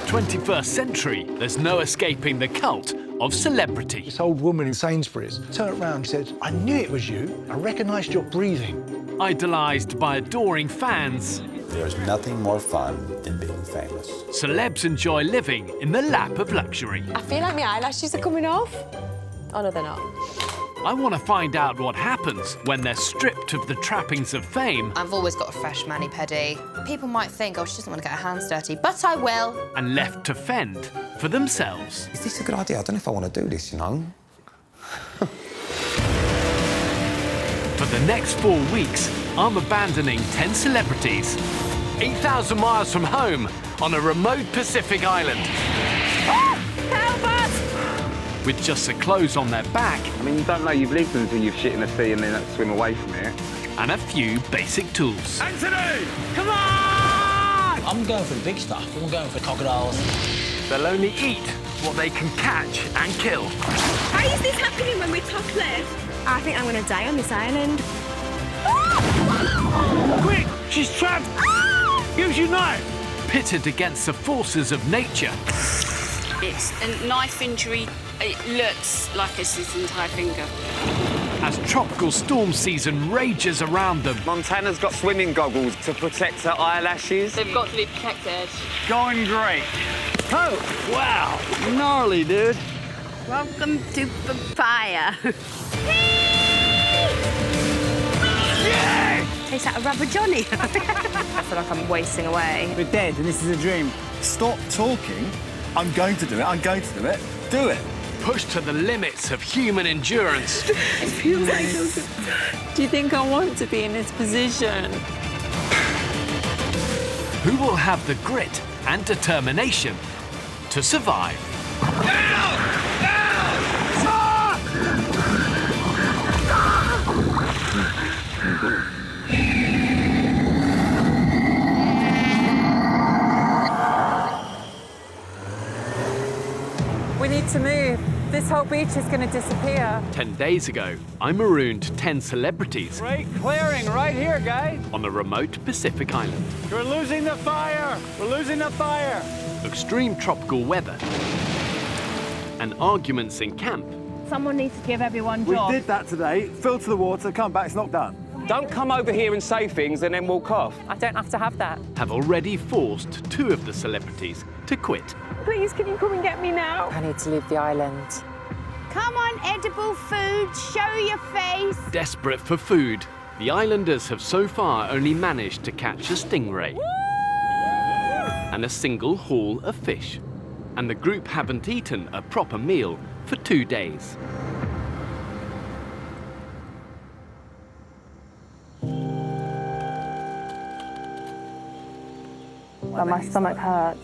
21st century, there's no escaping the cult of celebrity. This old woman in Sainsbury's turned around and said, "I knew it was you. I recognised your breathing." Idolised by adoring fans, There's nothing more fun than being famous. celebs enjoy living in the lap of luxury. I feel like my eyelashes are coming off. Oh, no, they're not. I want to find out what happens when they're stripped of the trappings of fame I've always got a fresh mani-pedi. People might think, oh, she doesn't want to get her hands dirty, but I will. and left to fend for themselves. Is this a good idea? I don't know if I want to do this, you know. For the next 4 weeks, I'm abandoning 10 celebrities, 8,000 miles from home, on a remote Pacific island. Help us! With just the clothes on their back I mean, you don't know you've lived until you've shit in the sea and then swim away from it. and a few basic tools. Anthony! Come on! I'm going for the big stuff. I'm going for crocodiles. They'll only eat what they can catch and kill. How is this happening when we're topless? I think I'm going to die on this island. Quick! She's trapped! Use your knife! Pitted against the forces of nature It's a knife injury. It looks like it's his entire finger. as tropical storm season rages around them. Montana's got swimming goggles to protect her eyelashes. They've got to be protected. Going great. Oh, wow. Gnarly, dude. Welcome to Papaya. Tastes like a rubber Johnny. I feel like I'm wasting away. We're dead and this is a dream. Stop talking. I'm going to do it. I'm going to do it. Do it. Pushed to the limits of human endurance. It feels like do you think I want to be in this position? Who will have the grit and determination to survive? We need to move. This whole beach is going to disappear. 10 days ago, I marooned 10 celebrities Great clearing right here, guys. on a remote Pacific island. We're losing the fire. We're losing the fire. Extreme tropical weather and arguments in camp Someone needs to give everyone We jobs. did that today. Filter the water, come back, it's not done. Don't come over here and say things and then walk off. I don't have to have that. have already forced 2 of the celebrities to quit. Please, can you come and get me now? I need to leave the island. Come on, edible food, show your face. Desperate for food, the islanders have so far only managed to catch a stingray and a single haul of fish. And the group haven't eaten a proper meal for 2 days. Well, my stomach hurts.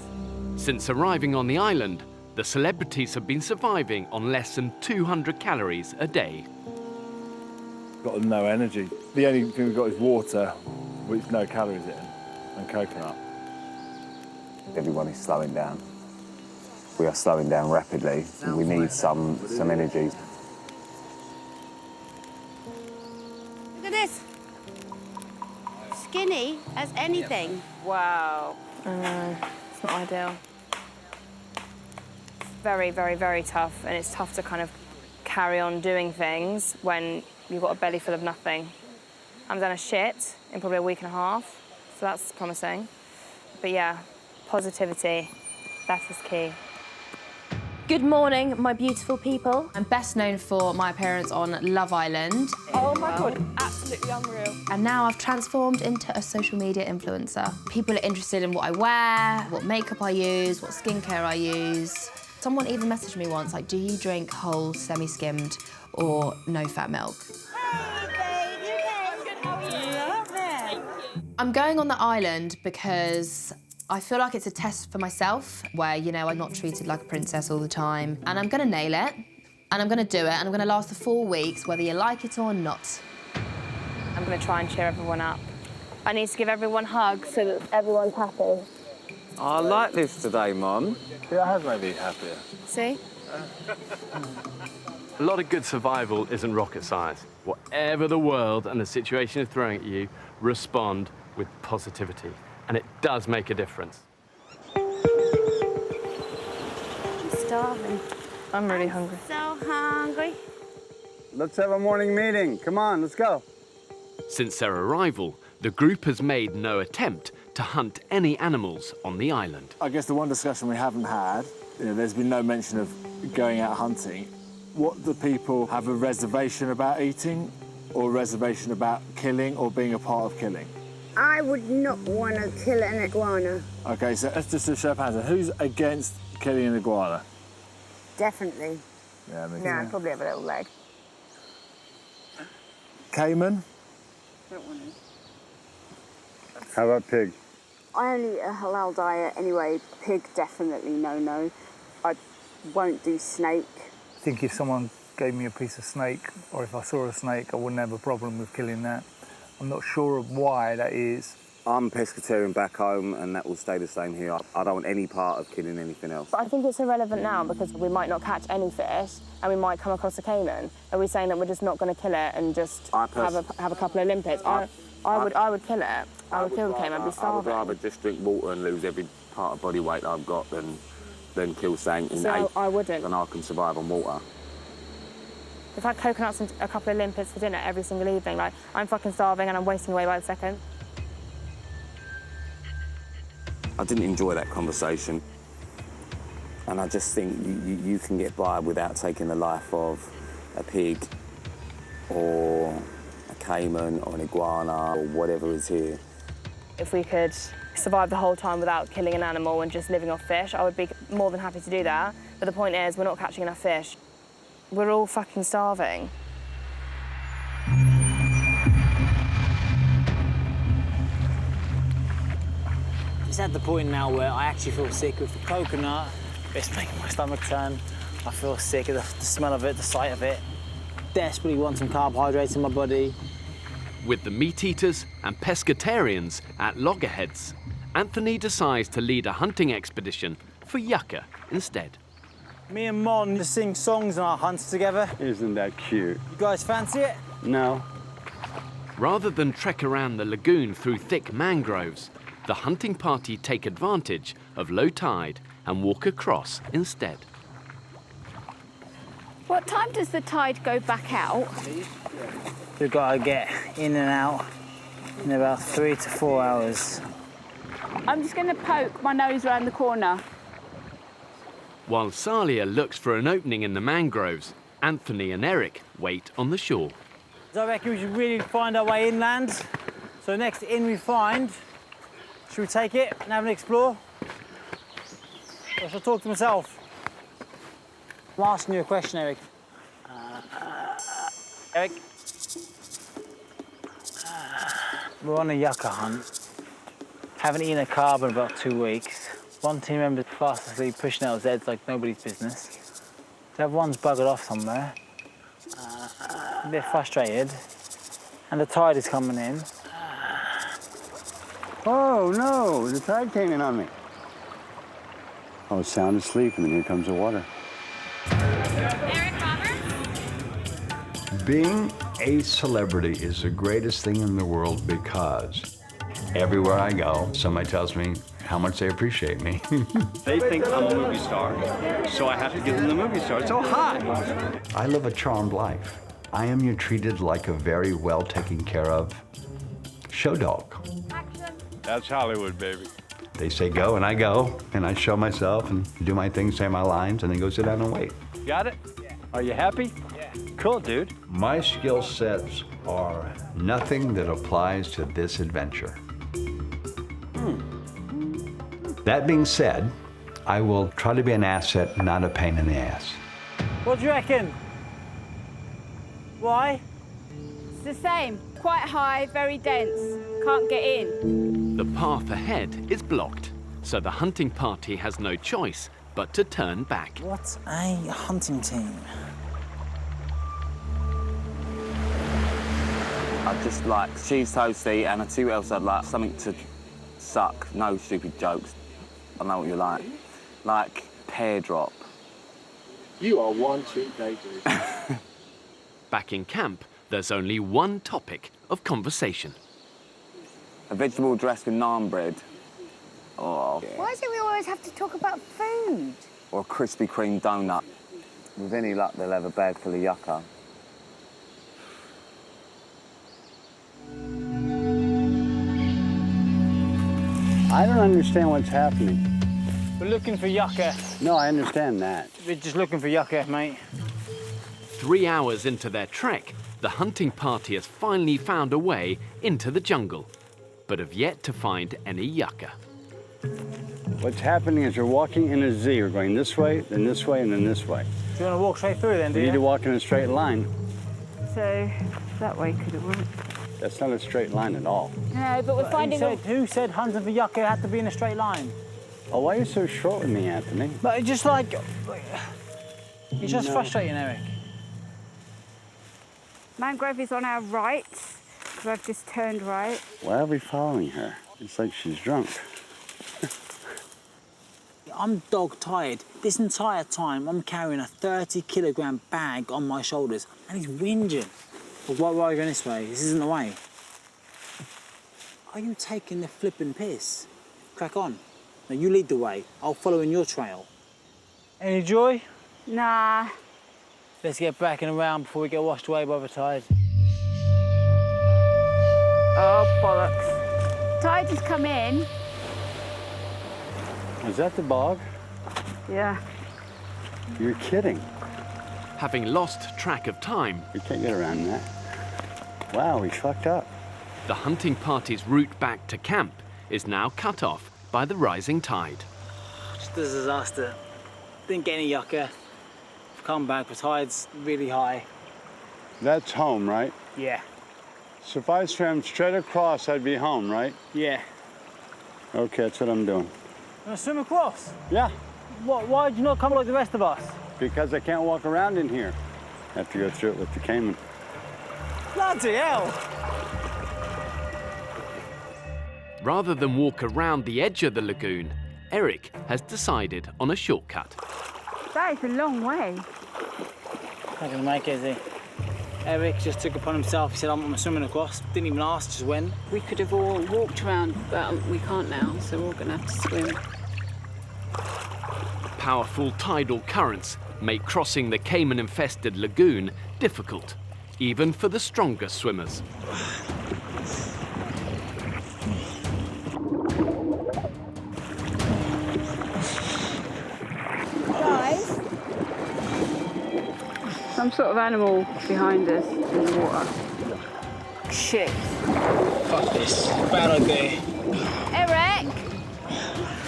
Since arriving on the island, the celebrities have been surviving on less than 200 calories a day. Got no energy. The only thing we've got is water, with no calories in, and coconut. Everyone is slowing down. We are slowing down rapidly. We need some energy. Look at this. Skinny as anything. Wow. It's not ideal. It's very, very, very tough, and it's tough to kind of carry on doing things when you've got a belly full of nothing. I'm done a shit in probably a week and a half, so that's promising. But yeah, positivity, that is key. Good morning, my beautiful people. I'm best known for my appearance on Love Island. Oh my God, absolutely unreal. And now I've transformed into a social media influencer. People are interested in what I wear, what makeup I use, what skincare I use. Someone even messaged me once, like, do you drink whole, semi-skimmed or no-fat milk? I'm going on the island because I feel like it's a test for myself where, you know, I'm not treated like a princess all the time. And I'm gonna nail it, and I'm gonna do it, and I'm gonna last the 4 weeks, whether you like it or not. I'm gonna try and cheer everyone up. I need to give everyone hugs so that everyone's happy. I like this today, Mum. Yeah, it has made me happier. See? A lot of good survival isn't rocket science. Whatever the world and the situation is throwing at you, respond with positivity. And it does make a difference. starving. I'm really hungry. So hungry. Let's have a morning meeting. Come on, let's go. Since their arrival, the group has made no attempt to hunt any animals on the island. I guess the one discussion we haven't had, there's been no mention of going out hunting. What do people have a reservation about eating, or a reservation about killing, or being a part of killing? I would not want to kill an iguana. Okay, so let's just do show of hands. Who's against killing an iguana? Definitely. Yeah, No, I'd probably have a little leg. Cayman? Don't want to. How about pig? I only eat a halal diet anyway. Pig, definitely no. I won't do snake. I think if someone gave me a piece of snake, or if I saw a snake, I wouldn't have a problem with killing that. I'm not sure of why that is. I'm a pescatarian back home, and that will stay the same here. I don't want any part of killing anything else. But I think it's irrelevant now because we might not catch any fish and we might come across a caiman. Are we saying that we're just not going to kill it and just have a couple of limpets? I would kill it. I would kill the caiman. I'd be starving. I would rather just drink water and lose every part of body weight that I've got than kill something in So I wouldn't. and I can survive on water. We've had coconuts and a couple of limpets for dinner every single evening. Like, I'm fucking starving and I'm wasting away by the second. I didn't enjoy that conversation. And I just think you can get by without taking the life of a pig or a caiman or an iguana or whatever is here. If we could survive the whole time without killing an animal and just living off fish, I would be more than happy to do that. But the point is, we're not catching enough fish. We're all fucking starving. It's at the point now where I actually feel sick with the coconut. It's making my stomach turn. I feel sick of the smell of it, the sight of it. Desperately want some carbohydrates in my body. With the meat eaters and pescatarians at loggerheads, Anthony decides to lead a hunting expedition for yucca instead. Me and Mon just sing songs on our hunts together. Isn't that cute? You guys fancy it? No. Rather than trek around the lagoon through thick mangroves, the hunting party take advantage of low tide and walk across instead. What time does the tide go back out? We've got to get in and out in about 3 to 4 hours. I'm just going to poke my nose around the corner. While Salia looks for an opening in the mangroves, Anthony and Eric wait on the shore. So I reckon we should really find our way inland. So next inn we find, should we take it and have an explore? Or should I talk to myself? I'm asking you a question, Eric. Eric? We're on a yucca hunt. Haven't eaten a carb in about 2 weeks. One team member's fast asleep pushing out his heads like nobody's business. So everyone's buggered off somewhere. A bit frustrated. And the tide is coming in. Oh, no, the tide came in on me. I was sound asleep, and then here comes the water. Eric Roberts? Being a celebrity is the greatest thing in the world because everywhere I go, somebody tells me how much they appreciate me. They think I'm a movie star, so I have to give them the movie star. So hi! I live a charmed life. I am treated like a very well taken care of show dog. That's Hollywood, baby. They say go, and I go, and I show myself and do my thing, say my lines, and then go sit down and wait. Got it? Are you happy? Yeah. Cool, dude. My skill sets are nothing that applies to this adventure. That being said, I will try to be an asset, not a pain in the ass. What do you reckon? Why? It's the same. Quite high, very dense. Can't get in. The path ahead is blocked, so the hunting party has no choice but to turn back. What a hunting team. I'd just like cheese toasty, and I tell you what else I'd like, something to suck, no stupid jokes. I know what you like. Like pear drop. You are one cheap day, dude. Back in camp, there's only one topic of conversation. A vegetable dressed with naan bread. Oh. Why do we always have to talk about food? or a Krispy Kreme donut. With any luck, they'll have a bag full of yucca. I don't understand what's happening. We're looking for yucca. No, I understand that. We're just looking for yucca, mate. 3 hours into their trek, the hunting party has finally found a way into the jungle, but have yet to find any yucca. What's happening is you're walking in a Z. You're going this way, then this way, and then this way. Do you want to walk straight through then, do You you? need to walk in a straight line. So that way could it work? That's not a straight line at all. No, but we're finding. Who said hunting for yucca had to be in a straight line? Oh, why are you so short with me, Anthony? But it's just like... You're just frustrating, Eric. Mangrove is on our right, because I've just turned right. Why are we following her? It's like she's drunk. I'm dog tired. This entire time, I'm carrying a 30-kilogram bag on my shoulders, and he's whinging. But why are you going this way? This isn't the way. Are you taking the flipping piss? Crack on. Now you lead the way. I'll follow in your trail. Any joy? Nah. Let's get back and around before we get washed away by the tide. Oh, bollocks. Tide has come in. Is that the bog? Yeah. You're kidding. Having lost track of time, We can't get around that. Wow, we fucked up. the hunting party's route back to camp is now cut off by the rising tide. Just a disaster. Didn't get any yucca. Come back, the tide's really high. That's home, right? Yeah. So if I swam straight across, I'd be home, right? Yeah. Okay, that's what I'm doing. You want to swim across? Yeah, Why'd you not come like the rest of us? because I can't walk around in here. I have to go through it with the caiman. Bloody hell! Rather than walk around the edge of the lagoon, Eric has decided on a shortcut. That is a long way. Not gonna make it, is he? Eric just took upon himself. He said, I'm swimming across. Didn't even ask, just went. We could have all walked around, but we can't now, so we're all going to have to swim. Powerful tidal currents make crossing the caiman-infested lagoon difficult, even for the stronger swimmers. Guys, some sort of animal behind us in the water. Shit. Fuck this. Bad idea. Eric!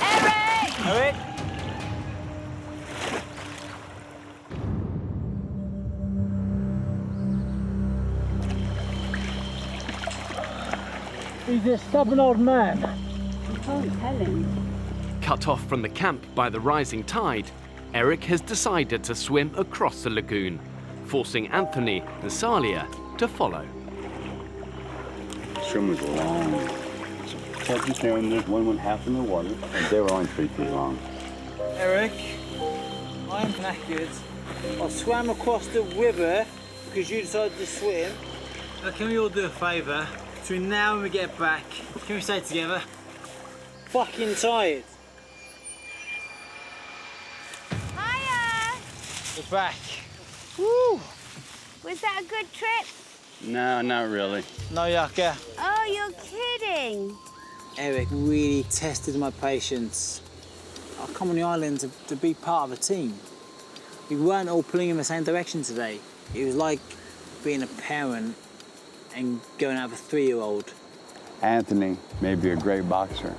Eric! Eric? He's a stubborn old man. You can't tell him. Cut off from the camp by the rising tide, Eric has decided to swim across the lagoon, forcing Anthony and Salia to follow. Swim was long. So just there, and there's one went half in the water, and they were only 3 feet long. Eric, I'm knackered. I swam across the river because you decided to swim. But can we all do a favour? Between now and we get back, can we stay together? Fucking tired. Hiya! We're back. Woo! Was that a good trip? No, not really. No yucca. Oh, you're kidding. Eric really tested my patience. I've come on the island to be part of a team. We weren't all pulling in the same direction today. It was like being a parent and going out with a 3-year-old. Anthony may be a great boxer,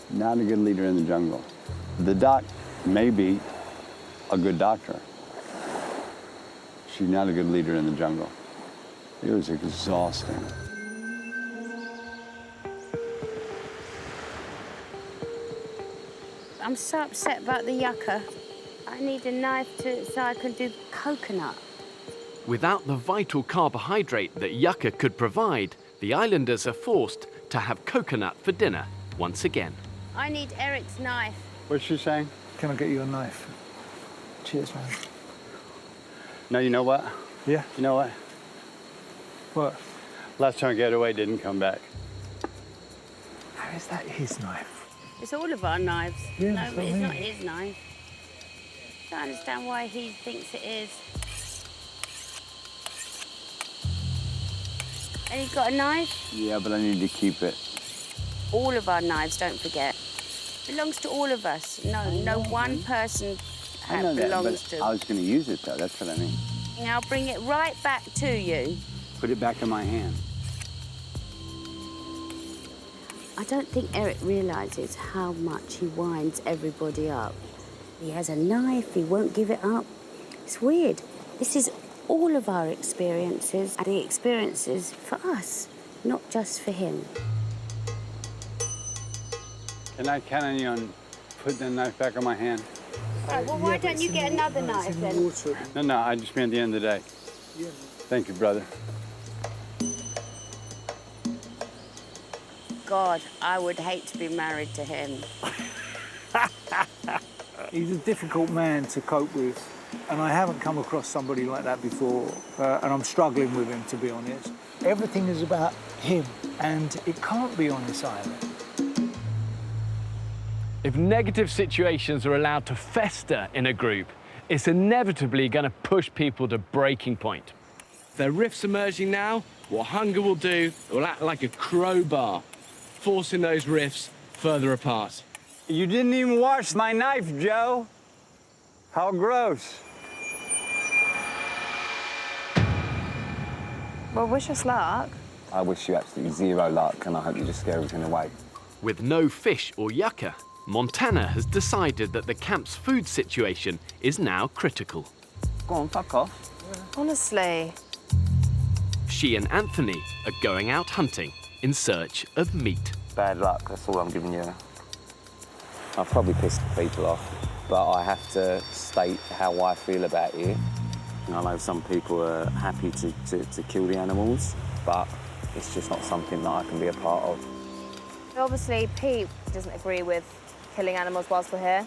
not a good leader in the jungle. The doc may be a good doctor. She's not a good leader in the jungle. It was exhausting. I'm so upset about the yucca. I need a knife so I can do coconut. Without the vital carbohydrate that yucca could provide, the islanders are forced to have coconut for dinner once again. I need Eric's knife. What's she saying? Can I get you a knife? Cheers, man. No, you know what? Yeah? You know what? What? Last time I got away, didn't come back. How is that his knife? It's all of our knives. Yeah, No, that's but what I it's mean. not his knife. I don't understand why he thinks it is. And he's got a knife? Yeah, but I need to keep it. All of our knives, don't forget, belongs to all of us. No one person I know that, belongs but to. I was going to use it, though. That's what I mean. Now bring it right back to you. Put it back in my hand. I don't think Eric realises how much he winds everybody up. He has a knife, he won't give it up. It's weird. This is all of our experiences, and the experiences for us, not just for him. Can I count on you on putting the knife back in my hand? Right, well, why don't you get another knife then? No, I just mean at the end of the day. Thank you, brother. God, I would hate to be married to him. He's a difficult man to cope with, and I haven't come across somebody like that before, and I'm struggling with him, to be honest. Everything is about him, and it can't be on this island. If negative situations are allowed to fester in a group, it's inevitably going to push people to breaking point. If there are rifts emerging now, what hunger will do, it will act like a crowbar, forcing those rifts further apart. You didn't even wash my knife, Joe. How gross. Well, wish us luck. I wish you absolutely zero luck, and I hope you just scare everything away. With no fish or yucca, Montana has decided that the camp's food situation is now critical. Go on, fuck off. Honestly. She and Anthony are going out hunting in search of meat. Bad luck, that's all I'm giving you. I've probably pissed people off, but I have to state how I feel about you. I know some people are happy to kill the animals, but it's just not something that I can be a part of. Obviously, Pete doesn't agree with killing animals whilst we're here.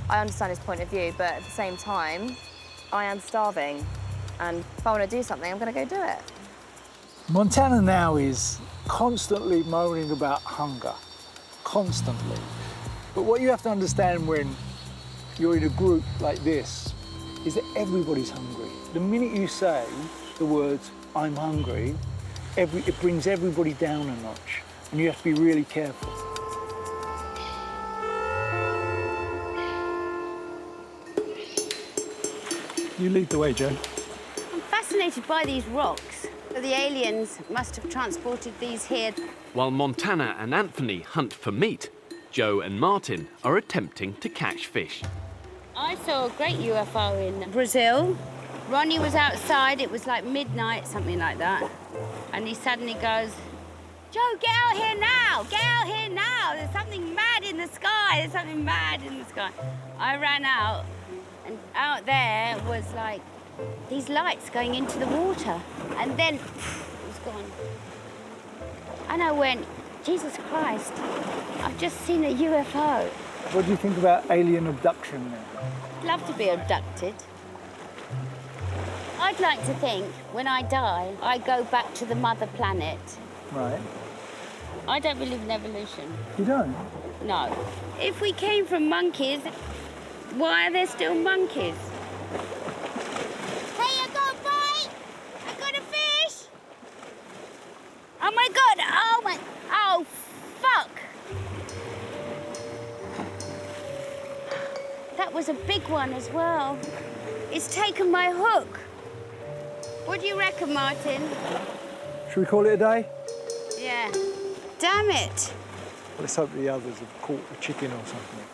I understand his point of view, but at the same time, I am starving. And if I want to do something, I'm going to go do it. Montana now is constantly moaning about hunger, constantly. But what you have to understand when you're in a group like this is that everybody's hungry. The minute you say the words, I'm hungry, it brings everybody down a notch, and you have to be really careful. You lead the way, Joe. I'm fascinated by these rocks. The aliens must have transported these here. While Montana and Anthony hunt for meat, Joe and Martin are attempting to catch fish. I saw a great UFO in Brazil. Ronnie was outside, it was like midnight, something like that. And he suddenly goes, Joe, get out here now! Get out here now! There's something mad in the sky! There's something mad in the sky. I ran out, and out there was like these lights going into the water. And then it was gone. And I went, Jesus Christ, I've just seen a UFO. What do you think about alien abduction then? I'd love to be abducted. I'd like to think when I die, I go back to the mother planet. Right. I don't believe in evolution. You don't? No. If we came from monkeys, why are there still monkeys? Hey, I got a bite! I got a fish! Oh my God! Oh, fuck! That was a big one as well. It's taken my hook. What do you reckon, Martin? Should we call it a day? Yeah. Damn it. Let's hope the others have caught a chicken or something.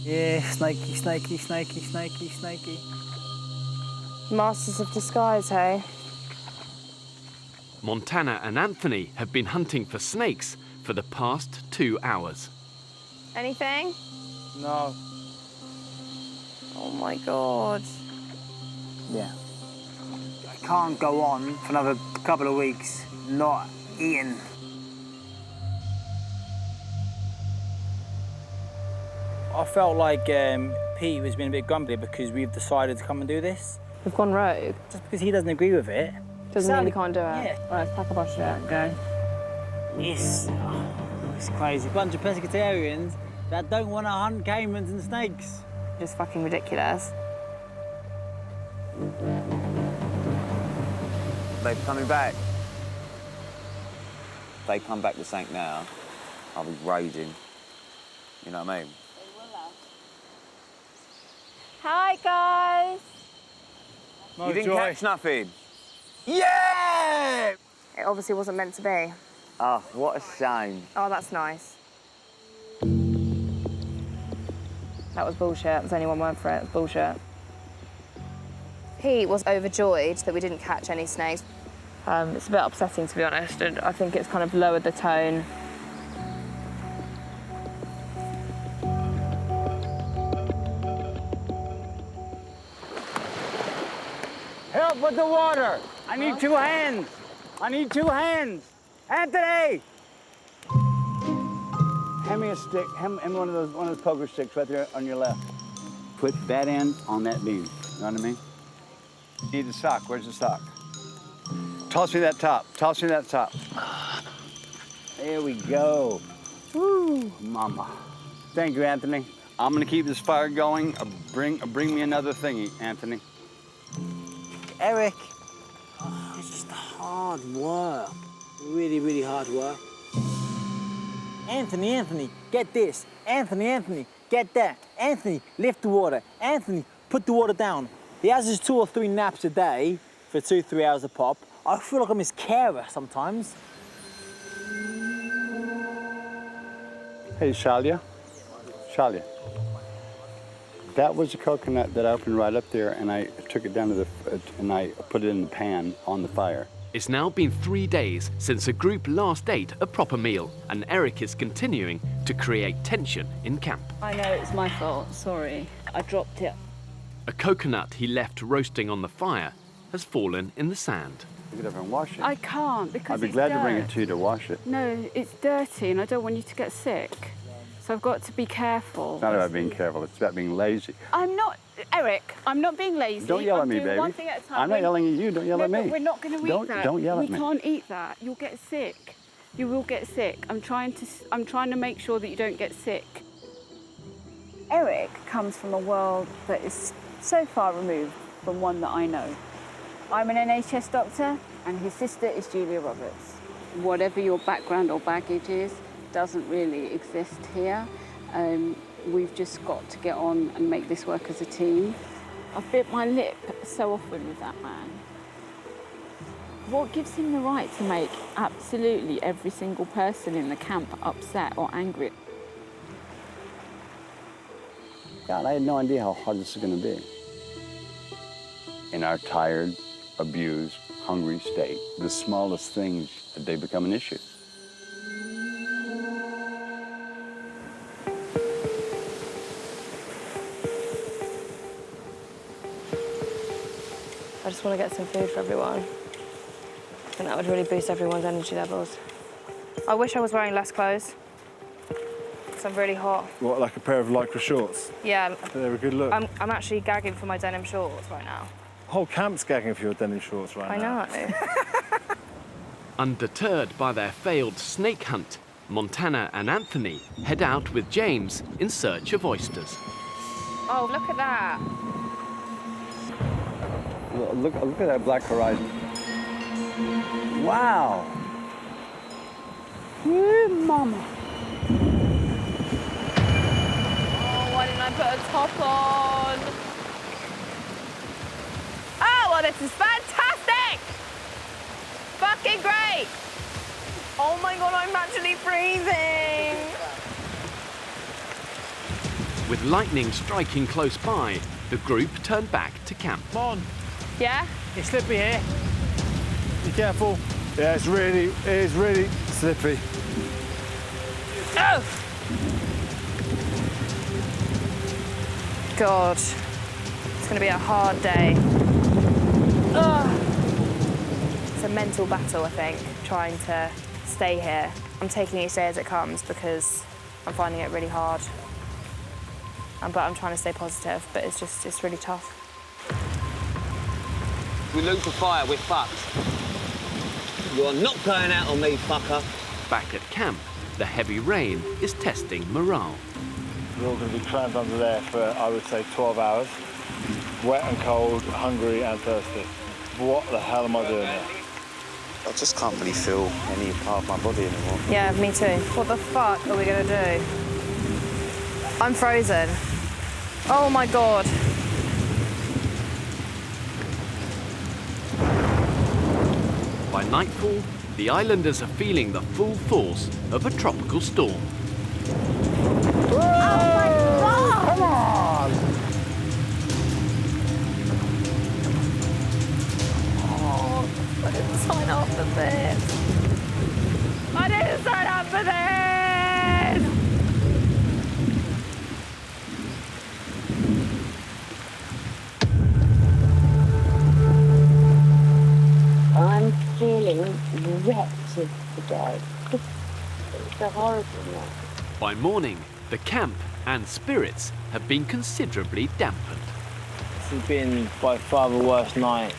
Yeah, snaky, snaky, snaky, snaky, snaky. Masters of disguise, hey? Montana and Anthony have been hunting for snakes for the past 2 hours. Anything? No. Oh my God. Yeah. I can't go on for another couple of weeks not eating. I felt like Pete was being a bit grumpy because we've decided to come and do this. We've gone rogue. Just because he doesn't agree with it. Doesn't mean we can't do it. Yeah. Right, let's pack up our shit and go. It's It's crazy. Bunch of pescatarians that don't want to hunt caimans and snakes. Just fucking ridiculous. They're coming back. If they come back to something now, I'll be raging. You know what I mean? Hi, guys. You didn't catch nothing? Yeah! It obviously wasn't meant to be. Oh, what a shame. Oh, that's nice. That was bullshit. There's only one word for it. It was bullshit. Pete was overjoyed that we didn't catch any snakes. It's a bit upsetting, to be honest, and I think it's kind of lowered the tone. Help with the water! I need 2 hands! I need 2 hands! Anthony! Hand me a stick, hand me one of those poker sticks right there on your left. Put that end on that beam, you know what I mean? Need the sock, where's the sock? Toss me that top, toss me that top. There we go. Woo, mama. Thank you, Anthony. I'm gonna keep this fire going. Bring me another thingy, Anthony. Eric, it's just hard work. Really, really hard work. Anthony, get this. Anthony, get that. Anthony, lift the water. Anthony, put the water down. He has his 2 or 3 naps a day for 2-3 hours a pop. I feel like I'm his carer sometimes. Hey, Shalia. That was a coconut that I opened right up there, and I took it down to and I put it in the pan on the fire. It's now been 3 days since the group last ate a proper meal, and Eric is continuing to create tension in camp. I know it's my fault, sorry. I dropped it. A coconut he left roasting on the fire has fallen in the sand. Pick it up and wash it. I can't because I'd be glad to bring it to you to wash it. No, it's dirty and I don't want you to get sick. So I've got to be careful. It's not about being careful, it's about being lazy. I'm not, Eric, I'm not being lazy. Don't yell at I'm me, doing baby. one thing at a time. I'm not yelling at you, don't yell at me. But we're not going to eat that. Don't yell at me. We can't eat that. You'll get sick. You will get sick. I'm trying to make sure that you don't get sick. Eric comes from a world that is so far removed from one that I know. I'm an NHS doctor and his sister is Julia Roberts. Whatever your background or baggage is, doesn't really exist here. We've just got to get on and make this work as a team. I've bit my lip so often with that man. What gives him the right to make absolutely every single person in the camp upset or angry? God, I had no idea how hard this is going to be. In our tired, abused, hungry state, the smallest things, they become an issue. I just want to get some food for everyone. I think that would really boost everyone's energy levels. I wish I was wearing less clothes, because I'm really hot. What, like a pair of Lycra shorts? Yeah. They're a good look. I'm actually gagging for my denim shorts right now. Whole camp's gagging for your denim shorts right now. I know. Undeterred by their failed snake hunt, Montana and Anthony head out with James in search of oysters. Oh, look at that. Look at that black horizon. Wow. Woo, mama. Oh, why didn't I put a top on? Oh, well, this is fantastic! Fucking great! Oh my God, I'm actually freezing! With lightning striking close by, the group turn back to camp. Come on. Yeah? It's slippy here. Be careful. Yeah, it is really slippy. Oh! God, it's gonna be a hard day. Ugh. It's a mental battle, I think, trying to stay here. I'm taking each day as it comes because I'm finding it really hard. But I'm trying to stay positive, but it's really tough. We loot for fire, we're fucked. You're not going out on me, fucker. back at camp, the heavy rain is testing morale. We're all going to be crammed under there for, I would say, 12 hours. Wet and cold, hungry and thirsty. What the hell am I doing there? I just can't really feel any part of my body anymore. Yeah, me too. What the fuck are we gonna do? I'm frozen. Oh my God. By nightfall, the islanders are feeling the full force of a tropical storm. Come on! Oh, I didn't sign up for this. I didn't sign up for this! I'm feeling wretched today. It's a horrible night. By morning, the camp and spirits have been considerably dampened. This has been by far the worst night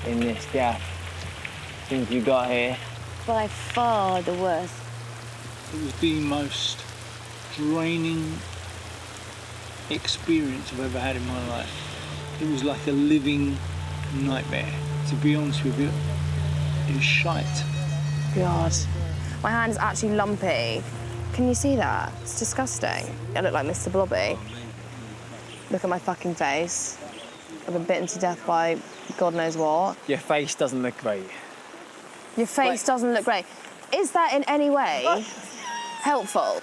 in this gaff since you got here. By far the worst. It was the most draining experience I've ever had in my life. It was like a living nightmare. To be honest with you, it was shite. God. My hand is actually lumpy. Can you see that? It's disgusting. I look like Mr. Blobby. Look at my fucking face. I've been bitten to death by God knows what. Your face doesn't look great. Your face doesn't look great. Is that in any way helpful?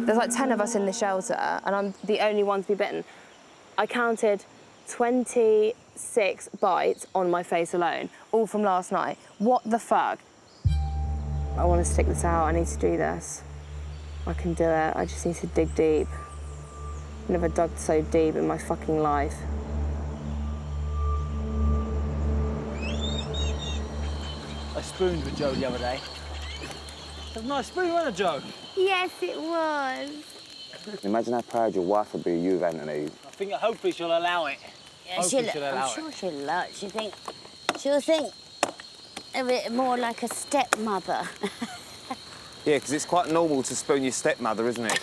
There's like 10 of us in the shelter, and I'm the only one to be bitten. I counted 26 bites on my face alone, all from last night. What the fuck? I want to stick this out. I need to do this. I can do it. I just need to dig deep. I've never dug so deep in my fucking life. I spooned with Joe the other day. It was a nice spoon, wasn't it, Joe? Yes, it was. Imagine how proud your wife would be of you, Anthony. I think hopefully she'll allow it. Yeah, I'm sure she'll allow it. She'll think of it more like a stepmother. Yeah, because it's quite normal to spoon your stepmother, isn't it?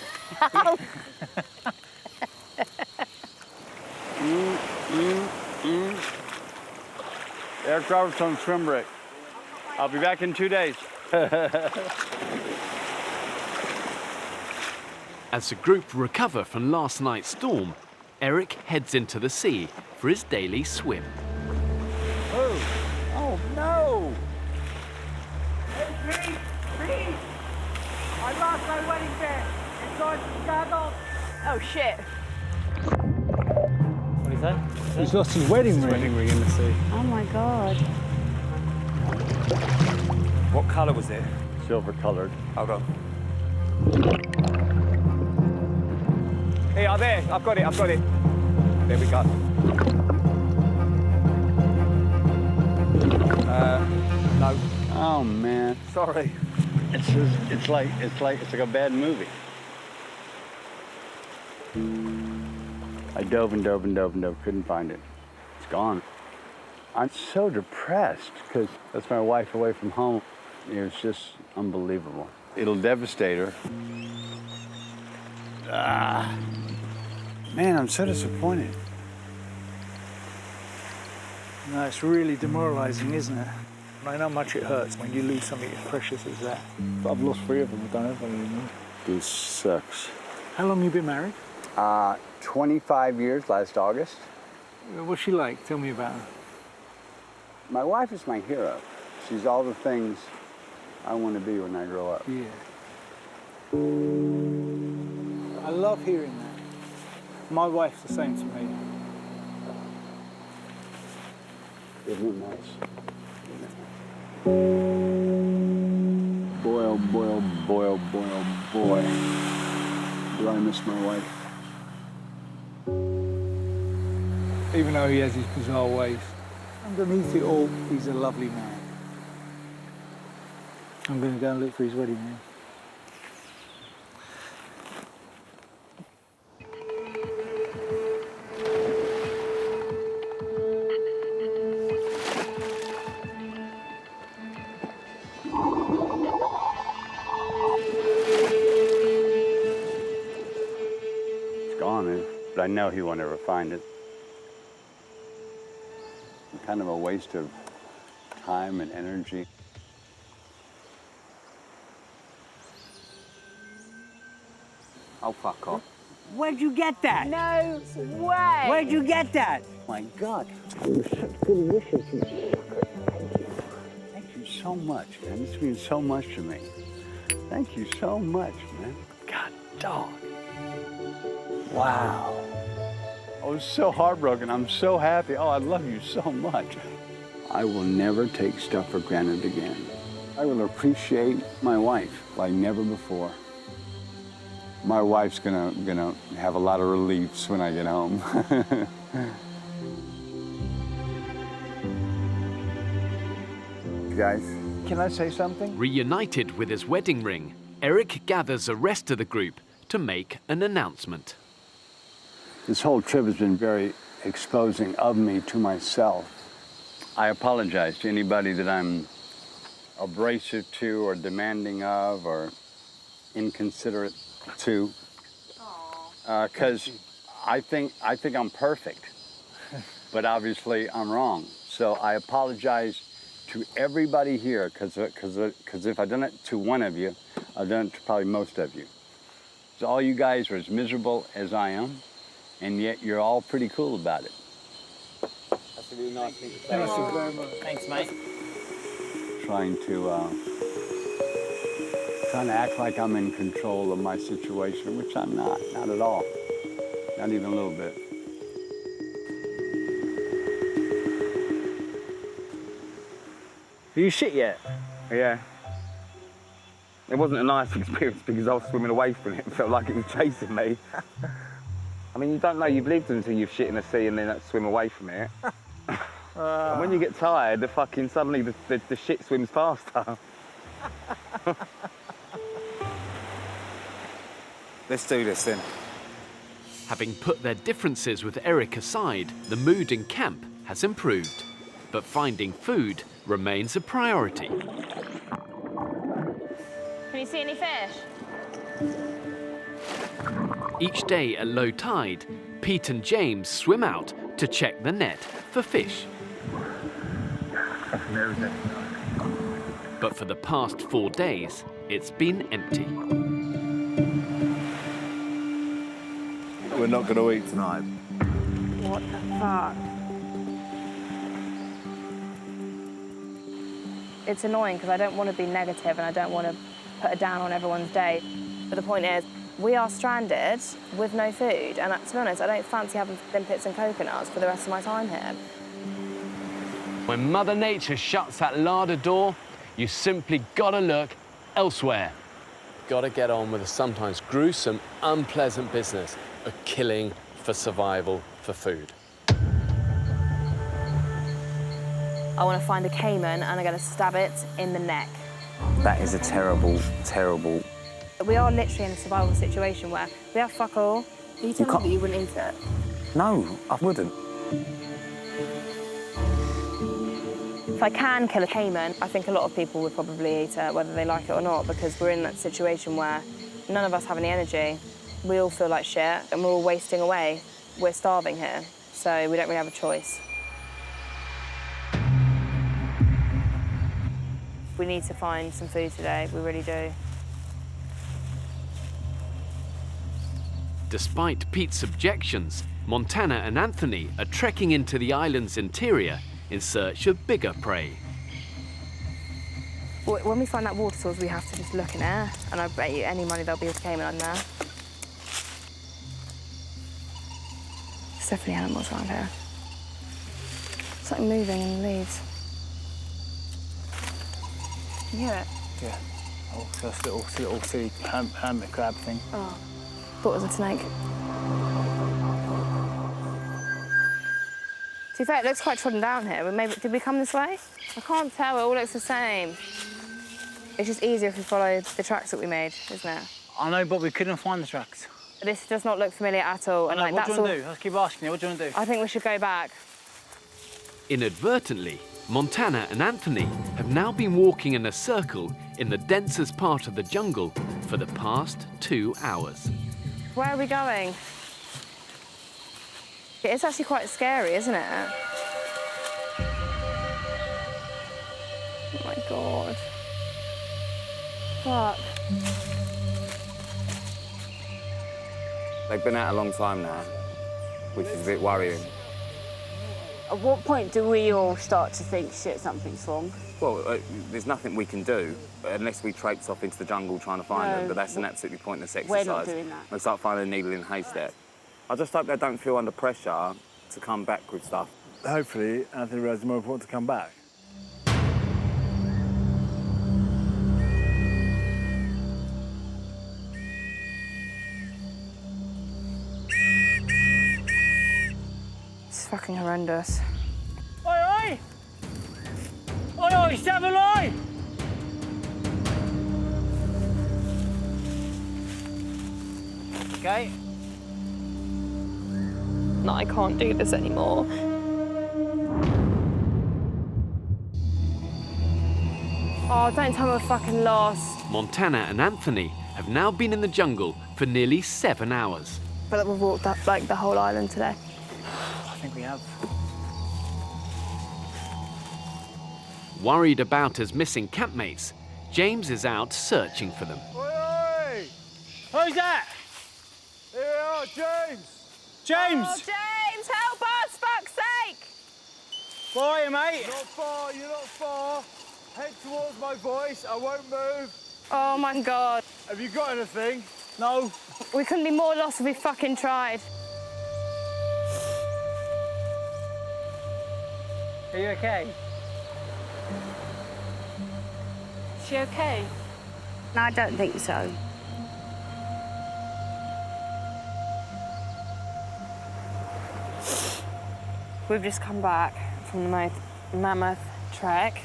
Air Roberts on swim break. I'll be back in 2 days. As the group recover from last night's storm, Eric heads into the sea for his daily swim. Oh, no! Hey, Pete! I lost my wedding band. It's on Chicago. Oh, shit. What did he say? He's lost his wedding ring. In the sea. Oh my God. What colour was it? Silver colored. I'll go. Hey, there. I've got it. There we go. No. Oh man. Sorry. It's like a bad movie. I dove and dove and dove and dove, couldn't find it. It's gone. I'm so depressed because that's my wife away from home. It's just unbelievable. It'll devastate her. Man, I'm so disappointed. No, it's really demoralising, isn't it? I know how much it hurts when you lose something as precious as that. But I've lost 3 of them. I don't have any anymore. This sucks. How long have you been married? 25 years last August. What's she like? Tell me about her. My wife is my hero. She's all the things I want to be when I grow up. Yeah. I love hearing that. My wife's the same to me. Isn't it nice? Boy, oh boy, oh boy, oh boy, oh boy. Do I miss my wife? Even though he has his bizarre ways, underneath it all, he's a lovely man. I'm going to go and look for his wedding ring. I know he won't ever find it. Kind of a waste of time and energy. Oh, fuck off. Where'd you get that? No way. Where'd you get that? My God. You're such good wishes. Thank you so much, man. This means so much to me. Thank you so much, man. God, dog. Wow. I was so heartbroken. I'm so happy. Oh, I love you so much. I will never take stuff for granted again. I will appreciate my wife like never before. My wife's gonna have a lot of reliefs when I get home. Guys, can I say something? Reunited with his wedding ring, Eric gathers the rest of the group to make an announcement. This whole trip has been very exposing of me to myself. I apologize to anybody that I'm abrasive to or demanding of or inconsiderate to, because I think I'm perfect, but obviously I'm wrong. So I apologize to everybody here, because if I've done it to one of you, I've done it to probably most of you. So all you guys are as miserable as I am, and yet you're all pretty cool about it. That's a really nice thing to say. Thank you very much. Thanks, mate. Trying to act like I'm in control of my situation, which I'm not at all. Not even a little bit. Have you shit yet? Yeah. It wasn't a nice experience because I was swimming away from it. It felt like it was chasing me. I mean, you don't know you've lived until you've shit in the sea and then swim away from it. And when you get tired, suddenly the shit swims faster. Let's do this then. Having put their differences with Eric aside, the mood in camp has improved. But finding food remains a priority. Can you see any fish? Each day at low tide, Pete and James swim out to check the net for fish. But for the past 4 days, it's been empty. We're not going to eat tonight. What the fuck? It's annoying because I don't want to be negative and I don't want to put it down on everyone's day. But the point is, we are stranded with no food, and to be honest, I don't fancy having limpets and coconuts for the rest of my time here. When Mother Nature shuts that larder door, you simply gotta look elsewhere. Gotta get on with the sometimes gruesome, unpleasant business of killing for survival for food. I want to find a caiman and I'm going to stab it in the neck. That is a terrible, terrible... We are literally in a survival situation where we have fuck all. You tell me that you wouldn't eat it? No, I wouldn't. If I can kill a caiman, I think a lot of people would probably eat it, whether they like it or not, because we're in that situation where none of us have any energy. We all feel like shit and we're all wasting away. We're starving here, so we don't really have a choice. We need to find some food today, we really do. Despite Pete's objections, Montana and Anthony are trekking into the island's interior in search of bigger prey. When we find that water source, we have to just look in there, and I bet you any money there'll be a caiman in there. There's definitely animals around here. Something moving in the leaves. Can you hear it? Yeah. Oh, so it's a little silly hermit crab thing. Oh, thought it was a snake. To be fair, it looks quite trodden down here. Did we come this way? I can't tell, it all looks the same. It's just easier if we follow the tracks that we made, isn't it? I know, but we couldn't find the tracks. This does not look familiar at all. And what do you want to do? I'll keep asking you, what do you want to do? I think we should go back. Inadvertently, Montana and Anthony have now been walking in a circle in the densest part of the jungle for the past 2 hours. Where are we going? It's actually quite scary, isn't it? Oh my God. Fuck. They've been out a long time now, which is a bit worrying. At what point do we all start to think, shit, something's wrong? Well, there's nothing we can do unless we traipse off into the jungle trying to find them, but that's an absolutely pointless exercise. We're not doing that. We'll start finding a needle in a haystack. I just hope they don't feel under pressure to come back with stuff. Hopefully, Anthony realises it's more important to come back. It's fucking horrendous. Oi, oi! Oi, oi, Samurai! Okay. No, I can't do this anymore. Oh, don't tell me we're fucking lost. Montana and Anthony have now been in the jungle for nearly 7 hours. I feel like we've walked up like the whole island today. I think we have. Worried about his missing campmates, James is out searching for them. Oi! Who's that? Here we are, James! James! Oh, James, help us, fuck's sake! Where are you, mate? You're not far, you're not far. Head towards my voice, I won't move. Oh my God. Have you got anything? No. We couldn't be more lost if we fucking tried. Are you okay? Is she okay? No, I don't think so. We've just come back from the most mammoth trek.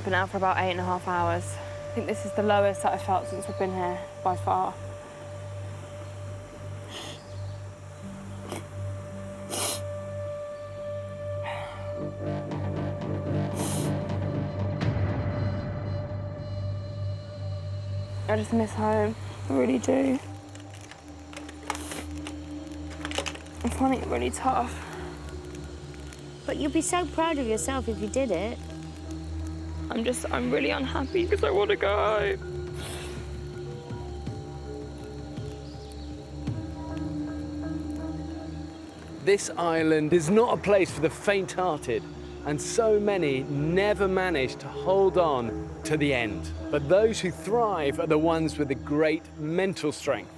Been out for about 8.5 hours. I think this is the lowest that I've felt since we've been here, by far. I just miss home, I really do. I'm finding it really tough. But you'll be so proud of yourself if you did it. I'm really unhappy because I want to go. This island is not a place for the faint-hearted, and so many never manage to hold on to the end. But those who thrive are the ones with the great mental strength.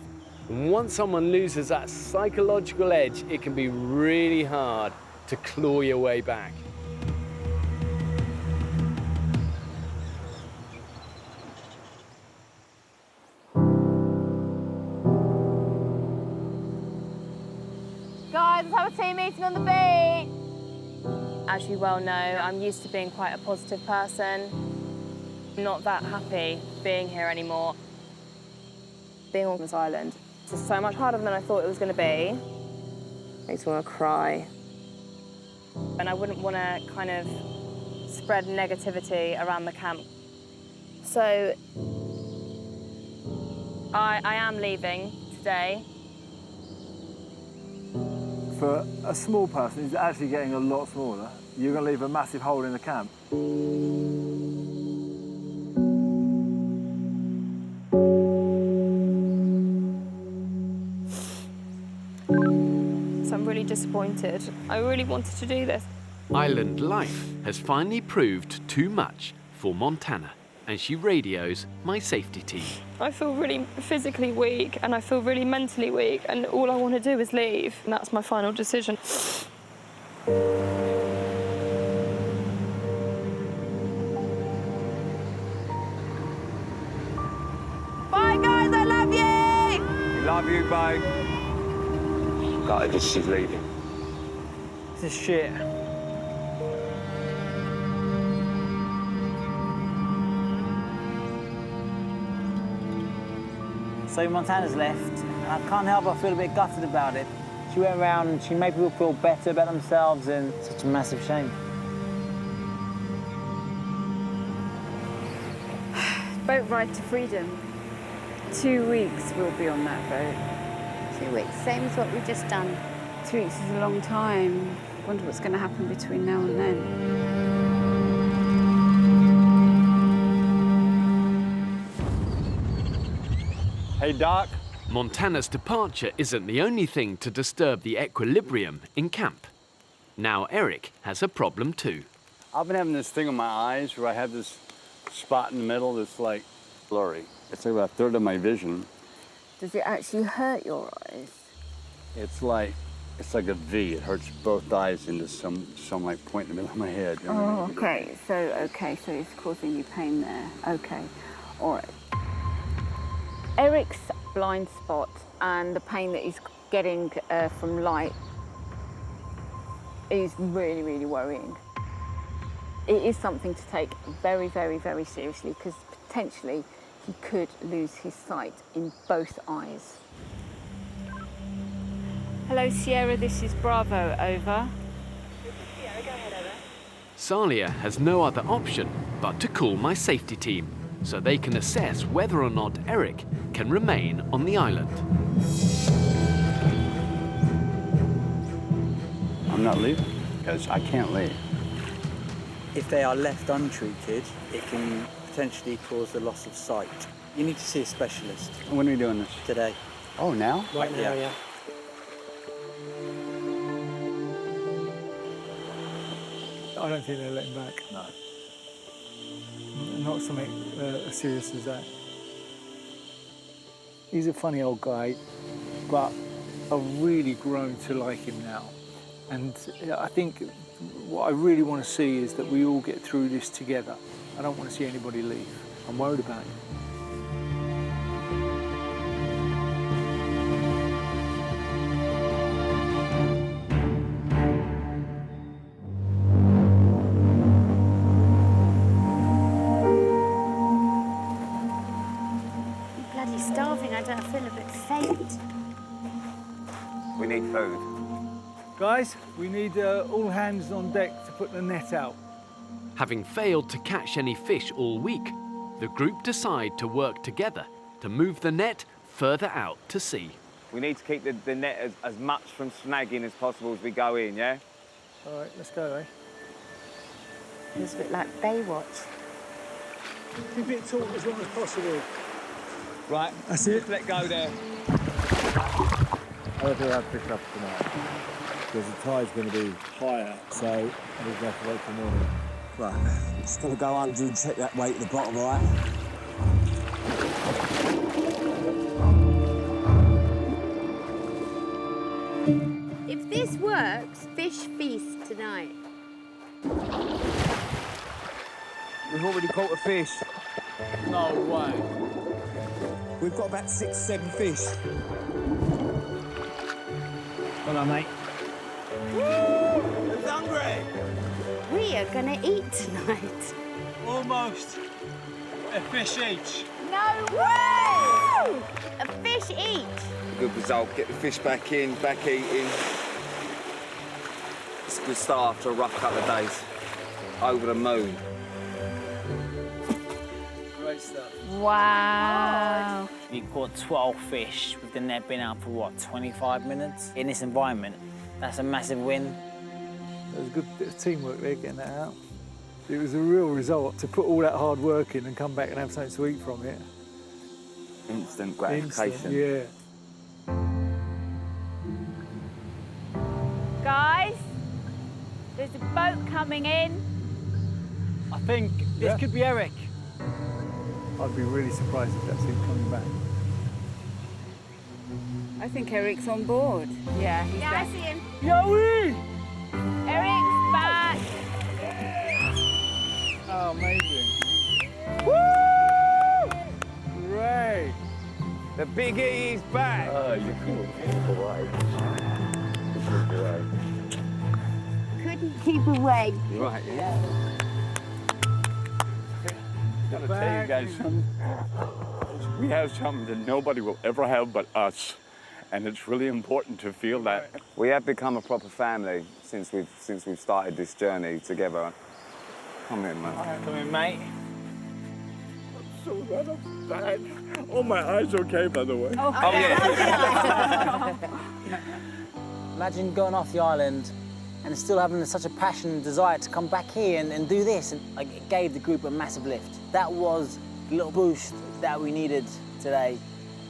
And once someone loses that psychological edge, it can be really hard to claw your way back. Guys, let's have a team meeting on the beach. As you well know, I'm used to being quite a positive person. I'm not that happy being here anymore. Being on this island is just so much harder than I thought it was going to be. Makes me want to cry. And I wouldn't want to kind of spread negativity around the camp. So I am leaving today. For a small person, it's actually getting a lot smaller. You're going to leave a massive hole in the camp. So I'm really disappointed. I really wanted to do this. Island life has finally proved too much for Montana, and she radios my safety team. I feel really physically weak and I feel really mentally weak, and all I want to do is leave. And that's my final decision. Bye, guys, I love you! We love you, babe. God, she's leaving. This is shit. So Montana's left, and I can't help but feel a bit gutted about it. She went around and she made people feel better about themselves, and such a massive shame. Boat ride to freedom. 2 weeks we'll be on that boat. 2 weeks, same as what we've just done. 3 weeks is a long time. I wonder what's going to happen between now and then. Hey, Doc. Montana's departure isn't the only thing to disturb the equilibrium in camp. Now Eric has a problem too. I've been having this thing on my eyes where I have this spot in the middle that's like blurry. It's like about a third of my vision. Does it actually hurt your eyes? It's like a V. It hurts both eyes into some like point in the middle of my head. You know what I mean? Okay, so it's causing you pain there. Okay, all right. Eric's blind spot and the pain that he's getting from light is really, really worrying. It is something to take very, very, very seriously because potentially he could lose his sight in both eyes. Hello, Sierra, this is Bravo, over. Sierra, go ahead, over. Salia has no other option but to call my safety team so they can assess whether or not Eric can remain on the island. I'm not leaving because I can't leave. If they are left untreated, it can potentially cause the loss of sight. You need to see a specialist. When are we doing this? Today. Oh, now? Right now, yeah. I don't think they'll let him back. No. Not something as serious as that. He's a funny old guy, but I've really grown to like him now. And I think what I really want to see is that we all get through this together. I don't want to see anybody leave. I'm worried about him. I feel a bit faint. We need food. Guys, we need all hands on deck to put the net out. Having failed to catch any fish all week, the group decide to work together to move the net further out to sea. We need to keep the net as much from snagging as possible as we go in, yeah? All right, let's go, eh? It's a bit like Baywatch. Keep it taut as long as possible. Right, that's it. Just let go there. I don't think I'll pick up tonight because the tide's going to be higher, so we're going to have to wait till morning. Right, just got to go under and check that weight at the bottom, right? If this works, fish feast tonight. We've already caught a fish. No way. We've got about 6, 7 fish. Well done, mate. Who's hungry? We are gonna eat tonight. Almost. A fish each. No way! A fish each. Good result. Get the fish back in, back eating. It's a good start after a rough couple of days. Over the moon. Great stuff. Wow. We caught 12 fish with the net being out for, what, 25 minutes? In this environment, that's a massive win. There was a good bit of teamwork there getting that out. It was a real result to put all that hard work in and come back and have something to eat from it. Instant gratification. Instant, yeah. Guys, there's a boat coming in. I think this could be Eric. I'd be really surprised if that's him coming back. I think Eric's on board. Yeah, he's Yeah, back. I see him. Yowie! Eric's back. Oh, amazing. Woo! Great. The Big E is back. Oh, you Couldn't keep away. Right, yeah. I'm gonna tell you guys something. We have something that nobody will ever have but us. And it's really important to feel that. We have become a proper family since we've started this journey together. Come in, man. Come in, mate. So bad. Oh, my eyes okay, by the way. Oh, yeah. Imagine going off the island and still having such a passion and desire to come back here and do this. And like, it gave the group a massive lift. That was the little boost that we needed today.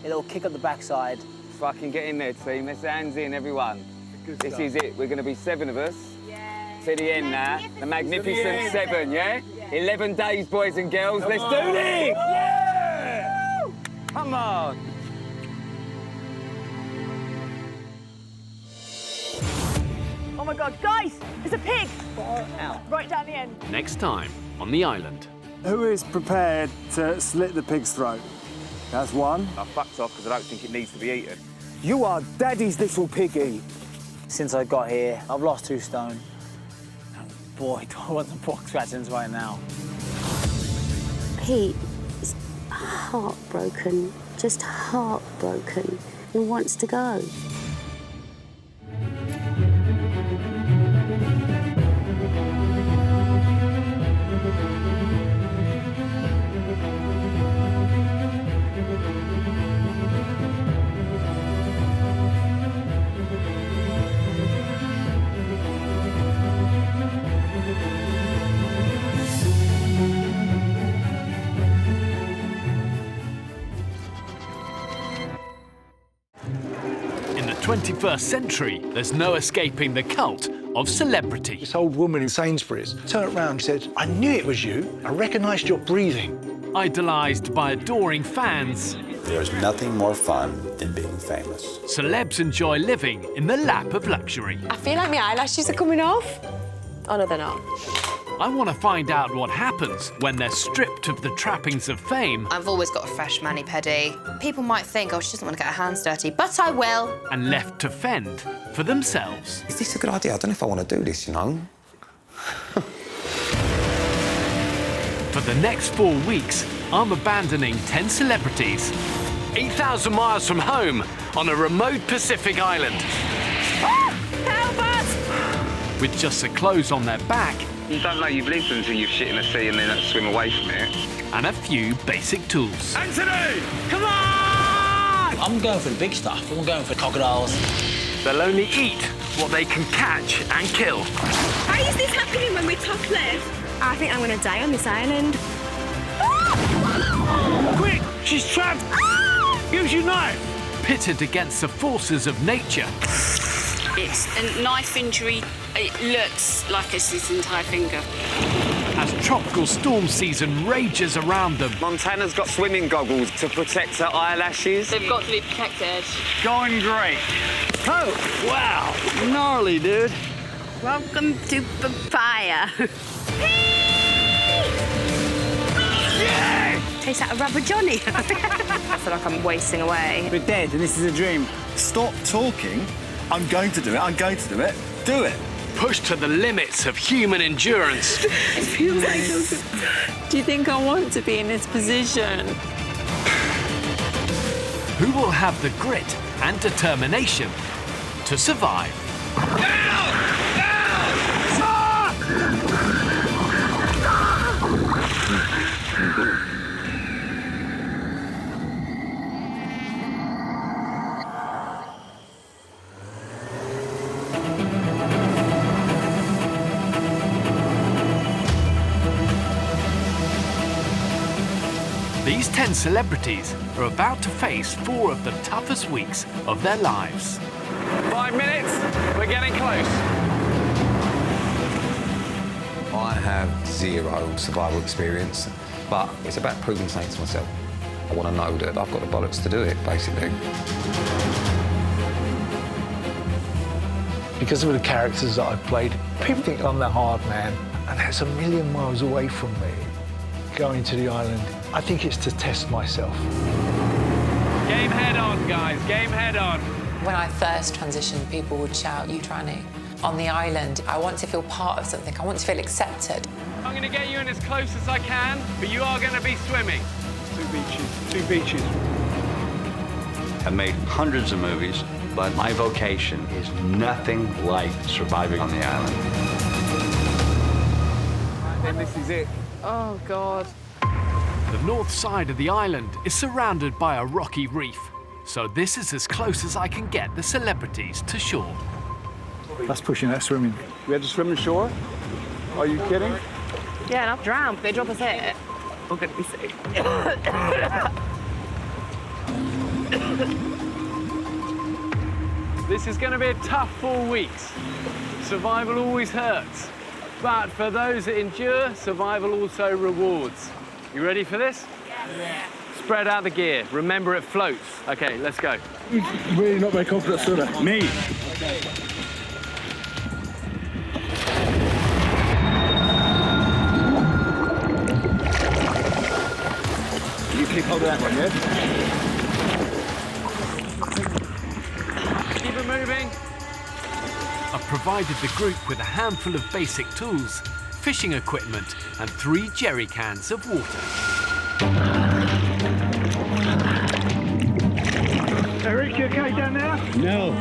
A little kick up the backside. Fucking get in there, team. Let's hands in, everyone. This is it. We're going to be 7 of us. Yeah. To the end now. The magnificent 7, yeah? 11 days, boys and girls. Let's do this! Yeah! Come on. Oh my God, guys, there's a pig! Right down the end. Next time on the island. Who is prepared to slit the pig's throat? That's one. I fucked off because I don't think it needs to be eaten. You are Daddy's little piggy. Since I got here, I've lost 2 stone. Boy, do I want some pork scratchings right now. Pete is heartbroken, just heartbroken, and wants to go. In the 21st century, there's no escaping the cult of celebrity. This old woman in Sainsbury's turned around and said, I knew it was you. I recognised your breathing. Idolised by adoring fans. There's nothing more fun than being famous. Celebs enjoy living in the lap of luxury. I feel like my eyelashes are coming off. Oh, no, they're not. I want to find out what happens when they're stripped of the trappings of fame. I've always got a fresh mani-pedi. People might think, oh, she doesn't want to get her hands dirty, but I will. And left to fend for themselves. Is this a good idea? I don't know if I want to do this, you know. For the next 4 weeks, I'm abandoning 10 celebrities, 8,000 miles from home on a remote Pacific island. Help us! With just the clothes on their back. You don't know you've lived until you've shit in the sea and then swim away from it. And a few basic tools. Anthony! Come on! I'm going for the big stuff. I'm going for crocodiles. They'll only eat what they can catch and kill. Why is this happening when we're topless? I think I'm going to die on this island. Quick! She's trapped! Use your knife! Pitted against the forces of nature. It's a knife injury. It looks like it's his entire finger. As tropical storm season rages around them. Montana's got swimming goggles to protect her eyelashes. They've got to be protected. Going great. Oh, wow. Gnarly, dude. Welcome to Papaya. Yeah! Tastes like a rubber Johnny. I feel like I'm wasting away. We're dead, and this is a dream. Stop talking. I'm going to do it. I'm going to do it. Do it. Pushed to the limits of human endurance. It feels like... Do you think I want to be in this position? Who will have the grit and determination to survive? These 10 celebrities are about to face 4 of the toughest weeks of their lives. 5 minutes, we're getting close. I have 0 survival experience, but it's about proving something to myself. I want to know that I've got the bollocks to do it, basically. Because of the characters that I've played, people think I'm the hard man, and that's a million miles away from me. Going to the island, I think it's to test myself. Game head on, guys, game head on. When I first transitioned, people would shout, "You tranny." On the island, I want to feel part of something. I want to feel accepted. I'm going to get you in as close as I can, but you are going to be swimming. 2 beaches. I've made hundreds of movies, but my vocation is nothing like surviving on the island. Then this is it. Oh, God. The north side of the island is surrounded by a rocky reef, so this is as close as I can get the celebrities to shore. That's pushing that swimming. We had to swim ashore? Are you kidding? Yeah, and I've drowned. They drop us here. We're going to be sick. This is going to be a tough 4 weeks. Survival always hurts. But for those that endure, survival also rewards. You ready for this? Yeah. Spread out the gear. Remember, it floats. OK, let's go. Really not very confident swimmer. Me. You keep hold of that one, yeah? Keep it moving. I've provided the group with a handful of basic tools, fishing equipment, and 3 jerry cans of water. Eric, you okay down there? No.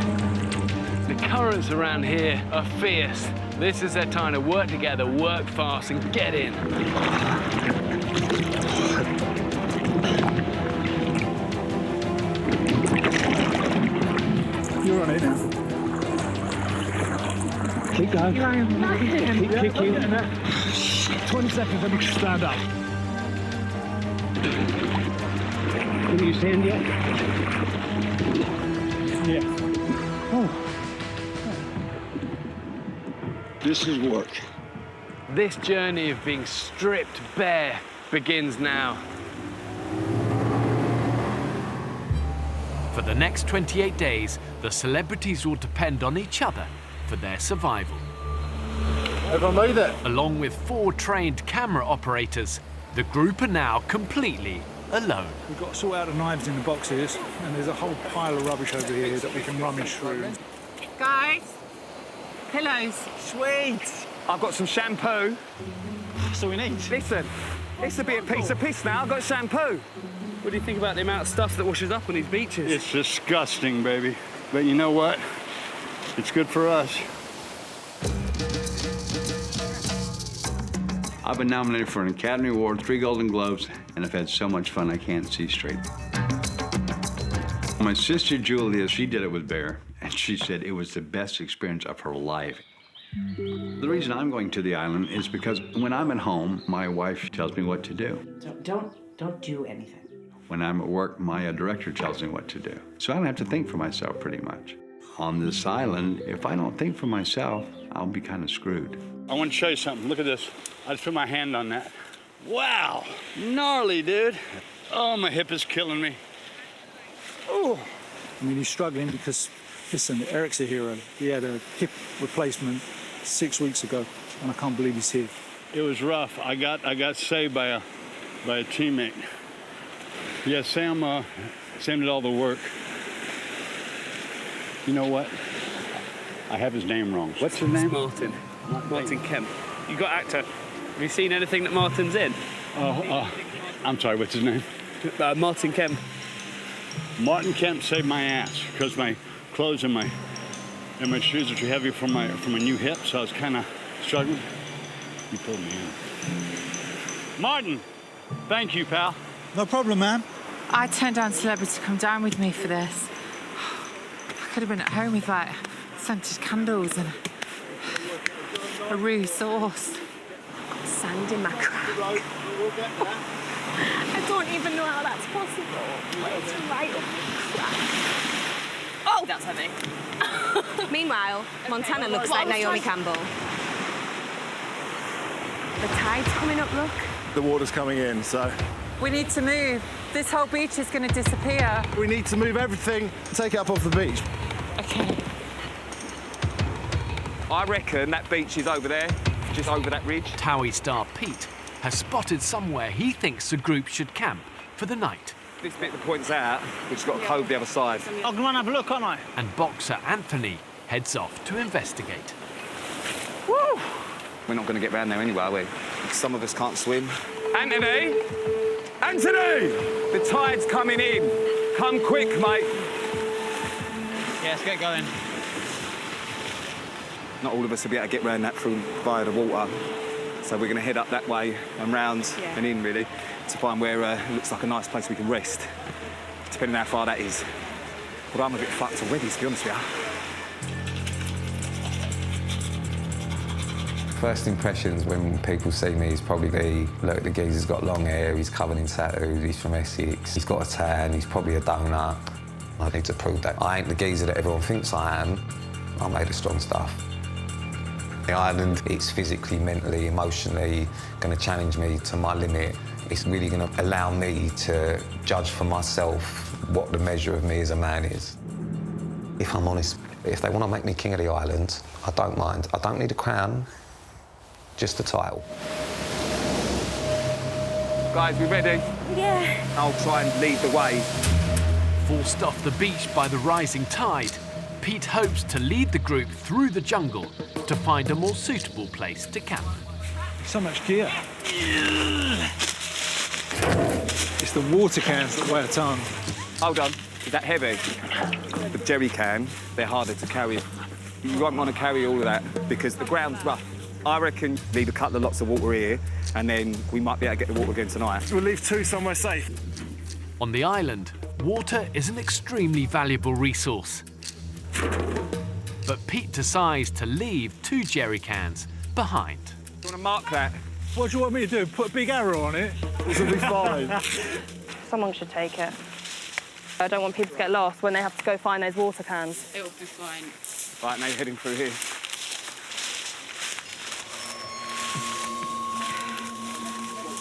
The currents around here are fierce. This is their time to work together, work fast, and get in. You're on it now. Keep going. Keep kicking. 20 seconds, then we can stand up. Can you stand yet? Yeah. Oh. This is work. This journey of being stripped bare begins now. For the next 28 days, the celebrities will depend on each other for their survival. Have I made it? Along with 4 trained camera operators, the group are now completely alone. We've got to sort out the knives in the boxes, and there's a whole pile of rubbish over here that we can rummage through. Guys, pillows. Sweet. I've got some shampoo. That's all we need. Listen, this will be a piece of piss now. I've got shampoo. What do you think about the amount of stuff that washes up on these beaches? It's disgusting, baby. But you know what? It's good for us. I've been nominated for an Academy Award, 3 Golden Globes, and I've had so much fun I can't see straight. My sister Julia, she did it with Bear, and she said it was the best experience of her life. The reason I'm going to the island is because when I'm at home, my wife tells me what to do. Don't do anything. When I'm at work, my director tells me what to do. So I don't have to think for myself pretty much. On this island, if I don't think for myself, I'll be kind of screwed. I want to show you something. Look at this. I just put my hand on that. Wow, gnarly, dude. Oh, my hip is killing me. Oh. I mean, he's struggling because, listen, Eric's a hero. He had a hip replacement 6 weeks ago, and I can't believe he's here. It was rough. I got saved by a teammate. Yeah, Sam did all the work. You know what? I have his name wrong. What's his name? Martin. Martin Kemp. You got actor. Have you seen anything that Martin's in? I'm sorry, what's his name? Martin Kemp. Martin Kemp saved my ass because my clothes and my shoes are too heavy for my new hip, so I was kind of struggling. He pulled me in. Martin, thank you, pal. No problem, man. I turned down Celeb to come down with me for this. I could have been at home with like scented candles and a roux sauce. Sand in my crack. I don't even know how that's possible. But it's right up my crack. Oh, that's heavy. Meanwhile, Montana looks like Naomi Campbell. The tide's coming up, look. The water's coming in, so... We need to move. This whole beach is going to disappear. We need to move everything, take it up off the beach. Okay. I reckon that beach is over there, just over that ridge. Towie star Pete has spotted somewhere he thinks the group should camp for the night. This bit that points out, we've just got a cove the other side. I can run and have a look, can't I? And boxer Anthony heads off to investigate. Woo! We're not going to get round there anyway, are we? Some of us can't swim. Anthony! Anthony! The tide's coming in. Come quick, mate. Yeah, let's get going. Not all of us will be able to get round that through via the water. So we're going to head up that way and round and in, really, to find where it looks like a nice place we can rest, depending on how far that is. But I'm a bit fucked already, to be honest with you. First impressions when people see me is probably look, the geezer's got long hair, he's covered in tattoos, he's from Essex, he's got a tan, he's probably a donut. I need to prove that I ain't the geezer that everyone thinks I am. I'm made of strong stuff. The island, it's physically, mentally, emotionally going to challenge me to my limit. It's really going to allow me to judge for myself what the measure of me as a man is. If I'm honest, if they want to make me king of the island, I don't mind. I don't need a crown, just a title. Guys, we ready? Yeah. I'll try and lead the way. Forced off the beach by the rising tide, Pete hopes to lead the group through the jungle to find a more suitable place to camp. So much gear. It's the water cans that weigh a ton. Hold on. Is that heavy? The jerry can, they're harder to carry. You won't want to carry all of that because the ground's rough. I reckon leave a couple of lots of water here and then we might be able to get the water again tonight. We'll leave 2 somewhere safe. On the island, water is an extremely valuable resource. But Pete decides to leave 2 jerry cans behind. Do you want to mark that? What do you want me to do? Put a big arrow on it? This will be fine. Someone should take it. I don't want people to get lost when they have to go find those water cans. It'll be fine. Right, now you're heading through here.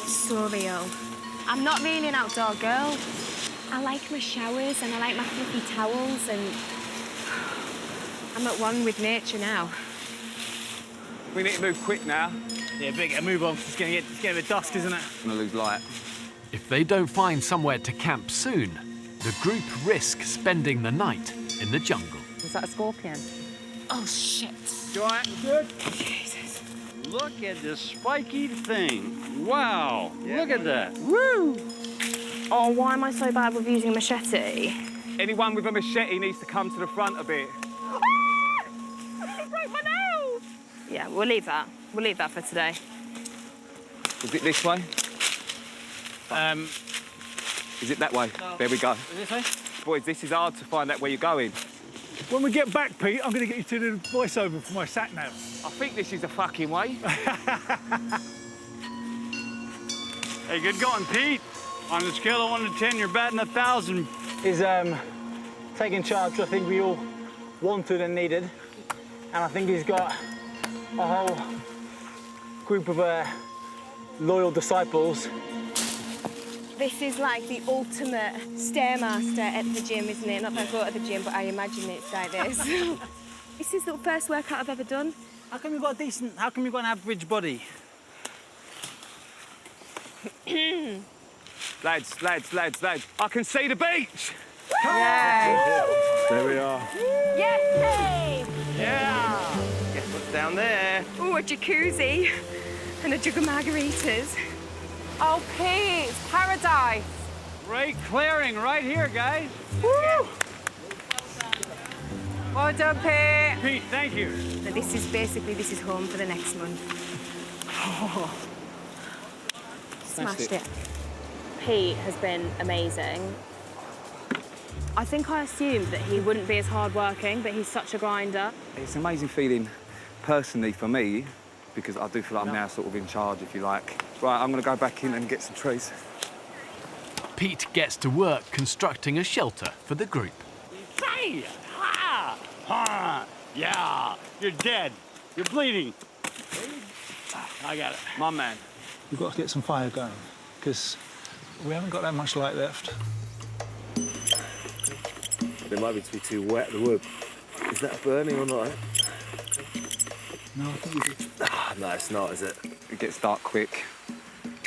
Surreal. I'm not really an outdoor girl. I like my showers and I like my fluffy towels and I'm at one with nature now. We need to move quick now. Yeah, big, move on. It's getting a bit dusk, isn't it? I'm gonna lose light. If they don't find somewhere to camp soon, the group risk spending the night in the jungle. Is that a scorpion? Oh, shit. You all right? Good. Jesus. Look at this spiky thing. Wow. Look at that. Woo! Oh, why am I so bad with using a machete? Anyone with a machete needs to come to the front a bit. It broke my nail! Yeah, we'll leave that. We'll leave that for today. Is it this way? Is it that way? No. There we go. This way? Boys, this is hard to find out where you're going. When we get back, Pete, I'm going to get you to do the voiceover for my sat-nav. I think this is the fucking way. Hey, good going, Pete. On a scale of 1 to 10, you're batting 1,000. He's taking charge, which I think we all wanted and needed. And I think he's got a whole group of loyal disciples. This is like the ultimate stairmaster at the gym, isn't it? Not that I go to the gym, but I imagine it's like this. This is the first workout I've ever done. How come you've got an average body? Lads. I can see the beach. Yeah. There we are. Yay! Yeah. Guess what's down there? Ooh, a jacuzzi and a jug of margaritas. Oh, Pete, it's paradise. Great clearing right here, guys. Woo! Well done, Pete. Pete, thank you. And this is home for the next month. Oh. Smashed it. Pete has been amazing. I think I assumed that he wouldn't be as hardworking, but he's such a grinder. It's an amazing feeling, personally, for me, because I do feel like I'm now sort of in charge, if you like. Right, I'm going to go back in and get some trees. Pete gets to work constructing a shelter for the group. Say, ha, ha, yeah. You're dead. You're bleeding. I got it. My man. We've got to get some fire going, because we haven't got that much light left. It might be too wet, the wood. Is that burning or not? No, I think we did. No, it's not, is it? It gets dark quick,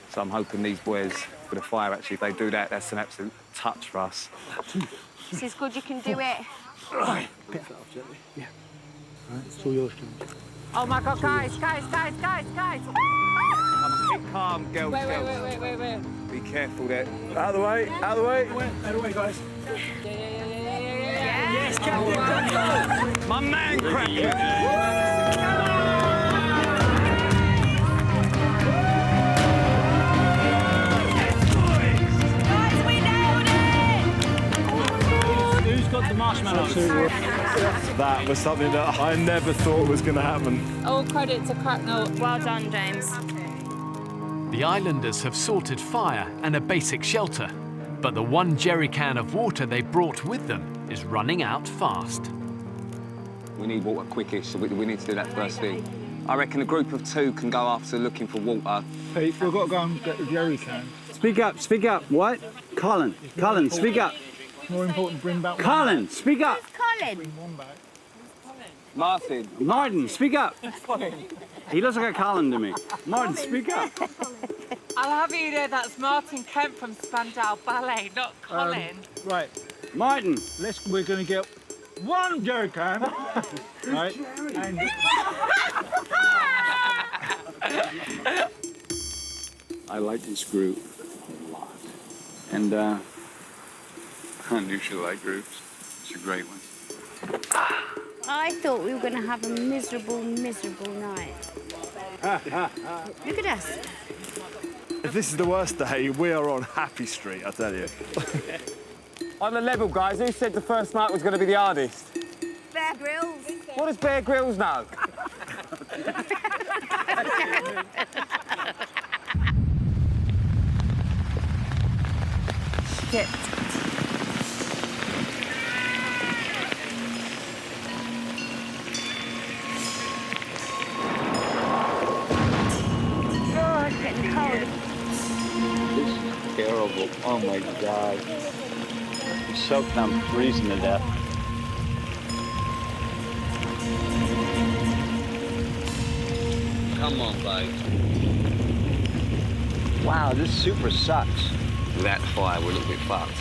so I'm hoping these boys with a fire, actually, if they do that, that's an absolute touch for us. This is good, you can do it. Right. Pick that off gently. Yeah. All right, it's all yours, Jim. Oh my God, guys. Keep calm, girls. Wait. Be careful there. Out of the way, out of the way. Out of the way, guys. Yes, Captain. My man, Cracker. Who's got the marshmallows? That was something that I never thought was going to happen. All credit to Cracknell. Well done, James. The islanders have sorted fire and a basic shelter, but the one jerry can of water they brought with them is running out fast. We need water quickish, so we need to do that first thing. I reckon a group of 2 can go after looking for water. Pete, we've got to go and get the jerry can. Speak up, speak up. What? Colin, speak up. More important, bring back Colin, speak up. Colin. Martin, speak up. He looks like a Colin to me. Martin, speak up. I'll have you know that's Martin Kemp from Spandau Ballet, not Colin. Right. Martin. We're going to get 1 jerry can. Right. And... I like this group a lot. And I usually like groups. It's a great one. I thought we were going to have a miserable, miserable night. Look at us. If this is the worst day, we are on Happy Street, I tell you. On the level, guys, who said the first night was going to be the hardest? Bear Grylls. What does Bear Grylls know? Shit. Oh, it's getting cold. This is terrible. Oh my God. I'm soaked and I'm freezing to death. Come on, babe. Wow, this super sucks. Without the fire, we're a little bit fucked.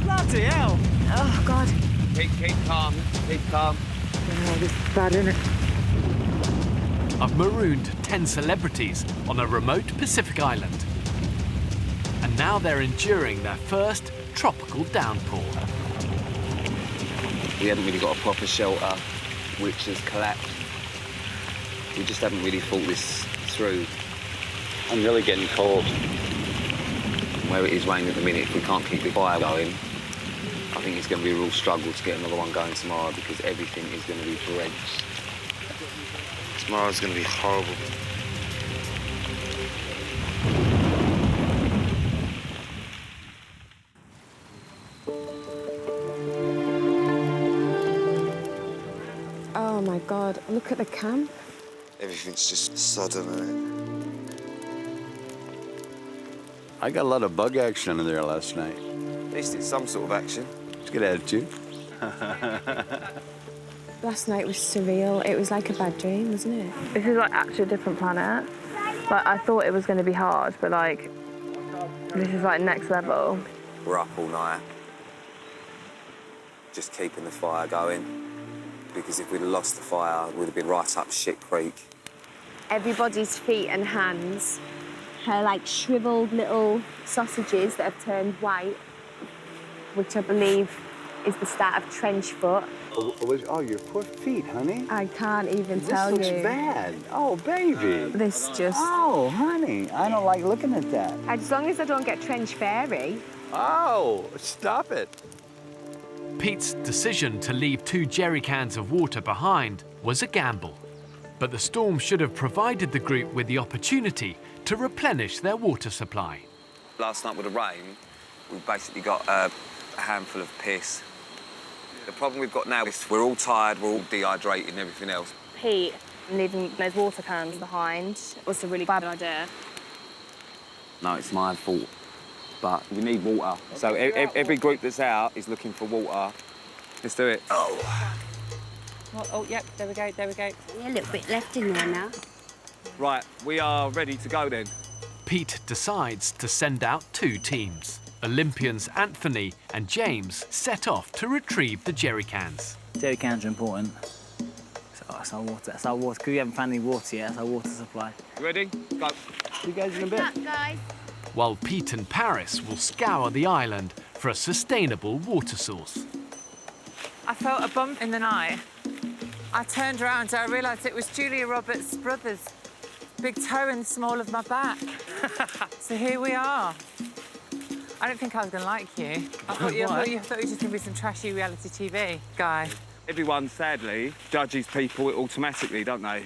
Bloody hell! Oh, God. Keep calm, keep calm. Oh, this is bad, isn't it? I've marooned 10 celebrities on a remote Pacific island. And now they're enduring their first tropical downpour. We haven't really got a proper shelter, which has collapsed. We just haven't really thought this through. I'm really getting cold. Where it is raining at the minute, if we can't keep the fire going, I think it's going to be a real struggle to get another one going tomorrow because everything is going to be drenched. Tomorrow's going to be horrible. Oh, my God. Look at the camp. Everything's just sodden, isn't I got a lot of bug action under there last night. it? At least it's some sort of action. It's a good attitude. Last night was surreal. It was like a bad dream, wasn't it? This is like actually a different planet. Like, I thought it was going to be hard, but like, this is like next level. We're up all night, just keeping the fire going. Because if we'd have lost the fire, we'd have been right up Shit Creek. Everybody's feet and hands are like shriveled little sausages that have turned white, which I believe is the start of trench foot. Oh, your poor feet, honey. I can't even tell This you. looks bad. Oh, baby. This just... Oh, honey, I don't like looking at that. As long as I don't get trench fairy. Oh, stop it. Pete's decision to leave 2 jerry cans of water behind was a gamble. But the storm should have provided the group with the opportunity to replenish their water supply. Last night with the rain, we basically got a handful of piss. The problem we've got now is we're all tired, we're all dehydrated and everything else. Pete leaving those water cans behind was a really bad idea. No, it's my fault. But we need water. So every group that's out is looking for water. Let's do it. Oh, yep, there we go, there we go. Yeah, a little bit left in there now. Right, we are ready to go then. Pete decides to send out 2 teams. Olympians Anthony and James set off to retrieve the jerry cans. Jerry cans are important. That's our water. That's our water. Because we haven't found any water yet. That's our water supply. You ready? Go. See you guys in a bit. Good luck, guys. While Pete and Paris will scour the island for a sustainable water source. I felt a bump in the night. I turned around and I realised it was Julia Roberts' brother's big toe in the small of my back. So here we are. I don't think I was going to like you. I thought you were just going to be some trashy reality TV guy. Everyone, sadly, judges people automatically, don't they?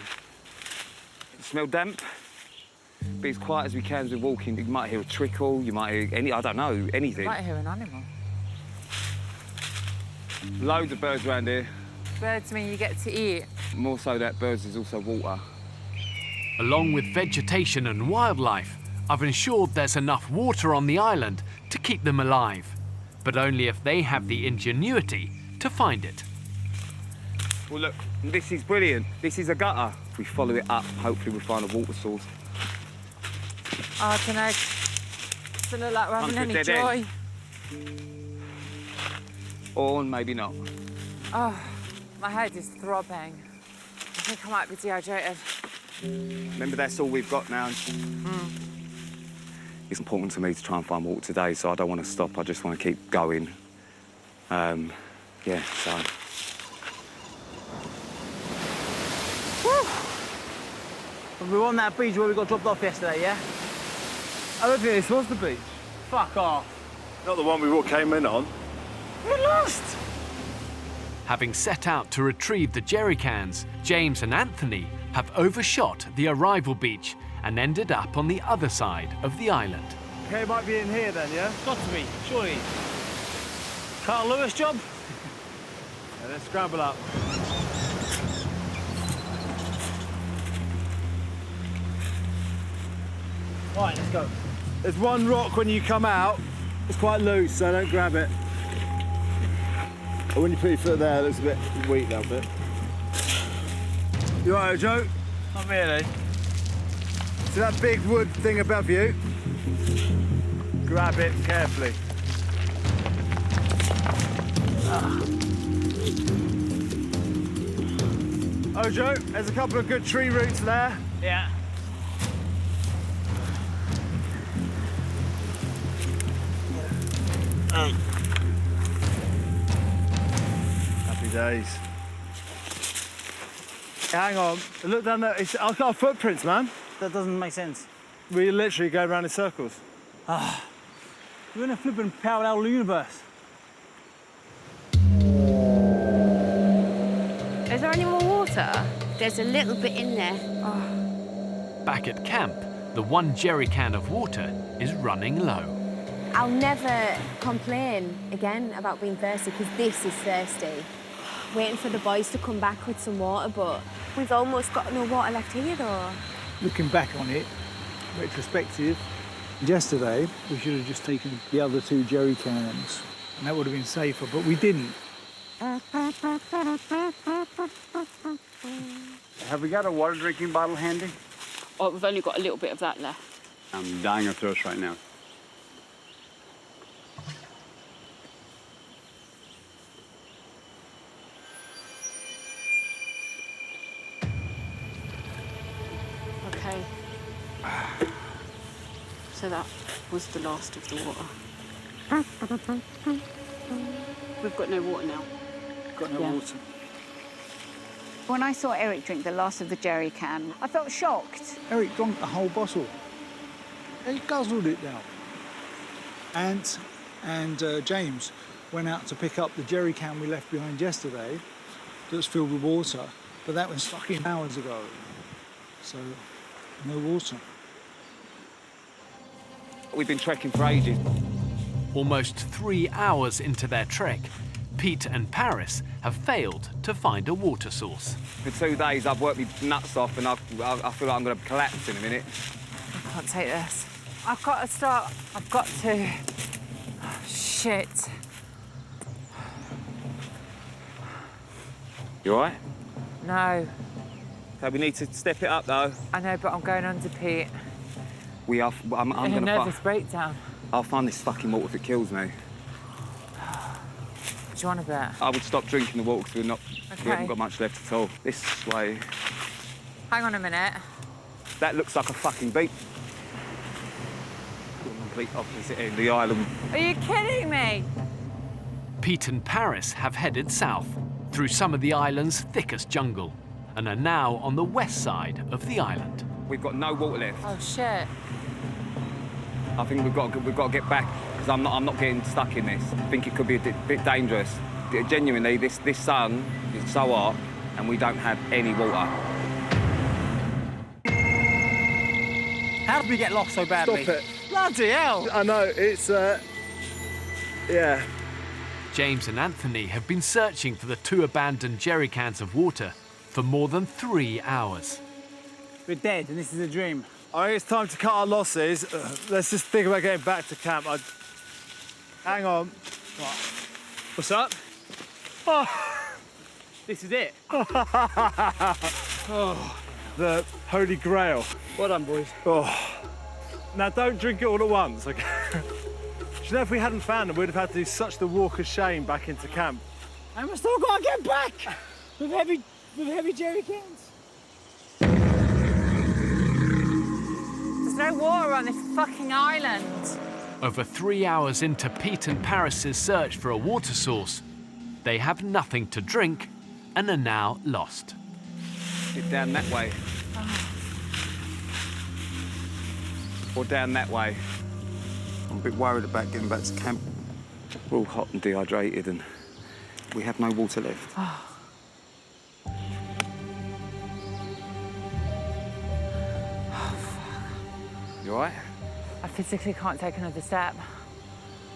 Smell damp? Be as quiet as we can as we're walking. You might hear a trickle, you might hear I don't know, anything. You might hear an animal. Loads of birds around here. Birds mean you get to eat. More so that birds is also water. Along with vegetation and wildlife, I've ensured there's enough water on the island to keep them alive, but only if they have the ingenuity to find it. Well, look, this is brilliant. This is a gutter. If we follow it up, hopefully we'll find a water source. Oh, I don't know. Doesn't look like we're having any joy. Or maybe not. Oh, my head is throbbing. I think I might be dehydrated. Remember, that's all we've got now. It's important to me to try and find water today, so I don't want to stop. I just want to keep going. Yeah, so... We were on that beach where we got dropped off yesterday, yeah? I don't think this was the beach. Fuck off. Not the one we all came in on. We're lost! Having set out to retrieve the jerry cans, James and Anthony have overshot the arrival beach and ended up on the other side of the island. Okay, it might be in here then, yeah? Got to be, surely. Carl Lewis job? Yeah, let's scramble up. Right, let's go. There's one rock when you come out. It's quite loose, so don't grab it. Or when you put your foot there, it looks a bit weak, that bit. You all right, Joe? Not really. See that big wood thing above you? Grab it carefully. Oh, Joe, there's a couple of good tree roots there. Yeah. Happy days. Hang on, look down there. I've got footprints, man. That doesn't make sense. We literally go around in circles. We're in a flipping parallel universe. Is there any more water? There's a little bit in there. Back at camp, the one jerry can of water is running low. I'll never complain again about being thirsty, because this is thirsty. Waiting for the boys to come back with some water, but we've almost got no water left here, though. Looking back on it, retrospective, yesterday we should have just taken the other 2 jerry cans, and that would have been safer, but we didn't. Have we got a water drinking bottle handy? Oh, we've only got a little bit of that left. I'm dying of thirst right now. Okay. So that was the last of the water. We've got no water now. Got no water. When I saw Eric drink the last of the jerry can, I felt shocked. Eric drank the whole bottle. He guzzled it down. Ant and James went out to pick up the jerry can we left behind yesterday that was filled with water, but that was fucking hours ago. So, no water. We've been trekking for ages. Almost 3 hours into their trek, Pete and Paris have failed to find a water source. For 2 days, I've worked my nuts off, and I feel like I'm going to collapse in a minute. I can't take this. I've got to start. I've got to. Oh, shit. You all right? No. Okay, we need to step it up, though. I know, but I'm going under, Pete. We are. I'm In a going nervous to. breakdown. I'll find this fucking water if it kills me. Do you want a bit? I would stop drinking the water because we Okay. haven't got much left at all. This way. Hang on a minute. That looks like a fucking beach. Complete opposite end of the island. Are you kidding me? Pete and Paris have headed south through some of the island's thickest jungle and are now on the west side of the island. We've got no water left. Oh, shit. I think we've got to get back because I'm not getting stuck in this. I think it could be a bit dangerous. Genuinely, this sun is so hot, and we don't have any water. How did we get lost so badly? Stop it. Bloody hell! I know, it's, yeah. James and Anthony have been searching for the 2 abandoned jerry cans of water for more than 3 hours. We're dead, and this is a dream. I think it's time to cut our losses. Let's just think about getting back to camp. Hang on. What? What's up? Oh. This is it. Oh, the Holy Grail. Well done, boys. Oh. Now, don't drink it all at once, okay? Do you know, if we hadn't found them, we'd have had to do such the walk of shame back into camp. And we're still got to get back with heavy jerry cans. There's no water on this fucking island. Over 3 hours into Pete and Paris's search for a water source, they have nothing to drink and are now lost. Get down that way. Or down that way. I'm a bit worried about getting back to camp. We're all hot and dehydrated and we have no water left. You all right? I physically can't take another step.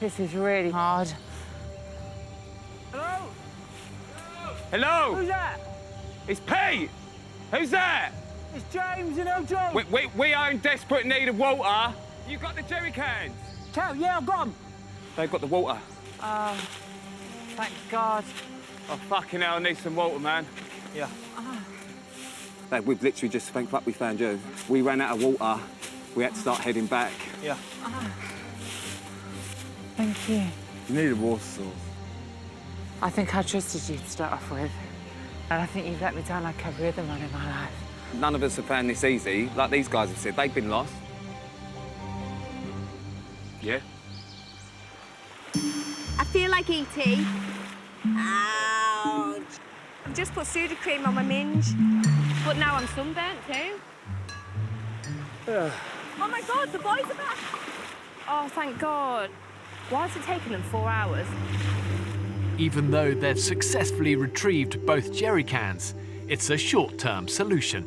This is really hard. Hello? Hello? Who's that? It's Pete! Who's that? It's James, you know, Joe. We are in desperate need of water. You got the jerry cans? Yeah, I've got them. They've got the water. Oh, thank God. Oh, fucking hell, I need some water, man. Yeah. Dad, we've literally just, thank fuck we found you. We ran out of water. We had to start heading back. Yeah. Thank you. You need a water source. I think I trusted you to start off with. And I think you've let me down like every other man in my life. None of us have found this easy. Like these guys have said, they've been lost. Yeah? I feel like eating. Ouch. I've just put Sudocrem on my minge, but now I'm sunburnt too. Oh my God, the boys are back. Oh, thank God. Why has it taken them 4 hours? Even though they've successfully retrieved both jerry cans, it's a short-term solution.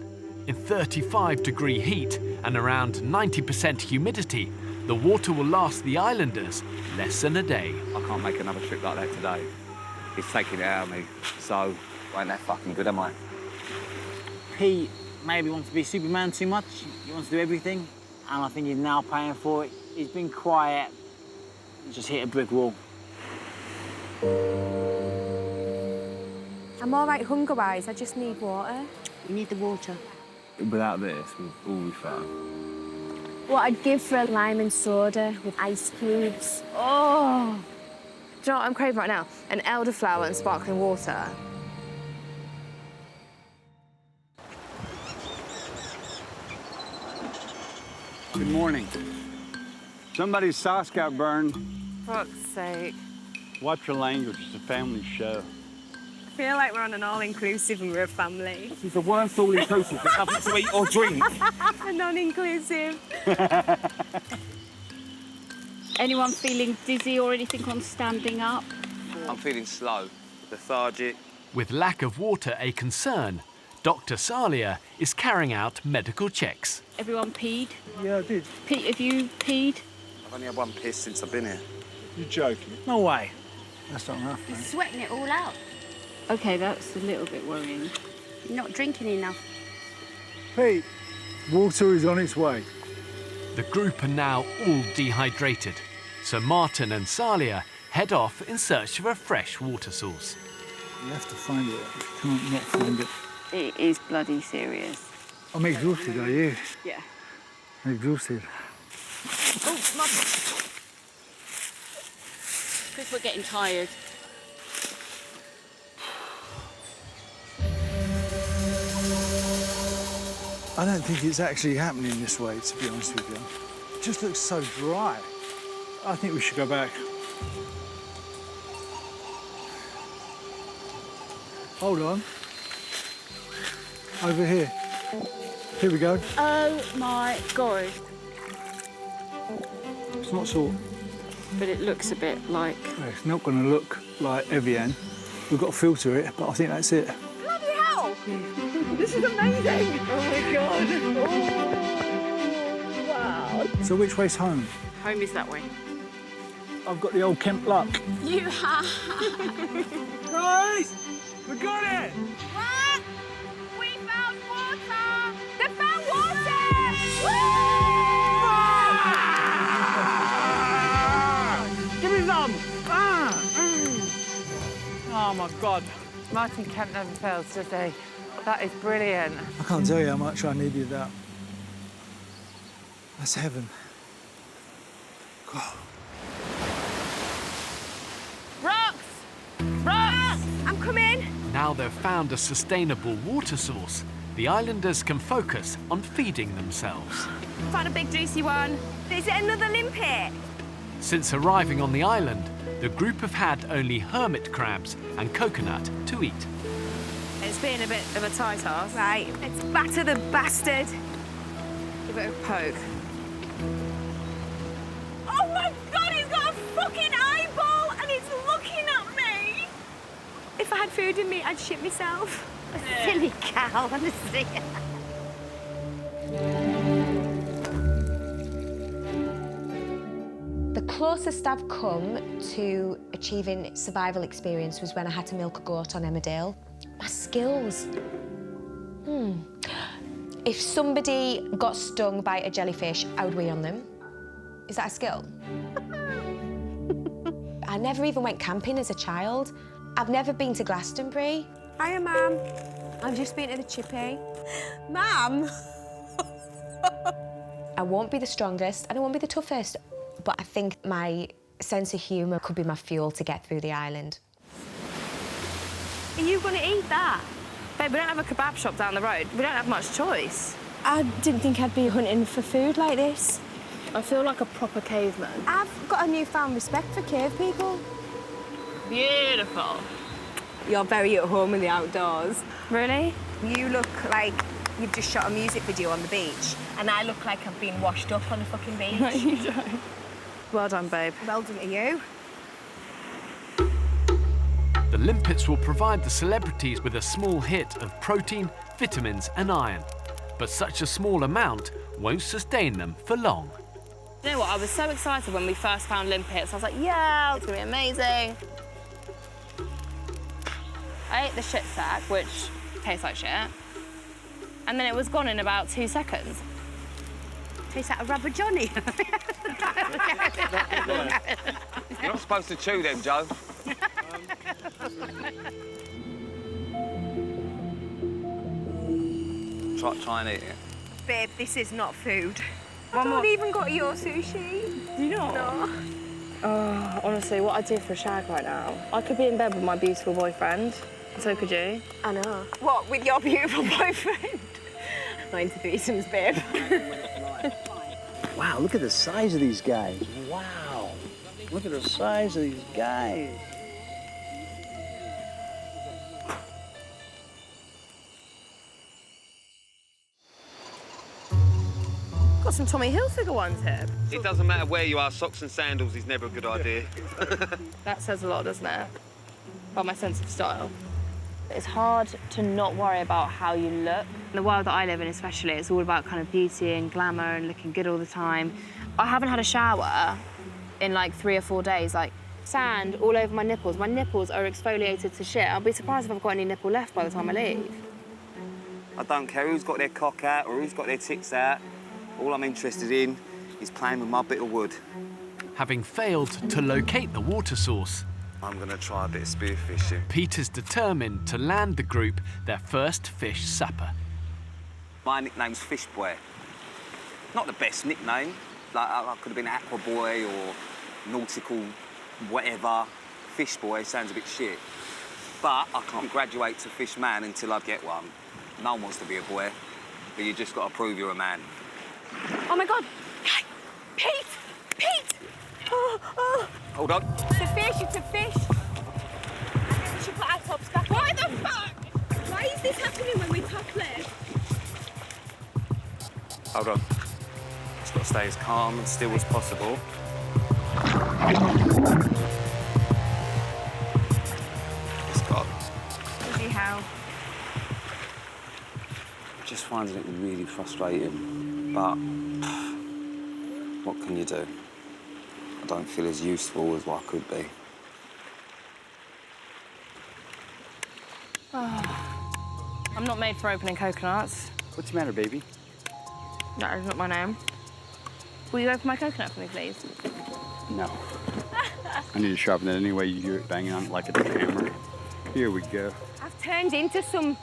In 35-degree heat and around 90% humidity, the water will last the islanders less than a day. I can't make another trip like that today. It's taking it out of me. So, I ain't that fucking good, am I? Pete maybe wants to be Superman too much. He wants to do everything. And I think he's now paying for it. He's been quiet. He just hit a brick wall. I'm all right hunger-wise, I just need water. You need the water. Without this, we'll all be fine. What I'd give for a lime and soda with ice cubes. Oh! Do you know what I'm craving right now? An elderflower and sparkling water. Good morning. Somebody's socks got burned. Fuck's sake. Watch your language, it's a family show. I feel like we're on an all-inclusive and we're a family. This is the worst all-inclusive. There's nothing to eat or drink. A non-inclusive. Anyone feeling dizzy or anything on standing up? I'm feeling slow, lethargic. With lack of water a concern, Dr. Salia is carrying out medical checks. Everyone peed? Yeah, I did. Pete, have you peed? I've only had one piss since I've been here. You're joking. No way. That's not enough, You're mate. sweating it all out. OK, that's a little bit worrying. You're not drinking enough. Pete, water is on its way. The group are now all dehydrated, so Martin and Salia head off in search of a fresh water source. You have to find it. You can't not find it. It is bloody serious. I'm exhausted, are you? Yeah. I'm exhausted. Oh, come on. Because we're getting tired. I don't think it's actually happening this way, to be honest with you. It just looks so dry. I think we should go back. Hold on. Over here. Here we go. Oh my God. It's not salt. but it looks a bit like... It's not going to look like Evian. We've got to filter it, but I think that's it. Bloody hell! This is amazing! Oh my God! Oh, wow. So which way's home? Home is that way. I've got the old Kemp luck. You have. Guys, we got it! What? We found water! They found water! Give me some! Oh my God. Martin Kemp never fails, does he? That is brilliant. I can't tell you how much I needed that. That's heaven. God. Rocks! Rocks! I'm coming. Now they've found a sustainable water source, the islanders can focus on feeding themselves. Found a big juicy one. Is it another limpet? Since arriving on the island, the group have had only hermit crabs and coconut to eat. It's been a bit of a tight ass. Right, let's batter the bastard. Give it a poke. Oh my God, he's got a fucking eyeball and it's looking at me. If I had food in me, I'd shit myself. Silly cow, honestly. The closest I've come to achieving survival experience was when I had to milk a goat on Emmerdale. My skills. If somebody got stung by a jellyfish, I would wee on them. Is that a skill? I never even went camping as a child. I've never been to Glastonbury. Hiya, Mum. I've just been to the chippy. Mum! I won't be the strongest and I won't be the toughest, but I think my sense of humour could be my fuel to get through the island. Are you going to eat that? Babe, we don't have a kebab shop down the road. We don't have much choice. I didn't think I'd be hunting for food like this. I feel like a proper caveman. I've got a newfound respect for cave people. Beautiful. You're very at home in the outdoors. Really? You look like you've just shot a music video on the beach, and I look like I've been washed up on the fucking beach. No, you don't. Well done, babe. Well done to you. The limpets will provide the celebrities with a small hit of protein, vitamins and iron. But such a small amount won't sustain them for long. You know what, I was so excited when we first found limpets. I was like, yeah, it's gonna be amazing. I ate the shit sack, which tastes like shit. And then it was gone in about 2 seconds. Tastes like a rubber Johnny. You're not supposed to chew them, Joe. Try and eat it. Babe, this is not food. I haven't even got your sushi. You know? No. Oh, honestly, what I'd do for a shag right now. I could be in bed with my beautiful boyfriend. So could you. I know. What, with your beautiful boyfriend? Not into threesomes, babe. Wow, look at the size of these guys. Wow. Look at the size of these guys. Got some Tommy Hilfiger ones here. It doesn't matter where you are, socks and sandals is never a good idea. That says a lot, doesn't it? About my sense of style. It's hard to not worry about how you look. In the world that I live in especially, it's all about kind of beauty and glamour and looking good all the time. I haven't had a shower in like 3 or 4 days, like sand all over my nipples. My nipples are exfoliated to shit. I'll be surprised if I've got any nipple left by the time I leave. I don't care who's got their cock out or who's got their tits out. All I'm interested in is playing with my bit of wood. Having failed to locate the water source, I'm gonna try a bit of spearfishing. Peter's determined to land the group their first fish supper. My nickname's Fish Boy. Not the best nickname. Like, I could have been Aqua Boy or Nautical whatever. Fish Boy sounds a bit shit. But I can't graduate to Fish Man until I get one. No one wants to be a boy, but you just gotta prove you're a man. Oh my God! Pete! Pete! Oh. Hold on. It's a fish, it's a fish. I think we should put our tops back. Why the fuck? Why is this happening when we topless? Hold on. Just gotta stay as calm and still as possible. It's got. Bloody hell. Just finding it really frustrating, but what can you do? I don't feel as useful as what I could be. I'm not made for opening coconuts. What's the matter, baby? That is not my name. Will you open my coconut for me, please? No. I need to sharpen it anyway. You hear it banging on it like it's a hammer. Here we go. I've turned into some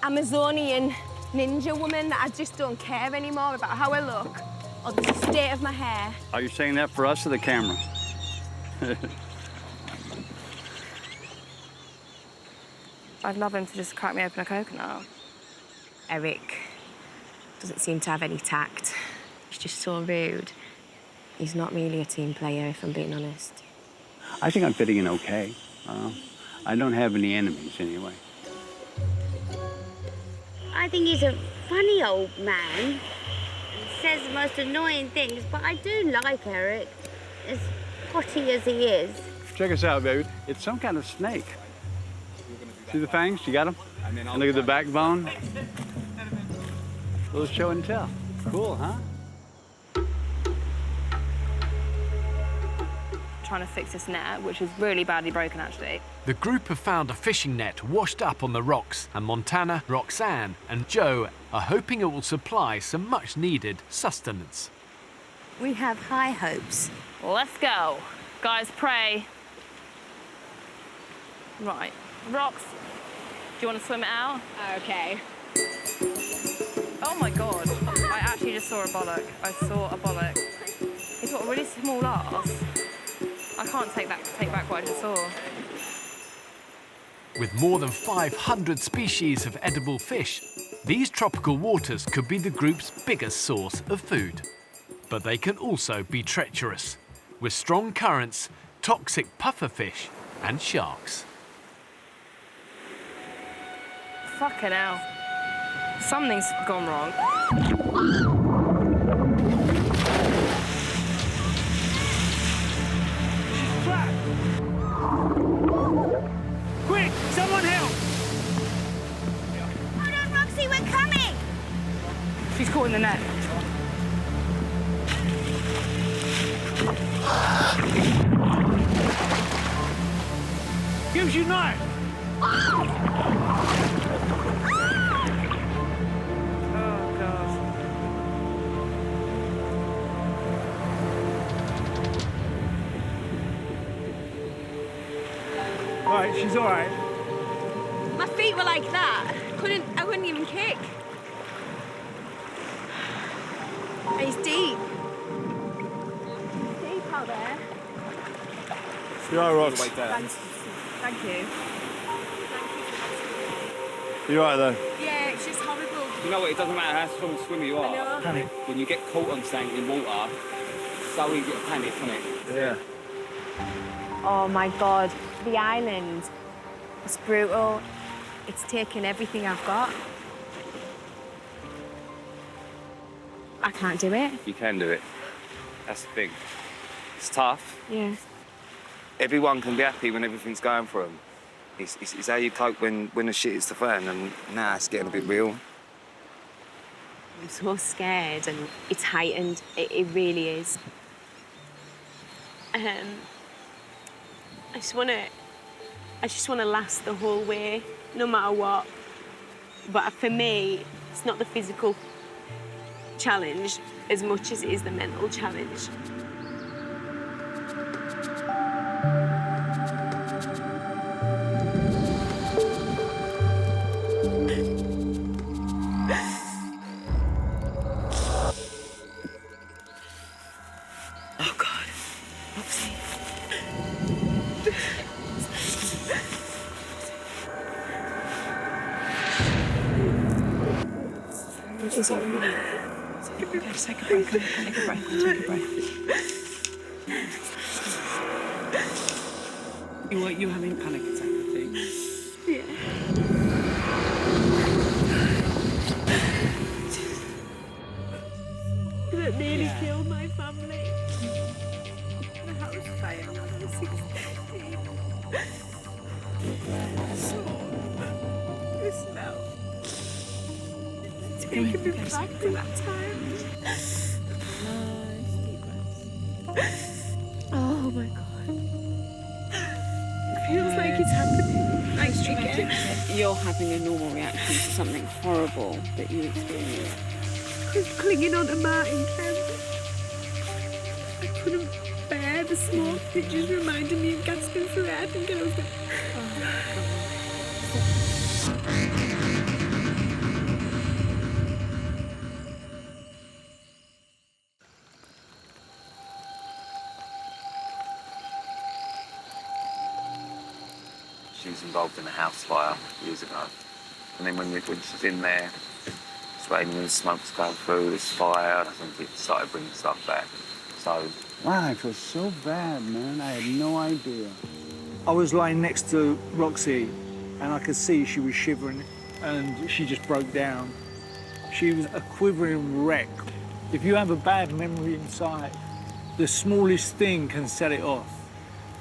Amazonian ninja woman that I just don't care anymore about how I look or the state of my hair. Are you saying that for us or the camera? I'd love him to just crack me open a coconut. Eric doesn't seem to have any tact. He's just so rude. He's not really a team player, if I'm being honest. I think I'm fitting in okay. I don't have any enemies anyway. I think he's a funny old man and says the most annoying things, but I do like Eric, as potty as he is. Check us out, baby. It's some kind of snake. See the fangs? You got them? And look at the backbone. A little show and tell. Cool, huh? Trying to fix this net, which is really badly broken, actually. The group have found a fishing net washed up on the rocks, and Montana, Roxanne and Joe are hoping it will supply some much-needed sustenance. We have high hopes. Let's go. Guys, pray. Right. Rox, do you want to swim it out? Okay. Oh my God. I actually just saw a bollock. I saw a bollock. He's got a really small arse. I can't take back what I just saw. With more than 500 species of edible fish, these tropical waters could be the group's biggest source of food. But they can also be treacherous, with strong currents, toxic pufferfish and sharks. Fucking hell. Something's gone wrong. Quick! Someone help! Hold on, Roxy, we're coming! She's caught in the net. Gives you knife! Right, she's all right. My feet were like that. I couldn't even kick. It's deep. It's deep out there. You're all right, Rox. Thank you. You're all right, though. Yeah, it's just horrible. You know what? It doesn't matter how strong a swimmer you are. I know. When you get caught on something in water, it's so easy to panic, isn't it? Yeah. Oh my God, the island. It's brutal. It's taken everything I've got. I can't do it. You can do it. That's the thing. It's tough. Yeah. Everyone can be happy when everything's going for them. It's how you cope when the shit hits the fan, and now it's getting a bit real. I'm so scared, and it's heightened. It really is. I just want to last the whole way, no matter what. But for me, it's not the physical challenge as much as it is the mental challenge. Oh God, Roxy. Is it really? Okay, just take a breath. Take a breath. Take a breath. You having a panic attack, I think? Yeah. That nearly killed my family. The house fire. The smell. Taking me back to that time. Oh my God. It feels like it's happening. Like again. You're having a normal reaction to something horrible that you experienced. Because clinging on to Martin Kemp, I couldn't bear the smoke. It just reminded me of gasping for air, thinking I was like, She was involved in a house fire years ago. And then when she's in there, it's raining and smoke's going through, this fire, I think it started bringing stuff back. So... Wow, I feel so bad, man. I had no idea. I was lying next to Roxy, and I could see she was shivering, and she just broke down. She was a quivering wreck. If you have a bad memory inside, the smallest thing can set it off.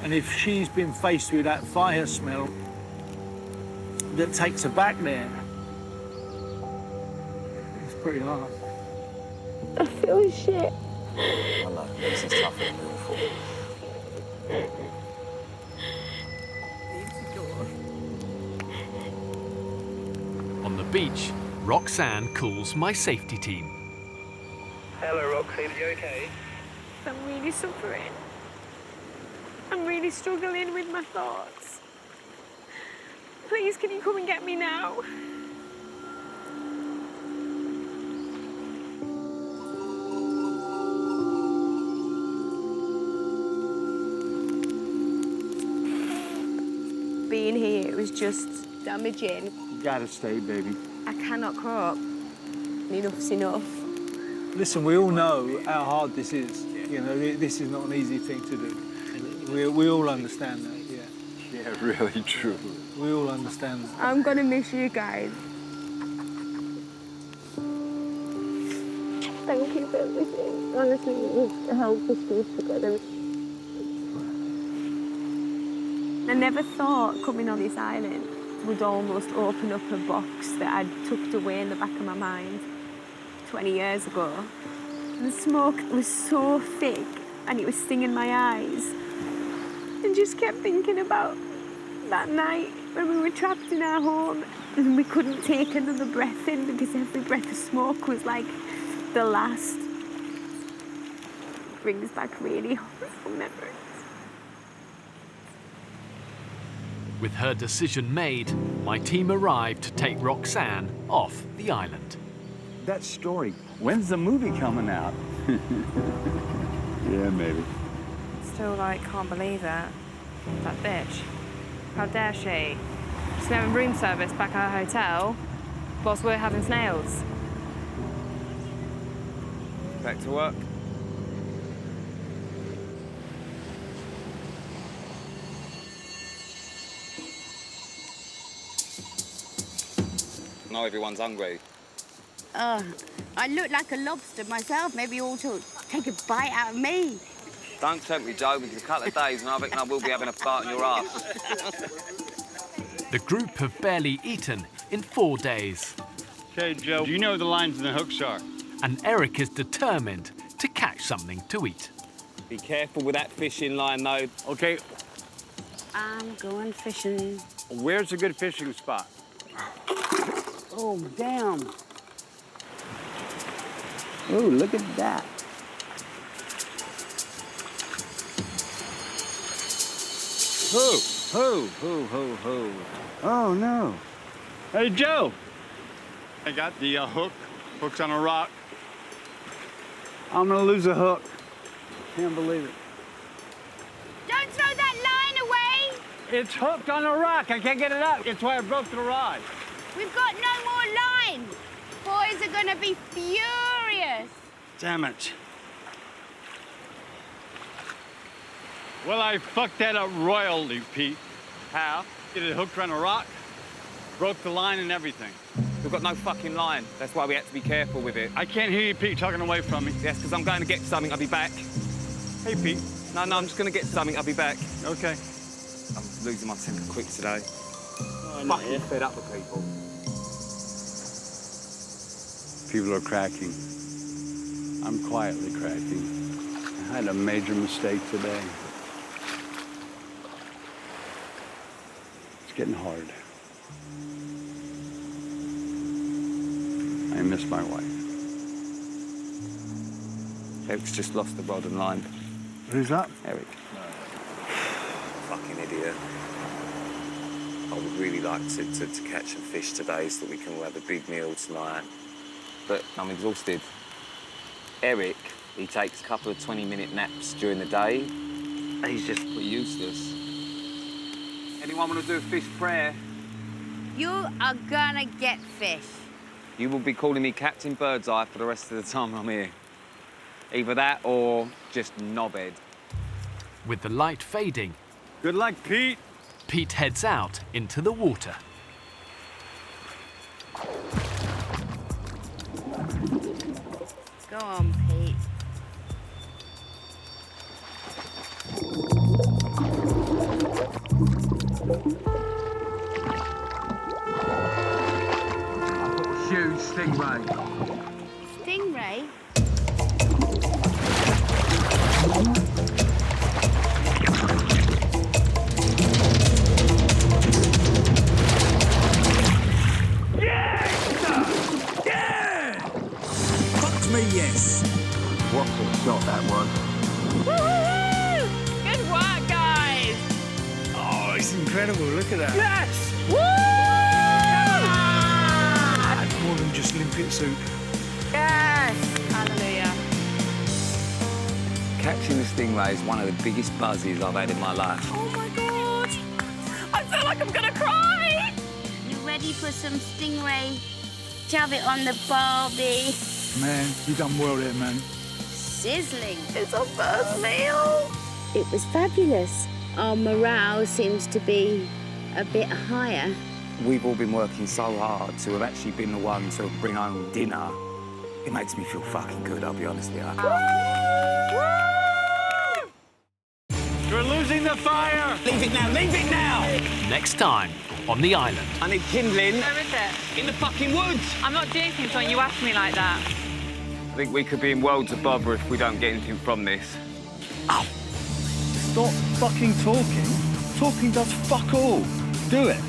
And if she's been faced with that fire smell that takes her back there, it's pretty hard. I feel shit. I know, this is tougher than before. On the beach, Roxanne calls my safety team. Hello, Roxanne, are you okay? I'm really suffering. I'm really struggling with my thoughts. Please, can you come and get me now? Being here was just damaging. You gotta stay, baby. I cannot cope. Enough's enough. Listen, we all know how hard this is. You know, this is not an easy thing to do. We all understand that, yeah. Yeah, really true. We all understand that. I'm gonna miss you guys. Thank you for everything. Honestly, you held this group together. I never thought coming on this island would almost open up a box that I'd tucked away in the back of my mind 20 years ago. The smoke was so thick and it was stinging my eyes. And just kept thinking about that night when we were trapped in our home and we couldn't take another breath in because every breath of smoke was like the last. It brings back really horrible memories. With her decision made, my team arrived to take Roxanne off the island. That story, when's the movie coming out? Yeah, maybe. Still, like, can't believe it. That bitch. How dare she? She's having room service back at her hotel whilst we're having snails. Back to work. Now everyone's hungry. I look like a lobster myself. Maybe you ought to take a bite out of me. Don't tempt me, Joe, because a couple of days and I reckon I will be having a fart in your ass. The group have barely eaten in 4 days. Okay, Joe, do you know where the lines and the hooks are? And Eric is determined to catch something to eat. Be careful with that fishing line, though. Okay, I'm going fishing. where's a good fishing spot? Oh, damn. Oh, look at that. Who? Oh, no. Hey, Joe. I got the hook. Hook's on a rock. I'm gonna lose a hook. Can't believe it. Don't throw that line away. It's hooked on a rock. I can't get it out. That's why I broke the rod. We've got no more line. Boys are gonna be furious. Damn it. Well, I fucked that up royally, Pete. How? Get it hooked on a rock, broke the line and everything. We've got no fucking line. That's why we had to be careful with it. I can't hear you, Pete, talking away from me. Yes, because I'm going to get something. I'll be back. Hey, Pete, No, I'm just going to get something. I'll be back. Okay. I'm losing my temper quick today. Fucking fed up with people. People are cracking. I'm quietly cracking. I had a major mistake today. It's getting hard. I miss my wife. Eric's just lost the rod and line. Who's that? Eric. Fucking idiot. I would really like to catch some fish today so that we can all have a big meal tonight. But I'm exhausted. Eric, he takes a couple of 20-minute naps during the day. And he's just useless. Anyone want to do a fish prayer? You are gonna get fish. You will be calling me Captain Birdseye for the rest of the time I'm here. Either that or just knobhead. With the light fading, good luck, Pete. Pete heads out into the water. Go on, Pete. Huge stingray. Stingray? Yes. What a shot that was. Woo! Good work, guys. Oh, it's incredible. Look at that. Yes! Woo! Add more than just limpet soup. Yes! Hallelujah. Catching the stingray is one of the biggest buzzes I've had in my life. Oh my God! I feel like I'm gonna cry! You ready for some stingray? Shove it on the barbie. Man, you done well there, man. Sizzling. It's our first meal. It was fabulous. Our morale seems to be a bit higher. We've all been working so hard to have actually been the one to bring home dinner. It makes me feel fucking good, I'll be honest with you. You're losing the fire! Leave it now, leave it now! Next time on the island. I need kindling. Where is it? In the fucking woods! I'm not doing things when you ask me like that. I think we could be in worlds of bother if we don't get anything from this. Ow! Stop fucking talking. Talking does fuck all. Do it.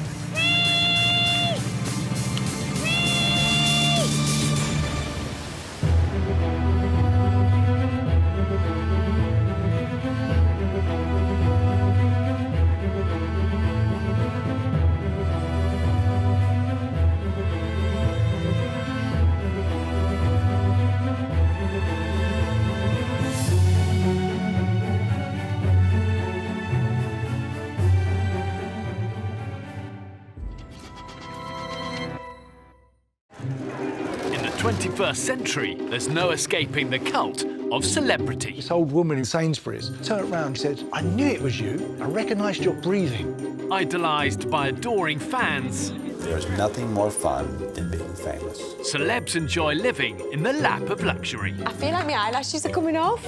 In the 21st century, there's no escaping the cult of celebrity. This old woman in Sainsbury's turned around and said, I knew it was you. I recognised your breathing. Idolised by adoring fans, There's nothing more fun than being famous. celebs enjoy living in the lap of luxury. I feel like my eyelashes are coming off.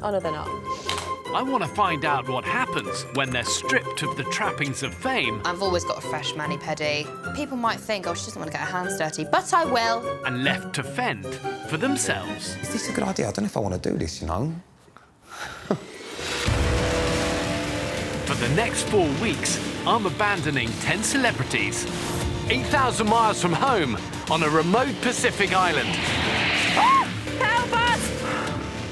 Oh, no, they're not. I want to find out what happens when they're stripped of the trappings of fame I've always got a fresh mani-pedi. People might think, oh, she doesn't want to get her hands dirty, but I will. and left to fend for themselves. Is this a good idea? I don't know if I want to do this, you know. For the next 4 weeks, I'm abandoning 10 celebrities, 8,000 miles from home, on a remote Pacific island. Help us!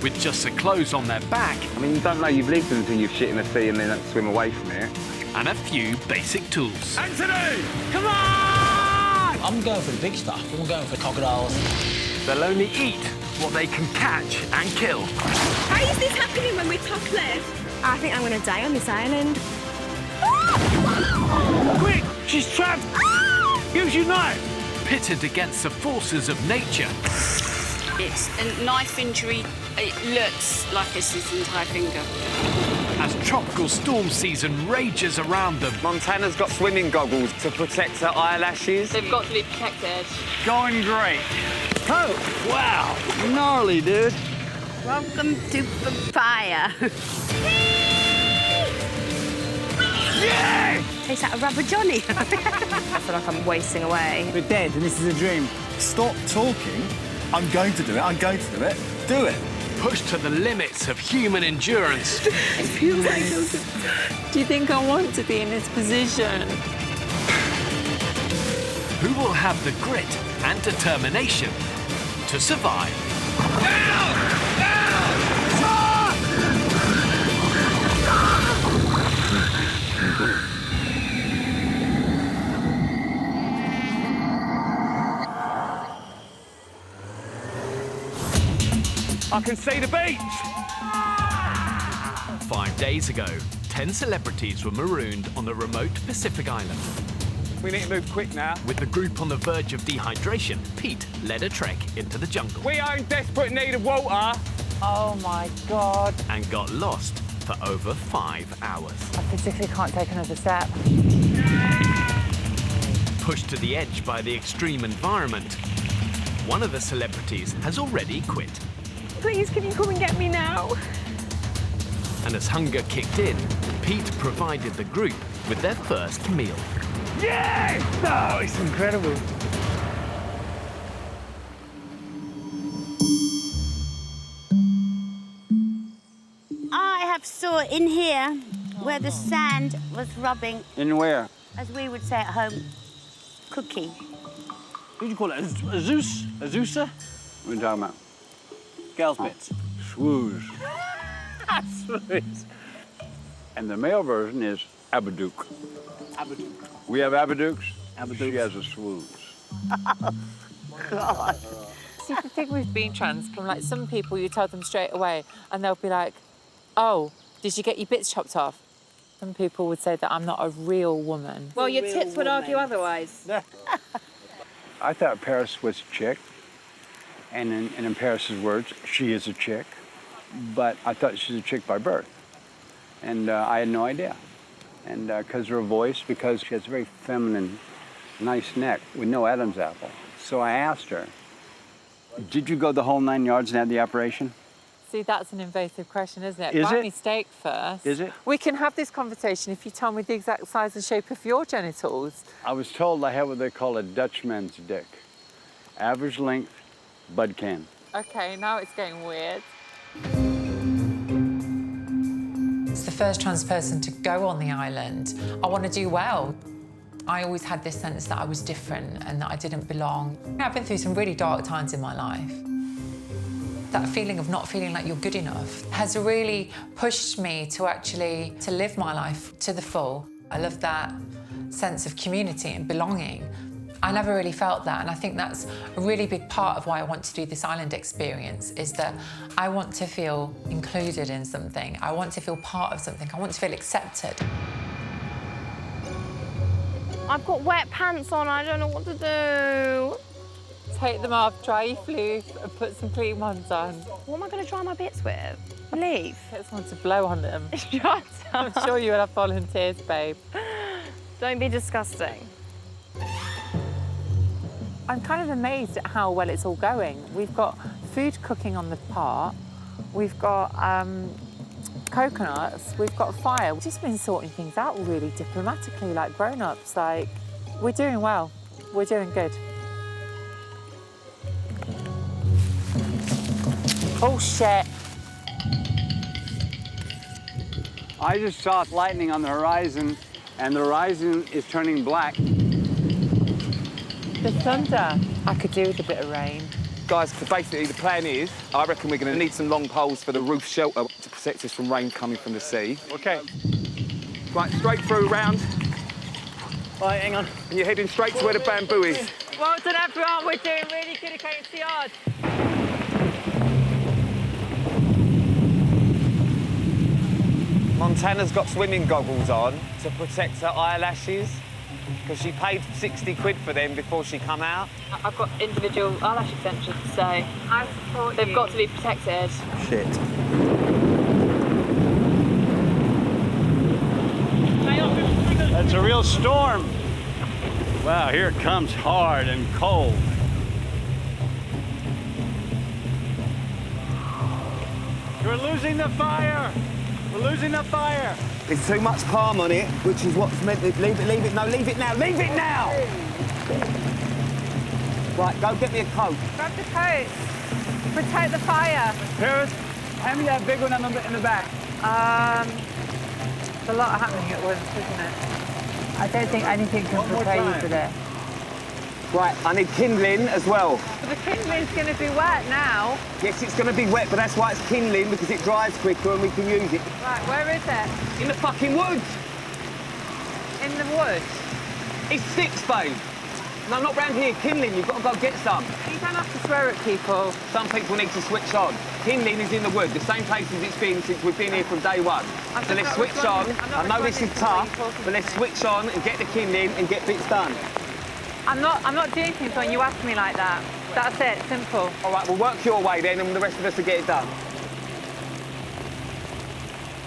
With just the clothes on their back. I mean, you don't know you've lived until you've shit in the sea and then swim away from it. And a few basic tools. Anthony! Come on! I'm going for the big stuff. I'm going for crocodiles. They'll only eat what they can catch and kill. How is this happening when we're topless? I think I'm going to die on this island. Quick! She's trapped! Use your knife! Pitted against the forces of nature. It's a knife injury. It looks like it's his entire finger. As tropical storm season rages around them. Montana's got swimming goggles to protect her eyelashes. They've got to be protected. Going great. Oh, wow. Gnarly, dude. Welcome to papaya. Tastes like a rubber Johnny. I feel like I'm wasting away. We're dead, and this is a dream. Stop talking. I'm going to do it. I'm going to do it. Do it. Pushed to the limits of human endurance. It feels like do you think I want to be in this position? Who will have the grit and determination to survive? I can see the beach! 5 days ago, 10 celebrities were marooned on a remote Pacific island. We need to move quick now. With the group on the verge of dehydration, Pete led a trek into the jungle. We are in desperate need of water. Oh my God. And got lost for over 5 hours. I physically can't take another step. Pushed to the edge by the extreme environment, one of the celebrities has already quit. Please, can you come and get me now? And as hunger kicked in, Pete provided the group with their first meal. Yeah! Oh, it's incredible. I have saw in here where the sand was rubbing, In where? as we would say at home, cookie. What do you call it? A Zeus? A Zeusa? What are you talking about? Gal's bits. Swoosh. Swoosh. And the male version is Abadook. Abadook. We have Abadooks. Abadook. She has a swoosh. God. See, the thing with being trans, from like some people, you tell them straight away, and they'll be like, "Oh, did you get your bits chopped off?" Some people would say that I'm not a real woman. Well, your tits would argue otherwise. I thought Paris was a chick, and in Paris's words, she is a chick, but I thought she was a chick by birth, and I had no idea. And because of her voice, because she has a very feminine, nice neck with no Adam's apple. So I asked her, did you go the whole 9 yards and have the operation? See, that's an invasive question, isn't it? Is Buy it? me steak first. Is it? We can have this conversation if you tell me the exact size and shape of your genitals. I was told I have what they call a Dutchman's dick. Average length, bud can. Okay, now it's getting weird. It's the first trans person to go on the island. I want to do well. I always had this sense that I was different and that I didn't belong. I've been through some really dark times in my life. That feeling of not feeling like you're good enough has really pushed me to actually live my life to the full. I love that sense of community and belonging. I never really felt that, and I think that's a really big part of why I want to do this island experience, is that I want to feel included in something. I want to feel part of something. I want to feel accepted. I've got wet pants on, I don't know what to do. Take them off, dry your floof, and put some clean ones on. What am I going to dry my bits with? Leave. Get someone to blow on them. Shut up. I'm sure you will have volunteers, babe. Don't be disgusting. I'm kind of amazed at how well it's all going. We've got food cooking on the part. We've got coconuts. We've got fire. We've just been sorting things out really diplomatically, like grown-ups. Like, we're doing well. We're doing good. Oh, shit. I just saw lightning on the horizon, and the horizon is turning black. The thunder. I could do with a bit of rain. Guys, basically the plan is, I reckon we're going to need some long poles for the roof shelter to protect us from rain coming from the sea. Okay. Right, straight through, round. Right, hang on. And you're heading straight to where the bamboo is. Well done, everyone. We're doing really good against the odds. Montana's got swimming goggles on to protect her eyelashes, because she paid 60 quid for them before she come out. I've got individual eyelash extensions, so I support they've got to be protected. Shit. That's a real storm. Wow, here it comes hard and cold. We're losing the fire. We're losing the fire. There's too much palm on it, which is what's meant to... Leave it, no, leave it now, leave it now! Right, go get me a coat. Grab the coat. Protect the fire. Paris, hand me that big one in the back. There's a lot happening at once, isn't it? I don't think anything can prepare you for this. Right, I need kindling as well. But the kindling's going to be wet now. Yes, it's going to be wet, but that's why it's kindling, because it dries quicker and we can use it. Right, where is it? In the fucking woods. In the woods? It's sticks, babe. No, not round here. Kindling, you've got to go get some. You don't have to swear at people. Some people need to switch on. Kindling is in the wood, the same place as it's been since we've been here from day one. So let's switch on. I know this is tough, but let's switch on and get the kindling and get bits done. I'm not doing things when you ask me like that. That's it, simple. All right, we'll work your way then, and the rest of us will get it done.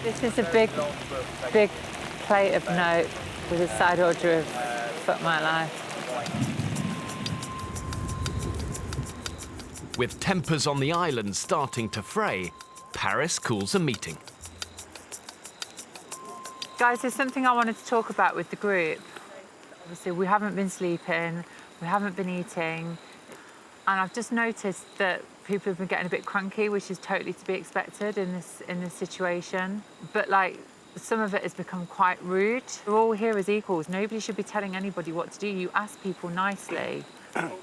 This is a big plate of note with a side order of Fuck My Life. With tempers on the island starting to fray, Paris calls a meeting. Guys, there's something I wanted to talk about with the group. Obviously, we haven't been sleeping, we haven't been eating, and I've just noticed that people have been getting a bit cranky, which is totally to be expected in this situation. But like, some of it has become quite rude. We're all here as equals. Nobody should be telling anybody what to do. You ask people nicely.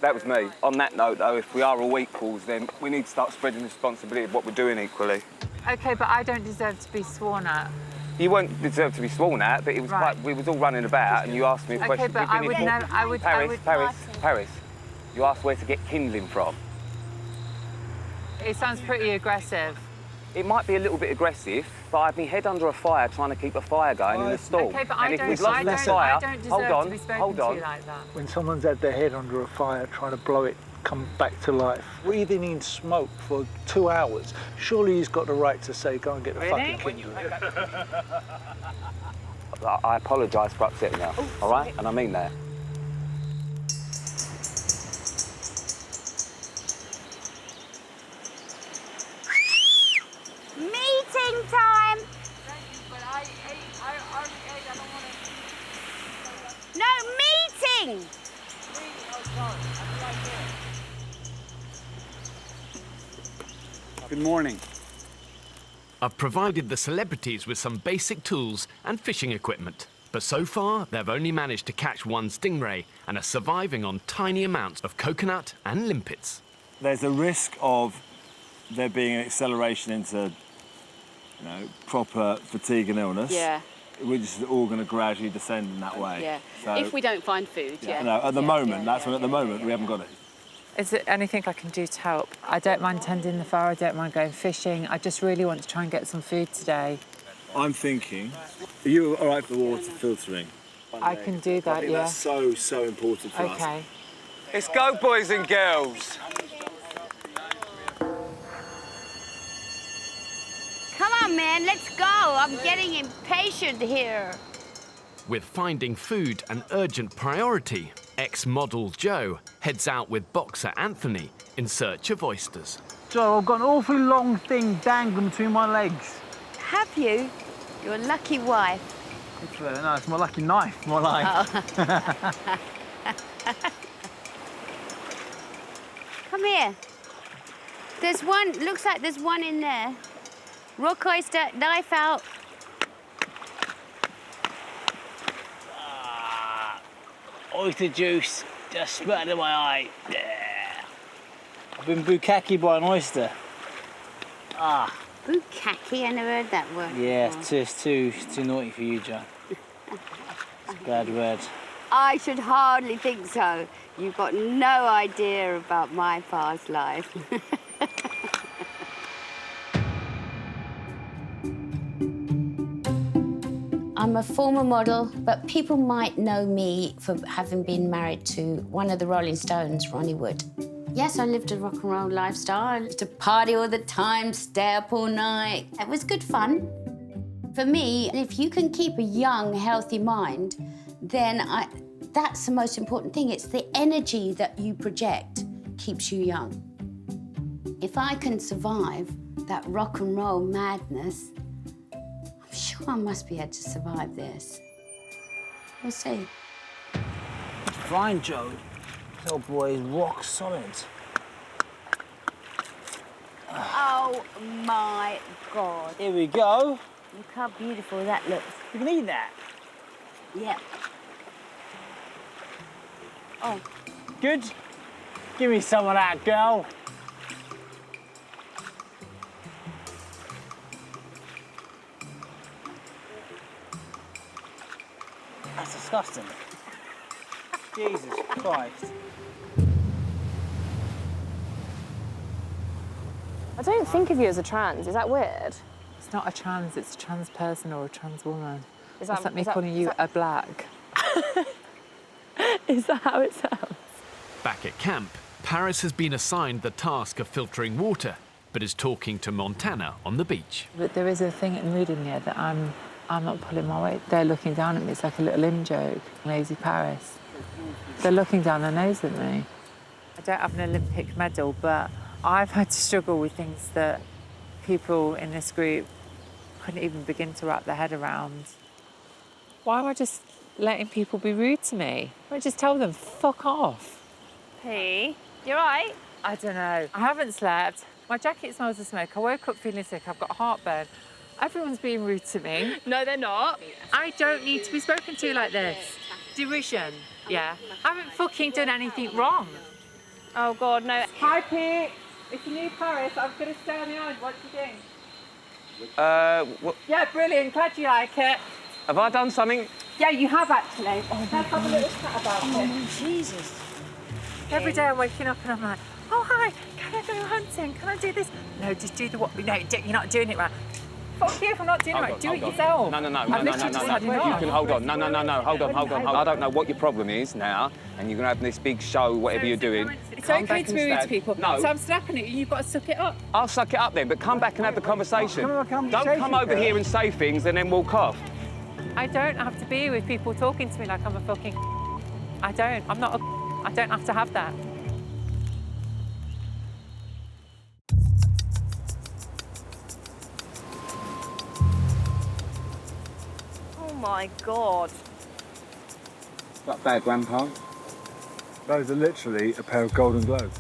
That was me. On that note, though, if we are all equals, then we need to start spreading the responsibility of what we're doing equally. OK, but I don't deserve to be sworn at. You won't deserve to be sworn at, but it was Right. we was all running about, and you asked me a question. OK, but I would never... Paris, you asked where to get kindling from. It sounds pretty aggressive. It might be a little bit aggressive, but I had my head under a fire trying to keep a fire going in the storm. OK, but and if we've lost that fire, I don't deserve to be spoken to like that. When someone's had their head under a fire trying to blow it come back to life, breathing in smoke for 2 hours, surely he's got the right to say, go and get the fucking kindling. I apologise for upsetting you, all right? And I mean that. Meeting time! No, meeting! Good morning. I've provided the celebrities with some basic tools and fishing equipment. But so far, they've only managed to catch one stingray and are surviving on tiny amounts of coconut and limpets. There's a risk of there being an acceleration into, proper fatigue and illness. Yeah. We're just all going to gradually descend in that way. Yeah. So, If we don't find food, yeah. No, at the moment, at the moment, we haven't got it. Is there anything I can do to help? I don't mind tending the fire, I don't mind going fishing. I just really want to try and get some food today. I'm thinking, are you all right for water filtering? I can do that, I think yeah. that's so important for us. OK. Let's go, boys and girls. Come on, man, let's go. I'm getting impatient here. With finding food an urgent priority, ex-model Joe heads out with boxer Anthony in search of oysters. Joe, I've got an awfully long thing dangling between my legs. Have you? Your lucky wife. No, it's my lucky knife, more like. Oh. Come here. There's one, looks like there's one in there. Rock oyster, knife out. Oyster juice just spurted in my eye. Yeah. I've been bukkake by an oyster. Bukkake, I never heard that word. Yeah, before. it's too naughty for you, Joe. It's a bad word. I should hardly think so. You've got no idea about my past life. I'm a former model, but people might know me for having been married to one of the Rolling Stones, Ronnie Wood. Yes, I lived a rock and roll lifestyle. I used to party all the time, stay up all night. It was good fun. For me, if you can keep a young, healthy mind, then that's the most important thing. It's the energy that you project keeps you young. If I can survive that rock and roll madness, I'm sure I must be able to survive this. We'll see. It's fine, Joe. This old boy is rock solid. Oh my God. Here we go. Look how beautiful that looks. You can eat that. Yeah. Oh. Good? Give me some of that, girl. That's disgusting. Jesus Christ. I don't think of you as a trans. Is that weird? It's not a trans, it's a trans person or a trans woman. Is That's like me calling you a black. Is that how it sounds? Back at camp, Paris has been assigned the task of filtering water, but is talking to Montana on the beach. But there is a thing at Mood in here that I'm not pulling my weight. They're looking down at me. It's like a little in joke. Lazy Paris. They're looking down their nose at me. I don't have an Olympic medal, but I've had to struggle with things that people in this group couldn't even begin to wrap their head around. Why am I just letting people be rude to me? Why don't I just tell them, fuck off? P, you right? I don't know. I haven't slept. My jacket smells of smoke. I woke up feeling sick. I've got heartburn. Everyone's being rude to me. No, they're not. I don't need to be spoken to like this. Derision, yeah. I haven't fucking done anything wrong. Oh, God, no. Hi, Pete. It's a new Paris. I'm going to stay on the island. What do you think? What, Yeah, brilliant. Glad you like it. have I done something? Yeah, you have actually. Let's have a little chat about it. Jesus. Every day I'm waking up and I'm like, oh, hi, can I go hunting? Can I do this? No, just do the what? No, you're not doing it right. Fuck you if I'm not doing it right. Do it yourself. No. I've literally just had You enough. can hold on. No. Hold on. I don't know what your problem is now, and you're going to have this big show, whatever you're doing. It's Come okay back to and be rude to stand. people. No. So I'm snapping at you. You've got to suck it up. I'll suck it up then, but come back and have the conversation. Don't Come over here and say things and then walk off. I don't have to be with people talking to me like I'm a fucking. I don't. I'm not a. I don't have to have that. Oh, my God. Not bad, Grandpa. Those are literally a pair of golden globes.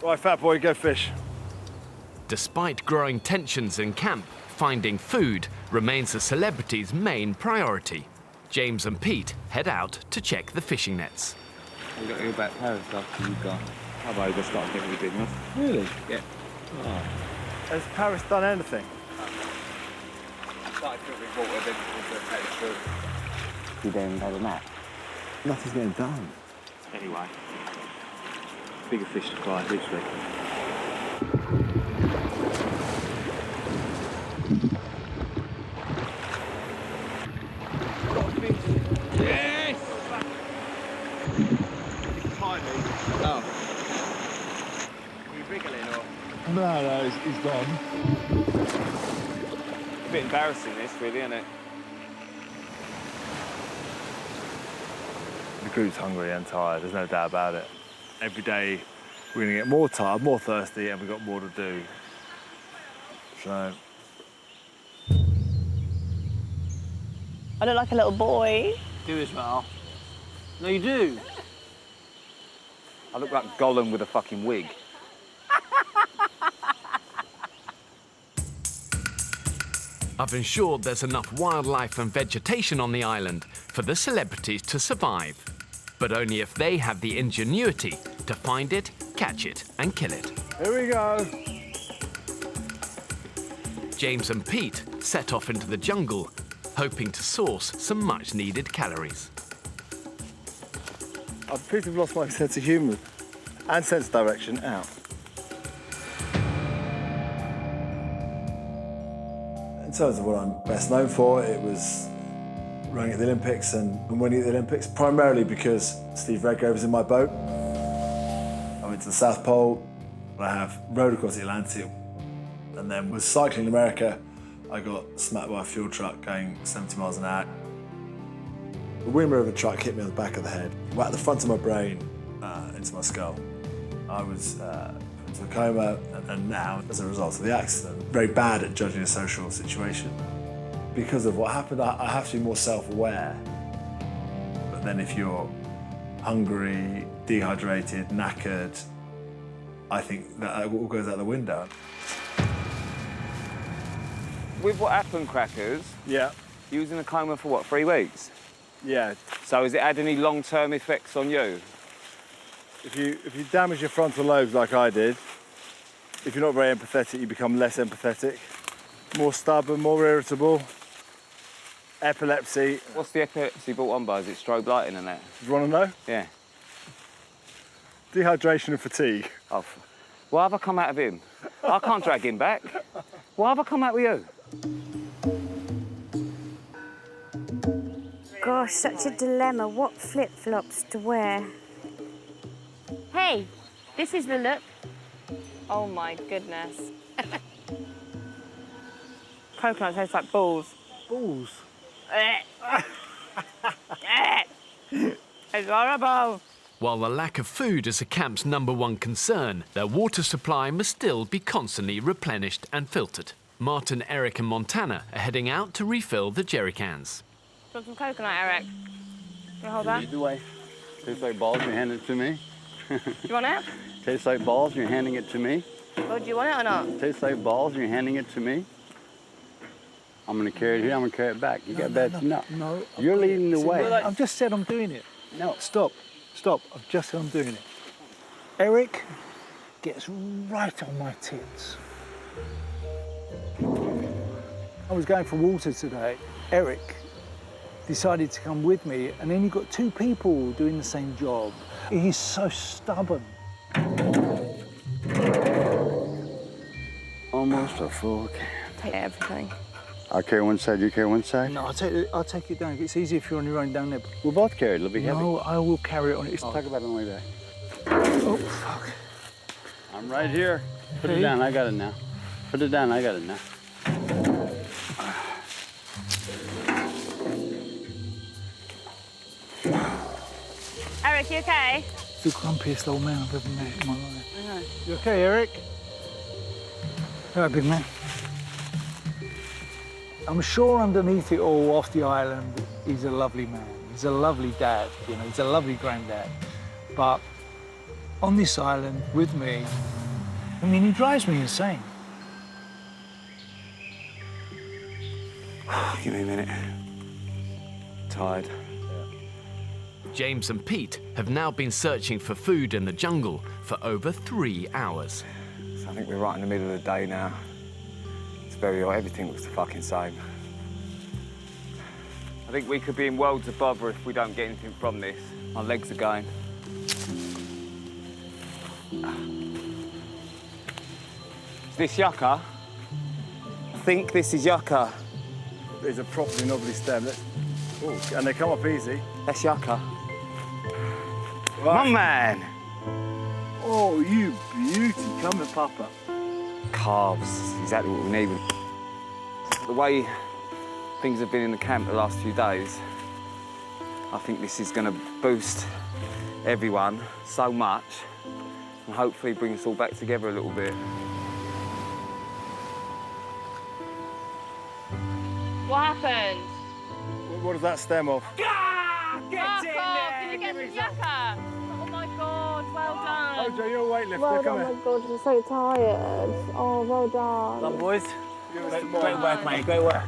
Right, fat boy, go fish. Despite growing tensions in camp, finding food remains the celebrity's main priority. James and Pete head out to check the fishing nets. We've got to go back Paris after you've gone. Have I just started getting big enough? Really? Yeah. Oh. Has Paris done anything? Started filtering water, then we'll take it through. You don't have a map. Nothing's getting done. Anyway, bigger fish to fry this week. Yes! Tiny. Oh. Were you wriggling or? No, he's gone. A bit embarrassing, this, really, isn't it? The group's hungry and tired, there's no doubt about it. Every day we're going to get more tired, more thirsty, and we've got more to do. So, I look like a little boy. Do as well. No, you do. I look like Gollum with a fucking wig. I've ensured there's enough wildlife and vegetation on the island for the celebrities to survive, but only if they have the ingenuity to find it, catch it, and kill it. here we go. James and Pete set off into the jungle, hoping to source some much-needed calories. I appear to have lost my sense of humour and sense of direction out. In terms of what I'm best known for, it was running at the Olympics and winning at the Olympics, primarily because Steve Redgrave was in my boat. I went to the South Pole, I have rowed across the Atlantic, and then was cycling in America. I got smacked by a fuel truck going 70 miles an hour. The wind of a truck hit me on the back of the head, right at the front of my brain, into my skull. I was the coma and now, as a result of the accident, very bad at judging a social situation. Because of what happened, I have to be more self-aware. But then if you're hungry, dehydrated, knackered, I think that all goes out the window. With what happened, Crackers? Yeah. You was in a coma for what, 3 weeks? Yeah. So has it had any long-term effects on you? If you damage your frontal lobes like I did, if you're not very empathetic, you become less empathetic, more stubborn, more irritable. Epilepsy. What's the epilepsy brought on by? Is it strobe lighting and that? Do you want to know? Yeah. Dehydration and fatigue. Oh, why have I come out of him? I can't drag him back. Why have I come out with you? Gosh, such a dilemma. What flip-flops to wear? Hey, this is the look. Oh my goodness. Coconut tastes like balls. Balls? It's horrible. While the lack of food is the camp's #1 concern, their water supply must still be constantly replenished and filtered. Martin, Eric and Montana are heading out to refill the jerry cans. Do you want some coconut, Eric? Can you hold that? Either way. Tastes like balls, you're handing it to me. Do you want it? Tastes like balls, you're handing it to me. Oh, do you want it or not? Tastes like balls, you're handing it to me. I'm gonna carry it here, I'm gonna carry it back. You got bad? No. You're leading the way. I've just said I'm doing it. No. Stop. I've just said I'm doing it. Eric gets right on my tits. I was going for water today. Eric decided to come with me, and then you've got 2 people doing the same job. He's so stubborn. Almost a full can. Take everything. I'll carry one side, you carry one side? No, I'll take it down. It's easier if you're on your own down there. We'll both carry it, it'll be heavy. No, I will carry it on its. Talk about it on the way back. Oh, fuck. I'm right here. Put it down, I got it now. Put it down, I got it now. Eric, you okay? The grumpiest old man I've ever met in my life. I know. You okay, Eric? All right, big man. I'm sure underneath it all, off the island, he's a lovely man. He's a lovely dad, you know, he's a lovely granddad. But on this island with me, I mean, he drives me insane. Give me a minute. Tired. James and Pete have now been searching for food in the jungle for over 3 hours. So I think we're right in the middle of the day now. It's very hot, everything looks the fucking same. I think we could be in worlds of bother if we don't get anything from this. My legs are going. Is this yucca? I think this is yucca. It's a properly knobbly stem. And they come up easy. That's yucca. Right. My man! Oh, you beauty. Come and papa. Carbs, exactly what we need. The way things have been in the camp the last few days, I think this is going to boost everyone so much and hopefully bring us all back together a little bit. What happened? What does that stem off? Get in there! Did you get some yucca? Oh my God, well done. Ojo, you're a weightlifter, Well come done, here. my God, I'm so tired. Oh, well done. Well done, boys. Great work, mate, great work.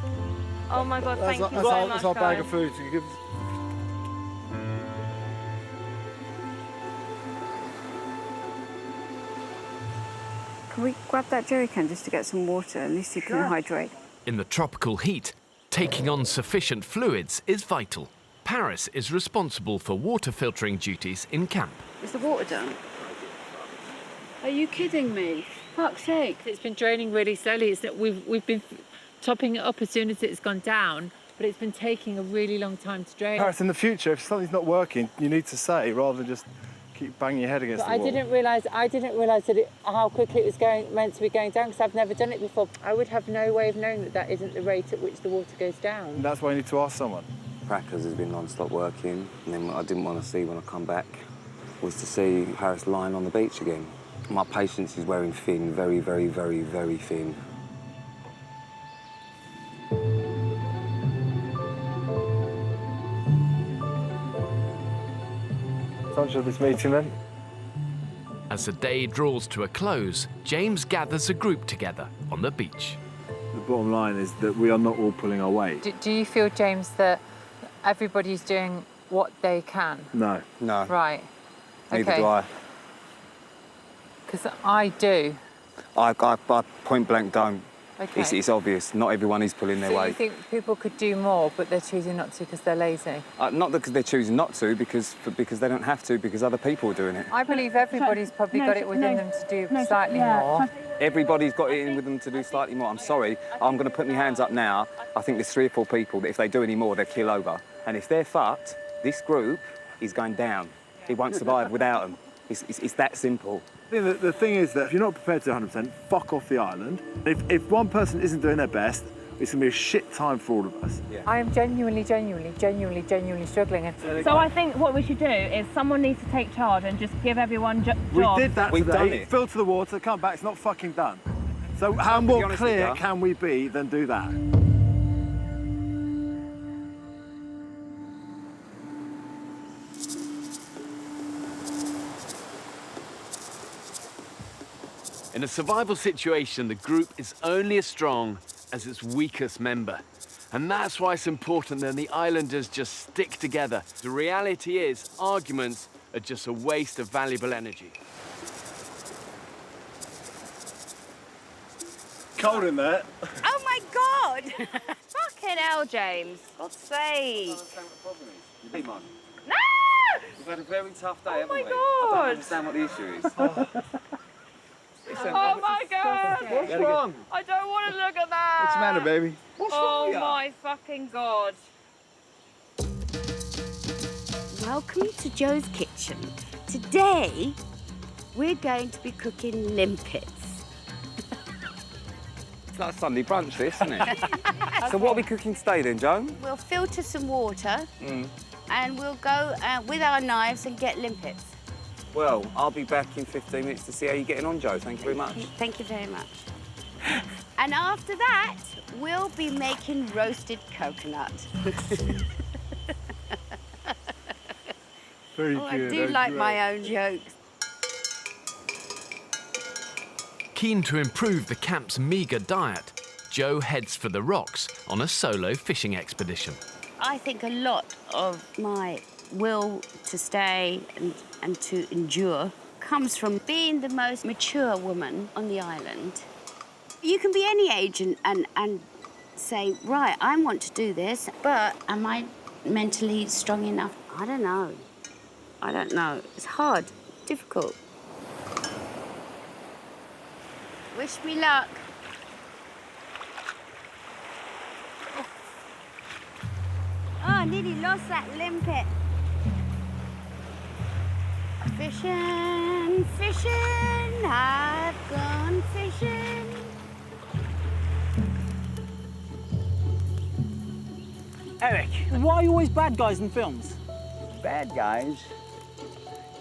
Oh my God, thank you That's so our, much, that's our bag guys. of food. So you give us... Can we grab that jerry can just to get some water? At least you can hydrate. In the tropical heat, taking on sufficient fluids is vital. Paris is responsible for water filtering duties in camp. Is the water done? Are you kidding me? Fuck's sake. It's been draining really slowly. It's that we've been topping it up as soon as it's gone down, but it's been taking a really long time to drain. Paris, in the future, if something's not working, you need to say rather than just keep banging your head against But the wall. I didn't realise that how quickly it was meant to be going down because I've never done it before. I would have no way of knowing that that isn't the rate at which the water goes down. And that's why you need to ask someone. Crackers has been non-stop working, and then what I didn't want to see when I come back was to see Paris lying on the beach again. My patience is wearing thin, very, very, very, very thin. Such of this meeting then. As the day draws to a close, James gathers a group together on the beach. The bottom line is that we are not all pulling our weight. Do you feel, James, that everybody's doing what they can? No. No. Right. Neither Okay. do I. Because I do. I point blank don't. Okay. It's obvious. Not everyone is pulling their So you weight. think people could do more, but they're choosing not to because they're lazy? Not because they're choosing not to, because they don't have to, because other people are doing it. I believe everybody's probably got it within them to do slightly more. Everybody's got it in with them to do slightly more. I'm sorry, I'm going to put my hands up now. I think there's 3 or 4 people that if they do any more, they'll keel over. And if they're fucked, this group is going down. It won't survive without them. It's that simple. The thing is that if you're not prepared to 100%, fuck off the island. If one person isn't doing their best, it's going to be a shit time for all of us. Yeah. I am genuinely struggling. So I think what we should do is someone needs to take charge and just give everyone jobs. We did that We've today. done it. Filter the water, come back, it's not fucking done. So how more clear can we be than do that? In a survival situation, the group is only as strong as its weakest member. And that's why it's important that the islanders just stick together. The reality is, arguments are just a waste of valuable energy. Cold in there. Oh my God! Fucking hell, James. God's sake. No! No! We've had a very tough day, haven't my we? I God. don't understand what the issue is. Oh my God! What's wrong? I don't want to look at that. What's the matter, baby? Oh my fucking God. Welcome to Joe's kitchen. Today, we're going to be cooking limpets. It's like Sunday brunch, this, isn't it? So what are we cooking today then, Joe? We'll filter some water and we'll go with our knives and get limpets. Well, I'll be back in 15 minutes to see how you're getting on, Joe. Thank you very much. Thank you very much. And after that, we'll be making roasted coconut. Very I do like my own jokes. Keen to improve the camp's meagre diet, Joe heads for the rocks on a solo fishing expedition. I think a lot of my will to stay and to endure comes from being the most mature woman on the island. You can be any age and say, right, I want to do this, but am I mentally strong enough? I don't know. I don't know. It's hard, difficult. Wish me luck. Oh, I nearly lost that limpet. Fishing, fishing, I've gone fishing. Eric, why are you always bad guys in films? Bad guys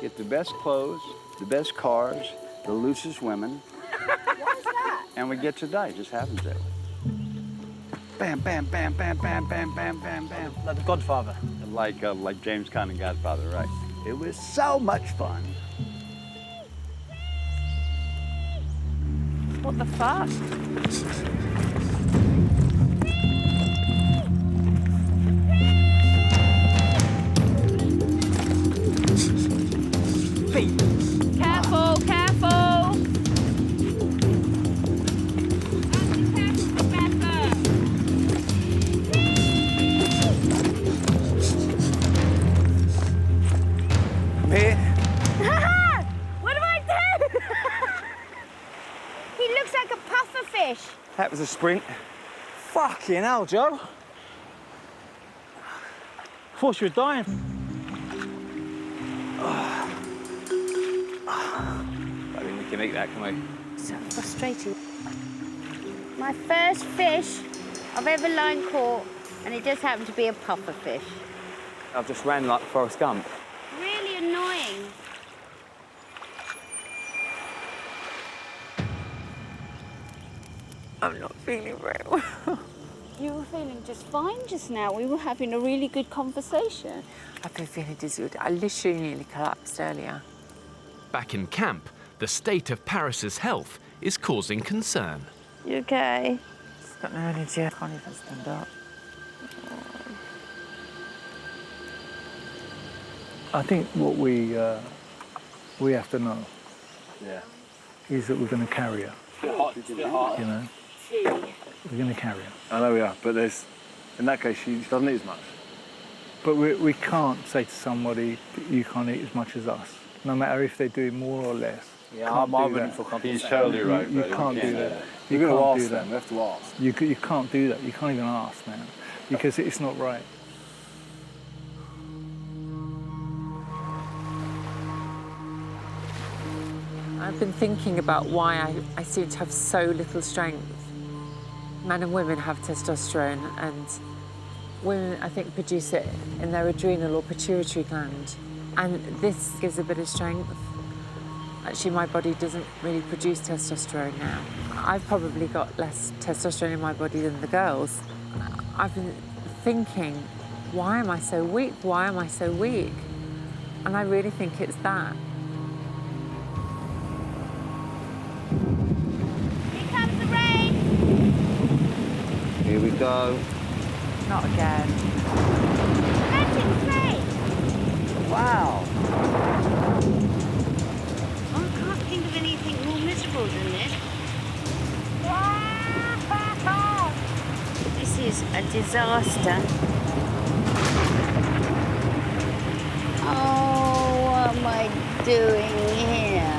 get the best clothes, the best cars, the loosest women. What's that? And we get to die, just happens to. Bam, bam, bam, bam, bam, bam, bam, bam, bam. Like The Godfather. Like James Caan in Godfather, right? It was so much fun. What the fuck? Pete. Careful, careful. I'm here. What do I do? He looks like a puffer fish. That was a sprint. Fucking hell, Joe. Thought you were dying. I think we can eat that, can we? So frustrating. My first fish I've ever line caught, and it just happened to be a puffer fish. I've just ran like Forrest Gump. Really annoying. I'm not feeling very well. You were feeling just fine just now. We were having a really good conversation. I've been feeling dizzy. I literally nearly collapsed earlier. Back in camp, the state of Paris's health is causing concern. You okay? She's got no energy. I can't even stand up. I think what we have to know is that we're going to carry her. You know, we're going to carry her. I know we are, but there's, in that case, she doesn't eat as much. But we can't say to somebody that you can't eat as much as us, no matter if they're doing more or less. Yeah, Can't I'm do willing that. for compensation. You can't do that. You're You going to can't ask do them. that. We have to ask. You can't do that. You can't even ask, man, because it's not right. I've been thinking about why I seem to have so little strength. Men and women have testosterone, and women, I think, produce it in their adrenal or pituitary gland. And this gives a bit of strength. Actually, my body doesn't really produce testosterone now. I've probably got less testosterone in my body than the girls. I've been thinking, why am I so weak? Why am I so weak? And I really think it's that. Here comes the rain. Here we go. Not again. Catching rain. Wow. I can't think of anything more miserable than this. This is a disaster. Oh, what am I doing here?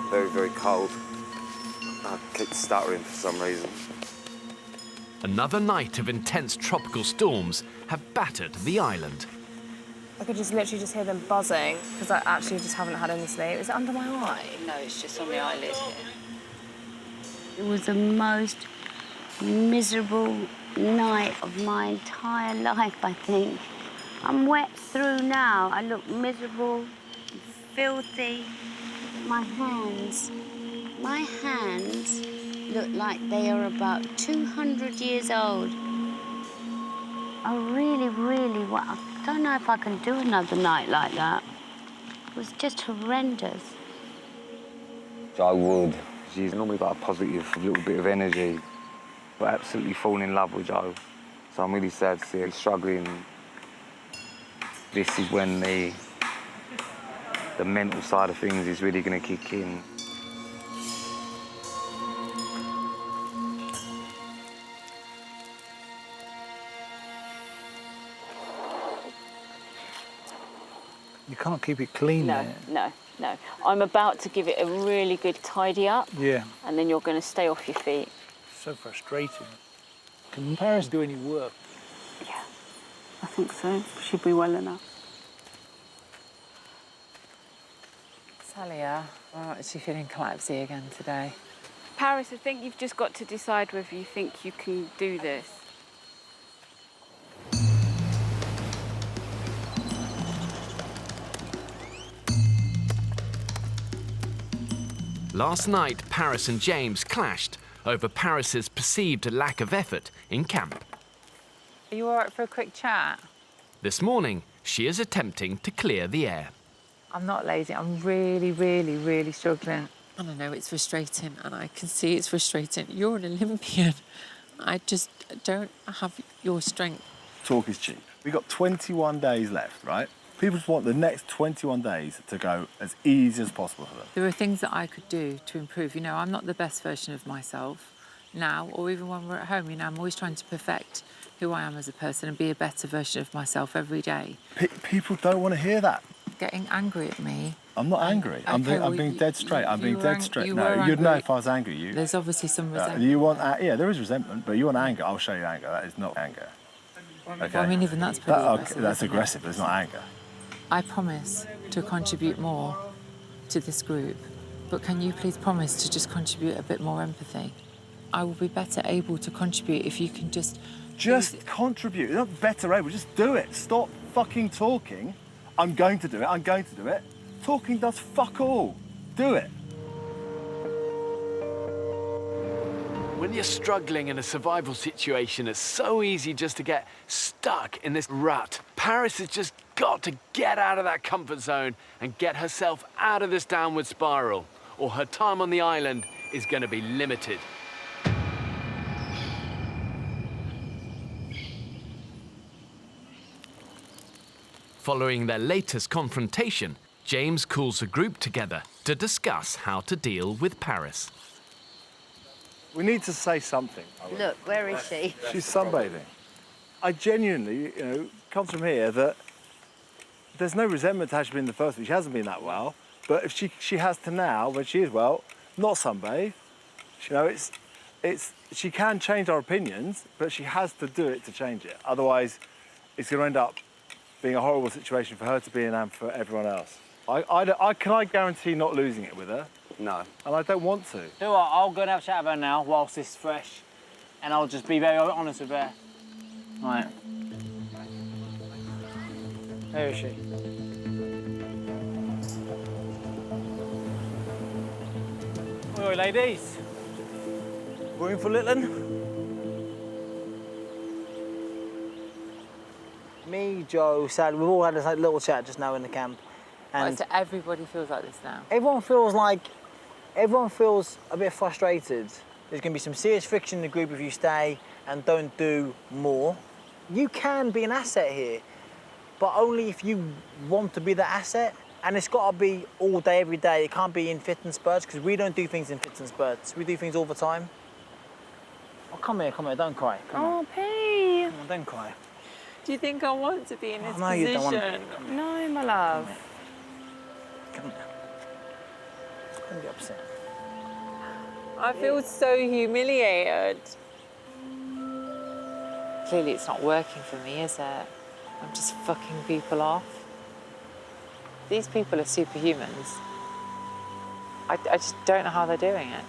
Very, very cold. I keep stuttering for some reason. Another night of intense tropical storms have battered the island. I could just literally just hear them buzzing because I actually just haven't had any sleep. Is it under my eye? No, it's just on the eyelid here. It was the most miserable night of my entire life, I think. I'm wet through now. I look miserable, filthy. My hands look like they are about 200 years old. I really, I don't know if I can do another night like that. It was just horrendous. I would. She's normally got a positive little bit of energy, but absolutely fallen in love with Joe. So I'm really sad to see her struggling. This is when the mental side of things is really going to kick in. You can't keep it clean there. No. I'm about to give it a really good tidy up. Yeah. And then you're going to stay off your feet. So frustrating. Can Paris do any work? Yeah, I think so. She'll be well enough. Salia, is she feeling collapsy again today? Paris, I think you've just got to decide whether you think you can do this. Last night, Paris and James clashed over Paris's perceived lack of effort in camp. Are you all right for a quick chat? This morning, she is attempting to clear the air. I'm not lazy. I'm really struggling. I don't know, it's frustrating, and I can see it's frustrating. You're an Olympian. I just don't have your strength. Talk is cheap. We've got 21 days left, right? People just want the next 21 days to go as easy as possible for them. There are things that I could do to improve. You know, I'm not the best version of myself now, or even when we're at home. You know, I'm always trying to perfect who I am as a person and be a better version of myself every day. People don't want to hear that. Getting angry at me. I'm not angry. I'm being dead straight. I'm being dead straight. No, you'd know if I was angry. There's obviously some resentment. You want, yeah, there is resentment, but you want anger. I'll show you anger. That is not anger. Okay. Well, I mean, even that's pretty aggressive. That's aggressive, but it's not anger. I promise to contribute more to this group, but can you please promise to just contribute a bit more empathy? I will be better able to contribute if you can just... Just contribute. You're not better able, just do it. Stop fucking talking, I'm going to do it, I'm going to do it. Talking does fuck all. Do it. When you're struggling in a survival situation, it's so easy just to get stuck in this rut. Paris has just got to get out of that comfort zone and get herself out of this downward spiral, or her time on the island is going to be limited. Following their latest confrontation, James calls a group together to discuss how to deal with Paris. We need to say something. Look, where is she? She's sunbathing. I genuinely, comes from here that there's no resentment to how she's been in the first week. She hasn't been that well, but if she has to now, when she is well, not sunbathe. She can change our opinions, but she has to do it to change it. Otherwise, it's going to end up being a horrible situation for her to be in and for everyone else. Can I guarantee not losing it with her? No. And I don't want to. Do what? I'll go and have a chat with her now whilst this is fresh, and I'll just be very honest with her. Right. Where is she? Oi, ladies. Room for Littlin? Me, Joe, Sally, we've all had this little chat just now in the camp. And So everybody feels like this now? everyone feels a bit frustrated. There's going to be some serious friction in the group if you stay and don't do more. You can be an asset here, but only if you want to be the asset. And it's got to be all day, every day. It can't be in fits and spurts, because we don't do things in fits and spurts. We do things all the time. Oh, come here, don't cry. Come on. P. Come on, don't cry. Do you think I want to be in this no, you don't want position? No, my love. Come here. Don't get upset. I feel so humiliated. Clearly it's not working for me, is it? I'm just fucking people off. These people are superhumans. I just don't know how they're doing it.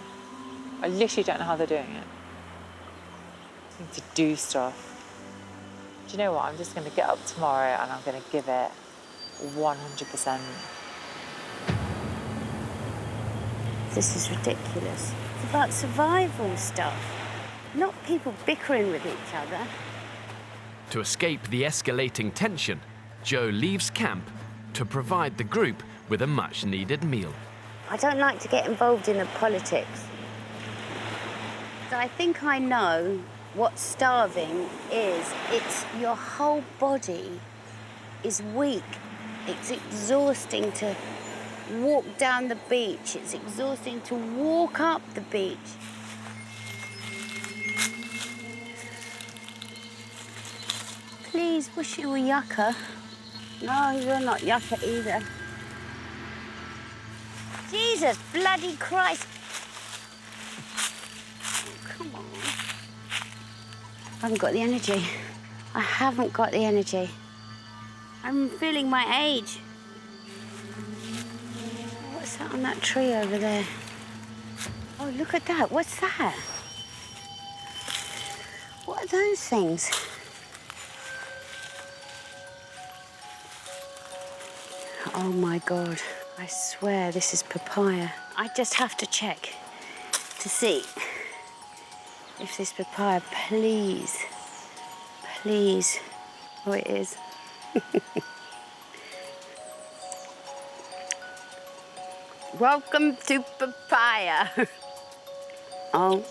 I literally don't know how they're doing it. I need to do stuff. Do you know what? I'm just going to get up tomorrow and I'm going to give it 100%. This is ridiculous. It's about survival stuff, not people bickering with each other. To escape the escalating tension, Joe leaves camp to provide the group with a much-needed meal. I don't like to get involved in the politics. So I think I know what starving is. It's your whole body is weak. It's exhausting to walk down the beach. It's exhausting to walk up the beach. Please, wish you were yucca. No, you're not yucca either. Jesus bloody Christ. Oh, come on. I haven't got the energy. I haven't got the energy. I'm feeling my age. What's that on that tree over there? Oh, look at that. What's that? What are those things? Oh, my God. I swear this is papaya. I just have to check to see if this papaya, please. Oh, it is. Welcome to papaya. Oh,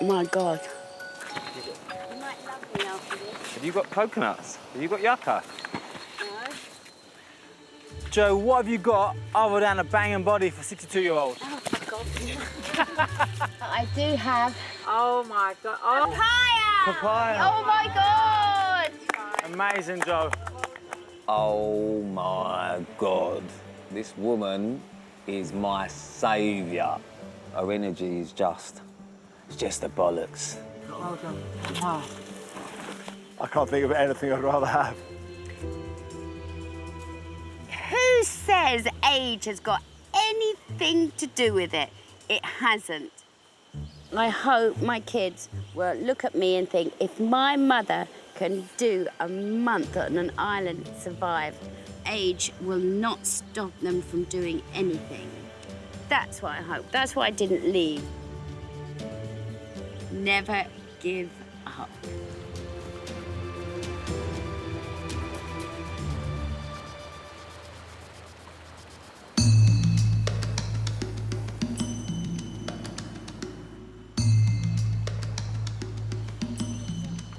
my God. You might love me after this. Have you got coconuts? Have you got yucca? Joe, what have you got other than a banging body for 62-year-olds? Oh, for God's sake. I do have. Oh, my God. Oh. Papaya! Papaya. Oh, my God! Amazing, Joe. Oh my God. This woman is my saviour. Her energy is it's just a bollocks. Well done. Wow. I can't think of anything I'd rather have. Who says age has got anything to do with it? It hasn't. I hope my kids will look at me and think, if my mother can do a month on an island and survive, age will not stop them from doing anything. That's what I hope. That's why I didn't leave. Never give up.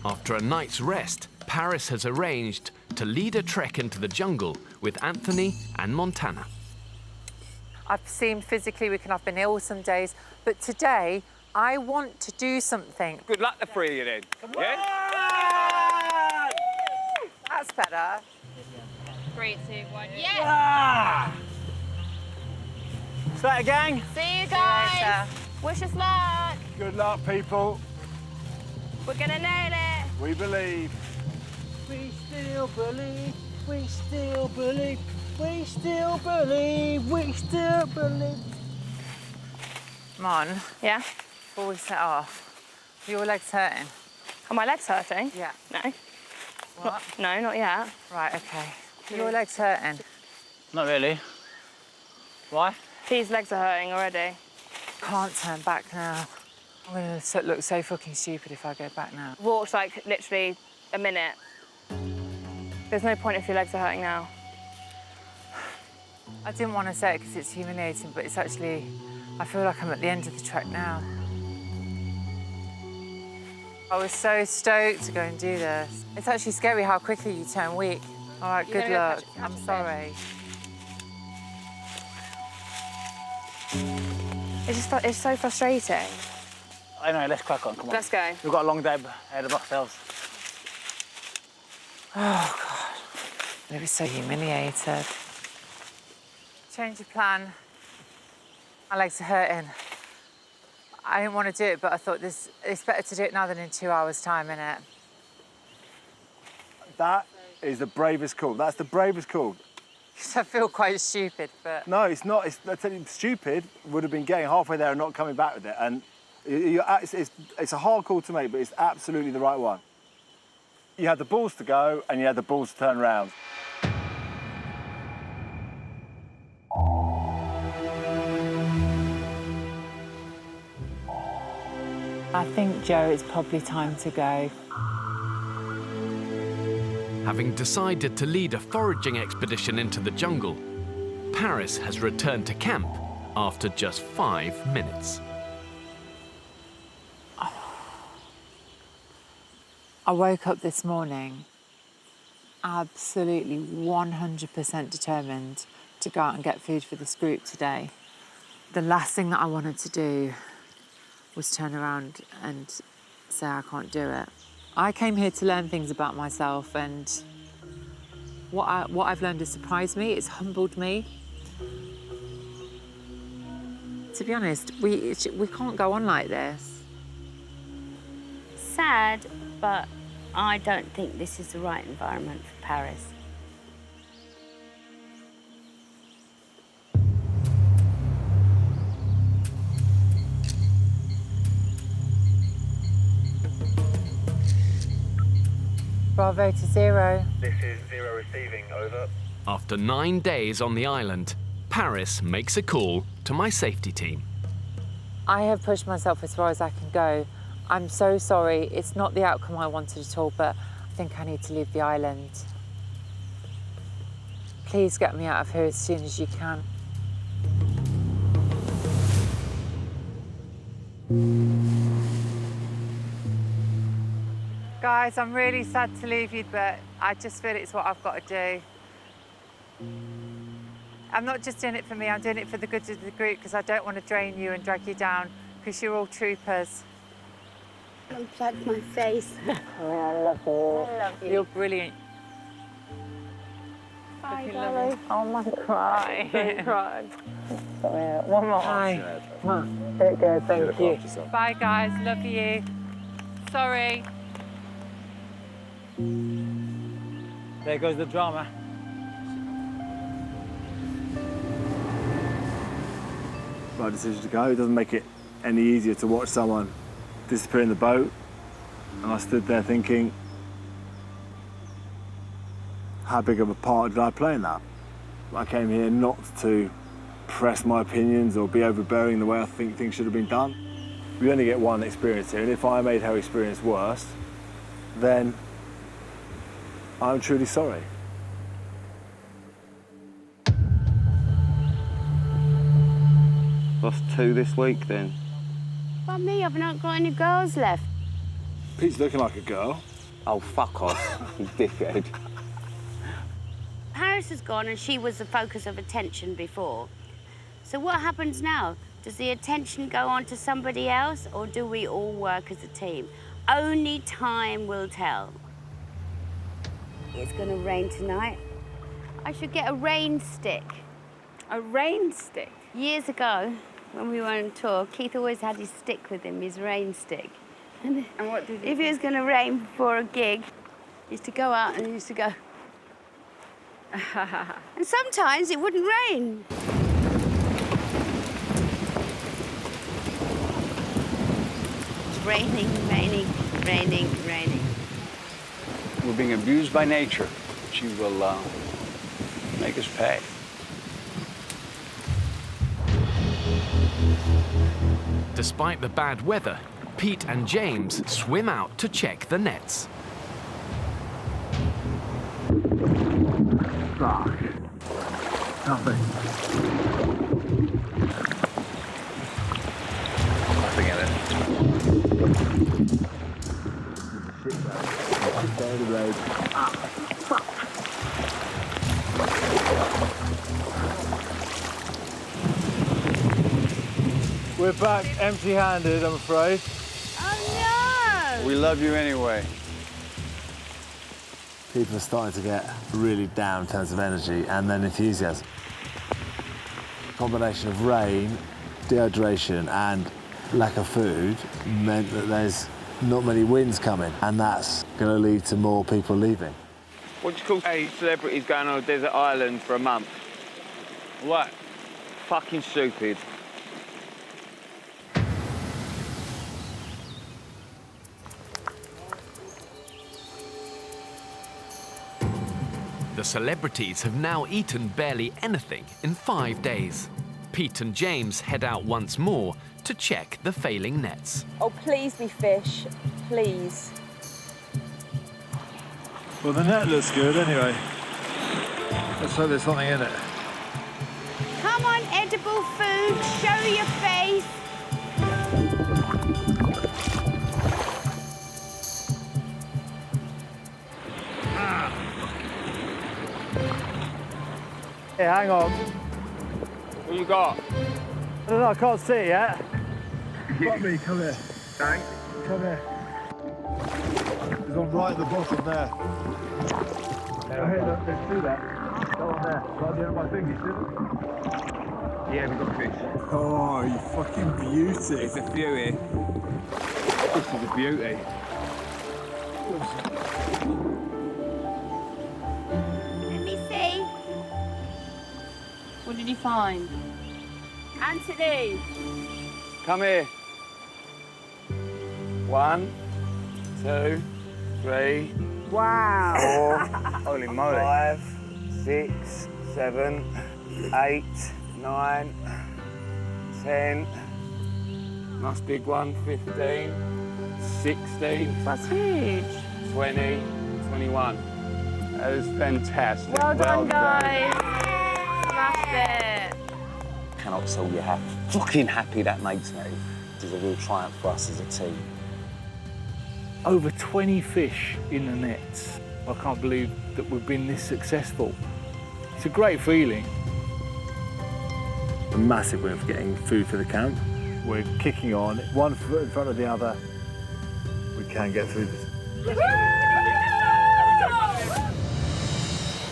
After a night's rest, Paris has arranged to lead a trek into the jungle with Anthony and Montana. I've seen physically we can have been ill some days, but today I want to do something. Good luck, the three of you then. Yeah? That's better. 3, 2, 1, Yeah! yeah! Slater gang. See you guys. Wish us luck. Good luck, people. We're gonna nail it. We believe. We still believe. We still believe. We still believe. We still believe. Come on. Yeah? Before we set off, are your legs hurting? Are my legs hurting? Yeah. No. What? No, not yet. Right, okay. Are your legs hurting? Not really. Why? These legs are hurting already. Can't turn back now. I'm gonna look so fucking stupid if I go back now. Walked like literally a minute. There's no point if your legs are hurting now. I didn't want to say it because it's humiliating, but it's actually, I feel like I'm at the end of the track now. I was so stoked to go and do this. It's actually scary how quickly you turn weak. All right, good luck. I'm sorry. It's so frustrating. Anyway, let's crack on, come on. Let's go. We've got a long day ahead of ourselves. Oh, God. I'm gonna be so humiliated. Change your plan. My legs are hurting. I didn't want to do it, but I thought it's better to do it now than in 2 hours' time, innit? That is the bravest call. That's the bravest call. I feel quite stupid, but... No, it's not. I tell you, stupid would have been getting halfway there and not coming back with it. And it's a hard call to make, but it's absolutely the right one. You had the balls to go and you had the balls to turn around. I think, Joe, it's probably time to go. Having decided to lead a foraging expedition into the jungle, Paris has returned to camp after just 5 minutes. I woke up this morning absolutely 100% determined to go out and get food for this group today. The last thing that I wanted to do was turn around and say I can't do it. I came here to learn things about myself, and what I've learned has surprised me, it's humbled me. To be honest, we can't go on like this. Sad, but I don't think this is the right environment for Paris. Bravo to 0. This is 0 receiving, over. After 9 days on the island, Paris makes a call to my safety team. I have pushed myself as far as I can go. I'm so sorry. It's not the outcome I wanted at all, but I think I need to leave the island. Please get me out of here as soon as you can. Guys, I'm really sad to leave you, but I just feel it's what I've got to do. I'm not just doing it for me, I'm doing it for the good of the group, because I don't want to drain you and drag you down, because you're all troopers. Unplug my face. Oh, I love you. I love you. You're brilliant. Bye, darling. Oh, my God. Don't cry. One more. Hi. Come on. Take care, thank you. Bye, guys. Love you. Sorry. There goes the drama. Right decision to go. It doesn't make it any easier to watch someone disappear in the boat. And I stood there thinking, how big of a part did I play in that? I came here not to press my opinions or be overbearing the way I think things should have been done. We only get one experience here, and if I made her experience worse, then I'm truly sorry. Lost 2 this week then. Well, me, I've not got any girls left. Pete's looking like a girl. Oh, fuck off, you dickhead. Paris has gone and she was the focus of attention before. So what happens now? Does the attention go on to somebody else, or do we all work as a team? Only time will tell. It's gonna rain tonight. I should get a rain stick. A rain stick? Years ago, when we were on tour, Keith always had his stick with him, his rain stick. And what did he if do? it was gonna rain before a gig, he used to go out and he used to go. And sometimes it wouldn't rain. It's raining, raining, raining, raining. We're being abused by nature. She will make us pay. Despite the bad weather, Pete and James swim out to check the nets. Fuck. Nothing. Nothing in it. We're back empty-handed, I'm afraid. Oh no! We love you anyway. People are starting to get really down in terms of energy and then enthusiasm. A combination of rain, dehydration and lack of food meant that there's not many winds coming, and that's going to lead to more people leaving. What do you call a celebrities going on a desert island for a month? What? Fucking stupid. The celebrities have now eaten barely anything in 5 days. Pete and James head out once more to check the failing nets. Oh, please be fish. Please. Well, the net looks good anyway. Let's hope there's something in it. Come on, edible food, show your face. Hey, hang on. What you got? I don't know, I can't see it yet. Got me, come here. Thanks. Come here. It's on right at the bottom there. Oh, hey, look, let's do that. Go on there. Right at the end of my fingers, didn't it? Yeah, we got fish. Oh, you fucking beauty. It's a beauty. This is a beauty. Let me see. What did you find? Anthony. Come here. 1, 2, 3. Wow. 4. Holy moly. 5, 6, 7, 8, 9, 10. Nice big one. 15, 16. That's huge. 20, 21. That is fantastic. Well done, guys. Smashed it. Cannot tell you how fucking happy that makes me. It is a real triumph for us as a team. Over 20 fish in the nets. I can't believe that we've been this successful. It's a great feeling. A massive win for getting food for the camp. We're kicking on, one foot in front of the other. We can get through this.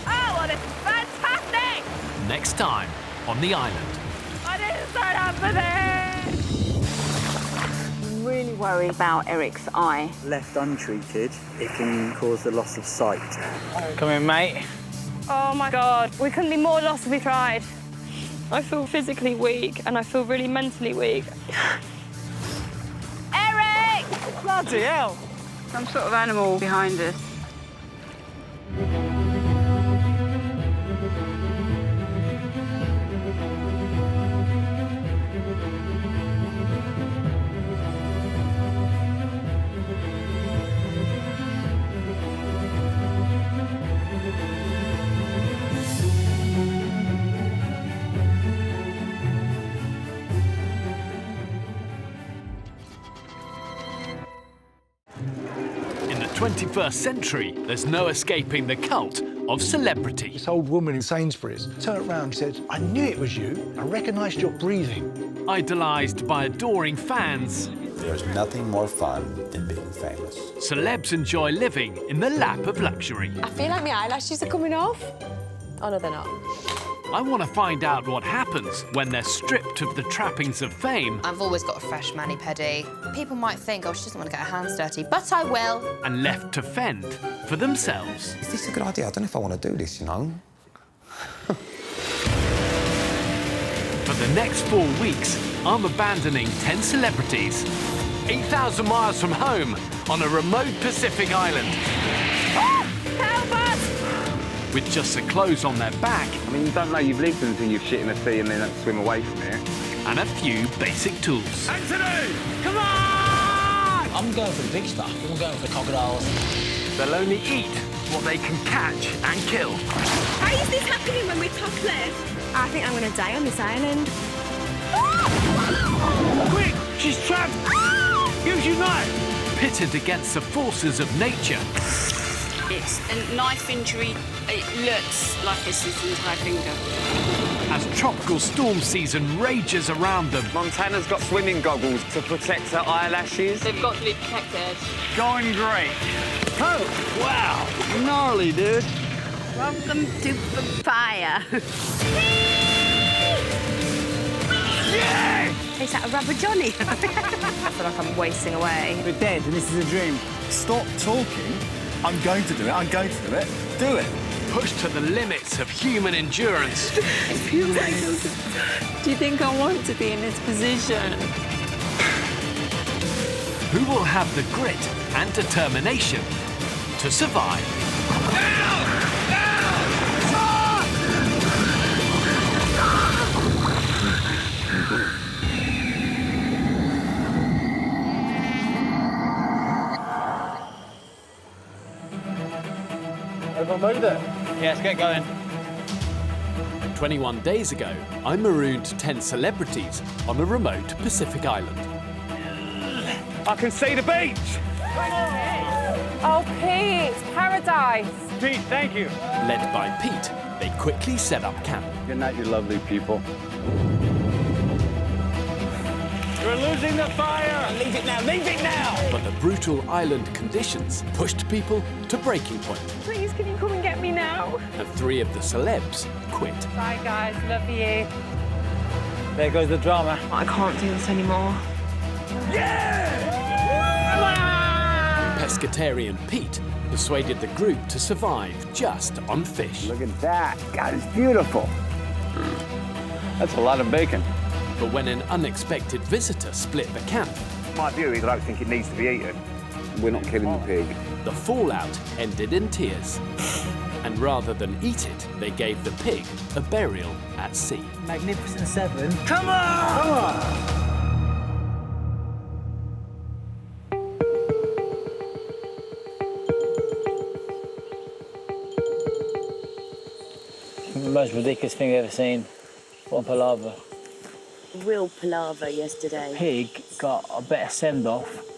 Oh, well, this is fantastic! Next time on the island. I didn't sign up for this! I'm really worried about Eric's eye. Left untreated, it can cause the loss of sight. Come in, mate. Oh my God, we couldn't be more lost if we tried. I feel physically weak and I feel really mentally weak. Eric! Bloody hell! Some sort of animal behind us. 21st century, there's no escaping the cult of celebrity. This old woman in Sainsbury's turned around and said, "I knew it was you. I recognised your breathing." Idolised by adoring fans, there's nothing more fun than being famous. celebs enjoy living in the lap of luxury. I feel like my eyelashes are coming off. Oh, no, they're not. I want to find out what happens when they're stripped of the trappings of fame. I've always got a fresh mani-pedi. People might think, oh, she doesn't want to get her hands dirty, but I will. And left to fend for themselves. Is this a good idea? I don't know if I want to do this, you know. For the next 4 weeks, I'm abandoning 10 celebrities, 8,000 miles from home, on a remote Pacific island. Help us! With just the clothes on their back. I mean, you don't know you've lived until you've shit in the sea and then swim away from it. And a few basic tools. Anthony! Come on! I'm going for the big stuff. I'm going for the crocodiles. They'll only eat what they can catch and kill. Why is this happening when we're topless? I think I'm going to die on this island. Quick! She's trapped! Use your knife! Pitted against the forces of nature. It's a knife injury. It looks like a scissors entire finger. As tropical storm season rages around them. Montana's got swimming goggles to protect her eyelashes. They've got to be protected. Going great. Oh, wow. Gnarly, dude. Welcome to the fire. Yay! Is that a rubber Johnny? I feel like I'm wasting away. We're dead, and this is a dream. Stop talking. I'm going to do it. I'm going to do it. Do it. Pushed to the limits of human endurance. It feels like do you think I want to be in this position? Who will have the grit and determination to survive? Everyone move it. Yeah, let's get going. 21 days ago, I marooned 10 celebrities on a remote Pacific island. I can see the beach! Oh, Pete, paradise. Pete, thank you. Led by Pete, they quickly set up camp. Good night, you lovely people. We're losing the fire! Leave it now, leave it now! But the brutal island conditions pushed people to breaking point. Please, can you come and get me now? And 3 of the celebs quit. Bye, guys. Love you. There goes the drama. I can't do this anymore. Pescatarian Pete persuaded the group to survive just on fish. Look at that. God, it's beautiful. That's a lot of bacon. But when an unexpected visitor split the camp, My view is I don't think it needs to be eaten. We're not killing the pig. the fallout ended in tears. And rather than eat it, they gave the pig a burial at sea. Magnificent Seven. Come on! Come on! The most ridiculous thing I've ever seen. What palaver. Real palaver yesterday. Pig got a better send-off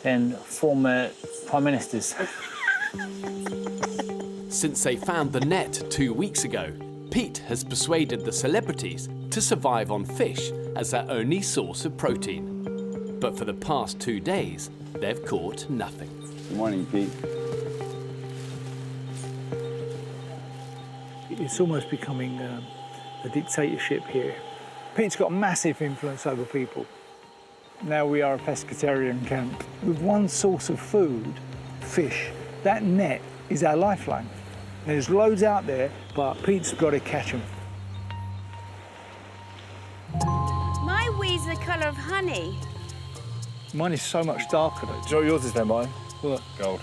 than former prime ministers. Since they found the net 2 weeks ago, Pete has persuaded the celebrities to survive on fish as their only source of protein. But for the past 2 days, they've caught nothing. Good morning, Pete. It's almost becoming a dictatorship here. Pete's got massive influence over people. Now we are a pescatarian camp. With one source of food, fish, that net is our lifeline. There's loads out there, but Pete's got to catch them. My weed's the colour of honey. Mine is so much darker though. Do you know what yours is then, mine? What? Gold.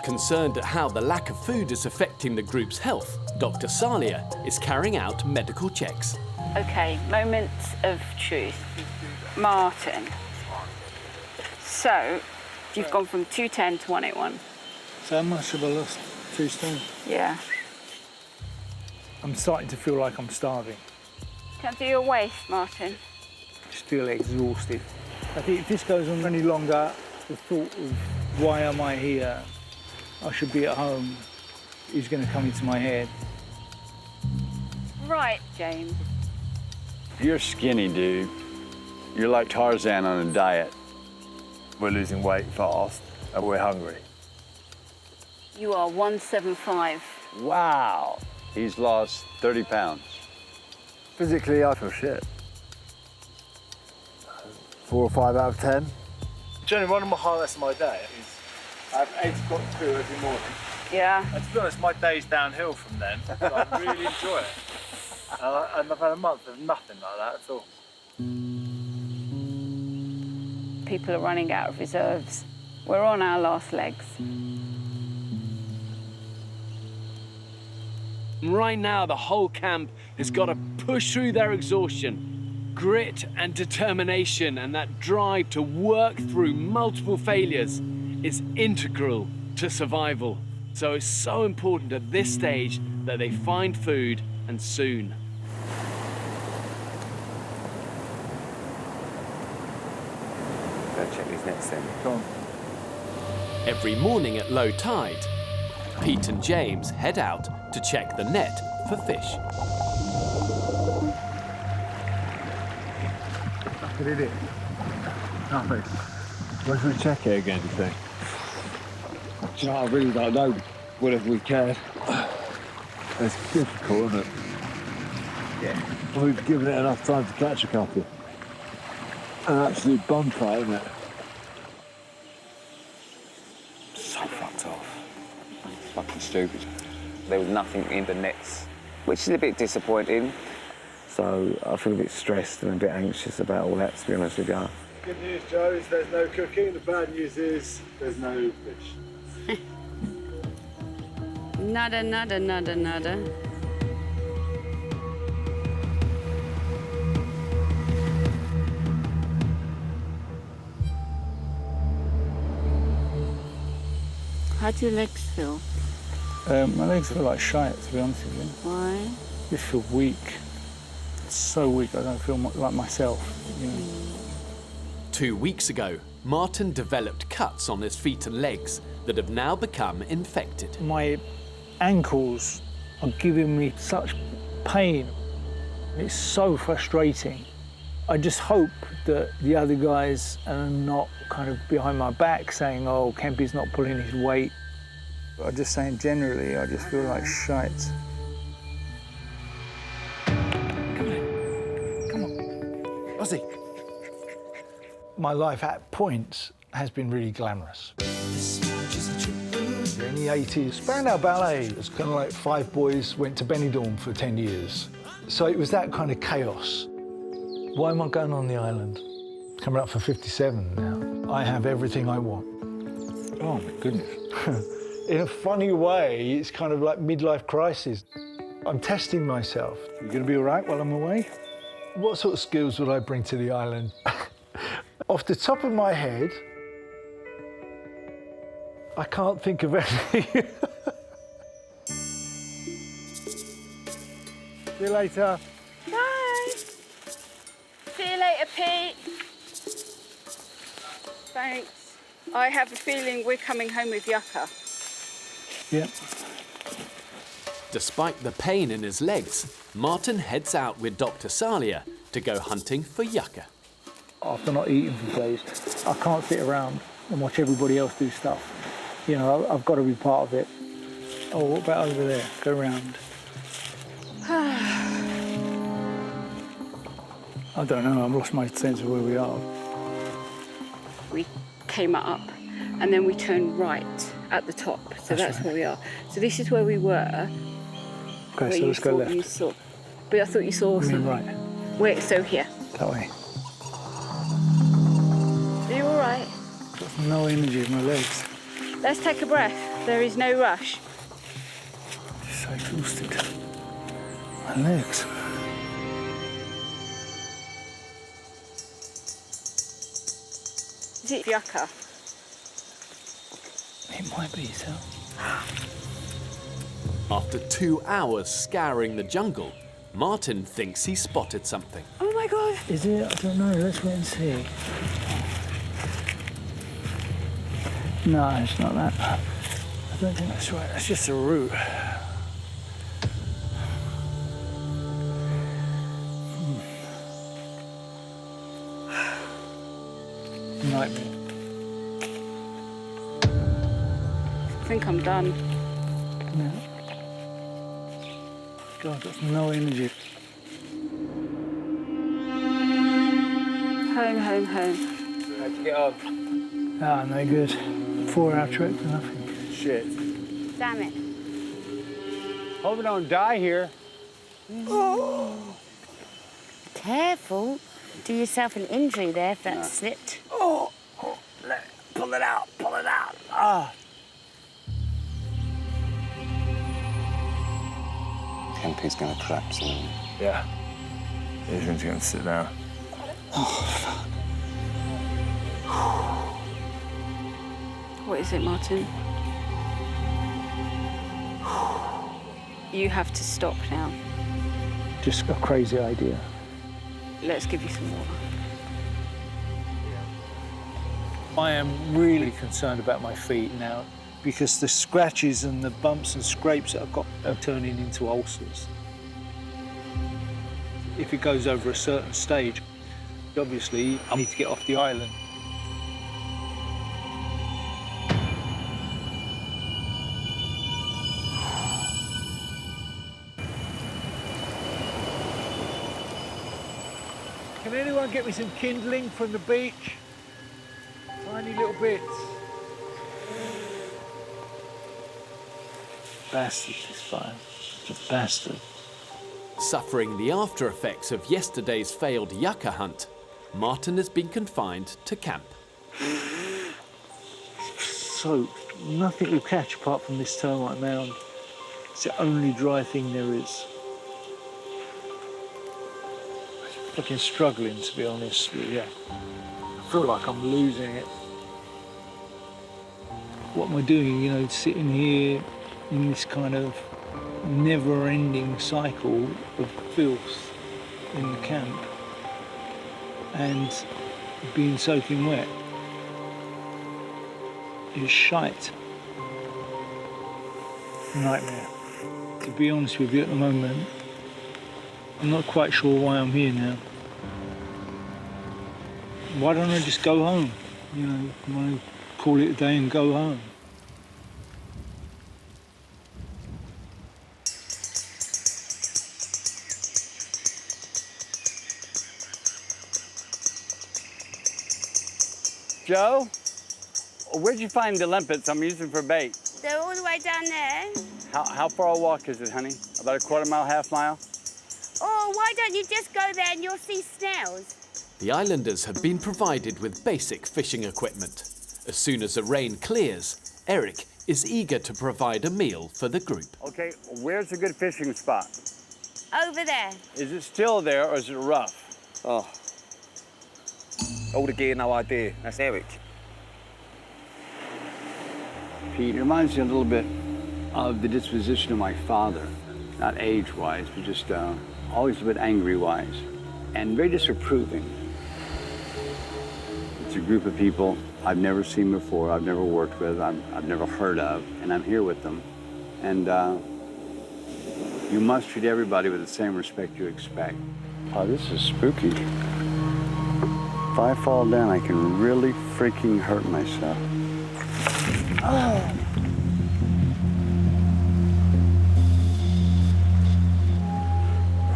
Concerned at how the lack of food is affecting the group's health, Dr. Salia is carrying out medical checks. Okay, moment of truth. Martin. So, you've gone from 210 to 181. So how much have I lost? 2 stone? Yeah. I'm starting to feel like I'm starving. Can I do your waist, Martin? Just feel exhausted. I think if this goes on any longer, the thought of why am I here? I should be at home, is going to come into my head. Right, James. You're skinny, dude. You're like Tarzan on a diet. We're losing weight fast, and we're hungry. You are 175. Wow. He's lost 30 pounds. Physically, I feel shit. 4 or 5 out of 10. Generally, one of my highlights of my day is I have 8 o'clock crew every morning. Yeah. And to be honest, my day's downhill from then, so I really enjoy it. And I've had a month of nothing like that at all. People are running out of reserves. We're on our last legs. Right now, the whole camp has got to push through their exhaustion. Grit and determination and that drive to work through multiple failures is integral to survival. So it's so important at this stage that they find food, and soon. Go check these nets then. Go on. Every morning at low tide, Pete and James head out to check the net for fish. What did it? Nothing. When should we check it again, do you think? Do you know, I really don't know whether we can. It's difficult, isn't it? Yeah. We've given it enough time to catch a couple. An absolute bum fight, isn't it? So fucked off. It's fucking stupid. There was nothing in the nets, which is a bit disappointing. So I feel a bit stressed and a bit anxious about all that, to be honest with you. Good news, Joe, is there's no cooking. The bad news is there's no fish. Nada, nada, nada, nada. How do your legs feel? My legs feel like shite, to be honest with you. Why? I just feel weak. So weak, I don't feel like myself. You know. 2 weeks ago, Martin developed cuts on his feet and legs that have now become infected. My ankles are giving me such pain. It's so frustrating. I just hope that the other guys are not kind of behind my back saying, oh, Kempy's not pulling his weight. I'm just saying generally, I just feel like shite. Come on. Ozzy. My life at points has been really glamorous. In the 80s, Spandau Ballet was kind of like 5 boys went to Benidorm for 10 years. So it was that kind of chaos. Why am I going on the island? Coming up for 57 now. I have everything I want. Oh, my goodness. In a funny way, it's kind of like midlife crisis. I'm testing myself. You gonna be all right while I'm away? What sort of skills would I bring to the island? Off the top of my head, I can't think of anything. See you later. Bye. See you later, Pete. Thanks. I have a feeling we're coming home with Yucca. Yeah. Despite the pain in his legs, Martin heads out with Dr. Salia to go hunting for yucca. After not eating for days, I can't sit around and watch everybody else do stuff. You know, I've got to be part of it. Oh, what about over there? Go round. I don't know, I've lost my sense of where we are. We came up and then we turned right at the top. So that's right. where we are. So this is where we were. Okay, so let's go left. You saw, but I thought you saw You mean some. right? Wait, so here. That way. Are you all right? Got no energy in my legs. Let's take a breath. There is no rush. Just so exhausted. My legs. Is it yucca? It might be, so. After 2 hours scouring the jungle, Martin thinks he spotted something. Oh my God. Is it? I don't know. Let's wait and see. No, it's not that. I don't think that's right. That's just a root. Nightmare. I think I'm done. Yeah. God, that's no energy. Home, home, home. How'd you get on? Ah, no good. 4-hour trek for nothing. Shit. Damn it. Hope we don't die here. Careful. Do yourself an injury there if that slipped. Oh, pull it out, pull it out. Ah. MP's going to collapse soon. Yeah. Adrian's going to sit down. Oh, fuck. What is it, Martin? You have to stop now. Just a crazy idea. Let's give you some water. I am really concerned about my feet now because the scratches and the bumps and scrapes that I've got are turning into ulcers. If it goes over a certain stage, obviously I need to get off the island. Can anyone get me some kindling from the beach? Tiny little bits. Bastard, this fire. It's a bastard. Suffering the after effects of yesterday's failed yucca hunt, Martin has been confined to camp. Soaked. Nothing will catch apart from this termite mound. It's the only dry thing there is. I'm fucking struggling, to be honest, but yeah. I feel like I'm losing it. What am I doing, you know, sitting here in this kind of never-ending cycle of filth in the camp and being soaking wet? It's shite. Nightmare. To be honest with you, at the moment, I'm not quite sure why I'm here now. Why don't I just go home? You know, I want to call it a day and go home. Joe, where'd you find the limpets I'm using for bait? They're all the way down there. How far a walk is it, honey? About a quarter mile, half mile? Oh, why don't you just go there and you'll see snails? The islanders have been provided with basic fishing equipment. As soon as the rain clears, Eric is eager to provide a meal for the group. Okay, where's a good fishing spot? Over there. Is it still there or is it rough? Oh. All the gear, no idea. That's Eric. Pete, it reminds me a little bit of the disposition of my father. Not age-wise, but just always a bit angry-wise. And very disapproving. It's a group of people I've never seen before, I've never worked with, I've never heard of, and I'm here with them. And you must treat everybody with the same respect you expect. Oh, this is spooky. If I fall down, I can really freaking hurt myself. Oh.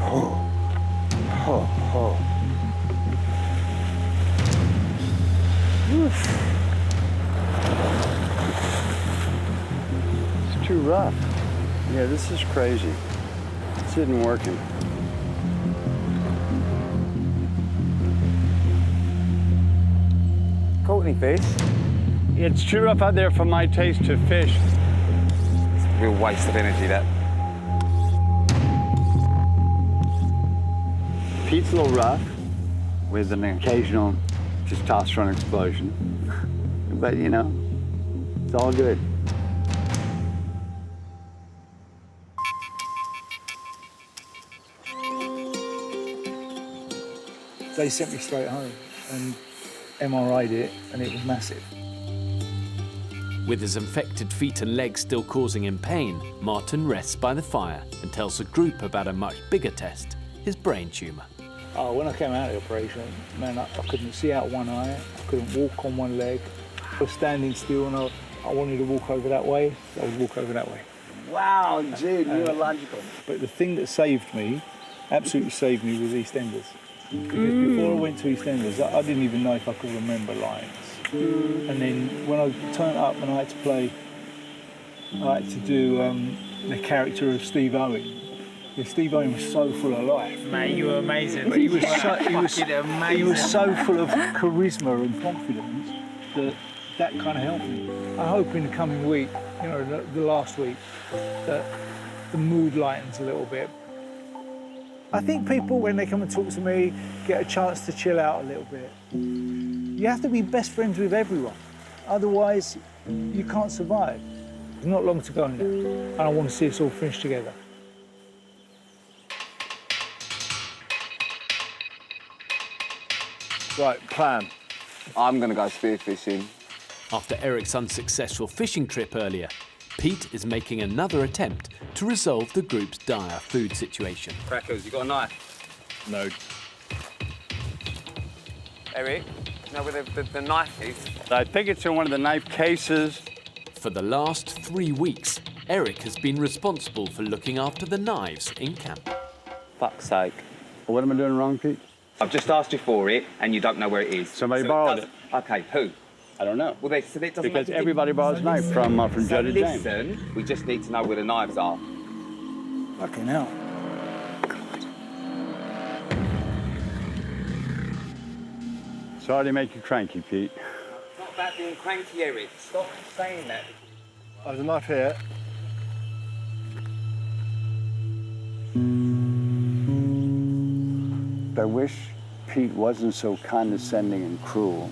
Oh. Oh, oh. Oof. It's too rough. Yeah, this is crazy. This isn't working. Caught any fish? It's too rough out there for my taste to fish. It's a real waste of energy, that. Pete's a little rough with an occasional testosterone explosion. But, you know, it's all good. They sent me straight home and MRI'd it, and it was massive. With his infected feet and legs still causing him pain, Martin rests by the fire and tells the group about a much bigger test, his brain tumour. Oh, when I came out of the operation, man, I couldn't see out one eye, I couldn't walk on one leg. I was standing still and I wanted to walk over that way, I would walk over that way. Wow, dude, neurological. But the thing that saved me, absolutely saved me, was EastEnders. Because before I went to EastEnders, I didn't even know if I could remember lines. And then when I turned up and I had to play, I had to do the character of Steve Owen. Yeah, Steve Owen was so full of life. Mate, you were amazing. But he was so full of charisma and confidence that kind of helped me. I hope in the coming week, you know, the last week, that the mood lightens a little bit. I think people, when they come and talk to me, get a chance to chill out a little bit. You have to be best friends with everyone, otherwise you can't survive. There's not long to go now, and I want to see us all finish together. Right, plan. I'm going to go spearfishing. After Eric's unsuccessful fishing trip earlier, Pete is making another attempt to resolve the group's dire food situation. Crackers, you got a knife? No. Eric, you know where the knife is? I think it's in one of the knife cases. For the last 3 weeks, Eric has been responsible for looking after the knives in camp. Fuck's sake. What am I doing wrong, Pete? I've just asked you for it, and you don't know where it is. Somebody borrowed it. Okay, who? I don't know. Well, so it doesn't because make everybody borrows a knife from Judge James. Listen, we just need to know where the knives are. Fucking hell. Sorry to make you cranky, Pete. It's not about being cranky, Eric. Stop saying that. There's a knife here. I wish Pete wasn't so condescending and cruel.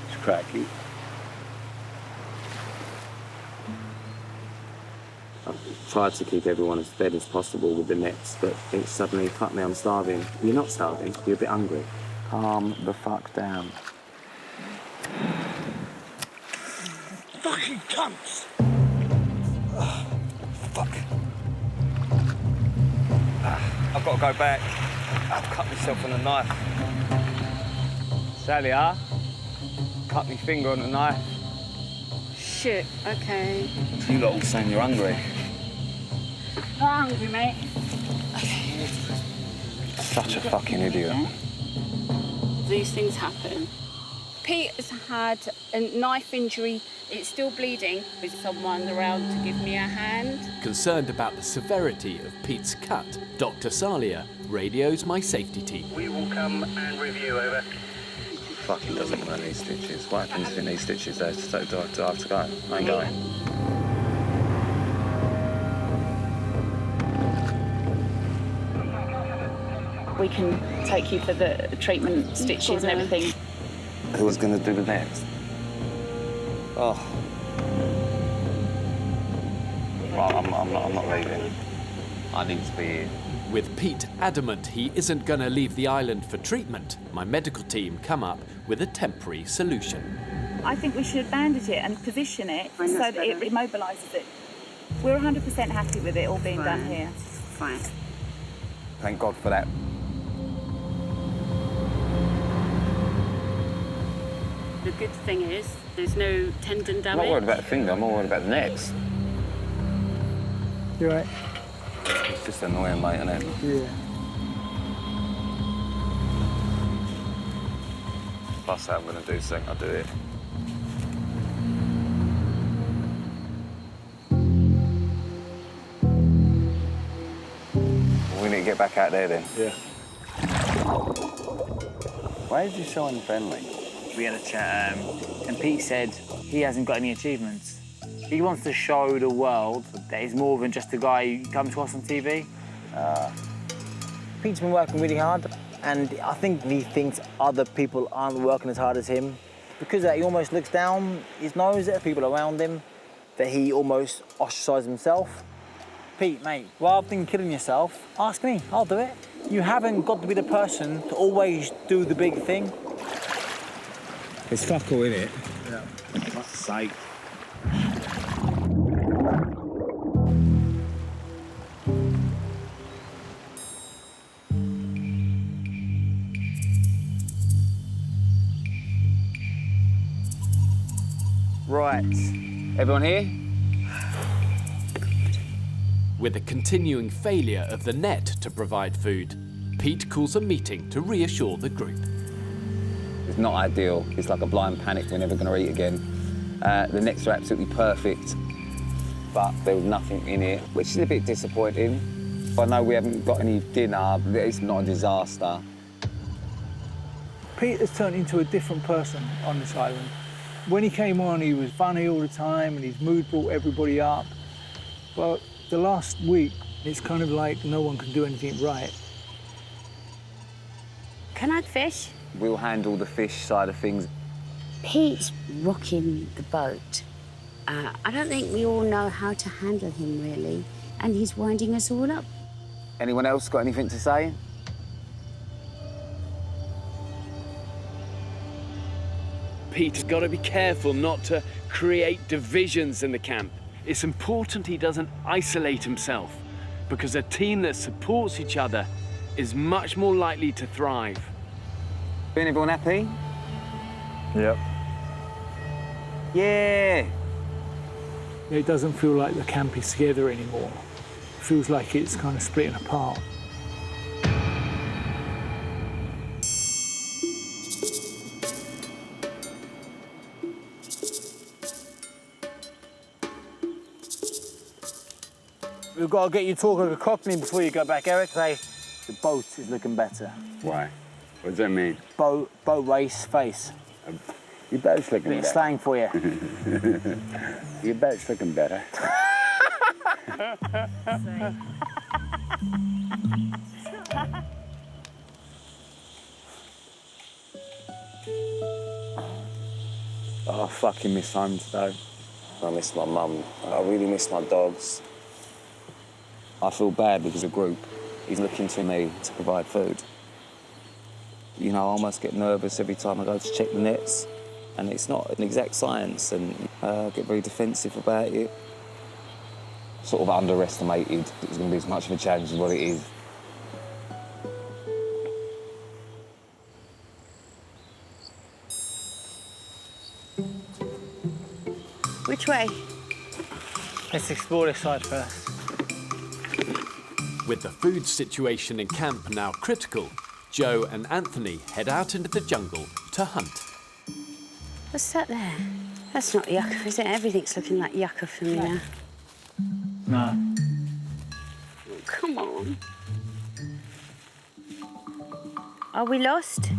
It's cracky. I've tried to keep everyone as fed as possible with the nets, but it's suddenly, fuck me, I'm starving. You're not starving, you're a bit hungry. Calm the fuck down. Fucking cunts! Fuck. I've got to go back. I've cut myself on a knife. Sally, cut my finger on a knife. Shit, okay. You lot all saying you're hungry. I'm hungry, mate. Such a fucking idiot. These things happen. Pete has had a knife injury. It's still bleeding. Is someone around to give me a hand? Concerned about the severity of Pete's cut, Dr. Salia radios my safety team. We will come and review, over. Fucking doesn't want these stitches. What happens if in these stitches do I have to go? I ain't going. We can take you for the treatment stitches and everything. Who was going to do the next? Oh. Well, I'm not leaving. I need to be here. With Pete adamant he isn't going to leave the island for treatment, my medical team come up with a temporary solution. I think we should bandage it and position it so that it immobilises it. We're 100% happy with it all being done here. Fine. Thank God for that. The good thing is there's no tendon damage. I'm not worried about the finger, I'm more worried about the necks. You right? It's just annoying, mate, isn't it? Yeah. If I say I'm going to do something, I'll do it. We need to get back out there then. Yeah. Why is he so unfriendly? We had a chat, and Pete said he hasn't got any achievements. He wants to show the world that he's more than just a guy who comes to us on TV. Pete's been working really hard, and I think he thinks other people aren't working as hard as him. Because of that, he almost looks down his nose at people around him, that he almost ostracises himself. Pete, mate, rather than killing yourself, ask me, I'll do it. You haven't got to be the person to always do the big thing. It's fuck all, innit? Yeah. Fuck's sake. Right. Everyone here? With a continuing failure of the net to provide food, Pete calls a meeting to reassure the group. It's not ideal. It's like a blind panic. We're never going to eat again. The nets are absolutely perfect, but there was nothing in it, which is a bit disappointing. I know we haven't got any dinner, but it's not a disaster. Pete has turned into a different person on this island. When he came on, he was funny all the time and his mood brought everybody up. But the last week, it's kind of like no one can do anything right. Can I fish? We'll handle the fish side of things. Pete's rocking the boat. I don't think we all know how to handle him, really. And he's winding us all up. Anyone else got anything to say? Pete's got to be careful not to create divisions in the camp. It's important he doesn't isolate himself, because a team that supports each other is much more likely to thrive. Been everyone happy? Yep. Yeah. It doesn't feel like the camp is together anymore. It feels like it's kind of splitting apart. We've got to get you talking to Cockney before you go back, Eric. Say, the boat is looking better. Why? What does that mean? Boat race face. Your boat's looking Bit better. of slang for you. Your boat's looking better. Oh, I fucking miss home today. I miss my mum. I really miss my dogs. I feel bad because the group is looking to me to provide food. You know, I almost get nervous every time I go to check the nets, and it's not an exact science, and I get very defensive about it. Sort of underestimated it was going to be as much of a challenge as what it is. Which way? Let's explore this side first. With the food situation in camp now critical, Joe and Anthony head out into the jungle to hunt. What's that there? That's not yucca, is it? Everything's looking like yucca for me now. No. Oh, come on. Are we lost?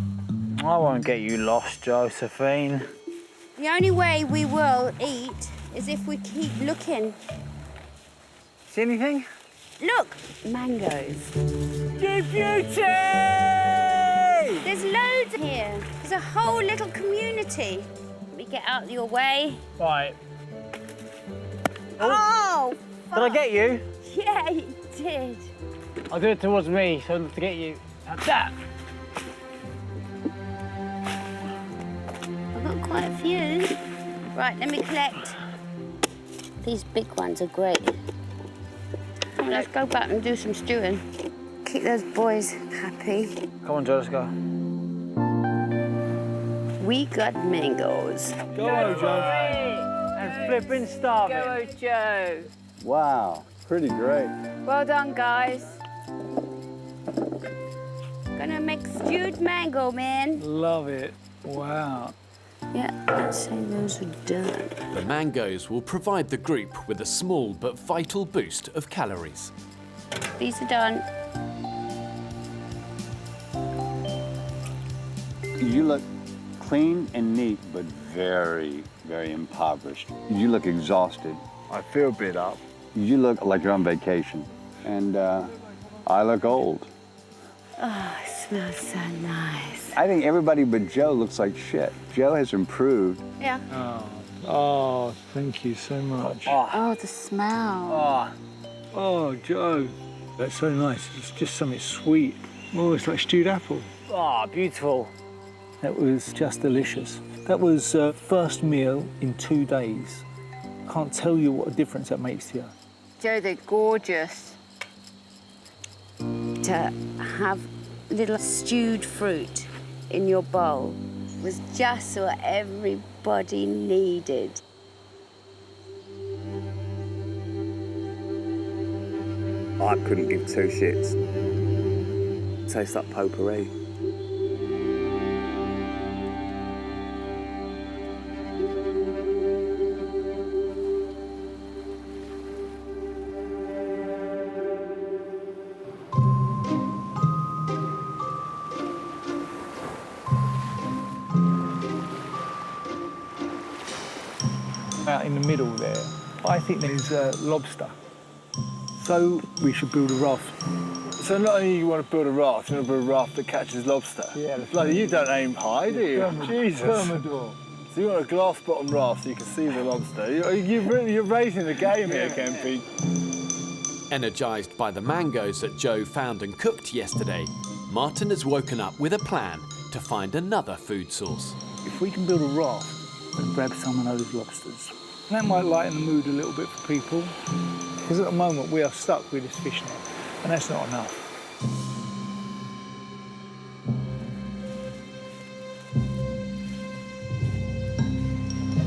I won't get you lost, Josephine. The only way we will eat is if we keep looking. See anything? Look, mangoes. Beauty! There's loads here. There's a whole little community. Let me get out of your way. Right. Oh! Did I get you? Yeah, you did. I'll do it towards me, so to get you. Like that. I've got quite a few. Right, let me collect. These big ones are great. Come on, let's go back and do some stewing. Keep those boys happy. Come on, Joe, let's go. We got mangoes. Go, Joe. And flipping starving. Go, Joe. Wow, pretty great. Well done, guys. Gonna make stewed mango, man. Love it. Wow. Yeah, I'd say those are done. The mangoes will provide the group with a small but vital boost of calories. These are done. You look clean and neat, but very, very impoverished. You look exhausted. I feel beat up. You look like you're on vacation. And I look old. Oh, it smells so nice. I think everybody but Joe looks like shit. Joe has improved. Yeah. Oh, thank you so much. Oh, the smell. Oh, Joe. That's so nice. It's just something sweet. Oh, it's like stewed apple. Oh, beautiful. That was just delicious. That was first meal in 2 days. Can't tell you what a difference that makes to you. Joe, they're gorgeous. To have little stewed fruit in your bowl was just what everybody needed. I couldn't give two shits. Tastes like potpourri. Out in the middle there, I think there's lobster. So we should build a raft. So not only you want to build a raft, you want to build a raft that catches lobster. Yeah. Bloody, you don't aim high, do you? Jesus. Thermidor. So you want a glass bottom raft so you can see the lobster. You're raising the game here, Kempy. Energised by the mangoes that Joe found and cooked yesterday, Martin has woken up with a plan to find another food source. If we can build a raft and grab some of those lobsters, that might lighten the mood a little bit for people, because at the moment we are stuck with this fish net, and that's not enough.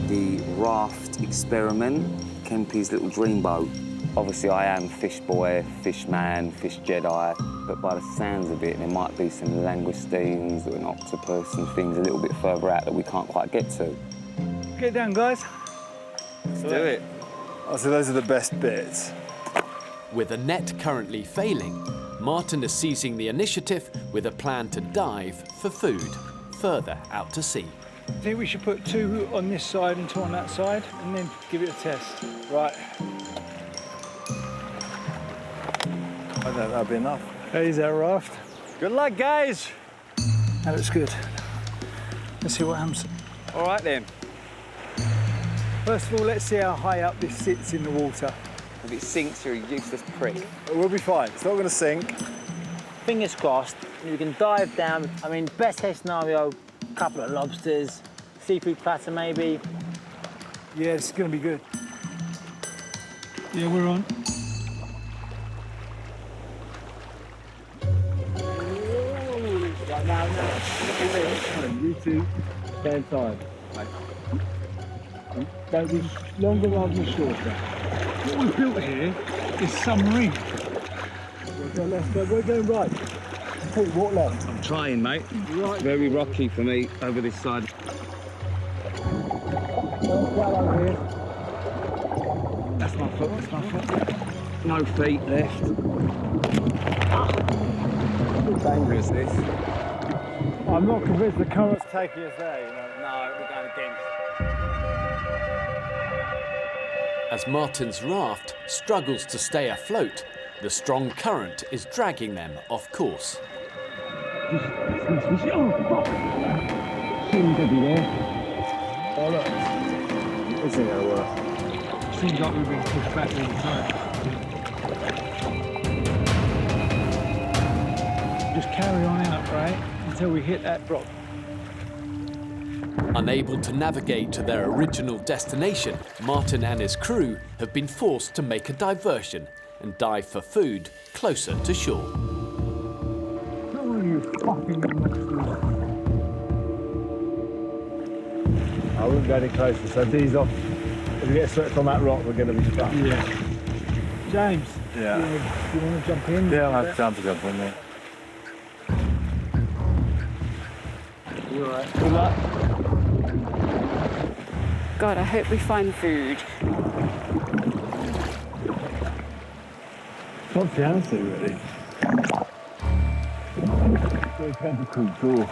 The raft experiment, Kempy's little dreamboat. Obviously I am fish boy, fish man, fish Jedi, but by the sounds of it, there might be some langoustines or an octopus and things a little bit further out that we can't quite get to. Get down, guys. Let's do it. Oh, so those are the best bits. With the net currently failing, Martin is seizing the initiative with a plan to dive for food further out to sea. I think we should put 2 on this side and 2 on that side, and then give it a test. Right. I don't know, that'll be enough. There's our raft. Good luck, guys. That looks good. Let's see what happens. All right then. First of all, let's see how high up this sits in the water. If it sinks, you're a useless prick. We'll be fine. It's not going to sink. Fingers crossed, you can dive down. I mean, best case scenario, a couple of lobsters, seafood platter maybe. Yeah, it's going to be good. Yeah, we're on. Right now. You two, stand side. Don't be longer rather than shorter. What we've built here is submarine. We're going right. Hey, walk left. I'm trying, mate. Right. Very rocky for me over this side. Over here. That's my foot, that's my foot. No feet left. It's dangerous, this. I'm not convinced the current's taking us there, you know. No, we're going against. As Martin's raft struggles to stay afloat, the strong current is dragging them off course. Oh, seems to be there. Oh, look. This ain't gonna work. Seems like we've been pushed back all the time. Just carry on out, right, until we hit that rock. Unable to navigate to their original destination, Martin and his crew have been forced to make a diversion and dive for food closer to shore. How are you fucking I wouldn't go any closer, so D's off. If we get swept on that rock, we're going to be stuck. Yeah. James, Yeah. do you want to jump in? Yeah, I'll have time to jump in there. You all right? Good luck. God, I hope we find food. What's the answer, really? Very tentacle door.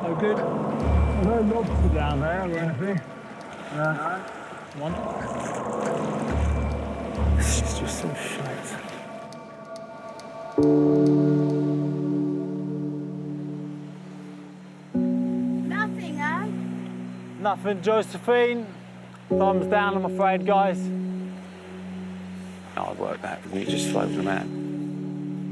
Oh, good. No lobster down there or anything. No. One. This is just so shite. Nothing, eh? Nothing, Josephine. Thumbs down, I'm afraid, guys. Hard work that, isn't it? Just floating them out.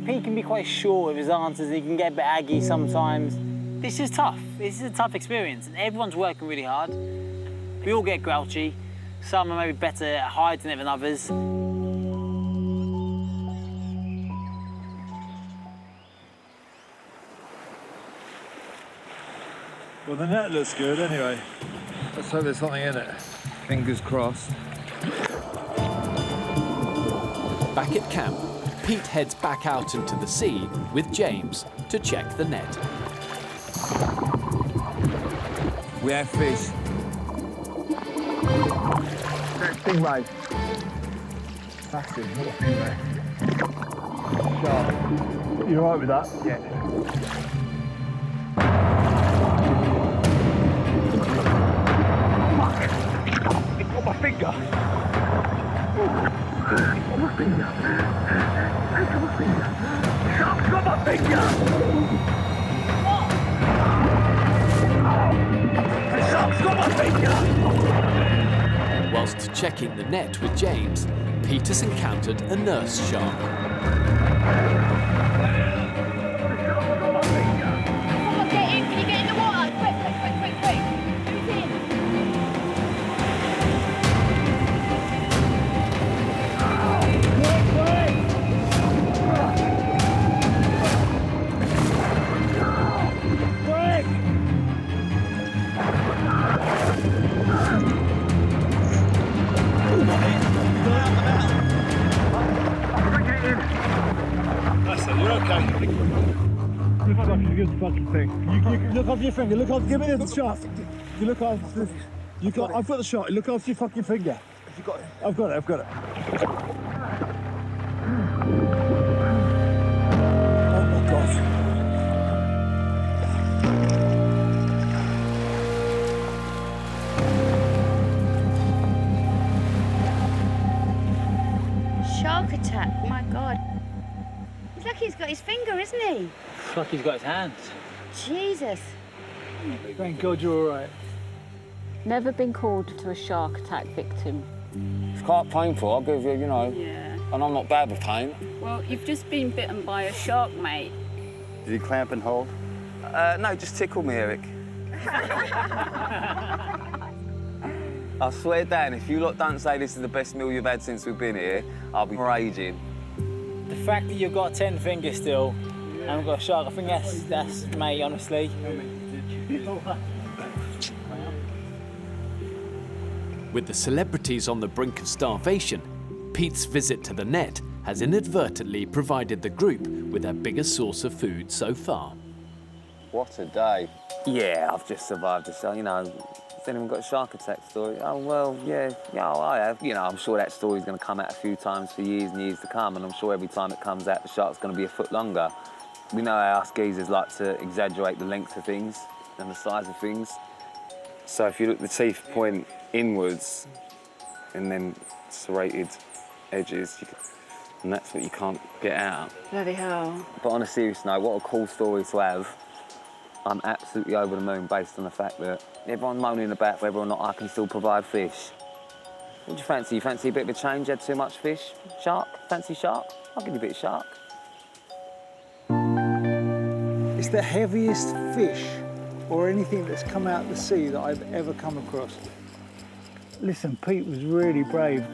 Pete can be quite short with his answers. He can get a bit aggy sometimes. This is tough. This is a tough experience, and everyone's working really hard. We all get grouchy. Some are maybe better at hiding it than others. Well, the net looks good anyway. Let's hope there's something in it. Fingers crossed. Back at camp, Pete heads back out into the sea with James to check the net. We have fish. Stingray. That's it, not a stingray. Shark. You alright with that? Yeah. Fuck! It got my finger. It got my finger. It got my finger. Shark's got my finger! The shark's got my finger! Whilst checking the net with James, Pete has encountered a nurse shark. Come on, get in. Can you get in the water? Quick, quick, quick, quick, quick. Who's in? You're okay. Look after the fucking thing. You look after your finger. Look after. Give me the shot. You look after. I've got the shot. Look after your fucking finger. Have you got it? I've got it. I've got it. Oh my God. Shark attack, my God. It's like he's got his finger, isn't he? It's like he's got his hands. Jesus. Thank God you're all right. Never been called to a shark attack victim. It's quite painful, I'll give you, you know. Yeah. And I'm not bad with pain. Well, you've just been bitten by a shark, mate. Did he clamp and hold? No, just tickle me, Eric. I swear down, if you lot don't say this is the best meal you've had since we've been here, I'll be raging. The fact that you've got 10 fingers still and we've got a shark, I think that's mate, honestly. With the celebrities on the brink of starvation, Pete's visit to the net has inadvertently provided the group with their biggest source of food so far. What a day. Yeah, I've just survived this, you know. Has anyone got a shark attack story? Oh, well, yeah, I have. You know, I'm sure that story's going to come out a few times for years and years to come, and I'm sure every time it comes out, the shark's going to be a foot longer. We know how us geezers like to exaggerate the length of things and the size of things. So if you look, the teeth point inwards and then serrated edges, and that's what you can't get out. Bloody hell. But on a serious note, what a cool story to have. I'm absolutely over the moon based on the fact that everyone's moaning about whether or not I can still provide fish. What do you fancy? You fancy a bit of a change? Had too much fish? Shark? Fancy shark? I'll give you a bit of shark. It's the heaviest fish or anything that's come out of the sea that I've ever come across. Listen, Pete was really brave.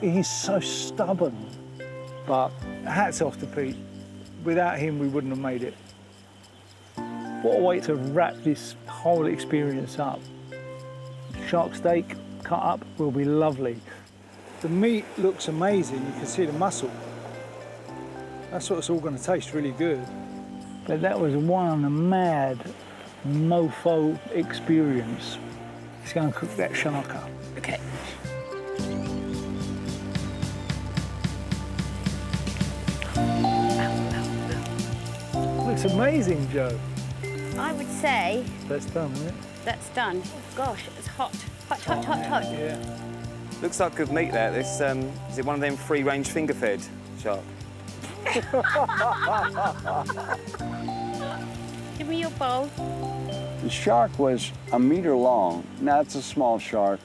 He's so stubborn. But hats off to Pete. Without him, we wouldn't have made it. What a way to wrap this whole experience up. Shark steak cut up will be lovely. The meat looks amazing, you can see the muscle. That's what it's all going to taste really good. But that was one mad mofo experience. It's going to cook that shark up. Okay. Looks amazing, Joe. I would say That's done, isn't it? that's done. Gosh, it's hot. Hot, hot, hot, hot. Yeah. Looks like good meat there. This, is it one of them free-range finger-fed shark? Give me your bowl. The shark was a meter long. Now, it's a small shark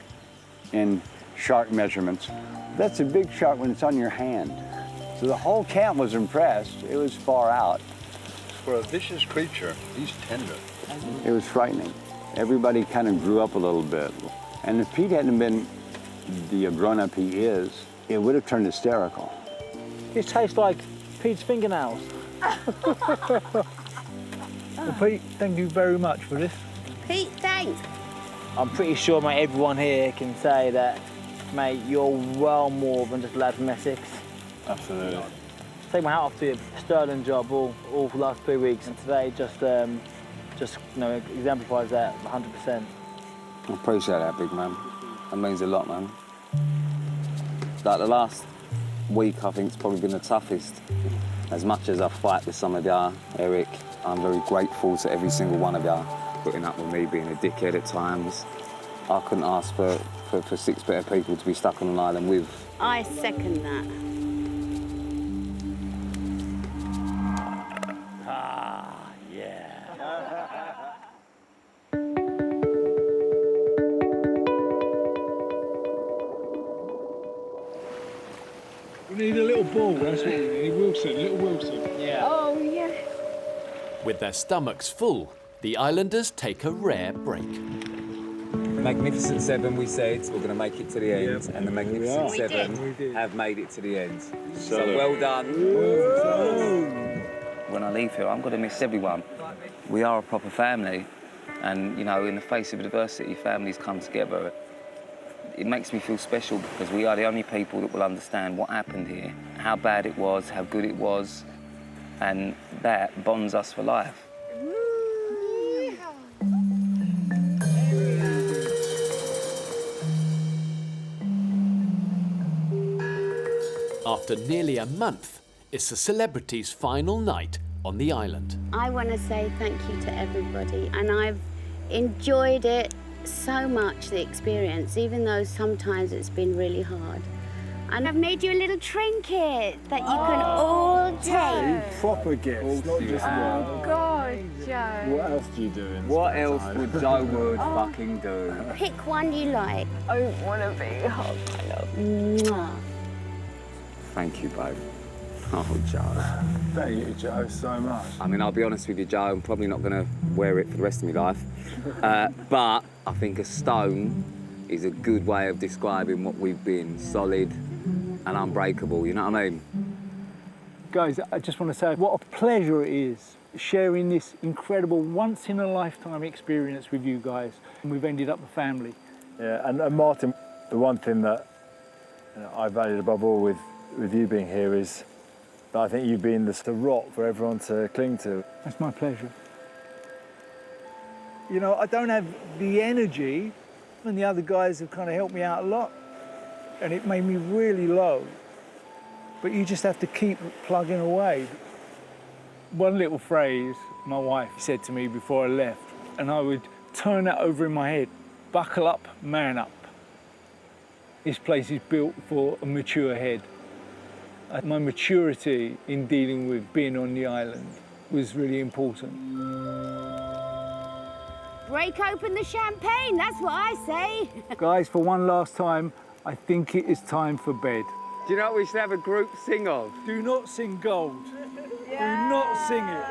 in shark measurements. That's a big shark when it's on your hand. So the whole camp was impressed. It was far out. For a vicious creature, he's tender. It was frightening. Everybody kind of grew up a little bit. And if Pete hadn't been the grown-up he is, it would have turned hysterical. It tastes like Pete's fingernails. Well, Pete, thank you very much for this. Pete, thanks. I'm pretty sure, mate, everyone here can say that, mate, you're well more than just a lad from Essex. Absolutely. Take my hat off to you. Sterling job all for the last 3 weeks, and today just exemplifies that 100%. I appreciate that, big man. That means a lot, man. Like the last week, I think, it's probably been the toughest. As much as I fight with some of y'all, Eric, I'm very grateful to every single one of y'all putting up with me being a dickhead at times. I couldn't ask for 6 better people to be stuck on an island with. I second that. Ah, yeah. We need a little ball, that's what we need. Wilson, little Wilson. Yeah. Oh, yeah. With their stomachs full, the islanders take a rare break. Magnificent Seven, we said, we're going to make it to the end, and the Magnificent We Seven did. have made it to the end. So Celeb. well done. When I leave here, I'm going to miss everyone. We are a proper family, and, you know, in the face of adversity, families come together. It makes me feel special because we are the only people that will understand what happened here, how bad it was, how good it was, and that bonds us for life. After nearly a month, it's the celebrities' final night on the island. I want to say thank you to everybody, and I've enjoyed it so much, the experience, even though sometimes it's been really hard. And I've made you a little trinket that you can all take. Proper gifts, not just one. Oh, God, Joe. What else do you do in What spare else time? would Joe Wood fucking do? Pick one you like. I want to be hugged, my love. Mwah. Thank you, babe. Oh, Joe. Thank you, Joe, so much. I mean, I'll be honest with you, Joe, I'm probably not going to wear it for the rest of my life. But I think a stone is a good way of describing what we've been, solid and unbreakable, you know what I mean? Guys, I just want to say what a pleasure it is sharing this incredible once-in-a-lifetime experience with you guys. And we've ended up a family. Yeah, and Martin, the one thing that I valued above all with you being here is that I think you've been the rock for everyone to cling to. That's my pleasure. You know, I don't have the energy, and the other guys have kind of helped me out a lot, and it made me really low. But you just have to keep plugging away. One little phrase my wife said to me before I left, and I would turn that over in my head: buckle up, man up. This place is built for a mature head. My maturity in dealing with being on the island was really important. Break open the champagne, that's what I say. Guys, for one last time, I think it is time for bed. Do you know what we should have a group sing of? Do not sing gold. Do not sing it.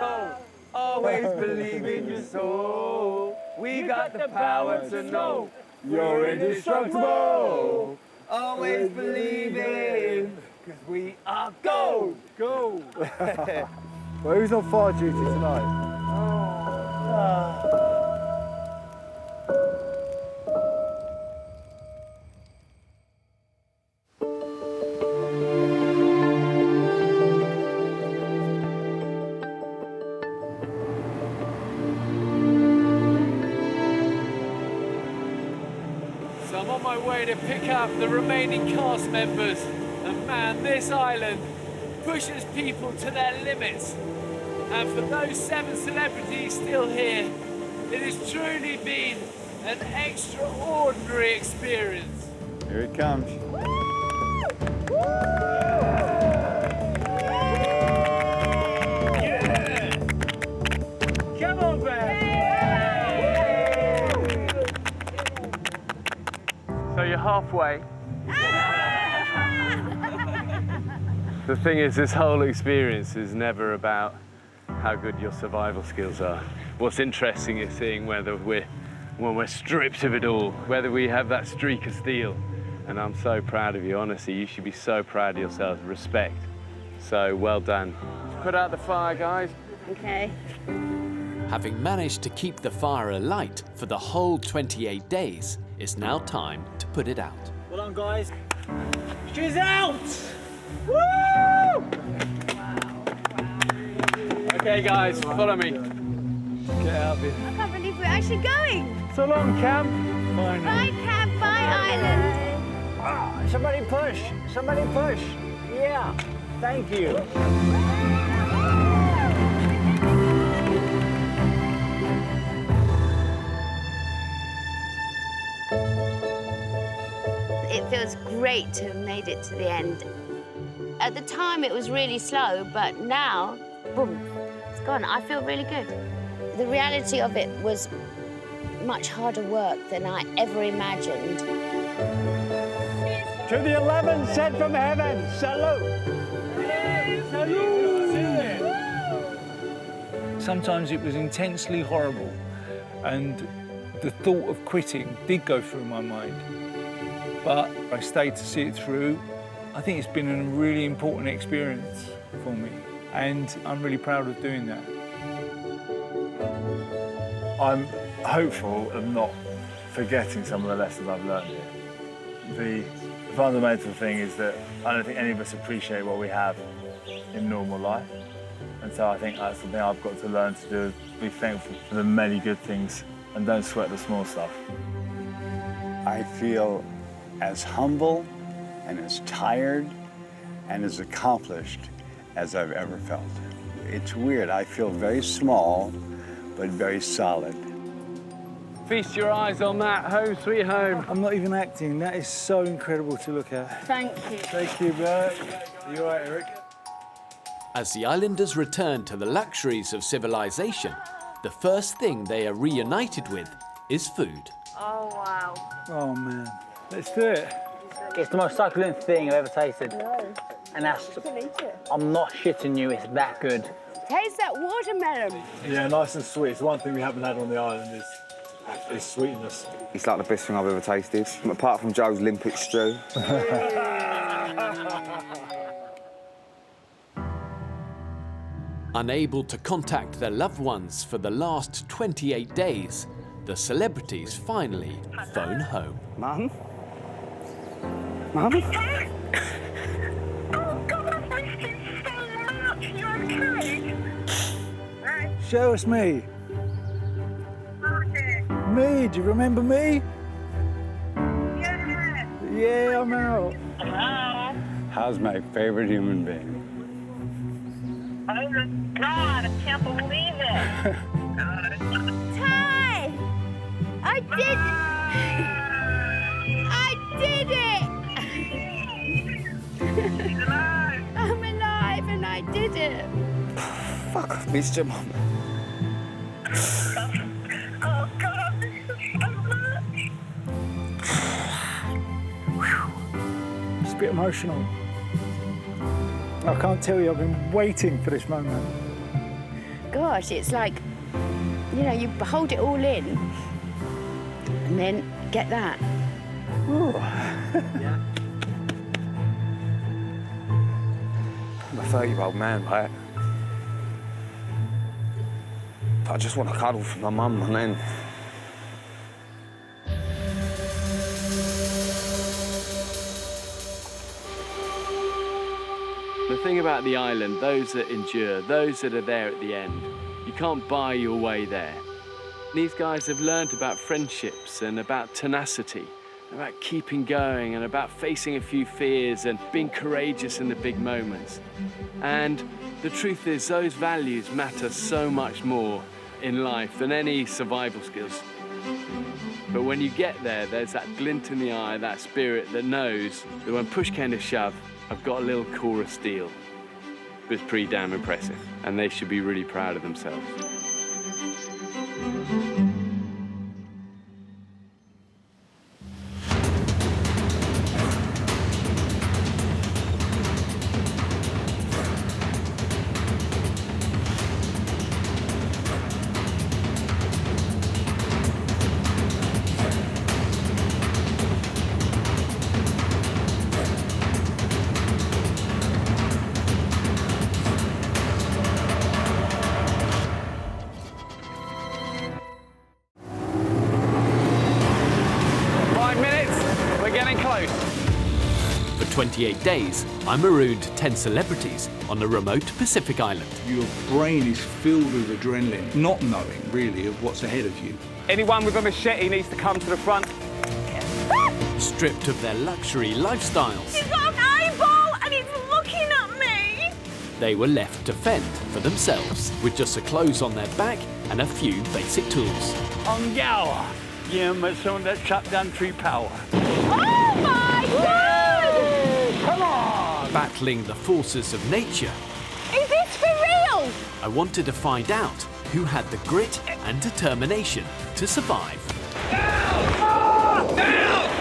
Always believe in your soul. We got the power to know you're indestructible. Always believe in, because we are gold. Gold. Well, who's on fire duty tonight? So I'm on my way to pick up the remaining cast members. And man, this island pushes people to their limits. And for those 7 celebrities still here, it has truly been an extraordinary experience. Here it comes. Come on, man. So you're halfway. The thing is, this whole experience is never about how good your survival skills are. What's interesting is seeing when we're stripped of it all, whether we have that streak of steel. And I'm so proud of you, honestly. You should be so proud of yourselves. Respect. So well done. Put out the fire, guys. Okay. Having managed to keep the fire alight for the whole 28 days, it's now time to put it out. Well done, guys. She's out! Woo! Okay, guys, follow me. Get out of here. I can't believe we're actually going. So long, Camp. Bye, Camp. Bye, Island. Ah, somebody push. Somebody push. Yeah. Thank you. It feels great to have made it to the end. At the time, it was really slow, but now, boom, it's gone. I feel really good. The reality of it was much harder work than I ever imagined. To the 11 sent from heaven, salute! Sometimes it was intensely horrible, and the thought of quitting did go through my mind. But I stayed to see it through. I think it's been a really important experience for me, and I'm really proud of doing that. I'm hopeful of not forgetting some of the lessons I've learned here. The fundamental thing is that I don't think any of us appreciate what we have in normal life. And so I think that's something I've got to learn to do, be thankful for the many good things and don't sweat the small stuff. I feel as humble and as tired and as accomplished as I've ever felt. It's weird. I feel very small, but very solid. Feast your eyes on that. Home sweet home. I'm not even acting. That is so incredible to look at. Thank you. Thank you, Bert. Are you all right, Eric? As the islanders return to the luxuries of civilization, the first thing they are reunited with is food. Oh, wow. Oh, man. Let's do it. It's the most succulent thing I've ever tasted. No. And that's, You can eat it. I'm not shitting you, it's that good. Taste that watermelon. Yeah, nice and sweet. It's one thing we haven't had on the island is sweetness. It's like the best thing I've ever tasted, apart from Joe's limpet stew. Unable to contact their loved ones for the last 28 days, the celebrities finally phone home. Mum? Mum? Oh, God, I missed you so much. You okay? Show us me. Me, do you remember me? Yeah. Yeah, I'm out. Hello? How's my favorite human being? Oh, my God, I can't believe it. Ty! I did it! She's alive. I'm alive and I did it. Fuck, I've missed you, Mum. Oh, God, I missed you so much. It's a bit emotional. I can't tell you, I've been waiting for this moment. Gosh, it's like, you know, you hold it all in and then get that. Yeah. I'm a 30-year-old man, right? But I just want to cuddle for my mum and then... The thing about the island, those that endure, those that are there at the end, you can't buy your way there. These guys have learned about friendships and about tenacity, about keeping going and about facing a few fears and being courageous in the big moments. And the truth is, those values matter so much more in life than any survival skills. But when you get there, there's that glint in the eye, that spirit that knows that when push came to shove, I've got a little core of steel. It was pretty damn impressive, and they should be really proud of themselves. 28 days, I marooned 10 celebrities on a remote Pacific island. Your brain is filled with adrenaline, not knowing, really, of what's ahead of you. Anyone with a machete needs to come to the front. Stripped of their luxury lifestyles, She's got an eyeball and it's looking at me. they were left to fend for themselves with just the clothes on their back and a few basic tools. On Gower, yeah, but some of that chopped down tree power. Oh my God! Come on! Battling the forces of nature, Is this for real? I wanted to find out who had the grit and determination to survive.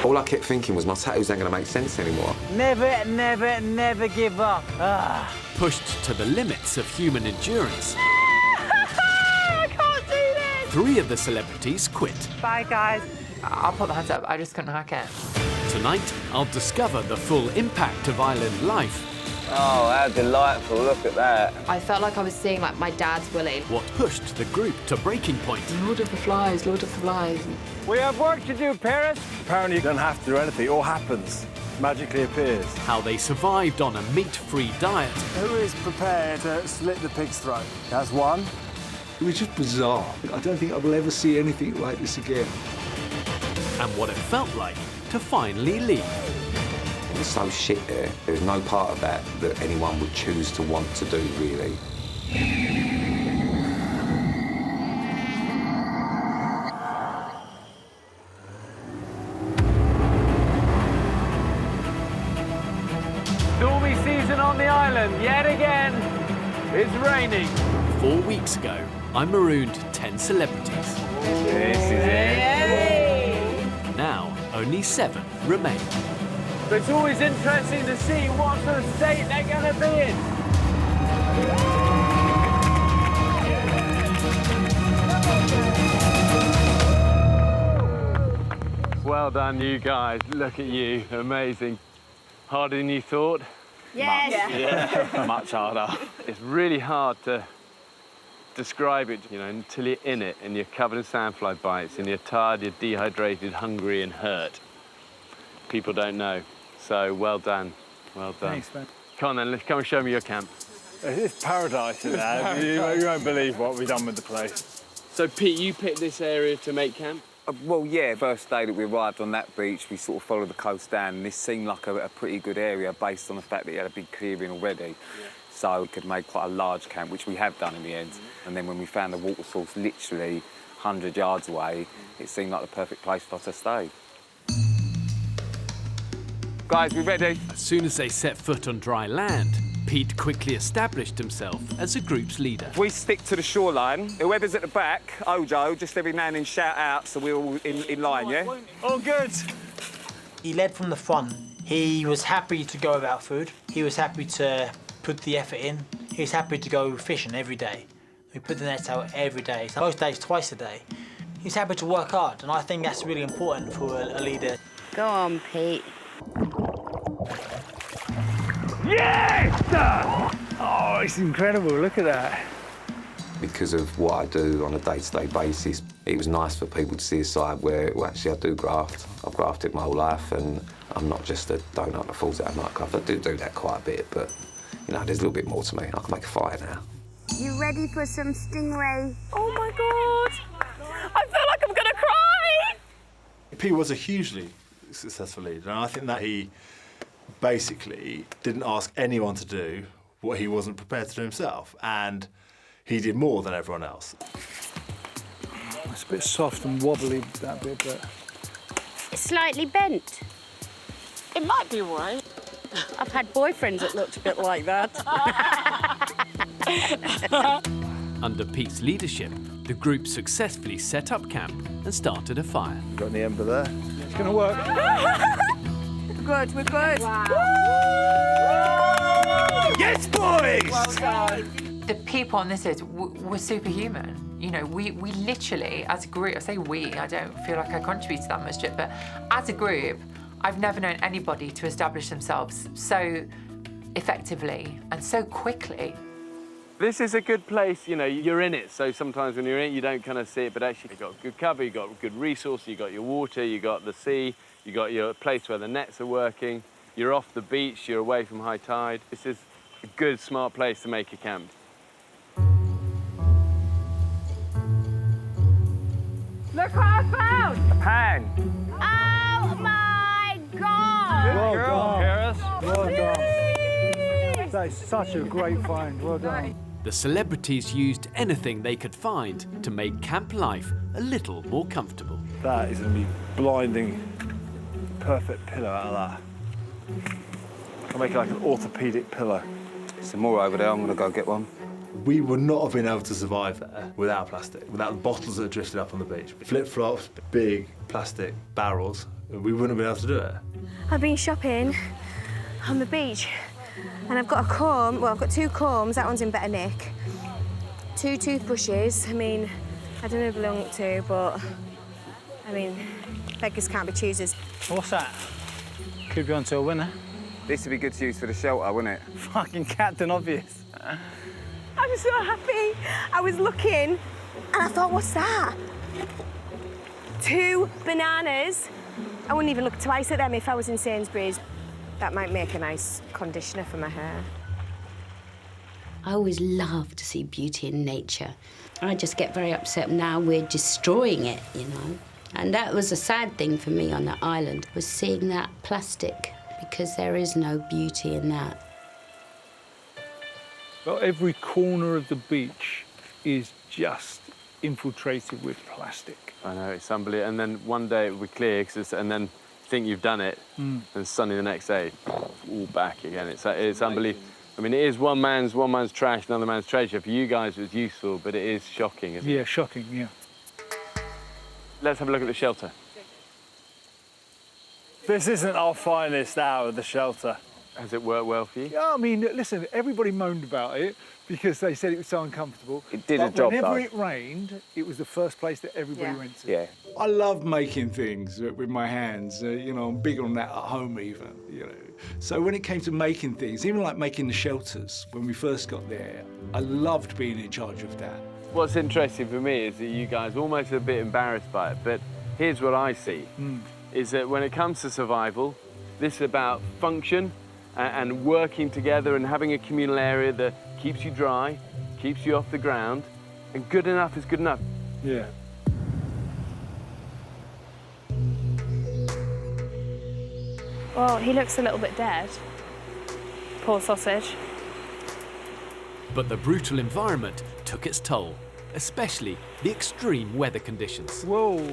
All I kept thinking was my tattoos ain't going to make sense anymore. Never, never, never give up. Ah. Pushed to the limits of human endurance, I can't do this. 3 of the celebrities quit. Bye, guys. I'll put my hands up. I just couldn't hack it. Tonight, I'll discover the full impact of island life. Oh, how delightful, look at that. I felt like I was seeing like my dad's Willie. What pushed the group to breaking point. Lord of the Flies, Lord of the Flies. We have work to do, Paris. Apparently you don't have to do anything. It all happens. Magically appears. How they survived on a meat-free diet. Who is prepared to slit the pig's throat? That's one. It was just bizarre. I don't think I will ever see anything like this again. And what it felt like to finally leave. It was so shit there. There was no part of that that anyone would choose to want to do, really. Stormy season on the island yet again. It's raining. 4 weeks ago, I marooned 10 celebrities. This is it. Now, only 7 remain. But it's always interesting to see what sort of state they're going to be in. Well done, you guys. Look at you. Amazing. Harder than you thought? Yes. Yeah, much harder. It's really hard to describe it, you know, until you're in it and you're covered in sandfly bites and you're tired, you're dehydrated, hungry and hurt. People don't know. So well done. Well done. Thanks, man. Come on then, let's come and show me your camp. It's paradise in there. You won't believe what we've done with the place. So Pete, you picked this area to make camp? Well, yeah, first day that we arrived on that beach, we sort of followed the coast down, and this seemed like a pretty good area based on the fact that it had a big clearing already. Yeah. So we could make quite a large camp, which we have done in the end. And then when we found the water source literally 100 yards away, it seemed like the perfect place for us to stay. Guys, we ready? As soon as they set foot on dry land, Pete quickly established himself as the group's leader. We stick to the shoreline. Whoever's at the back, Ojo, just every now and then shout out so we're all in line, yeah? All good. He led from the front. He was happy to go without food. He was happy to put the effort in. He's happy to go fishing every day. We put the nets out every day, so most days twice a day. He's happy to work hard, and I think that's really important for a leader. Go on, Pete. Yes! Oh, it's incredible. Look at that. Because of what I do on a day-to-day basis, it was nice for people to see a side where, well, actually, I do graft. I've grafted my whole life, and I'm not just a donut that falls out of nightclub. I do that quite a bit, but, you know, there's a little bit more to me. I can make a fire now. You ready for some stingray? Oh my God. I feel like I'm gonna cry. Pete was a hugely successful leader, and I think that he basically didn't ask anyone to do what he wasn't prepared to do himself, and he did more than everyone else. It's a bit soft and wobbly, that bit, but... It's slightly bent. It might be all right. I've had boyfriends that looked a bit like that. Under Pete's leadership, the group successfully set up camp and started a fire. Got the ember there. It's gonna work. Good, we're good. Wow. Yes, boys! Well done. The people on this list were superhuman. You know, we literally, as a group, I say we, I don't feel like I contributed that much to it, but as a group, I've never known anybody to establish themselves so effectively and so quickly. This is a good place, you know, you're in it, so sometimes when you're in it, you don't kind of see it, but actually you've got good cover, you've got good resources, you've got your water, you've got the sea, you've got your place where the nets are working. You're off the beach, you're away from high tide. This is a good, smart place to make a camp. Look what I found! A pan. Oh my God! Well girl, done. Paris. Well done. That is such a great find. Well done. The celebrities used anything they could find to make camp life a little more comfortable. That is going to be blinding. Perfect pillow out of that. I'll make it like an orthopedic pillow. Some more over there, I'm going to go get one. We would not have been able to survive there without plastic, without the bottles that drifted up on the beach. Flip-flops, big plastic barrels, we wouldn't have been able to do it. I've been shopping on the beach and I've got a comb, well, I've got 2 combs, that one's in better nick. 2 toothbrushes, I mean, I don't know who belong to, but, I mean, beggars can't be choosers. What's that? Could be onto a winner. This would be good to use for the shelter, wouldn't it? Fucking Captain Obvious. I'm so happy. I was looking and I thought, what's that? 2 bananas. I wouldn't even look twice at them if I was in Sainsbury's. That might make a nice conditioner for my hair. I always love to see beauty in nature. I just get very upset now we're destroying it, you know. And that was a sad thing for me on the island, was seeing that plastic, because there is no beauty in that. Well, every corner of the beach is just infiltrated with plastic. I know, it's unbelievable. And then one day it will be clear, and then think you've done it, and suddenly the next day, it's all back again. It's unbelievable. I mean, it is one man's trash, another man's treasure. For you guys, it was useful, but it is shocking, isn't it? Yeah, shocking, yeah. Let's have a look at the shelter. This isn't our finest hour of the shelter. Has it worked well for you? Yeah, I mean, listen, everybody moaned about it because they said it was so uncomfortable. It did a job, though. Whenever it rained, it was the first place that everybody went to. Yeah. I love making things with my hands. You know, I'm big on that at home even, you know. So when it came to making things, even like making the shelters, when we first got there, I loved being in charge of that. What's interesting for me is that you guys are almost a bit embarrassed by it, but here's what I see, is that when it comes to survival, this is about function and working together and having a communal area that keeps you dry, keeps you off the ground, and good enough is good enough. Yeah. Well, he looks a little bit dead. Poor sausage. But the brutal environment took its toll, especially the extreme weather conditions. Whoa. A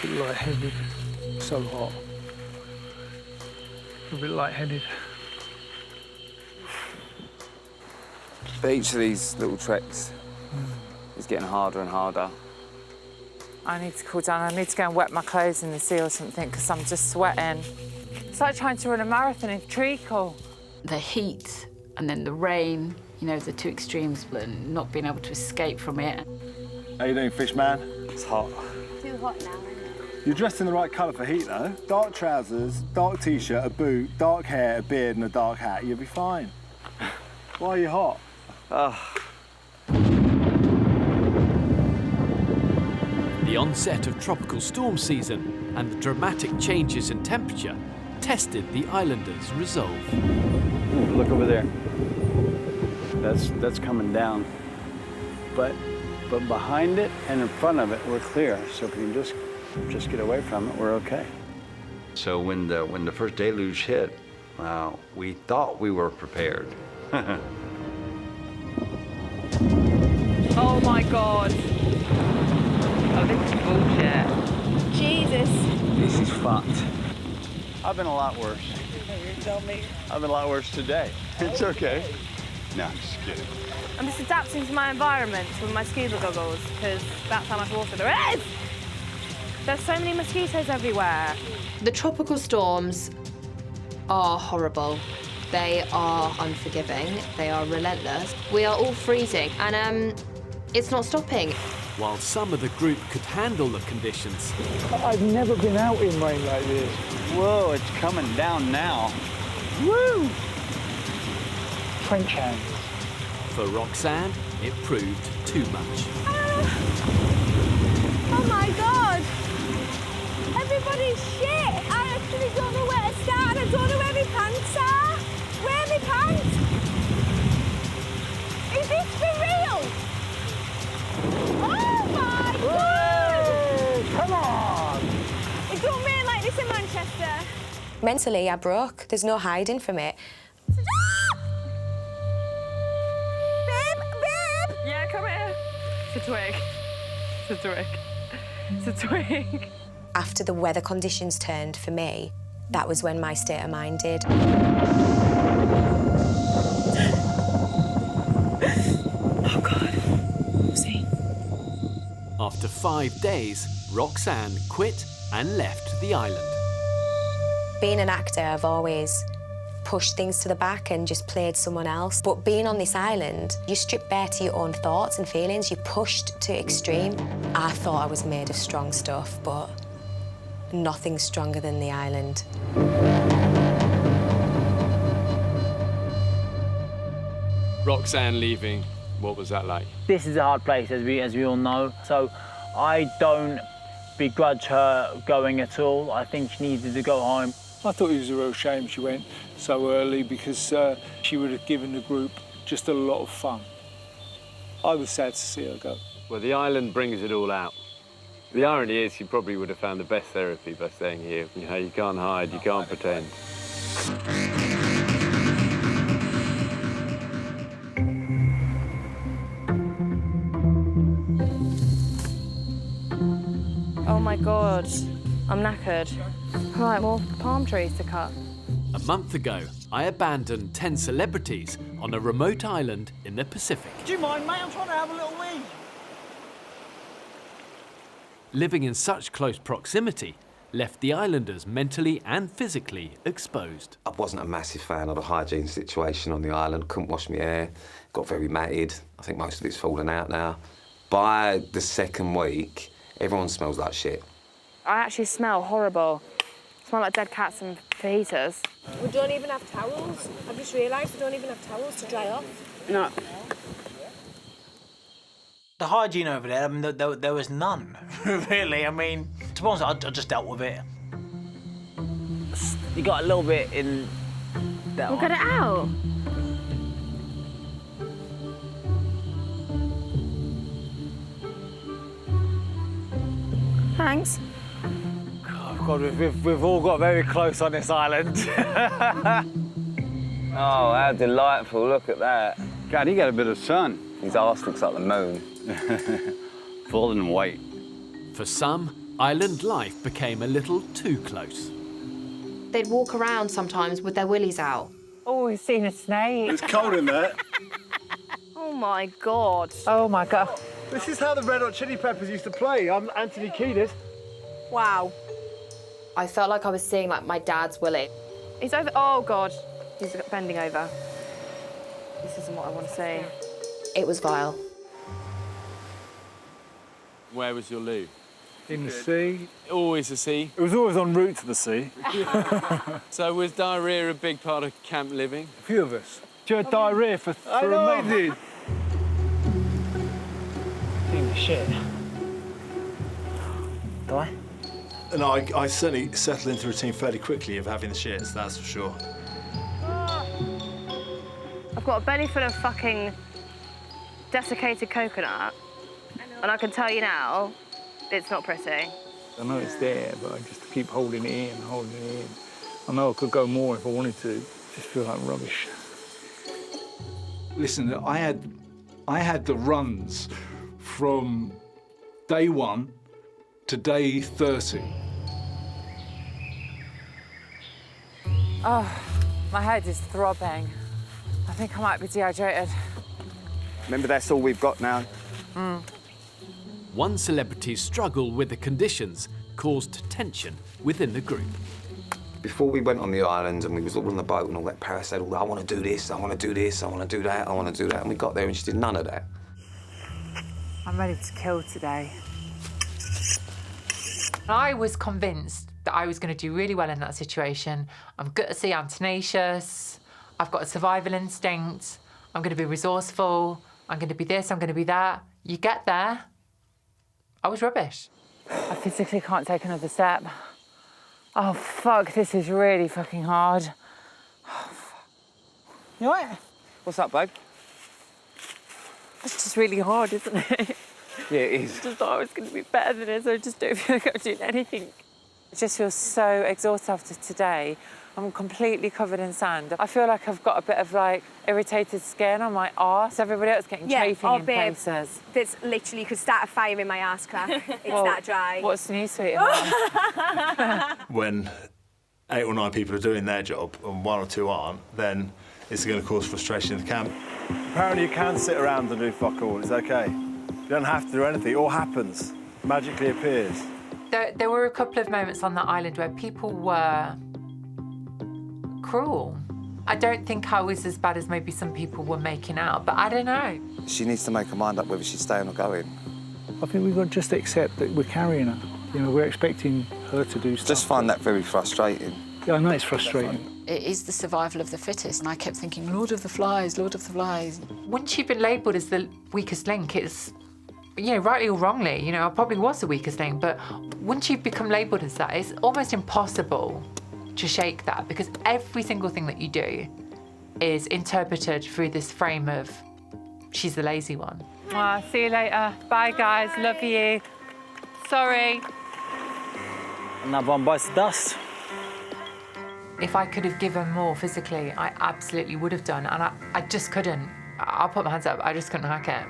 bit lightheaded. So hot. A bit lightheaded. But each of these little treks is getting harder and harder. I need to cool down. I need to go and wet my clothes in the sea or something because I'm just sweating. It's like trying to run a marathon in treacle. The heat and then the rain, you know, the 2 extremes, and not being able to escape from it. How you doing, fish man? It's hot. Too hot now. You're dressed in the right colour for heat, though. Dark trousers, dark T-shirt, a boot, dark hair, a beard and a dark hat. You'll be fine. Why are you hot? The onset of tropical storm season and the dramatic changes in temperature tested the islanders' resolve. Look over there. That's coming down. But behind it and in front of it, we're clear. So if we can just get away from it, we're okay. So when the first deluge hit, we thought we were prepared. Oh my God. Oh, this is bullshit. Jesus. This is fucked. I've been a lot worse. You tell me. I've been a lot worse today. It's okay. No, I'm just kidding. I'm just adapting to my environment with my scuba goggles because that's how much water there is. There's so many mosquitoes everywhere. The tropical storms are horrible. They are unforgiving. They are relentless. We are all freezing, and it's not stopping. While some of the group could handle the conditions, I've never been out in rain like this. Whoa, it's coming down now. Woo! French hands. for Roxanne, it proved too much. Oh my God! Everybody's shit! I actually don't know where to I don't know where my pants are. Where are my pants? Is this for real? Oh my God! Come on! It don't rain like this in Manchester. Mentally, I broke. There's no hiding from it. Babe! Yeah, come here. It's a twig. It's a twig. It's a twig. After the weather conditions turned for me, that was when my state of mind did. Oh God. See. After 5 days, Roxanne quit and left the island. Being an actor, I've always pushed things to the back and just played someone else. But being on this island, you strip bare to your own thoughts and feelings. You're pushed to extreme. I thought I was made of strong stuff, but nothing stronger than the island. Roxanne leaving, what was that like? This is a hard place, as we all know. So I don't begrudge her going at all. I think she needed to go home. I thought it was a real shame she went so early because she would have given the group just a lot of fun. I was sad to see her go. Well, the island brings it all out. The irony is she probably would have found the best therapy by staying here. You know, you can't hide, you can't pretend. Oh my God, I'm knackered. Right, more palm trees to cut. A month ago, I abandoned 10 celebrities on a remote island in the Pacific. Do you mind, mate? I'm trying to have a little wee. Living in such close proximity left the islanders mentally and physically exposed. I wasn't a massive fan of the hygiene situation on the island. Couldn't wash my hair, got very matted. I think most of it's fallen out now. By the second week, everyone smells like shit. I actually smell horrible. I smell like dead cats and fajitas. We don't even have towels. I've just realised we don't even have towels to dry off. No. The hygiene over there, I mean, there was none, really. I mean, to be honest, I just dealt with it. You got a little bit in that We'll get it out. Thanks. Oh, God, we've all got very close on this island. Oh, how delightful, look at that. God, he got a bit of sun. His arse looks like the moon. Full and white. For some, island life became a little too close. They'd walk around sometimes with their willies out. Oh, we've seen a snake. It's cold in there. Oh my God. Oh my God. This is how the Red Hot Chili Peppers used to play. I'm Anthony Kiedis. Wow. I felt like I was seeing like my dad's willy. He's over. Oh God. He's bending over. This isn't what I want to see. It was vile. Where was your loo? In the sea. Always the sea. It was always en route to the sea. So was diarrhoea a big part of camp living? A few of us. You had diarrhea for I a know I month. did. Taking the shit. Do I? No, I certainly settled into a routine fairly quickly of having the shits, that's for sure. I've got a belly full of fucking desiccated coconut, and I can tell you now, it's not pretty. I know it's there, but I just keep holding it in, holding it in. I know I could go more if I wanted to. Just feel like rubbish. Listen, I had the runs from day 1 to day 30. Oh, my head is throbbing. I think I might be dehydrated. Remember, that's all we've got now. One celebrity's struggle with the conditions caused tension within the group. Before we went on the island and we was all on the boat and all that, Paris said, oh, I want to do this, I want to do this, I want to do that, I want to do that. And we got there and she did none of that. I'm ready to kill today. I was convinced that I was going to do really well in that situation. I'm good at sea, I'm tenacious, I've got a survival instinct, I'm going to be resourceful, I'm going to be this, I'm going to be that. You get there, I was rubbish. I physically can't take another step. Oh, fuck, this is really fucking hard. Oh, fuck. You all right? What's up, babe? It's just really hard, isn't it? Yeah, it is. I just thought I was going to be better than this. I just don't feel like I'm doing anything. I just feel so exhausted after today. I'm completely covered in sand. I feel like I've got a bit of like irritated skin on my arse. Everybody else getting chafing in places. That's literally, you could start a fire in my arse crack. It's that dry. What's new, sweetheart? When 8 or 9 people are doing their job and 1 or 2 aren't, then it's going to cause frustration in the camp. Apparently you can sit around and do fuck all, it's okay. You don't have to do anything, it all happens. Magically appears. There were a couple of moments on that island where people were cruel. I don't think I was as bad as maybe some people were making out, but I don't know. She needs to make her mind up whether she's staying or going. I think we've got to just accept that we're carrying her. You know, we're expecting her to do stuff. Just find that very frustrating. Yeah, I know it's frustrating. It is the survival of the fittest, and I kept thinking, Lord of the Flies, Lord of the Flies. Once you've been labelled as the weakest link, it's, you know, rightly or wrongly, you know, I probably was the weakest link, but once you've become labelled as that, it's almost impossible to shake that, because every single thing that you do is interpreted through this frame of, she's the lazy one. See you later. Bye, guys. Love you. Sorry. Another one bites the dust. If I could have given more physically, I absolutely would have done, and I just couldn't. I'll put my hands up, I just couldn't hack it.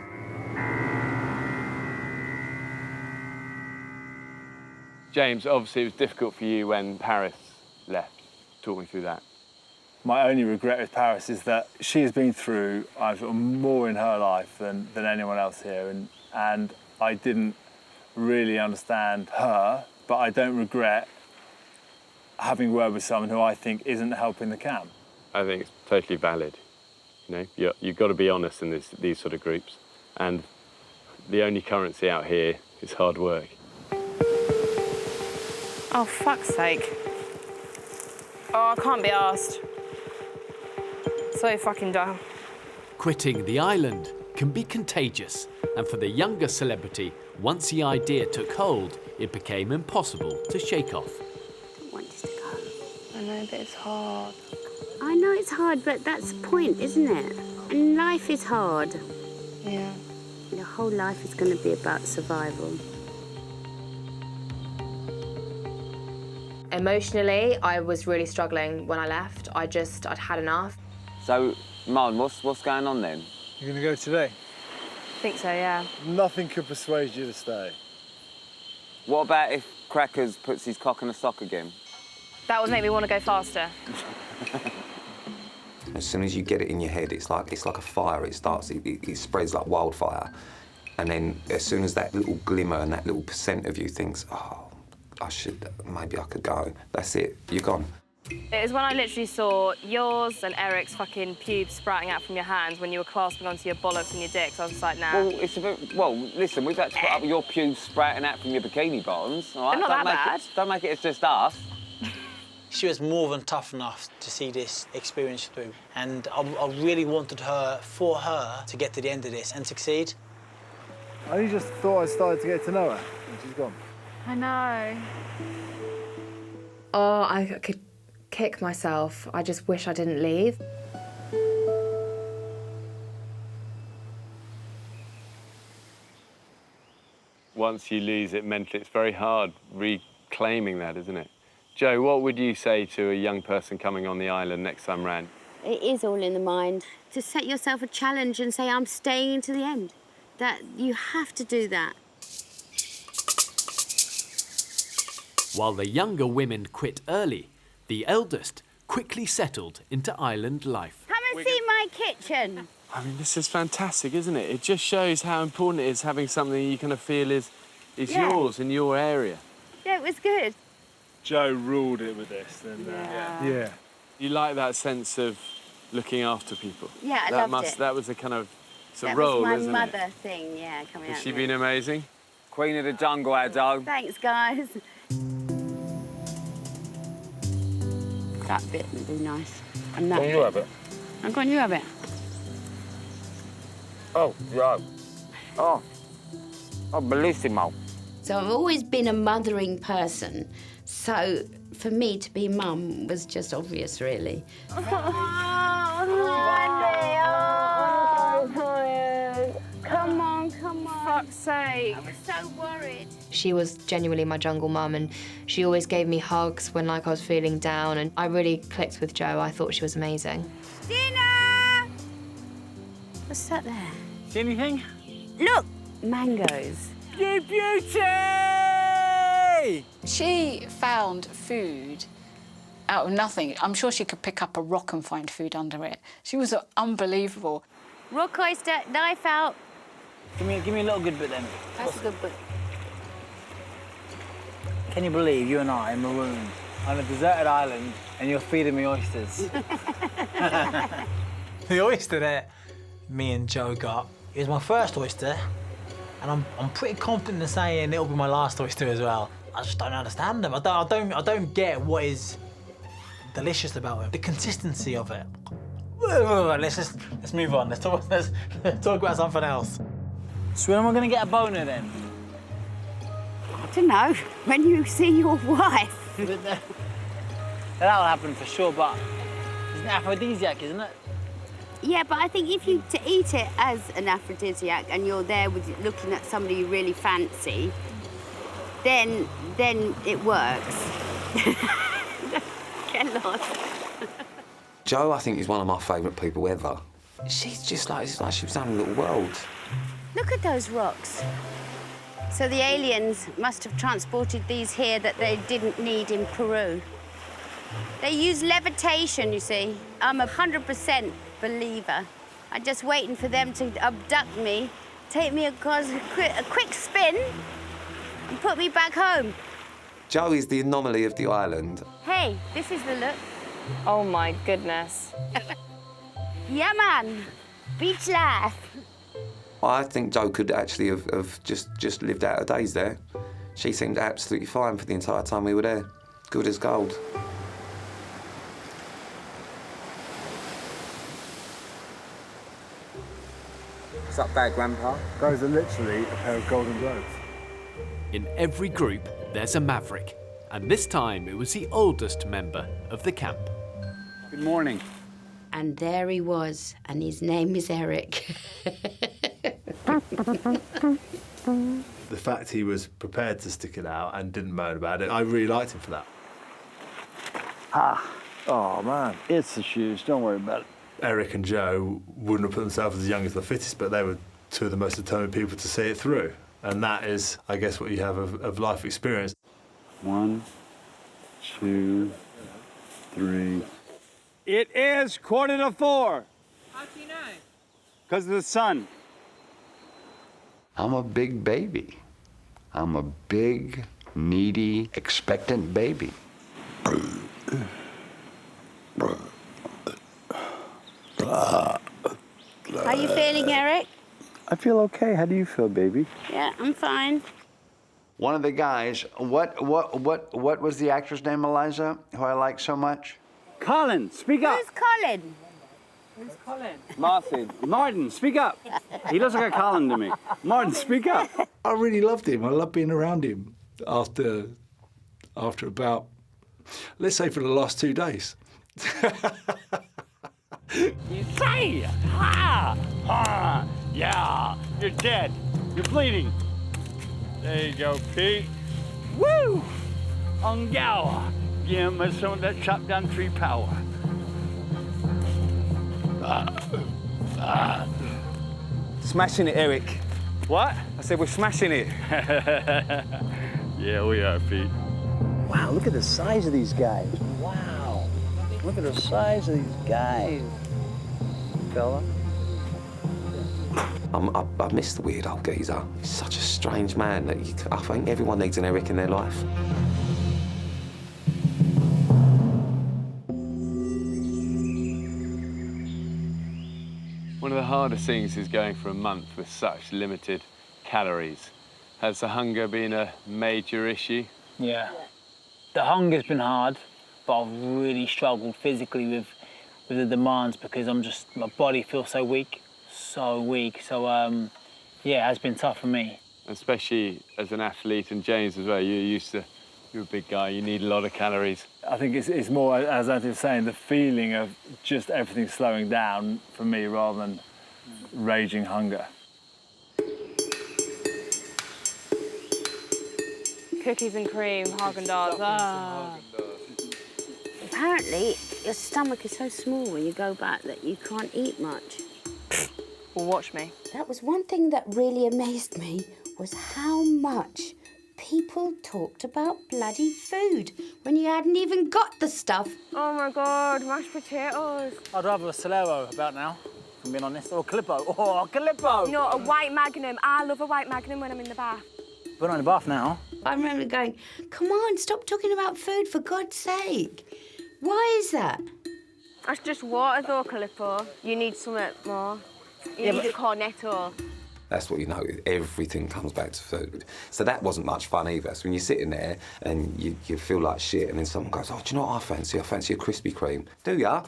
James, obviously it was difficult for you when Paris left. Talk me through that. My only regret with Paris is that she has been through more in her life than anyone else here, and I didn't really understand her, but I don't regret having word with someone who I think isn't helping the camp. I think it's totally valid. You know, you've got to be honest in these sort of groups, and the only currency out here is hard work. Oh, fuck's sake. Oh, I can't be arsed. So fucking dumb. Quitting the island can be contagious, and for the younger celebrity, once the idea took hold, it became impossible to shake off. I know, but it's hard. I know it's hard, but that's the point, isn't it? And life is hard. Yeah. Your whole life is going to be about survival. Emotionally, I was really struggling when I left. I'd had enough. So, Martin, what's going on then? You're going to go today? I think so, yeah. Nothing could persuade you to stay. What about if Crackers puts his cock in a sock again? That would make me want to go faster. As soon as you get it in your head, it's like a fire. It spreads like wildfire. And then as soon as that little glimmer and that little percent of you thinks, oh, maybe I could go, that's it, you're gone. It was when I literally saw yours and Eric's fucking pubes sprouting out from your hands when you were clasping onto your bollocks and your dicks. I was like, nah. Well, listen, we've had to put up with your pubes sprouting out from your bikini bottoms. All right? They're not that bad. Don't make it it's just us. She was more than tough enough to see this experience through. And I really wanted for her to get to the end of this and succeed. I only just thought I started to get to know her, and she's gone. I know. Oh, I could kick myself. I just wish I didn't leave. Once you lose it mentally, it's very hard reclaiming that, isn't it? Joe, what would you say to a young person coming on the island next time round? It is all in the mind. To set yourself a challenge and say, I'm staying to the end. That you have to do that. While the younger women quit early, the eldest quickly settled into island life. Come and see my kitchen. I mean, this is fantastic, isn't it? It just shows how important it is having something you kind of feel is yours in your area. Yeah, it was good. Joe ruled it with this. And, yeah. You like that sense of looking after people? Yeah, I loved it. That was a kind of That role, was my isn't mother it? thing, yeah, coming out. Has she been amazing? Queen of the jungle, our dog. Thanks, guys. That bit would be nice. And that Go on, you have it. I'm going, you have it. Oh, yeah. Oh, bellissimo. So I've always been a mothering person. So for me to be mum was just obvious, really. Come on, come on. Fuck's sake. I was so worried. She was genuinely my jungle mum, and she always gave me hugs when I was feeling down, and I really clicked with Jo. I thought she was amazing. Dinner! What's that there? See anything? Look, mangoes. You beauty! She found food out of nothing. I'm sure she could pick up a rock and find food under it. She was unbelievable. Rock oyster, knife out. Give me a little good bit then. That's a good book. Can you believe you and I are marooned on a deserted island and you're feeding me oysters? The oyster that me and Jo got, it was my first oyster, and I'm pretty confident in saying it'll be my last oyster as well. I just don't understand them. I don't get what is delicious about it. The consistency of it. Let's move on. Let's talk about something else. So when am I going to get a boner then? I don't know. When you see your wife. That'll happen for sure, but it's an aphrodisiac, isn't it? Yeah, but I think if you to eat it as an aphrodisiac and you're there with looking at somebody you really fancy, then it works. Get lost. Jo, I think, is one of my favourite people ever. She's just like, it's like she was having a little world. Look at those rocks. So the aliens must have transported these here that they didn't need in Peru. They use levitation, you see. I'm 100% believer. I'm just waiting for them to abduct me, take me across a quick spin, and put me back home. Jo is the anomaly of the island. Hey, this is the look. Oh my goodness. Yeah, man. Beach life. I think Jo could actually have just lived out her days there. She seemed absolutely fine for the entire time we were there. Good as gold. What's up there, Grandpa? Those are literally a pair of golden globes. In every group, there's a maverick. And this time, it was the oldest member of the camp. Good morning. And there he was, and his name is Eric. The fact he was prepared to stick it out and didn't moan about it, I really liked him for that. Oh, man. It's the shoes. Don't worry about it. Eric and Jo wouldn't have put themselves as the youngest or the fittest, but they were two of the most determined people to see it through. And that is, I guess, what you have of life experience. 1, 2, 3. It is 3:45. How do you know? Because of the sun. I'm a big baby. I'm a big, needy, expectant baby. How you feeling, Eric? I feel okay. How do you feel, baby? Yeah, I'm fine. One of the guys, what was the actor's name, Eliza, who I like so much? Colin, speak up. Who's Colin? Who's Colin? Martin, speak up. He looks like a Colin to me. Martin, speak up. I really loved him. I loved being around him after about, let's say, for the last 2 days. You say, ha, yeah, you're dead. You're bleeding. There you go, Pete. Woo! Ongawa. Give him some of that chopped down tree power. Smashing it, Eric. What? I said we're smashing it. Yeah, we are, Pete. Wow, look at the size of these guys. Wow. Look at the size of these guys, fella. I miss the weird old geezer. He's such a strange man that I think everyone needs an Eric in their life. One of the hardest things is going for a month with such limited calories. Has the hunger been a major issue? Yeah. The hunger's been hard, but I've really struggled physically with the demands because my body feels so weak. So, yeah, it has been tough for me. Especially as an athlete, and James as well, you're used to You're a big guy, you need a lot of calories. I think it's more, as Anthony was saying, the feeling of just everything slowing down for me rather than raging hunger. Cookies and cream, Haagen-Dazs. Ah. Apparently, your stomach is so small when you go back that you can't eat much. Well, watch me. That was one thing that really amazed me, was how much people talked about bloody food when you hadn't even got the stuff. Oh my God, mashed potatoes. I'd rather a Celeb about now, if I'm being honest, or a Calippo. Oh, a Calippo! No, a white Magnum. I love a white Magnum when I'm in the bath. We're not in the bath now. I remember going, come on, stop talking about food, for God's sake. Why is that? That's just water though, Calippo. You need something more. You need a cornetto. That's what you know, everything comes back to food. So that wasn't much fun either. So when you're sitting there and you feel like shit and then someone goes, oh, do you know what I fancy? I fancy a Krispy Kreme. Do ya?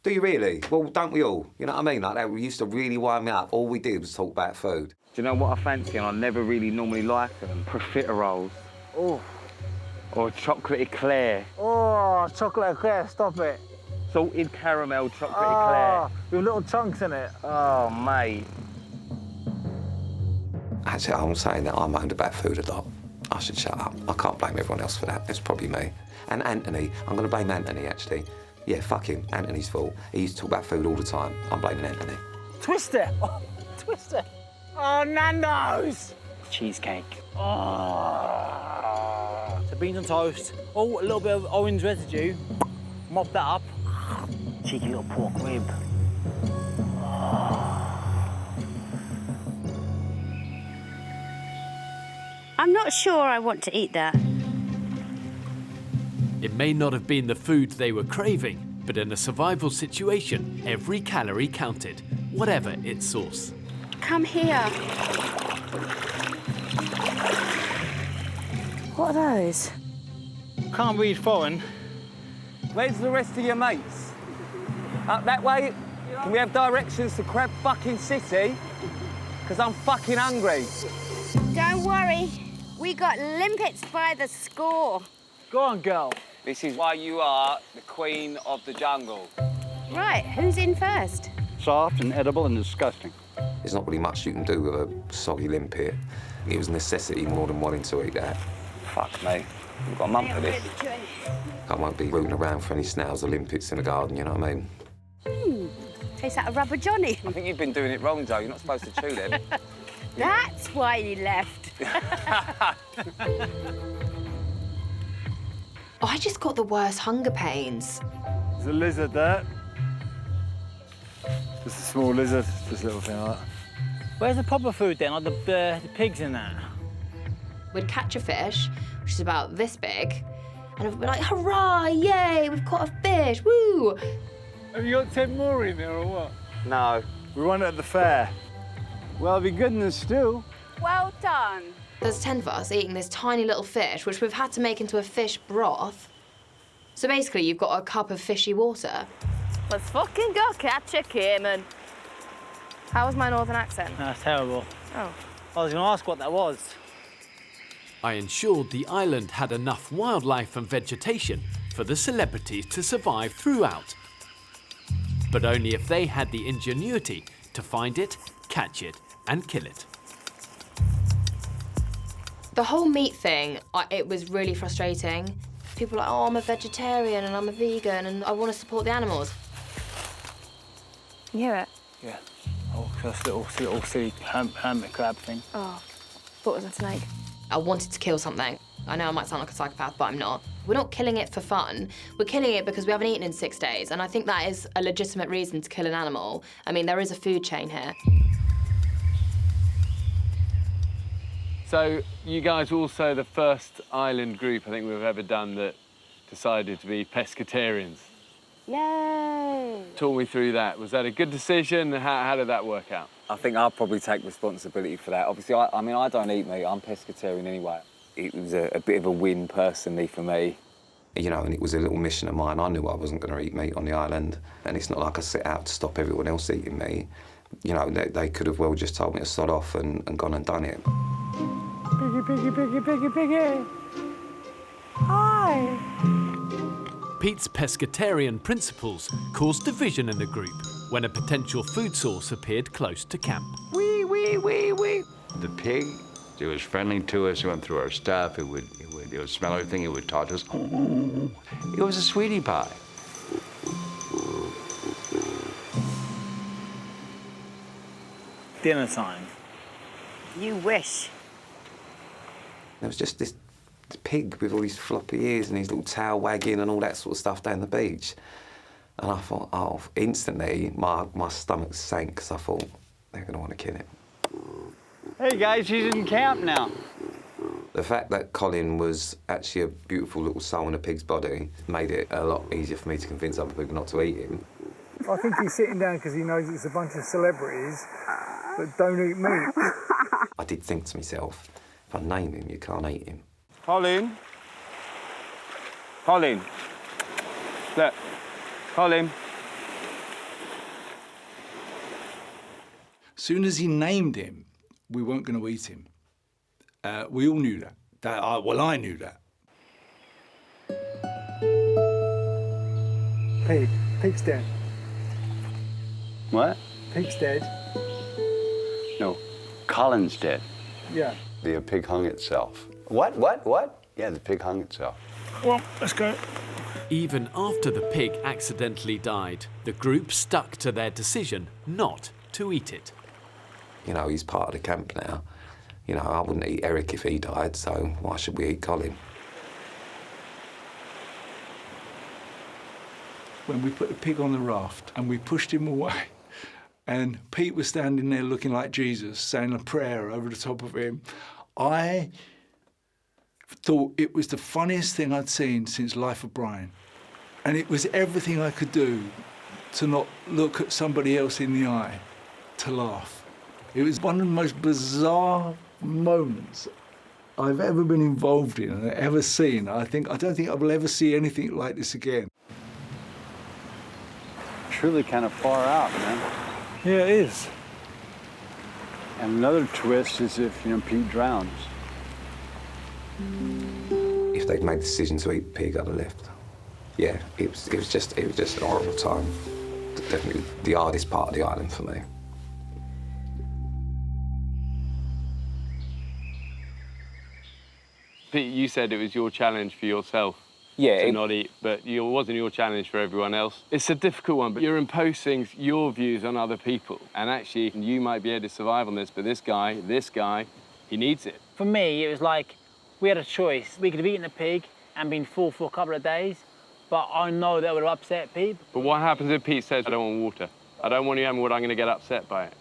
Do you really? Well, don't we all? You know what I mean? Like that used to really wind me up. All we did was talk about food. Do you know what I fancy? And I never really normally like them. Profiteroles. Oh. Or chocolate eclair. Oh, chocolate eclair, stop it. Salted caramel chocolate eclair. With little chunks in it. Oh, mate. Actually, I'm saying that I moaned about food a lot. I should shut up. I can't blame everyone else for that. It's probably me. And Anthony, I'm going to blame Anthony, actually. Yeah, fuck him. Anthony's fault. He used to talk about food all the time. I'm blaming Anthony. Twister. Oh, Twister. Oh, Nando's. Cheesecake. Oh. So beans on toast. Oh, a little bit of orange residue. Mop that up. Cheeky little pork rib. I'm not sure I want to eat that. It may not have been the food they were craving, but in a survival situation, every calorie counted, whatever its source. Come here. What are those? Can't read foreign. Where's the rest of your mates? Up that way? Can we have directions to Crab fucking City? Because I'm fucking hungry. Don't worry. We got limpets by the score. Go on, girl. This is why you are the queen of the jungle. Right, who's in first? Soft and edible and disgusting. There's not really much you can do with a soggy limpet. It was a necessity more than wanting to eat that. Fuck me. We've got a month for this. I won't be rooting around for any snails or limpets in the garden, you know what I mean? Tastes like a rubber Johnny. I think you've been doing it wrong, Joe. You're not supposed to chew them. That's why you left. I just got the worst hunger pains. There's a lizard there. Just a small lizard, just a little thing like that. Where's the proper food then? Like the pigs in that? We'd catch a fish, which is about this big, and we'd be like, hurrah, yay, we've caught a fish, woo! Have you got 10 more in there or what? No. We won it at the fair. Well, it'll be good in the stew. Well done. There's 10 of us eating this tiny little fish, which we've had to make into a fish broth. So basically, you've got a cup of fishy water. Let's fucking go catch a caiman. How was my northern accent? That's terrible. Oh. I was going to ask what that was. I ensured the island had enough wildlife and vegetation for the celebrities to survive throughout. But only if they had the ingenuity to find it, catch it, and kill it. The whole meat thing, it was really frustrating. People were like, oh, I'm a vegetarian and I'm a vegan and I want to support the animals. You hear it? Yeah. Oh, this little silly hermit crab thing. Oh, thought it was a snake. I wanted to kill something. I know I might sound like a psychopath, but I'm not. We're not killing it for fun. We're killing it because we haven't eaten in 6 days, and I think that is a legitimate reason to kill an animal. I mean, there is a food chain here. So you guys were also the first island group I think we've ever done that decided to be pescatarians. Yay! Talk me through that. Was that a good decision? How did that work out? I think I'll probably take responsibility for that. Obviously, I mean, I don't eat meat. I'm pescatarian anyway. It was a bit of a win personally for me. You know, and it was a little mission of mine. I knew I wasn't going to eat meat on the island, and it's not like I set out to stop everyone else eating meat. You know, they could have well just told me to sod off and gone and done it. Piggy, piggy, piggy, piggy, piggy. Why? Pete's pescatarian principles caused division in the group when a potential food source appeared close to camp. Wee, wee, wee, wee. The pig, it was friendly to us. It went through our stuff. It would smell everything. It would talk to us. It was a sweetie pie. Dinner time. You wish. There was just this pig with all these floppy ears and his little tail wagging and all that sort of stuff down the beach. And I thought, oh, instantly my stomach sank because I thought, they're going to want to kill him. Hey guys, she's in camp now. The fact that Colin was actually a beautiful little soul in a pig's body made it a lot easier for me to convince other people not to eat him. I think he's sitting down because he knows it's a bunch of celebrities that don't eat meat. I did think to myself, if I name him, you can't eat him. Colin. Colin. Look. Colin. Soon as he named him, we weren't going to eat him. We all knew that. Well, I knew that. Pig's dead. What? Pig's dead. No, Colin's dead. Yeah. The pig hung itself. What? Yeah, the pig hung itself. Well, let's go. Even after the pig accidentally died, the group stuck to their decision not to eat it. You know, he's part of the camp now. You know, I wouldn't eat Eric if he died, so why should we eat Colin? When we put the pig on the raft and we pushed him away, and Pete was standing there looking like Jesus, saying a prayer over the top of him, I thought it was the funniest thing I'd seen since Life of Brian. And it was everything I could do to not look at somebody else in the eye, to laugh. It was one of the most bizarre moments I've ever been involved in and ever seen. I don't think I will ever see anything like this again. Truly kind of far out, man. Yeah, it is. And another twist is if, Pete drowns. If they'd made the decision to eat pig, I'd have left. Yeah, it was just a horrible time. Definitely the hardest part of the island for me. Pete, you said it was your challenge for yourself to not eat, but it wasn't your challenge for everyone else. It's a difficult one, but you're imposing your views on other people. And actually, you might be able to survive on this, but this guy, he needs it. For me, it was like we had a choice. We could have eaten the pig and been full for a couple of days, but I know that would have upset Pete. But what happens if Pete says, I don't want water? I don't want you having water, I'm going to get upset by it.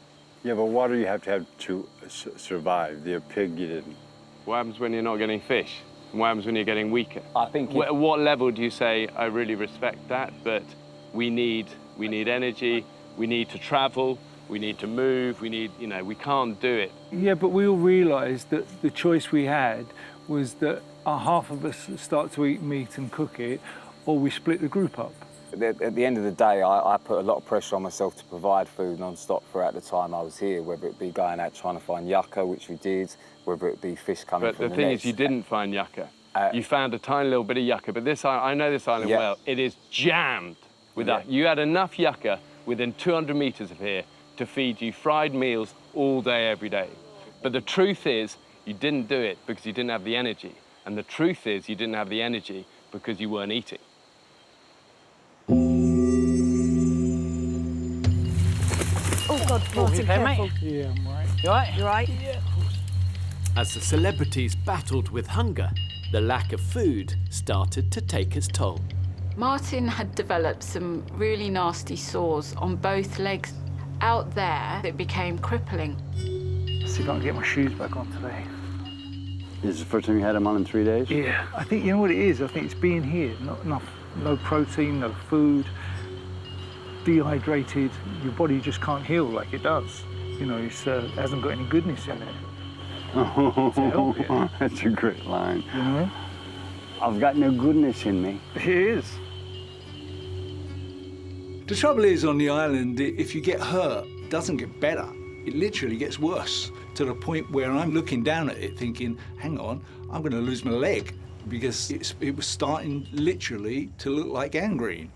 Yeah, but water you have to survive. The pig you didn't. What happens when you're not getting fish? And what happens when you're getting weaker? I think... At what level do you say, I really respect that, but we need energy, we need to travel, we need to move, we can't do it. Yeah, but we all realised that the choice we had was that half of us start to eat meat and cook it, or we split the group up. At the end of the day, I put a lot of pressure on myself to provide food non-stop throughout the time I was here, whether it be going out trying to find yucca, which we did, whether it be fish coming from the But the thing nets. is, you didn't find yucca. You found a tiny little bit of yucca, but this, I know this island well. It is jammed with that. You had enough yucca within 200 metres of here to feed you fried meals all day, every day. But the truth is, you didn't do it because you didn't have the energy. And the truth is, you didn't have the energy because you weren't eating. Oh, God, Martin, careful. Yeah, I'm right. You all right? You right? Yeah. As the celebrities battled with hunger, the lack of food started to take its toll. Martin had developed some really nasty sores on both legs. Out there, it became crippling. See if I can get my shoes back on today. This is the first time you had them on in 3 days? Yeah, I think, you know what it is? I think it's being here. Not enough, no protein, no food, dehydrated. Your body just can't heal like it does. You know, it hasn't got any goodness in it. Oh, that's a great line. You know? I've got no goodness in me. It is. The trouble is, on the island, if you get hurt, it doesn't get better. It literally gets worse, to the point where I'm looking down at it thinking, hang on, I'm going to lose my leg. because it was starting literally to look like gangrene.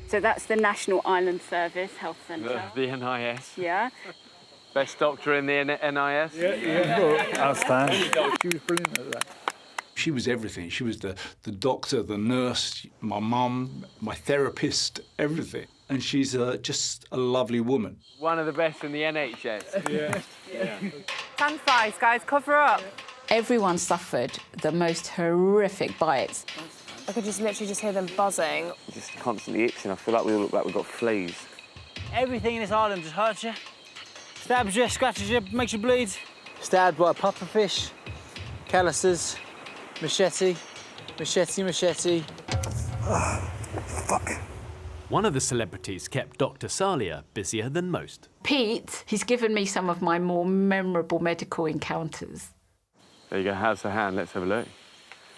So that's the National Island Service Health Centre. The NIS. Yeah. Best doctor in the NIS. Outstanding. She was brilliant at that. She was everything. She was the doctor, the nurse, my mum, my therapist, everything. And she's just a lovely woman. One of the best in the NHS. Yeah. Sandflies, guys, cover up. Everyone suffered the most horrific bites. I could just literally just hear them buzzing. Just constantly itching. I feel like we all look like we've got fleas. Everything in this island just hurts you. Stabs you, scratches you, makes you bleed. Stabbed by a pufferfish, calluses, machete. Fuck. One of the celebrities kept Dr. Salia busier than most. Pete, he's given me some of my more memorable medical encounters. There you go. How's the hand? Let's have a look.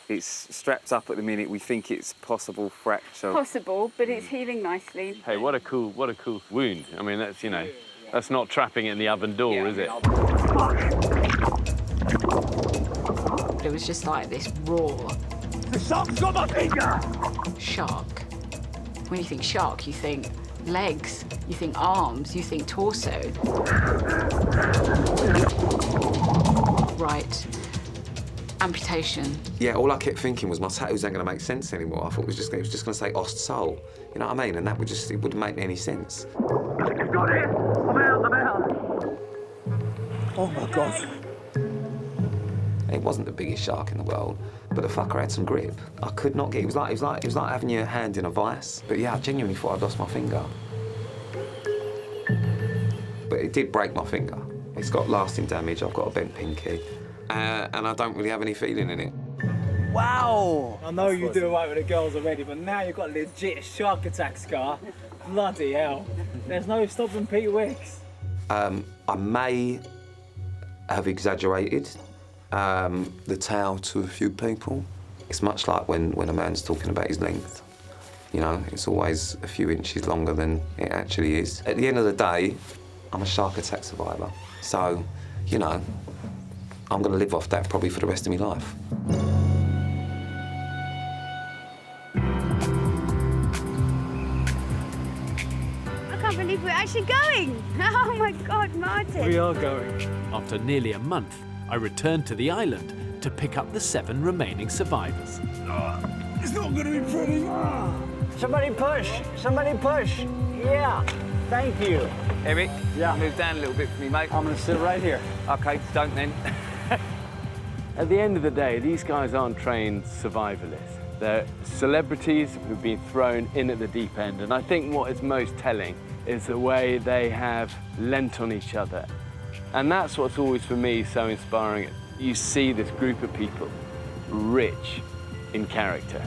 It's strapped up at the minute. We think it's possible fracture. Possible, but it's healing nicely. Hey, what a cool wound. I mean, that's, that's not trapping it in the oven door, is it? It was just like this roar. The shark's got my finger! Shark. When you think shark, you think legs, you think arms, you think torso. Right. Amputation. Yeah, all I kept thinking was my tattoos ain't gonna make sense anymore. I thought it was just gonna say Ost Soul. You know what I mean? And that it wouldn't make any sense. Got it! I'm out! Oh my God. It wasn't the biggest shark in the world, but the fucker had some grip. I could not get. It was like having your hand in a vice. But yeah, I genuinely thought I'd lost my finger. But it did break my finger. It's got lasting damage. I've got a bent pinky, and I don't really have any feeling in it. Wow! I know you do right with the girls already, but now you've got a legit shark attack scar. Bloody hell. There's no stopping Pete Wicks. I may have exaggerated the tale to a few people. It's much like when a man's talking about his length. You know, it's always a few inches longer than it actually is. At the end of the day, I'm a shark attack survivor. So, you know, I'm gonna live off that probably for the rest of my life. I can't believe we're actually going. Oh my God, Martin. We are going. After nearly a month, I returned to the island to pick up the 7 remaining survivors. It's not gonna be pretty. Somebody push! Somebody push! Yeah, thank you. Eric, move down a little bit for me, mate. I'm gonna sit right here. OK, don't then. At the end of the day, these guys aren't trained survivalists. They're celebrities who've been thrown in at the deep end. And I think what is most telling is the way they have lent on each other. And that's what's always, for me, so inspiring. You see this group of people, rich in character.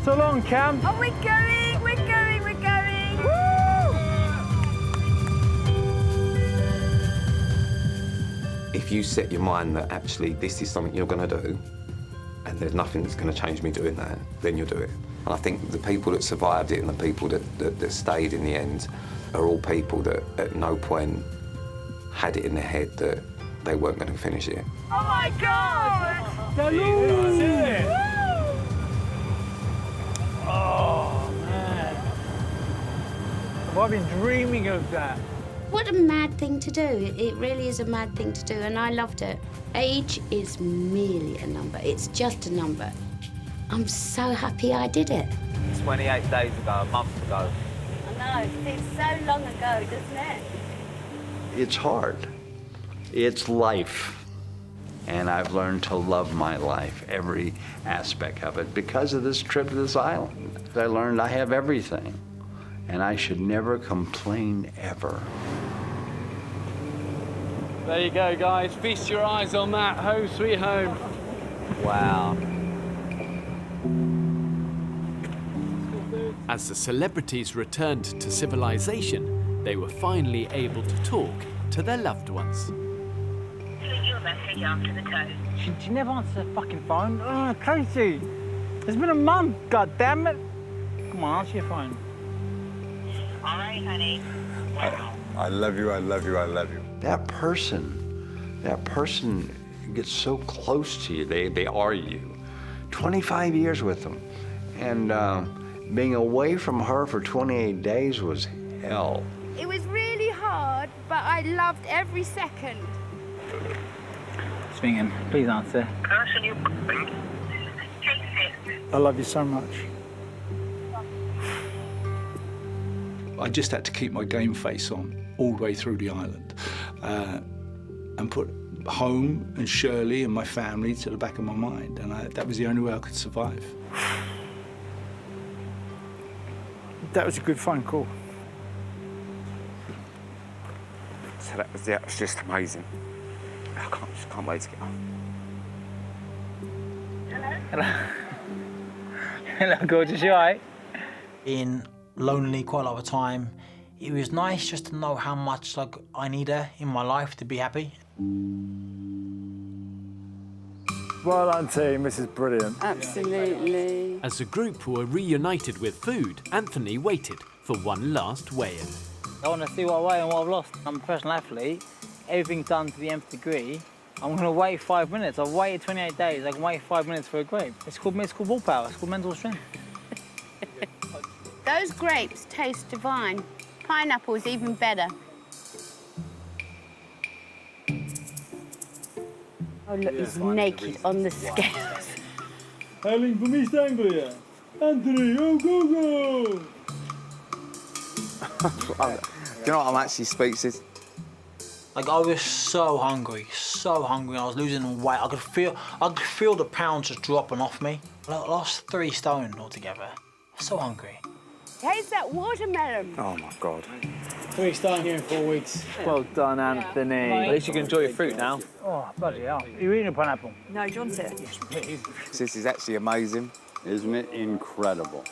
So long, Cam. Oh, we're going, we're going, we're going. If you set your mind that actually this is something you're gonna do, and there's nothing that's gonna change me doing that, then you'll do it. And I think the people that survived it and the people that stayed in the end are all people that at no point had it in their head that they weren't going to finish it. Oh my God! Oh, man. Have I been dreaming of that? What a mad thing to do. It really is a mad thing to do, and I loved it. Age is merely a number. It's just a number. I'm so happy I did it. 28 days ago, a month ago. I know, it seems so long ago, doesn't it? It's hard. It's life. And I've learned to love my life, every aspect of it, because of this trip to this island. I learned I have everything, and I should never complain ever. There you go, guys. Feast your eyes on that. Home sweet home. Wow. As the celebrities returned to civilization, they were finally able to talk to their loved ones. Leave your message after the tone. She never answers her fucking phone. Oh, Casey. It's been a month, god damn it. Come on, answer your phone. All right, honey. Wow. I love you, I love you, I love you. That person You get so close to you, they are you. 25 years with them. And being away from her for 28 days was hell. It was really hard, but I loved every second. Speaking, please answer. Person you I love you so much. I just had to keep my game face on all the way through the island and put home and Shirley and my family to the back of my mind, and that was the only way I could survive. That was a good phone call. So that was just amazing. I just can't wait to get home. Hello, gorgeous, you alright? Being lonely quite a lot of the time, it was nice just to know how much I need her in my life to be happy. Well done, team. This is brilliant. Absolutely. As the group were reunited with food, Anthony waited for one last weigh-in. I want to see what I weigh and what I've lost. I'm a professional athlete. Everything's done to the nth degree. I'm going to wait 5 minutes. I've waited 28 days. I can wait 5 minutes for a grape. It's called willpower. It's called mental strength. Those grapes taste divine. Pineapple is even better. Oh, look, he's naked on the scales. Hailing from East Anglia, Anthony, oh, go, go! Do you know what? I'm actually speechless. I was so hungry. I was losing weight. I could feel the pounds just dropping off me. I lost 3 stone altogether. I was so hungry. Taste that watermelon. Oh my God. 3 stone here in 4 weeks. Well done, Anthony. At least you can enjoy your fruit now. Oh, bloody hell. You're eating a pineapple? No, John's it. Yes, please. This is actually amazing. Isn't it incredible?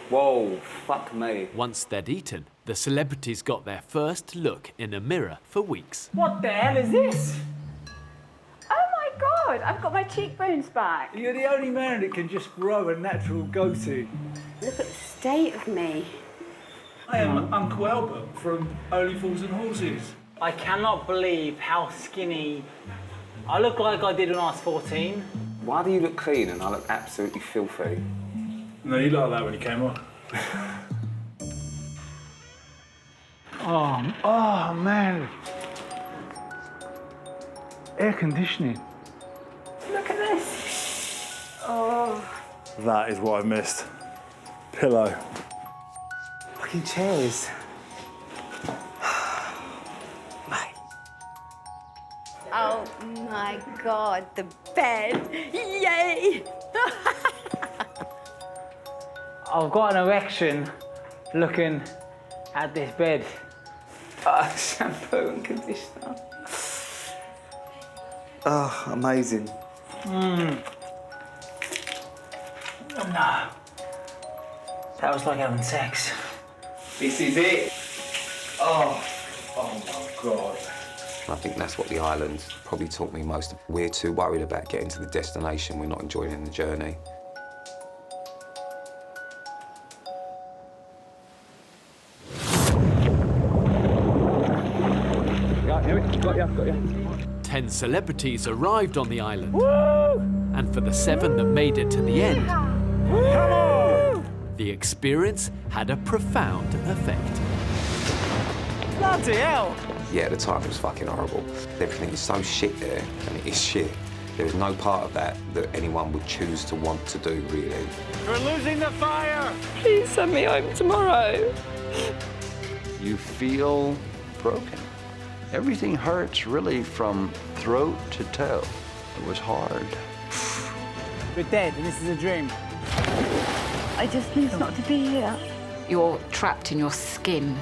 Whoa, fuck me. Once they'd eaten, the celebrities got their first look in a mirror for weeks. What the hell is this? Oh my God, I've got my cheekbones back. You're the only man that can just grow a natural go-to. Look at the state of me. I am Uncle Albert from Only Fools and Horses. I cannot believe how skinny I look like I did when I was 14. Why do you look clean and I look absolutely filthy? No, you looked like that when you came on. Oh man. Air conditioning. Look at this. Oh. That is what I've missed. Pillow. Fucking chairs. Oh my God, the bed. Yay! I've got an erection looking at this bed. Shampoo and conditioner. Oh, amazing. No. That was like having sex. This is it. Oh my God. I think that's what the island probably taught me most. We're too worried about getting to the destination, we're not enjoying the journey. Got you. 10 celebrities arrived on the island. Woo! And for the 7 that made it to the end, Come on! the experience had a profound effect. Bloody hell! Yeah, at the time it was fucking horrible. Everything is so shit there, and it is shit. There is no part of that that anyone would choose to want to do, really. We're losing the fire! Please send me home tomorrow. You feel broken. Everything hurts really from throat to toe. It was hard. We're dead, and this is a dream. I just need not to be here. You're trapped in your skin.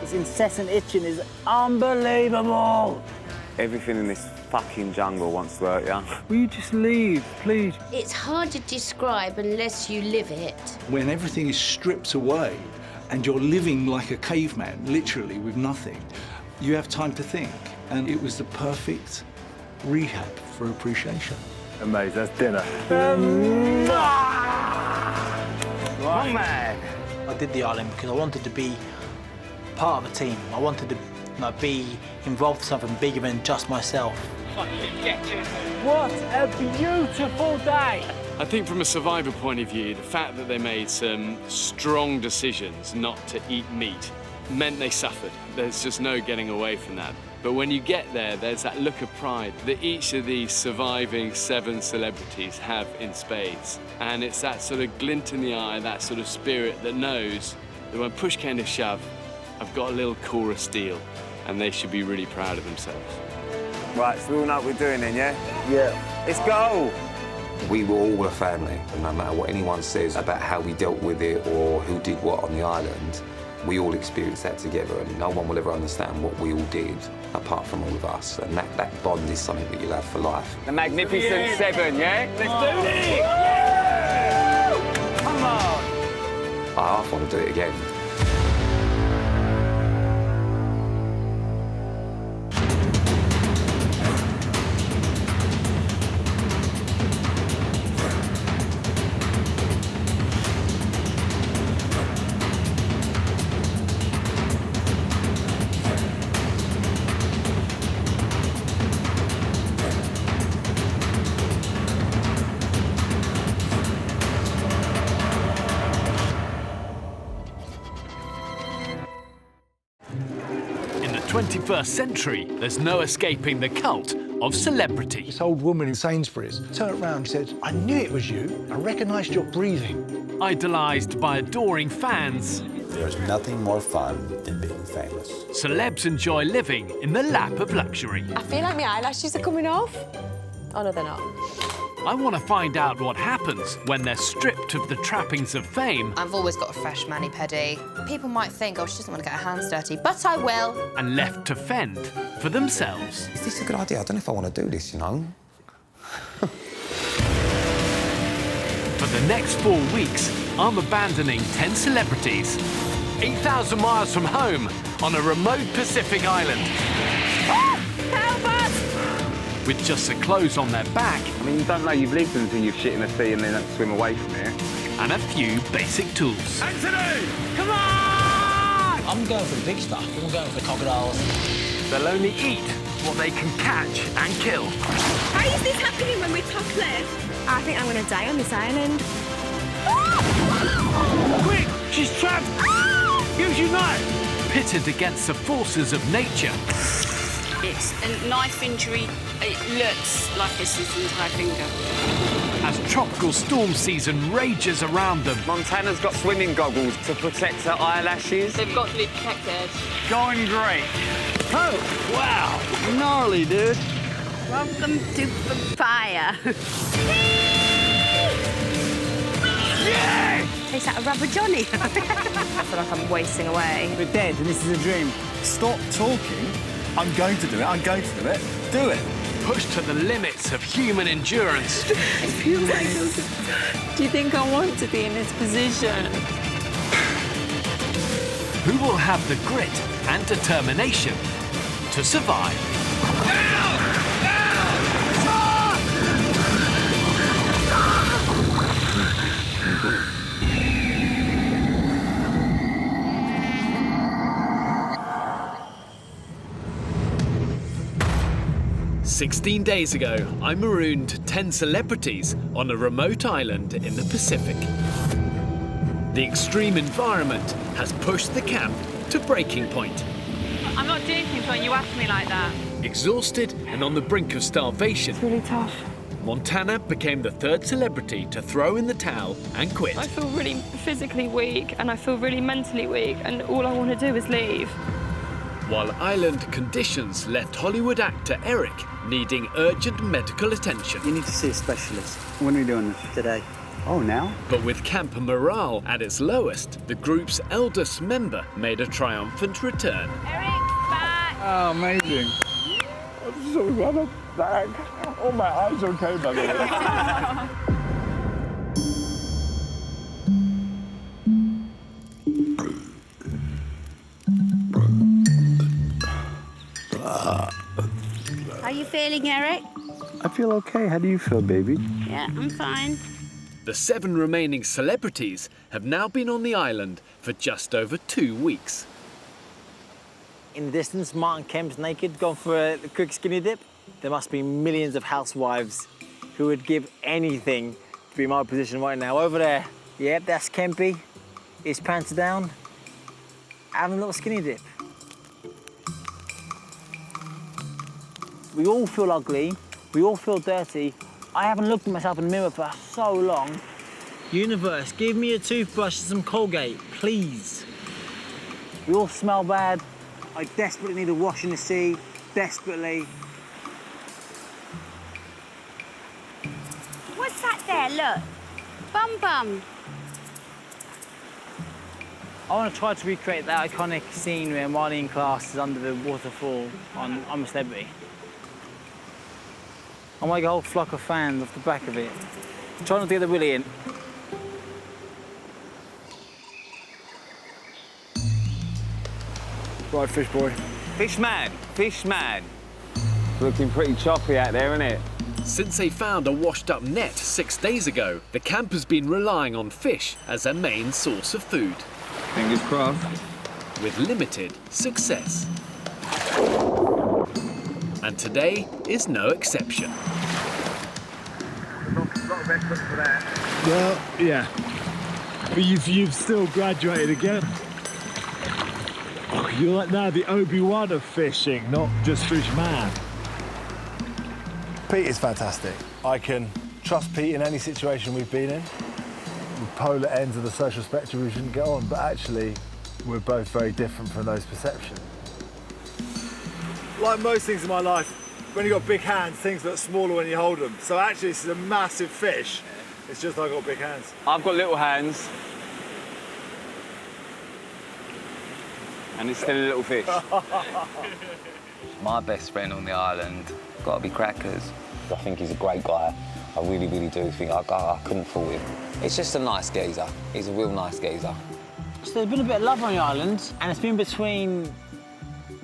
This incessant itching is unbelievable. Everything in this fucking jungle wants to hurt you. Will you just leave, please? It's hard to describe unless you live it. When everything is stripped away and you're living like a caveman, literally with nothing, you have time to think. And it was the perfect rehab for appreciation. Amazing, that's dinner. Wrong man. I did the island because I wanted to be part of a team. I wanted to like be involved in something bigger than just myself. What a beautiful day! I think from a survivor point of view, the fact that they made some strong decisions not to eat meat meant they suffered. There's just no getting away from that. But when you get there, there's that look of pride that each of these surviving 7 celebrities have in spades. And it's that sort of glint in the eye, that sort of spirit that knows that when push came to shove, I've got a little core of steel, and they should be really proud of themselves. Right, so we all know what we're doing then, yeah? Yeah. Let's go! We were all a family, and no matter what anyone says about how we dealt with it or who did what on the island, we all experienced that together, and no one will ever understand what we all did apart from all of us. And that bond is something that you'll have for life. The Magnificent Seven, yeah? Let's do this! Yeah! Come on! I half want to do it again. In the 21st century, there's no escaping the cult of celebrity. This old woman in Sainsbury's turned around and said, "I knew it was you. I recognised your breathing." Idolised by adoring fans, there's nothing more fun than being famous. celebs enjoy living in the lap of luxury. I feel like my eyelashes are coming off. Oh, no, they're not. I want to find out what happens when they're stripped of the trappings of fame. I've always got a fresh mani-pedi. People might think, oh, she doesn't want to get her hands dirty, but I will. And left to fend for themselves. Is this a good idea? I don't know if I want to do this, you know. For the next 4 weeks, I'm abandoning 10 celebrities, 8,000 miles from home, on a remote Pacific island. Help us! With just the clothes on their back. I mean, you don't know you've lived until you've shit in the sea and then don't swim away from it. And a few basic tools. Anthony! Come on! I'm going for the big stuff. I'm going for the crocodiles. They'll only eat what they can catch and kill. How is this happening when we're topless? I think I'm going to die on this island. Quick! She's trapped! Use your knife! Pitted against the forces of nature. It's a knife injury. It looks like it's his entire finger. As tropical storm season rages around them. Montana's got swimming goggles to protect her eyelashes. They've got to be protected. Going great. Oh, wow. Gnarly, dude. Welcome to fire. Yeah! Tastes like a rubber Johnny. I feel like I'm wasting away. We're dead and this is a dream. Stop talking. I'm going to do it. I'm going to do it. Do it. Pushed to the limits of human endurance. I feel like do you think I want to be in this position? Who will have the grit and determination to survive? "16 days ago, I marooned 10 celebrities on a remote island in the Pacific. The extreme environment has pushed the camp to breaking point. I'm not joking when you ask me like that. Exhausted and on the brink of starvation, It's really tough. Montana became the 3rd celebrity to throw in the towel and quit. I feel really physically weak and I feel really mentally weak and all I want to do is leave. While island conditions left Hollywood actor Eric needing urgent medical attention. You need to see a specialist. When are we doing this? Today. Oh, now? But with camp morale at its lowest, the group's eldest member made a triumphant return. Eric's back. Oh, amazing. I'm so glad I'm back. Oh, my eyes are okay, by the way. How are you feeling, Eric? I feel okay. How do you feel, baby? Yeah, I'm fine. The 7 remaining celebrities have now been on the island for just over 2 weeks. In the distance, Martin Kemp's naked, gone for a quick skinny dip. There must be millions of housewives who would give anything to be in my position right now. Over there, yep, that's Kempy. His pants are down, having a little skinny dip. We all feel ugly, we all feel dirty. I haven't looked at myself in the mirror for so long. Universe, give me a toothbrush and some Colgate, please. We all smell bad. I desperately need a wash in the sea, desperately. What's that there? Look. Bum bum. I want to try to recreate that iconic scene where Marnie in class is under the waterfall on I'm a Celebrity. I'll make a whole flock of fans off the back of it. Try not to get the willy in. Right, fish boy. Fish man, fish man. Looking pretty choppy out there, isn't it? Since they found a washed-up net 6 days ago, the camp has been relying on fish as their main source of food. Fingers crossed. With limited success. And today is no exception. A lot of effort for that. Well, yeah. But you've still graduated again. You're like now the Obi-Wan of fishing, not just fish man. Pete is fantastic. I can trust Pete in any situation we've been in. The polar ends of the social spectrum we shouldn't get on, but actually we're both very different from those perceptions. Like most things in my life, when you've got big hands, things look smaller when you hold them. So actually this is a massive fish. It's just I've got big hands. I've got little hands. And it's still a little fish. My best friend on the island, got to be Crackers. I think he's a great guy. I really, really do think I couldn't fool him. It's just a nice geezer. He's a real nice geezer. So there's been a bit of love on the island, and it's been between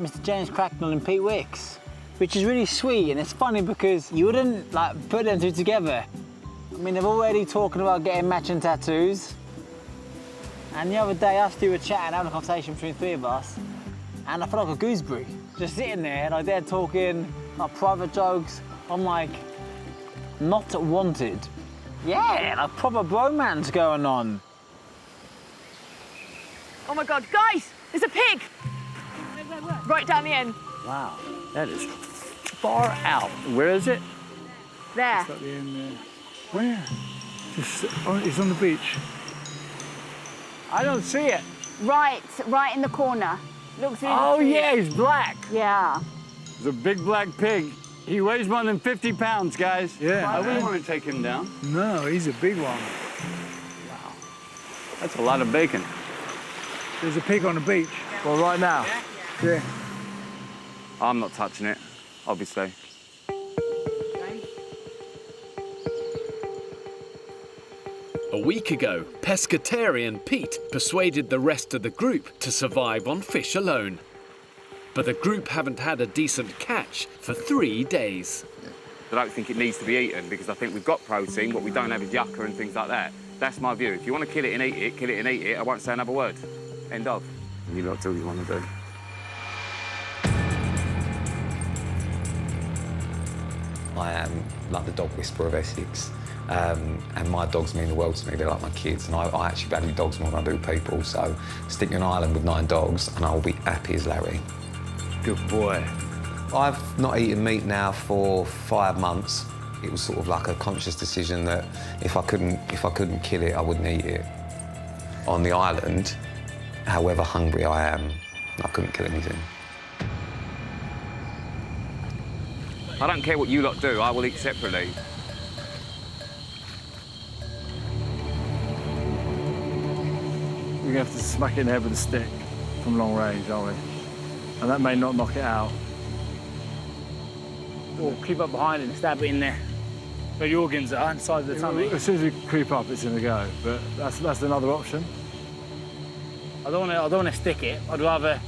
Mr. James Cracknell and Pete Wicks, which is really sweet, and it's funny because you wouldn't like put them two together. I mean, they're already talking about getting matching tattoos. And the other day, us two were chatting, having a conversation between three of us, and I felt like a gooseberry, just sitting there, like they're talking, like private jokes. I'm like, not wanted. Yeah, like proper bromance going on. Oh my God, guys, there's a pig! Right down the end. Wow, that is far out. Where is it? There. It's at the end there. Where? It's on the beach. I don't see it. Right in the corner. Looks really Oh, cute. yeah, he's black. Yeah. It's a big black pig. He weighs more than 50 pounds, guys. Yeah. I wouldn't want to take him down. No, he's a big one. That's a lot of bacon. There's a pig on the beach. Well, right now? Yeah. I'm not touching it, obviously. A week ago, pescatarian Pete persuaded the rest of the group to survive on fish alone. But the group haven't had a decent catch for 3 days. I don't think it needs to be eaten because I think we've got protein, what we don't have is yucca and things like that. That's my view. If you want to kill it and eat it, kill it and eat it. I won't say another word. End of. You lot do what you want to do. I am like the dog whisperer of Essex. And my dogs mean the world to me. They're like my kids, and I actually value dogs more than I do people. So stick me on an island with 9 dogs, and I'll be happy as Larry. Good boy. I've not eaten meat now for 5 months. It was sort of like a conscious decision that if I couldn't kill it, I wouldn't eat it. On the island, however hungry I am, I couldn't kill anything. I don't care what you lot do, I will eat separately. We're going to have to smack it in the head with a stick from long range, aren't we? And that may not knock it out. Or creep up behind it and stab it in there. Where the organs are, inside the tummy. As soon as we creep up, it's going to go. But that's another option. I don't want to stick it. I'd rather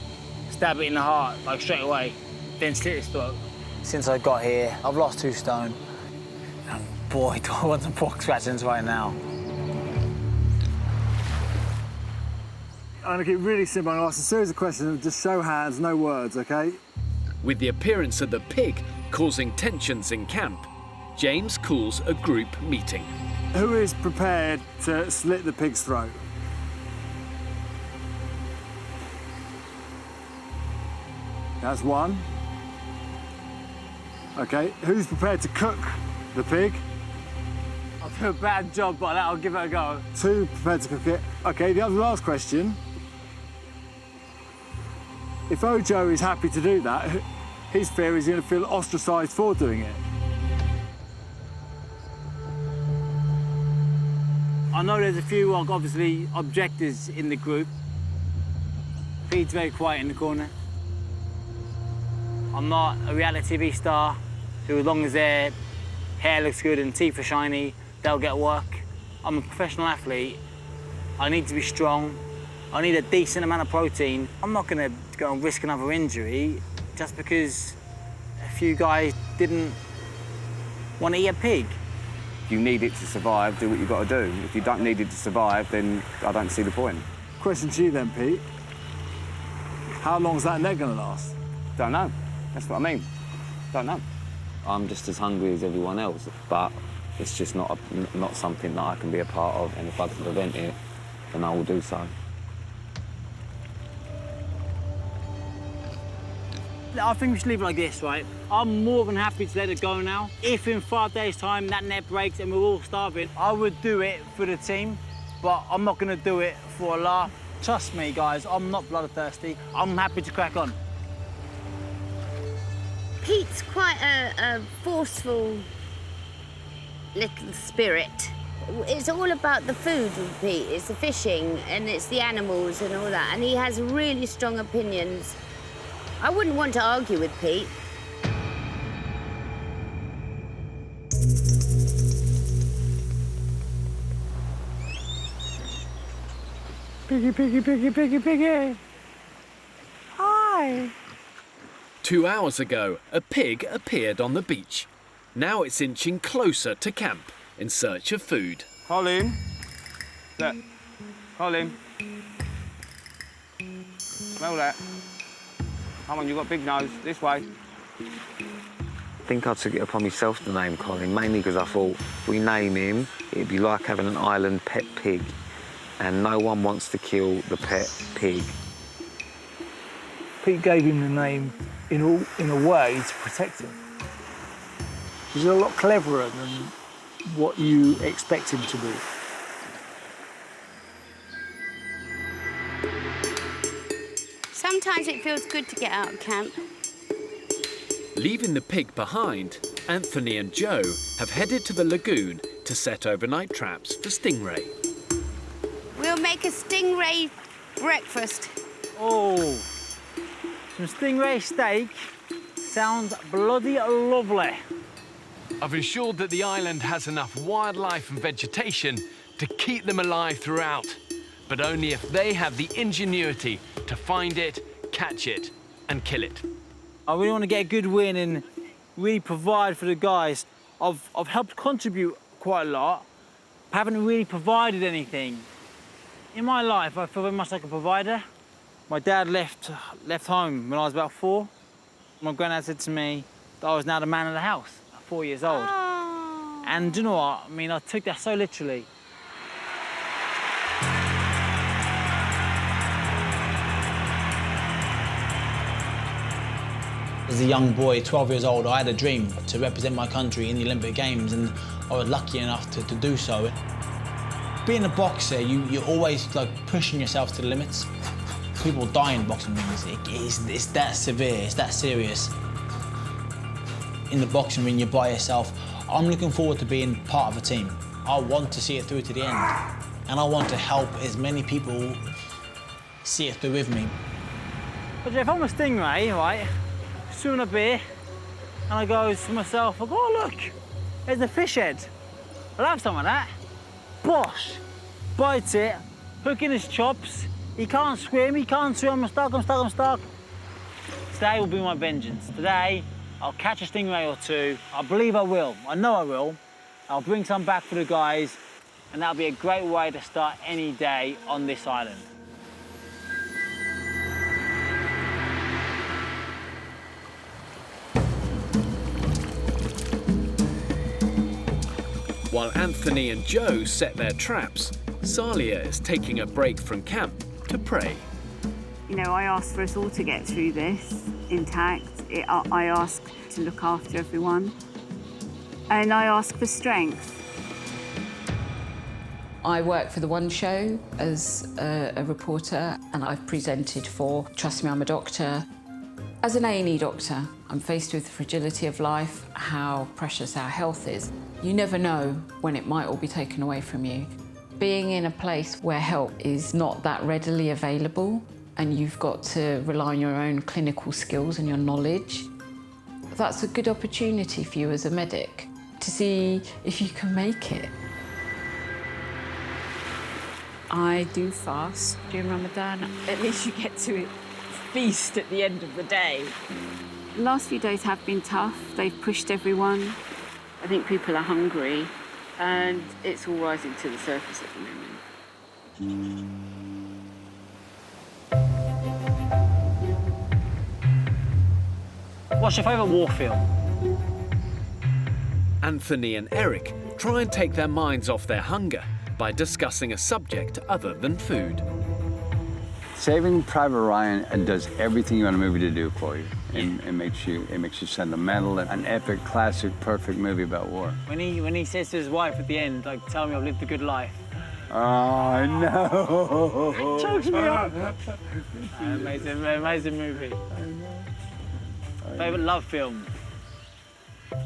stab it in the heart, like straight away, then slit its throat. Since I got here, I've lost 2 stone. And boy, do I want some pork scratchings right now. I'm gonna keep it really simple. I'm gonna ask a series of questions, just show hands, no words, okay? With the appearance of the pig causing tensions in camp, James calls a group meeting. Who is prepared to slit the pig's throat? That's one. Okay, who's prepared to cook the pig? I'll do a bad job, but I'll give it a go. Two prepared to cook it. Okay, the other last question. If Ojo is happy to do that, his fear is he's going to feel ostracised for doing it. I know there's a few, obviously, objectors in the group. Pete's very quiet in the corner. I'm not a reality TV star who, as long as their hair looks good and teeth are shiny, they'll get work. I'm a professional athlete. I need to be strong. I need a decent amount of protein. I'm not going to go and risk another injury just because a few guys didn't want to eat a pig. If you need it to survive, do what you've got to do. If you don't need it to survive, then I don't see the point. Question to you then, Pete. How long's that neck going to last? Don't know. That's what I mean. Don't know. I'm just as hungry as everyone else, but it's just not something that I can be a part of, and if I can prevent it, then I will do so. I think we should leave it like this, right? I'm more than happy to let it go now. If in 5 days' time that net breaks and we're all starving, I would do it for the team, but I'm not going to do it for a laugh. Trust me, guys, I'm not bloodthirsty. I'm happy to crack on. Pete's quite a forceful little spirit. It's all about the food with Pete. It's the fishing and it's the animals and all that. And he has really strong opinions. I wouldn't want to argue with Pete. Piggy, piggy, piggy, piggy, piggy. Hi. 2 hours ago, a pig appeared on the beach. Now it's inching closer to camp in search of food. Colin. Look. Colin. Smell that. Come on, you've got a big nose. This way. I think I took it upon myself to name Colin, mainly because I thought if we name him, it'd be like having an island pet pig. And no one wants to kill the pet pig. Pete gave him the name in a way to protect him. He's a lot cleverer than what you expect him to be. Sometimes it feels good to get out of camp. Leaving the pig behind, Anthony and Joe have headed to the lagoon to set overnight traps for stingray. We'll make a stingray breakfast. Oh, some stingray steak sounds bloody lovely. I've ensured that the island has enough wildlife and vegetation to keep them alive throughout, but only if they have the ingenuity to find it, catch it, and kill it. I really want to get a good win and really provide for the guys. I've helped contribute quite a lot. I haven't really provided anything. In my life, I feel very much like a provider. My dad left home when I was about 4. My granddad said to me that I was now the man of the house at 4 years old. Oh. And do you know what? I mean, I took that so literally. As a young boy, 12 years old, I had a dream to represent my country in the Olympic Games, and I was lucky enough to do so. Being a boxer, you're always like pushing yourself to the limits. People die in boxing rings. It's that severe, it's that serious. In the boxing ring, you're by yourself. I'm looking forward to being part of a team. I want to see it through to the end, and I want to help as many people see it through with me. But if I'm a stingray, right, swimming up here, and I go to myself, I go, oh, look, there's a fish head. I'll have some of that. Bosh, bites it, hook in his chops. He can't swim, I'm stuck. Today will be my vengeance. Today, I'll catch a stingray or two. I believe I will, I know I will. I'll bring some back for the guys, and that'll be a great way to start any day on this island. While Anthony and Joe set their traps, Salia is taking a break from camp to pray. You know, I ask for us all to get through this intact. I ask to look after everyone. And I ask for strength. I work for The One Show as a reporter, and I've presented for Trust Me, I'm a Doctor. As an A&E doctor, I'm faced with the fragility of life, how precious our health is. You never know when it might all be taken away from you. Being in a place where help is not that readily available, and you've got to rely on your own clinical skills and your knowledge, that's a good opportunity for you as a medic to see if you can make it. I do fast during Ramadan. At least you get to feast at the end of the day. The last few days have been tough. They've pushed everyone. I think people are hungry, and it's all rising to the surface at the moment. What's your favourite war film? Anthony and Eric try and take their minds off their hunger by discussing a subject other than food. Saving Private Ryan does everything you want a movie to do for you. It makes you sentimental, an epic, classic, perfect movie about war. When he says to his wife at the end, like, tell me I've lived a good life. Oh, no. Chokes me up. Amazing movie. Favourite love film?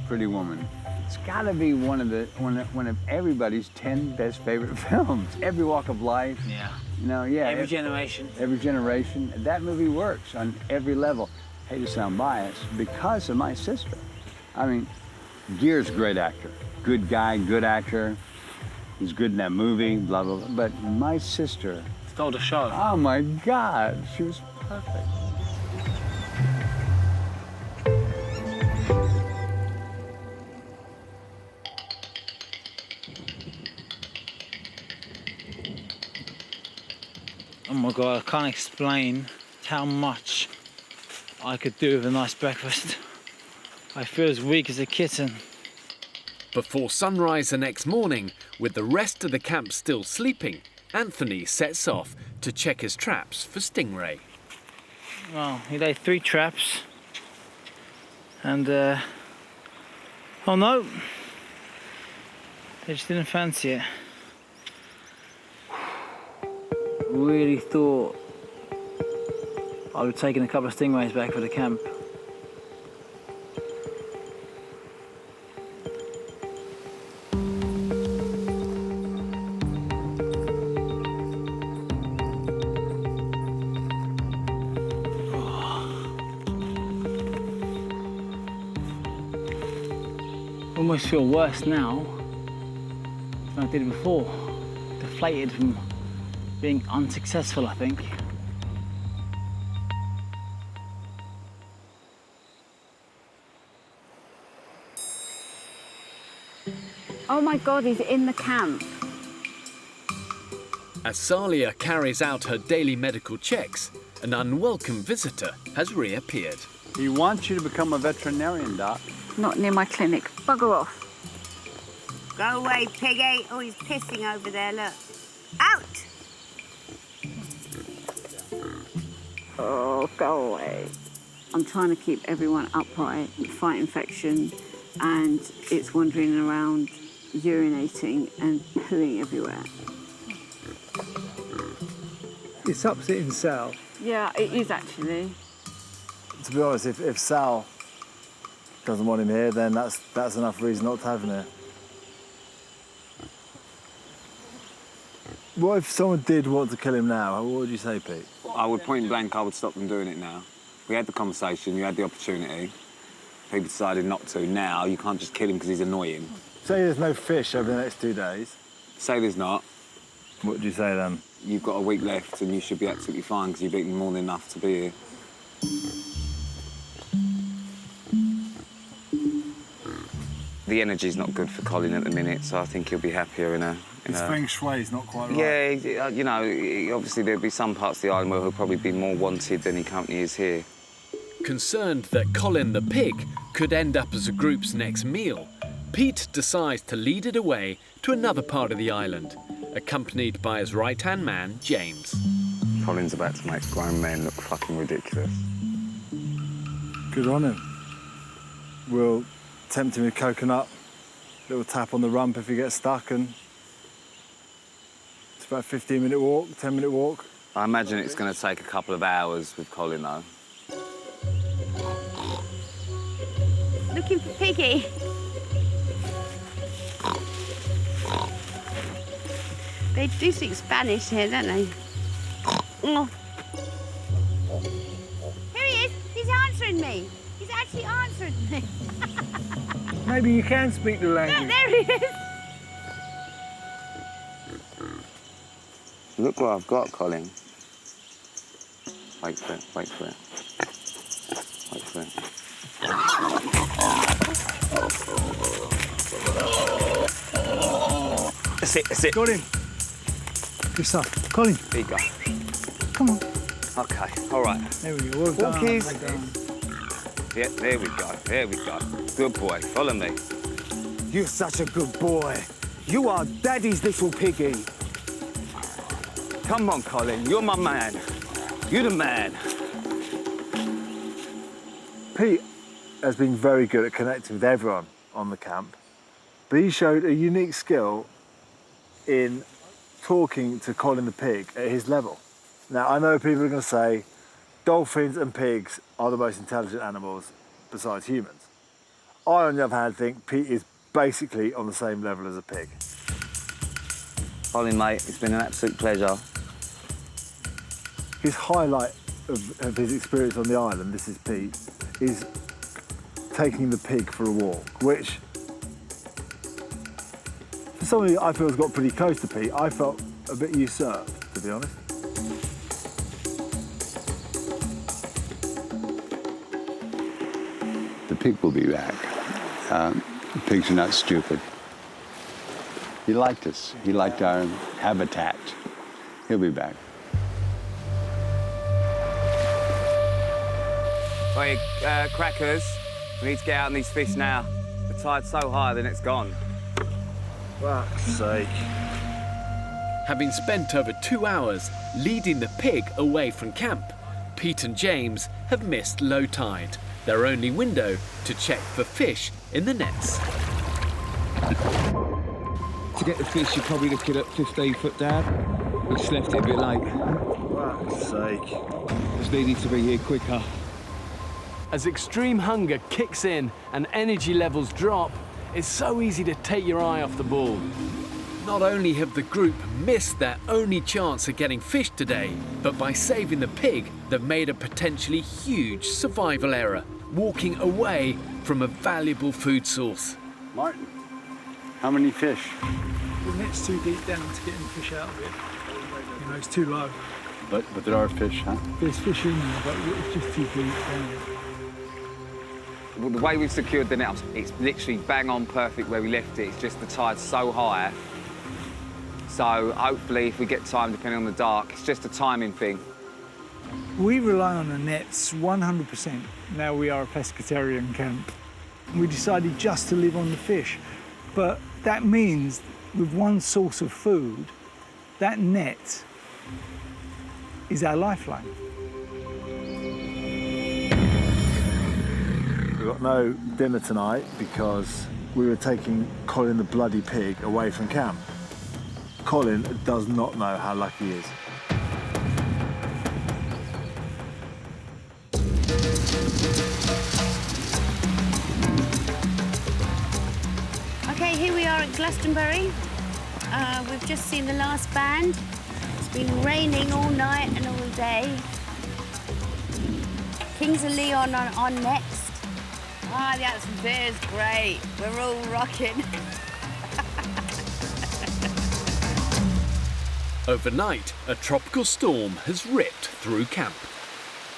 Pretty Woman. It's got to be one of everybody's 10 best favorite films. Every walk of life. Yeah. You know, yeah. Every generation. Every generation. That movie works on every level. I hate to sound biased, because of my sister. I mean, Gere's a great actor. Good guy, good actor. He's good in that movie, blah, blah, blah. But my sister... Stole the show. Oh, my God. She was perfect. Oh my God, I can't explain how much I could do with a nice breakfast. I feel as weak as a kitten. Before sunrise the next morning, with the rest of the camp still sleeping, Anthony sets off to check his traps for stingray. Well, he laid 3 traps. And, oh no, they just didn't fancy it. Really thought I would have taken a couple of stingrays back for the camp. I almost feel worse now than I did before. Deflated from being unsuccessful, I think. Oh my God, he's in the camp. As Salia carries out her daily medical checks, an unwelcome visitor has reappeared. He wants you to become a veterinarian, Doc. Not near my clinic. Bugger off. Go away, piggy. Oh, he's pissing over there, look. Out! Oh, go away. I'm trying to keep everyone upright, fight infection, and it's wandering around, urinating and pooing everywhere. It's upsetting Sal. Yeah, it is actually. To be honest, if Sal doesn't want him here, then that's enough reason not to have him here. What if someone did want to kill him now? What would you say, Pete? I would point blank, I would stop them doing it now. We had the conversation, you had the opportunity. People decided not to. Now, you can't just kill him because he's annoying. Say there's no fish over the next 2 days. Say there's not. What would you say then? You've got a week left and you should be absolutely fine because you've eaten more than enough to be here. The energy's not good for Colin at the minute, so I think he'll be happier in a... His feng shui's not quite right. Yeah, you know, obviously there'll be some parts of the island where he'll probably be more wanted than he currently is here. Concerned that Colin the pig could end up as a group's next meal, Pete decides to lead it away to another part of the island, accompanied by his right-hand man, James. Colin's about to make grown men look fucking ridiculous. Good on him. We'll tempt him with coconut, little tap on the rump if he gets stuck, and it's about a 15-minute walk, 10-minute walk. I imagine it's going to take a couple of hours with Colin, though. Looking for Piggy. They do speak Spanish here, don't they? Oh. Here he is. He's answering me. He's actually answered me. Maybe you can speak the language. There he is. Look what I've got, Colin. Wait for it, wait for it. Wait for it. That's it, that's it. Got him. Good stuff. Colin. There you go. Come on. Okay, all right. There we go. Well done. Walkies. Well done. Yeah, there we go, there we go. Good boy, follow me. You're such a good boy. You are Daddy's little piggy. Come on, Colin, you're my man. You're the man. Pete has been very good at connecting with everyone on the camp, but he showed a unique skill in talking to Colin the pig at his level. Now, I know people are going to say dolphins and pigs are the most intelligent animals besides humans. I, on the other hand, think Pete is basically on the same level as a pig. Colin, mate, it's been an absolute pleasure. His highlight of his experience on the island, this is Pete, is taking the pig for a walk, which, for somebody I feel has got pretty close to Pete, I felt a bit usurped, to be honest. The pig will be back. Pigs are not stupid. He liked us. He liked our habitat. He'll be back. Wait, crackers, we need to get out on these fish now. The tide's so high, then it's gone. Fuck's sake. Having spent over 2 hours leading the pig away from camp, Pete and James have missed low tide, their only window to check for fish in the nets. To get the fish, you're probably looking at 15 foot down. We just left it a bit late. Fuck's sake. Just needed to be here quicker. As extreme hunger kicks in and energy levels drop, it's so easy to take your eye off the ball. Not only have the group missed their only chance of getting fish today, but by saving the pig, they've made a potentially huge survival error, walking away from a valuable food source. Martin, how many fish? The net's too deep down to get any fish out of it. You know, it's too low. But there are fish, huh? There's fish in there, but it's just too deep down. Well, the way we've secured the net, it's literally bang on perfect where we left it. It's just the tide's so high. So hopefully if we get time, depending on the dark, it's just a timing thing. We rely on the nets 100%. Now we are a pescatarian camp. We decided just to live on the fish. But that means with one source of food, that net is our lifeline. We've got no dinner tonight because we were taking Colin the bloody pig away from camp. Colin does not know how lucky he is. Okay, here we are at Glastonbury. We've just seen the last band. It's been raining all night and all day. Kings of Leon on next. Ah, the atmosphere is great. We're all rocking. Overnight, a tropical storm has ripped through camp.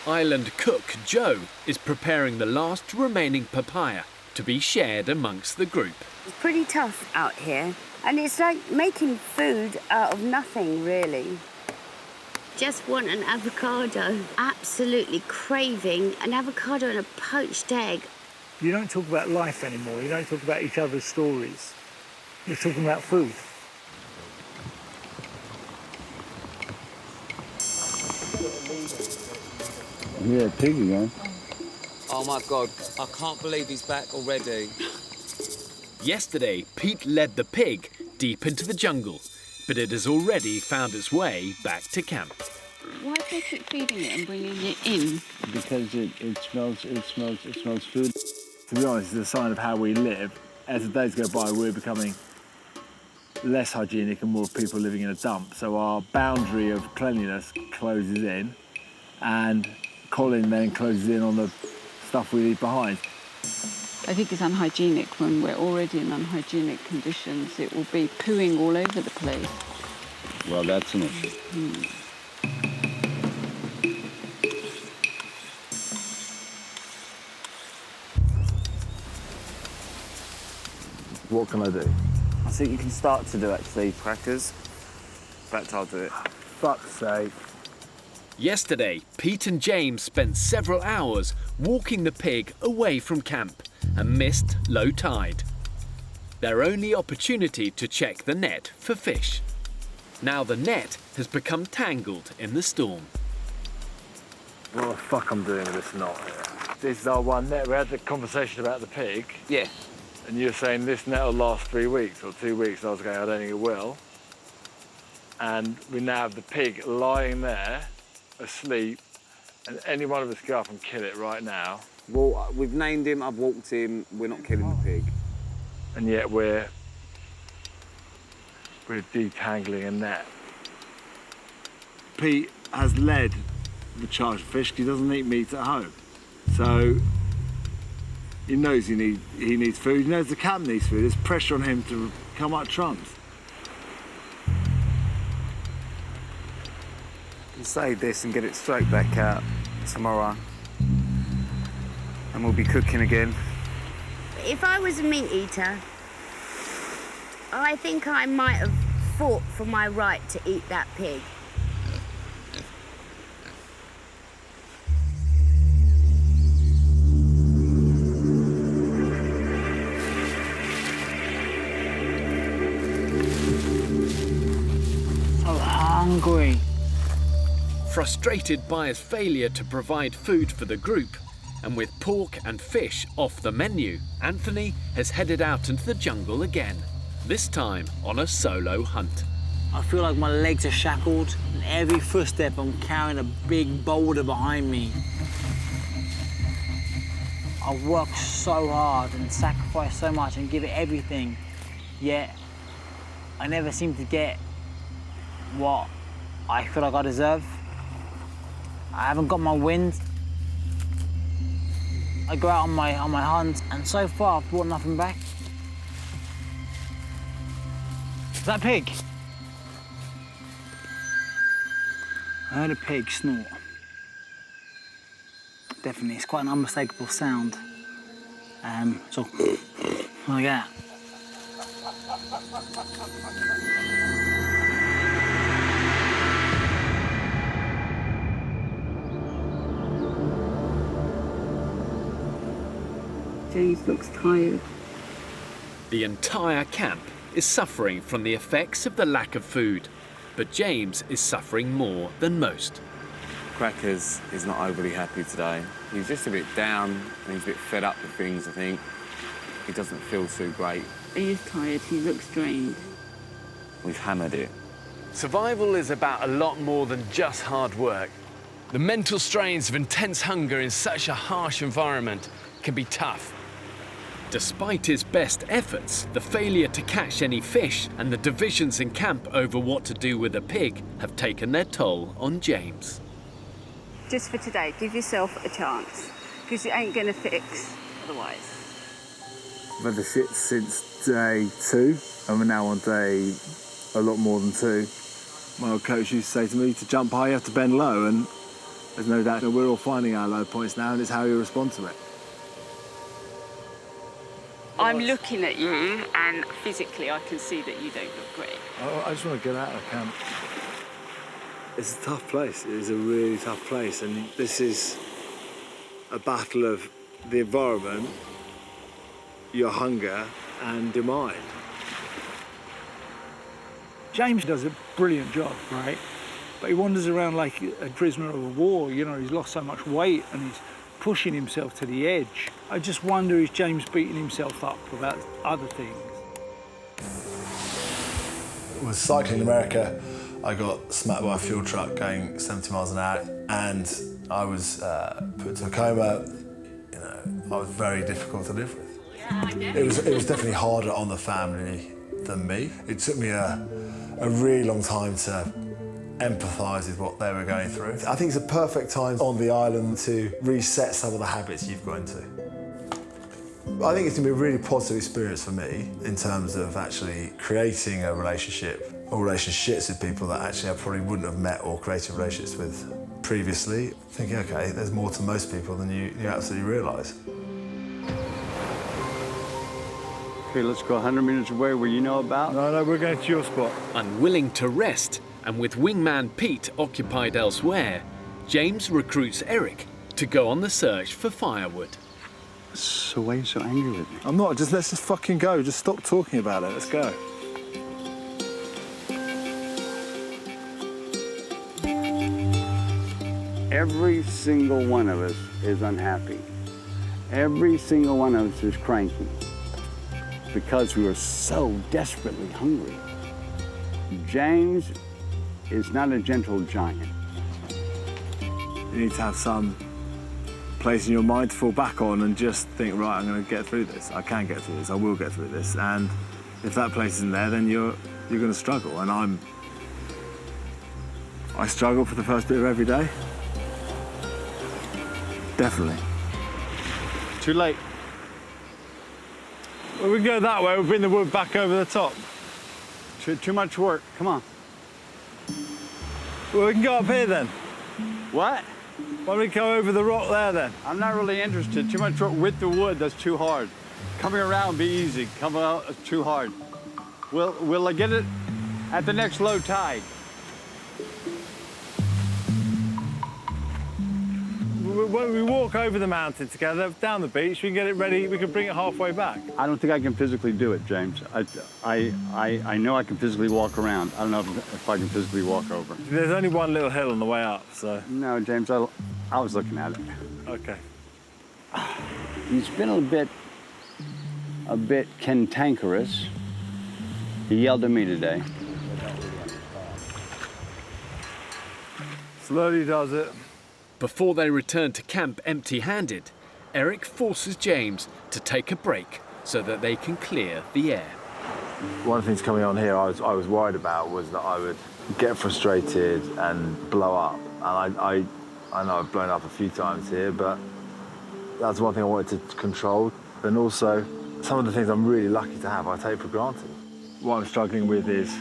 Island cook Joe is preparing the last remaining papaya to be shared amongst the group. It's pretty tough out here, and it's like making food out of nothing, really. Just want an avocado. Absolutely craving an avocado and a poached egg. You don't talk about life anymore. You don't talk about each other's stories. You're talking about food. Yeah, pig again. Oh my God, I can't believe he's back already. Yesterday, Pete led the pig deep into the jungle, but it has already found its way back to camp. Why do they keep feeding it and bringing it in? Because it smells food. To be honest, it's a sign of how we live. As the days go by, we're becoming less hygienic and more people living in a dump. So our boundary of cleanliness closes in, and Colin then closes in on the stuff we leave behind. I think it's unhygienic when we're already in unhygienic conditions. It will be pooing all over the place. Well, that's an issue. What can I do? I think you can start to do actually crackers. In fact, I'll do it. Fuck's sake. Yesterday, Pete and James spent several hours walking the pig away from camp and missed low tide. Their only opportunity to check the net for fish. Now the net has become tangled in the storm. What the fuck I'm doing with this knot here? This is our one net. We had the conversation about the pig. Yeah. And you were saying this net will last 3 weeks or 2 weeks. I was going, I don't think it will. And we now have the pig lying there, asleep, and any one of us go up and kill it right now. Well, we've named him, I've walked him, we're not killing the pig. And yet we're detangling a net. Pete has led the charge of fish because he doesn't eat meat at home. So he knows he needs food. He knows the camp needs food. There's pressure on him to come up trumps. We'll save this and get it straight back out tomorrow. And we'll be cooking again. If I was a meat eater, I think I might have fought for my right to eat that pig. So hungry. Frustrated by his failure to provide food for the group, and with pork and fish off the menu, Anthony has headed out into the jungle again, this time on a solo hunt. I feel like my legs are shackled, and every footstep I'm carrying a big boulder behind me. I've worked so hard and sacrificed so much and give it everything, yet I never seem to get what I feel like I deserve. I haven't got my wind. I go out on my hunt, and so far I've brought nothing back. Is that a pig? I heard a pig snort. Definitely, it's quite an unmistakable sound. So, like that. James looks tired. The entire camp is suffering from the effects of the lack of food, but James is suffering more than most. Crackers is not overly happy today. He's just a bit down and he's a bit fed up with things, I think. He doesn't feel too great. He is tired, he looks drained. We've hammered it. Survival is about a lot more than just hard work. The mental strains of intense hunger in such a harsh environment can be tough. Despite his best efforts, the failure to catch any fish and the divisions in camp over what to do with a pig have taken their toll on James. Just for today, give yourself a chance, because you ain't gonna fix otherwise. I've had the shit since day 2, and we're now on day a lot more than 2. My old coach used to say to me, to jump high, you have to bend low, and there's no doubt that we're all finding our low points now, and it's how you respond to it. I'm looking at you, and physically I can see that you don't look great. I just want to get out of camp. It's a tough place. It is a really tough place, and this is a battle of the environment your hunger and your mind. James does a brilliant job, right? But he wanders around like a prisoner of war, you know, he's lost so much weight and he's pushing himself to the edge. I just wonder, is James beating himself up about other things? I was cycling in America. I got smacked by a fuel truck going 70 miles an hour and I was put into a coma. You know, I was very difficult to live with. It was definitely harder on the family than me. It took me a really long time to empathise with what they were going through. I think it's a perfect time on the island to reset some of the habits you've got into. I think it's going to be a really positive experience for me in terms of actually creating a relationship or relationships with people that actually I probably wouldn't have met or created relationships with previously. Thinking, okay, there's more to most people than you absolutely realise. Okay, let's go 100 meters away where you know about. No, we're going to your spot. Unwilling to rest, and with wingman Pete occupied elsewhere, James recruits Eric to go on the search for firewood. So why are you so angry with me? I'm not, let's just fucking go. Just stop talking about it, let's go. Every single one of us is unhappy. Every single one of us is cranky because we are so desperately hungry. James is not a gentle giant. You need to have some place in your mind to fall back on and just think, right, I'm going to get through this. I can get through this. I will get through this. And if that place isn't there, then you're going to struggle. And I struggle for the first bit of every day. Definitely. Too late. Well, we can go that way. We'll bring the wood back over the top. Too much work. Come on. Well, we can go up here then. What? Why don't we go over the rock there then? I'm not really interested. Too much work with the wood. That's too hard. Coming around, be easy. Coming out, it's too hard. Will I get it at the next low tide? When we walk over the mountain together, down the beach, we can get it ready, we can bring it halfway back. I don't think I can physically do it, James. I know I can physically walk around. I don't know if I can physically walk over. There's only one little hill on the way up, so... No, James, I was looking at it. Okay. He's been a bit cantankerous. He yelled at me today. Slowly does it. Before they return to camp empty-handed, Eric forces James to take a break so that they can clear the air. One of the things coming on here I was worried about was that I would get frustrated and blow up. And I know I've blown up a few times here, but that's one thing I wanted to control. And also, some of the things I'm really lucky to have, I take for granted. What I'm struggling with is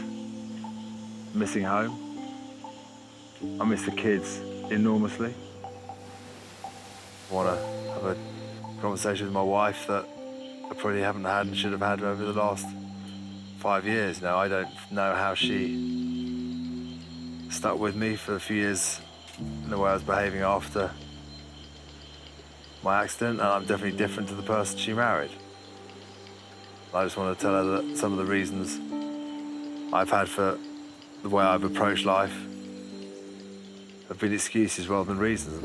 missing home. I miss the kids enormously. I want to have a conversation with my wife that I probably haven't had and should have had over the last 5 years. Now, I don't know how she stuck with me for a few years in the way I was behaving after my accident, and I'm definitely different to the person she married. I just want to tell her that some of the reasons I've had for the way I've approached life have been excuses rather than reasons.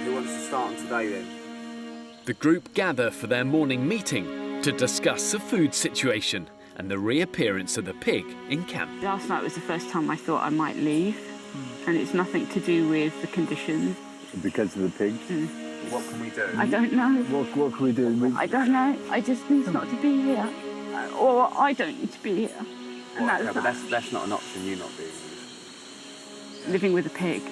Who wants to start on today then? The group gather for their morning meeting to discuss the food situation and the reappearance of the pig in camp. Last night was the first time I thought I might leave, and it's nothing to do with the conditions. Because of the pigs? What can we do? I don't know. What can we do? I don't know. I just need not to be here. Or I don't need to be here. And Well, but that's not an option, you not being here. living with a pig.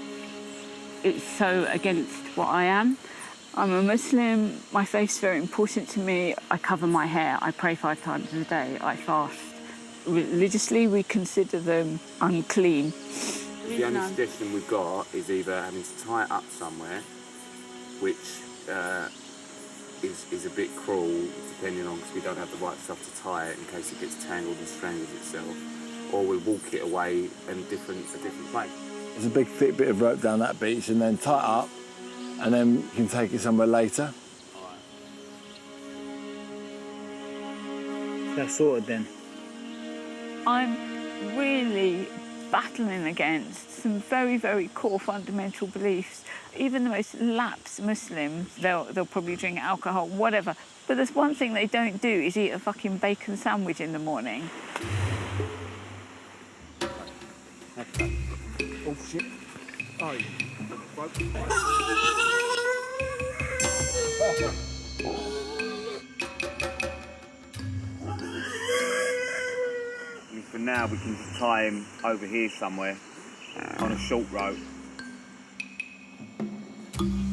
It's so against what I am. I'm a Muslim. My faith's very important to me. I cover my hair. I pray 5 times a day. I fast. Religiously, we consider them unclean. The only suggestion we've got is either having to tie it up somewhere, which is a bit cruel, depending on, because we don't have the right stuff to tie it in case it gets tangled and strangles itself. or we walk it away in a different place. There's a big thick bit of rope down that beach and then tie it up and then you can take it somewhere later. That's sorted then. I'm really battling against some very, very core fundamental beliefs. Even the most lax Muslims, they'll probably drink alcohol, whatever. But there's one thing they don't do is eat a fucking bacon sandwich in the morning. Oh, shit. Oh, For now, we can just tie him over here somewhere on a short rope.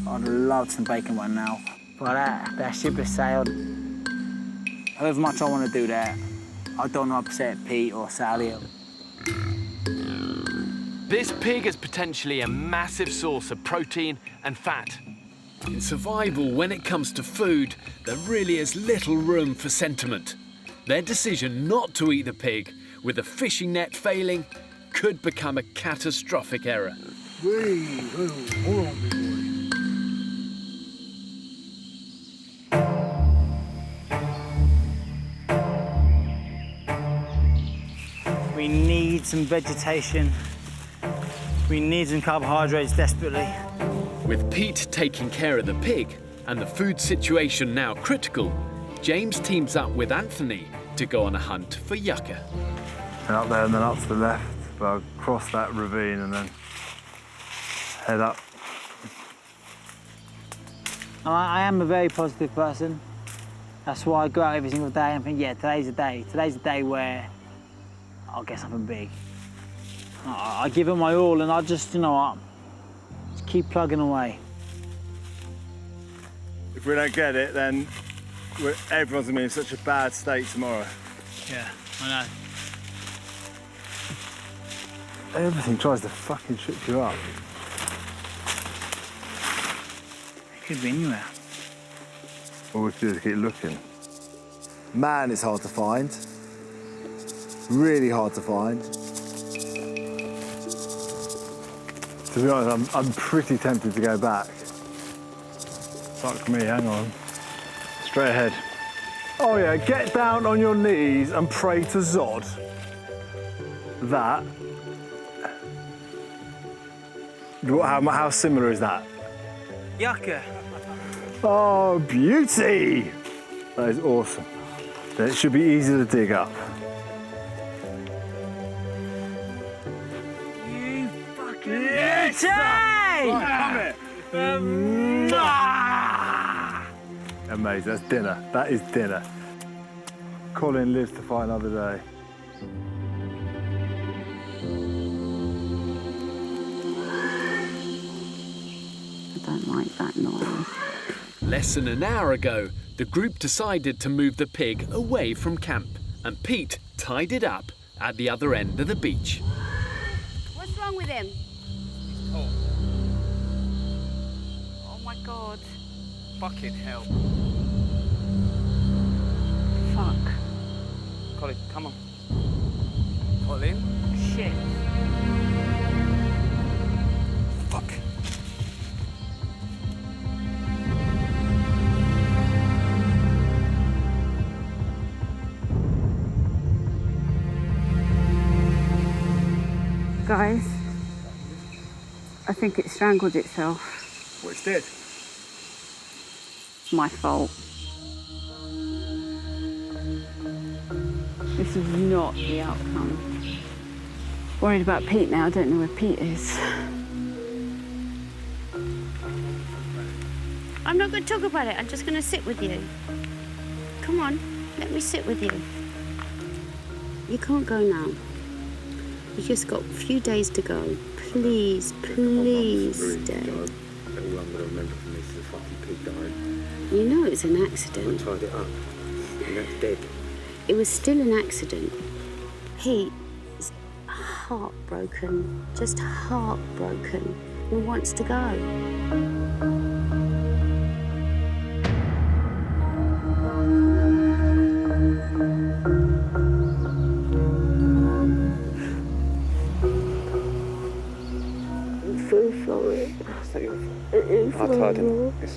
I'd love some bacon right now. But that ship has sailed. However much I want to do that, I don't want to upset Pete or Sally. This pig is potentially a massive source of protein and fat. In survival, when it comes to food, there really is little room for sentiment. Their decision not to eat the pig, with the fishing net failing, could become a catastrophic error. Hold on, big boy. We need some vegetation. We need some carbohydrates desperately. With Pete taking care of the pig and the food situation now critical, James teams up with Anthony to go on a hunt for yucca. And up there and then up to the left, but I'll cross that ravine and then head up. I am a very positive person. That's why I go out every single day and think, yeah, today's the day. Today's the day where I'll get something big. I give it my all and I just, you know what, just keep plugging away. If we don't get it, then everyone's gonna be in such a bad state tomorrow. Yeah, I know. Everything tries to fucking trip you up. It could be anywhere. All we can do is keep looking. Man, it's hard to find. Really hard to find. To be honest, I'm pretty tempted to go back. Fuck me, hang on. Straight ahead. Oh yeah, get down on your knees and pray to Zod. That. How similar is that? Yucca. Oh, beauty! That is awesome. Then it should be easy to dig up. You fucking yes! Right, come here. Amazing, that's dinner. That is dinner. Colin lives to fight another day. I don't like that noise. Less than an hour ago, the group decided to move the pig away from camp, and Pete tied it up at the other end of the beach. What's wrong with him? Oh my God. Fucking hell. Fuck. Colin, come on. Colin? Shit. Fuck. Guys, I think it strangled itself. Well, it's dead. My fault. This was not the outcome. Worried about Pete now. I don't know where Pete is. I'm not going to talk about it. I'm just going to sit with you. Come on, let me sit with you. You can't go now. You've just got a few days to go. Please, please stay. All I'm going to remember from this is the fucking pig died. You know it's an accident. I tied it up, and that's dead. It was still an accident. Pete is heartbroken, just heartbroken. He wants to go.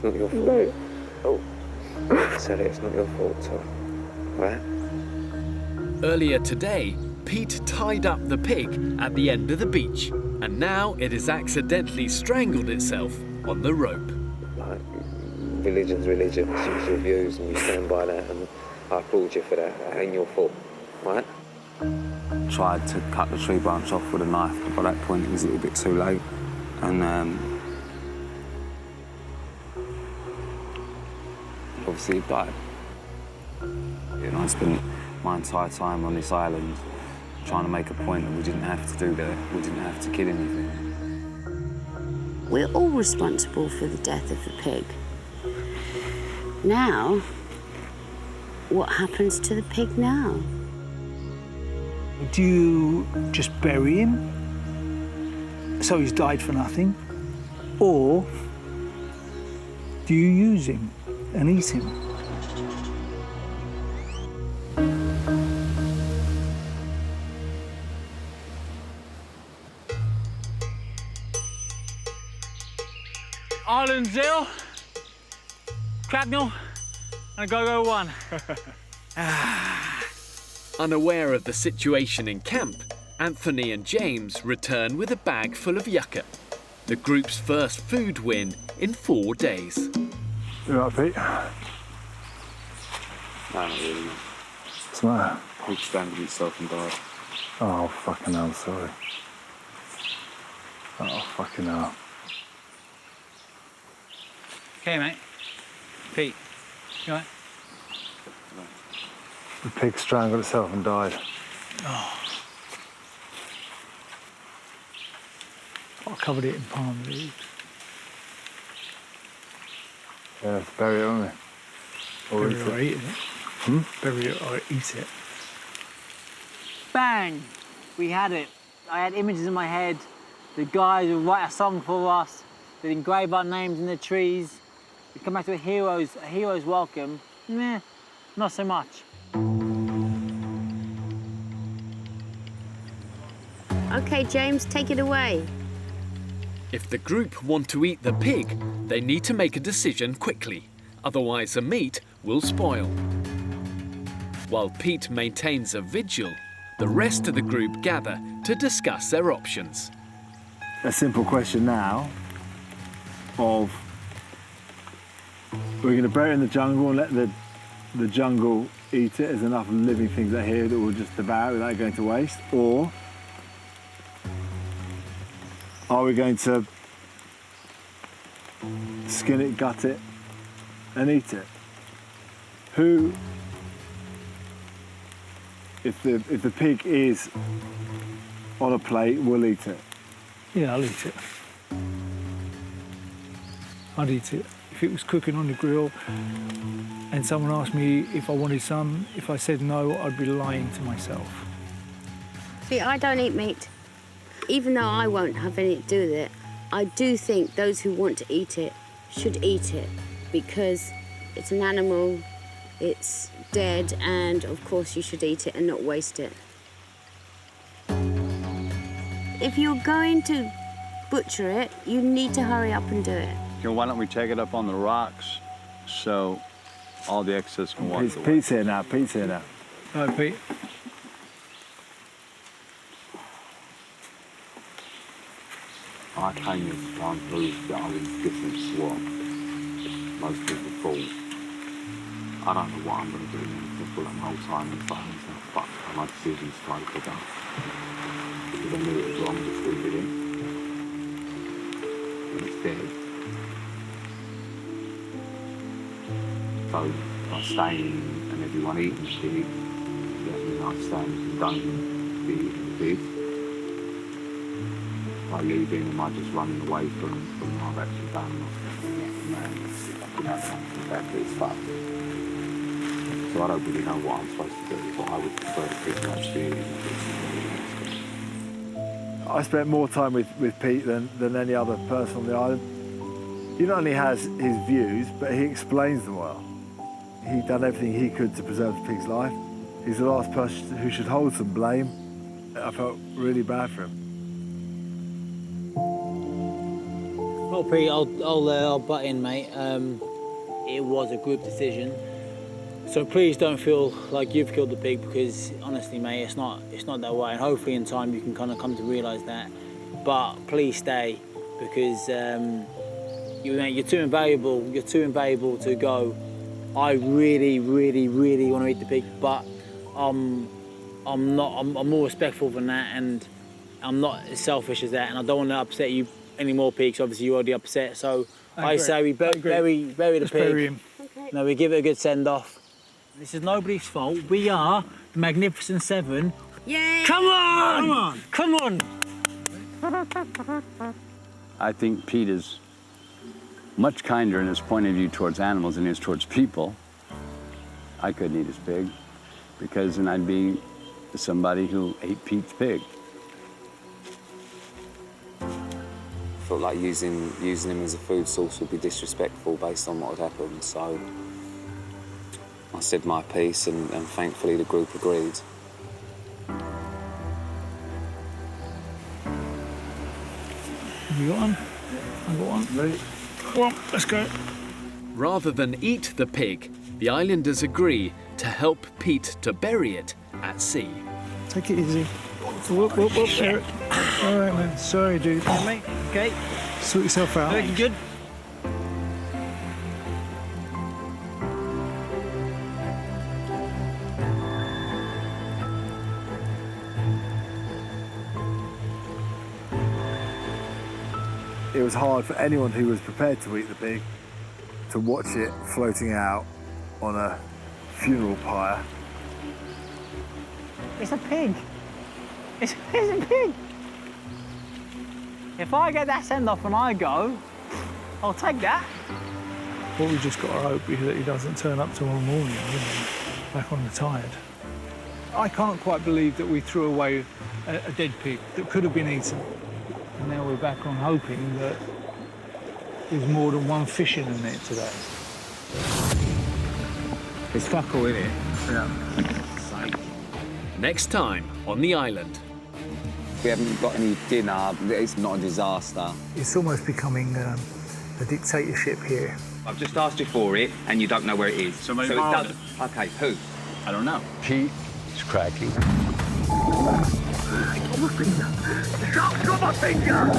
not your fault. No. Oh. Sally, it's not your fault, Tom. Right? Earlier today, Pete tied up the pig at the end of the beach, and now it has accidentally strangled itself on the rope. Like, religion's religion, it's your views, and you stand by that, and I applaud you for that. That ain't your fault, right? Tried to cut the tree branch off with a knife, but by that point it was a little bit too late, and obviously it died. You know, I spent my entire time on this island trying to make a point that we didn't have to do that, we didn't have to kill anything. We're all responsible for the death of the pig. Now, what happens to the pig now? Do you just bury him so he's died for nothing? Or do you use him and eat him? Island 0, Cracknell, and Go-Go 1. Unaware of the situation in camp, Anthony and James return with a bag full of yucca, the group's first food win in 4 days. You all right, Pete? No, not really. What's the matter? Pig strangled himself and died. Oh, fucking hell, sorry. Oh, fucking hell. Okay, mate. Pete, you all right? The pig strangled itself and died. Oh. I covered it in palm leaves. Yeah, let's bury it, won't we? Or Bury it or eat it. Bury it or eat it. Bang! We had it. I had images in my head. The guys would write a song for us. They'd engrave our names in the trees. We'd come back to a hero's welcome. Meh, not so much. Okay, James, take it away. If the group want to eat the pig, they need to make a decision quickly, otherwise the meat will spoil. While Pete maintains a vigil, the rest of the group gather to discuss their options. A simple question now of, we're going to bury it in the jungle and let the jungle eat it. There's enough living things out here that we'll just devour it without going to waste. Or are we going to skin it, gut it, and eat it? Who, if the pig is on a plate, will eat it? Yeah, I'll eat it. I'd eat it. If it was cooking on the grill and someone asked me if I wanted some, if I said no, I'd be lying to myself. See, I don't eat meat. Even though I won't have anything to do with it, I do think those who want to eat it should eat it because it's an animal, it's dead, and of course you should eat it and not waste it. If you're going to butcher it, you need to hurry up and do it. Why don't we take it up on the rocks so all the excess can walk away? Pete's here now, Pete's here now. All right, Pete. I came here to try and prove that I was different to what most people thought. I don't know what I'm going to do now. I feel like my whole time in silence and fuck my decisions to try to pick up. Because I knew it was wrong to sleep it in. And it's dead. So by staying and everyone eating the pig, that means I'm staying and don't be eating the pig. By leaving, am I just running away from what I've actually done? It's fucked. So I don't really know what I'm supposed to do, but I would prefer to keep my experience. I spent more time with Pete than any other person on the island. He not only has his views, but he explains them well. He'd done everything he could to preserve the pig's life. He's the last person who should hold some blame. I felt really bad for him. Well, Pete, I'll butt in, mate. It was a group decision. So please don't feel like you've killed the pig, because honestly, mate, it's not that way. And hopefully in time you can kind of come to realise that. But please stay, because you're too invaluable. You're too invaluable to go. I really, really, really want to eat the pig, but I'm more respectful than that, and I'm not as selfish as that, and I don't want to upset you any more, Pete, 'cause obviously you're already upset. So I say we bury the pig. Okay. No, we give it a good send-off. This is nobody's fault. We are the Magnificent Seven. Yeah. Come on! Come on! I think Pete is much kinder in his point of view towards animals than he is towards people. I couldn't eat his pig, because then I'd be somebody who ate Pete's pig. I felt like using him as a food source would be disrespectful based on what had happened, so I said my piece, and thankfully the group agreed. You got one? I got one. Ready? Come on, let's go. Rather than eat the pig, the islanders agree to help Pete to bury it at sea. Take it easy. Whoop, whoop, whoop, Eric. All right, man. Sorry, dude. Yeah, mate. Okay. Sort yourself out. Looking good. It was hard for anyone who was prepared to eat the pig to watch it floating out on a funeral pyre. It's a pig. It's a pig. If I get that send-off and I go, I'll take that. What we just got to hope is that he doesn't turn up tomorrow morning, back on the tide. I can't quite believe that we threw away a dead pig that could have been eaten. And now we're back on hoping that there's more than one fish in the net today. It's fuck all, isn't it? Yeah. Next time on the island. We haven't got any dinner. It's not a disaster. It's almost becoming a dictatorship here. I've just asked you for it, and you don't know where it is. So it doesn't. Okay, who? I don't know. Pete is cracking. Got my finger! The shark's got my finger!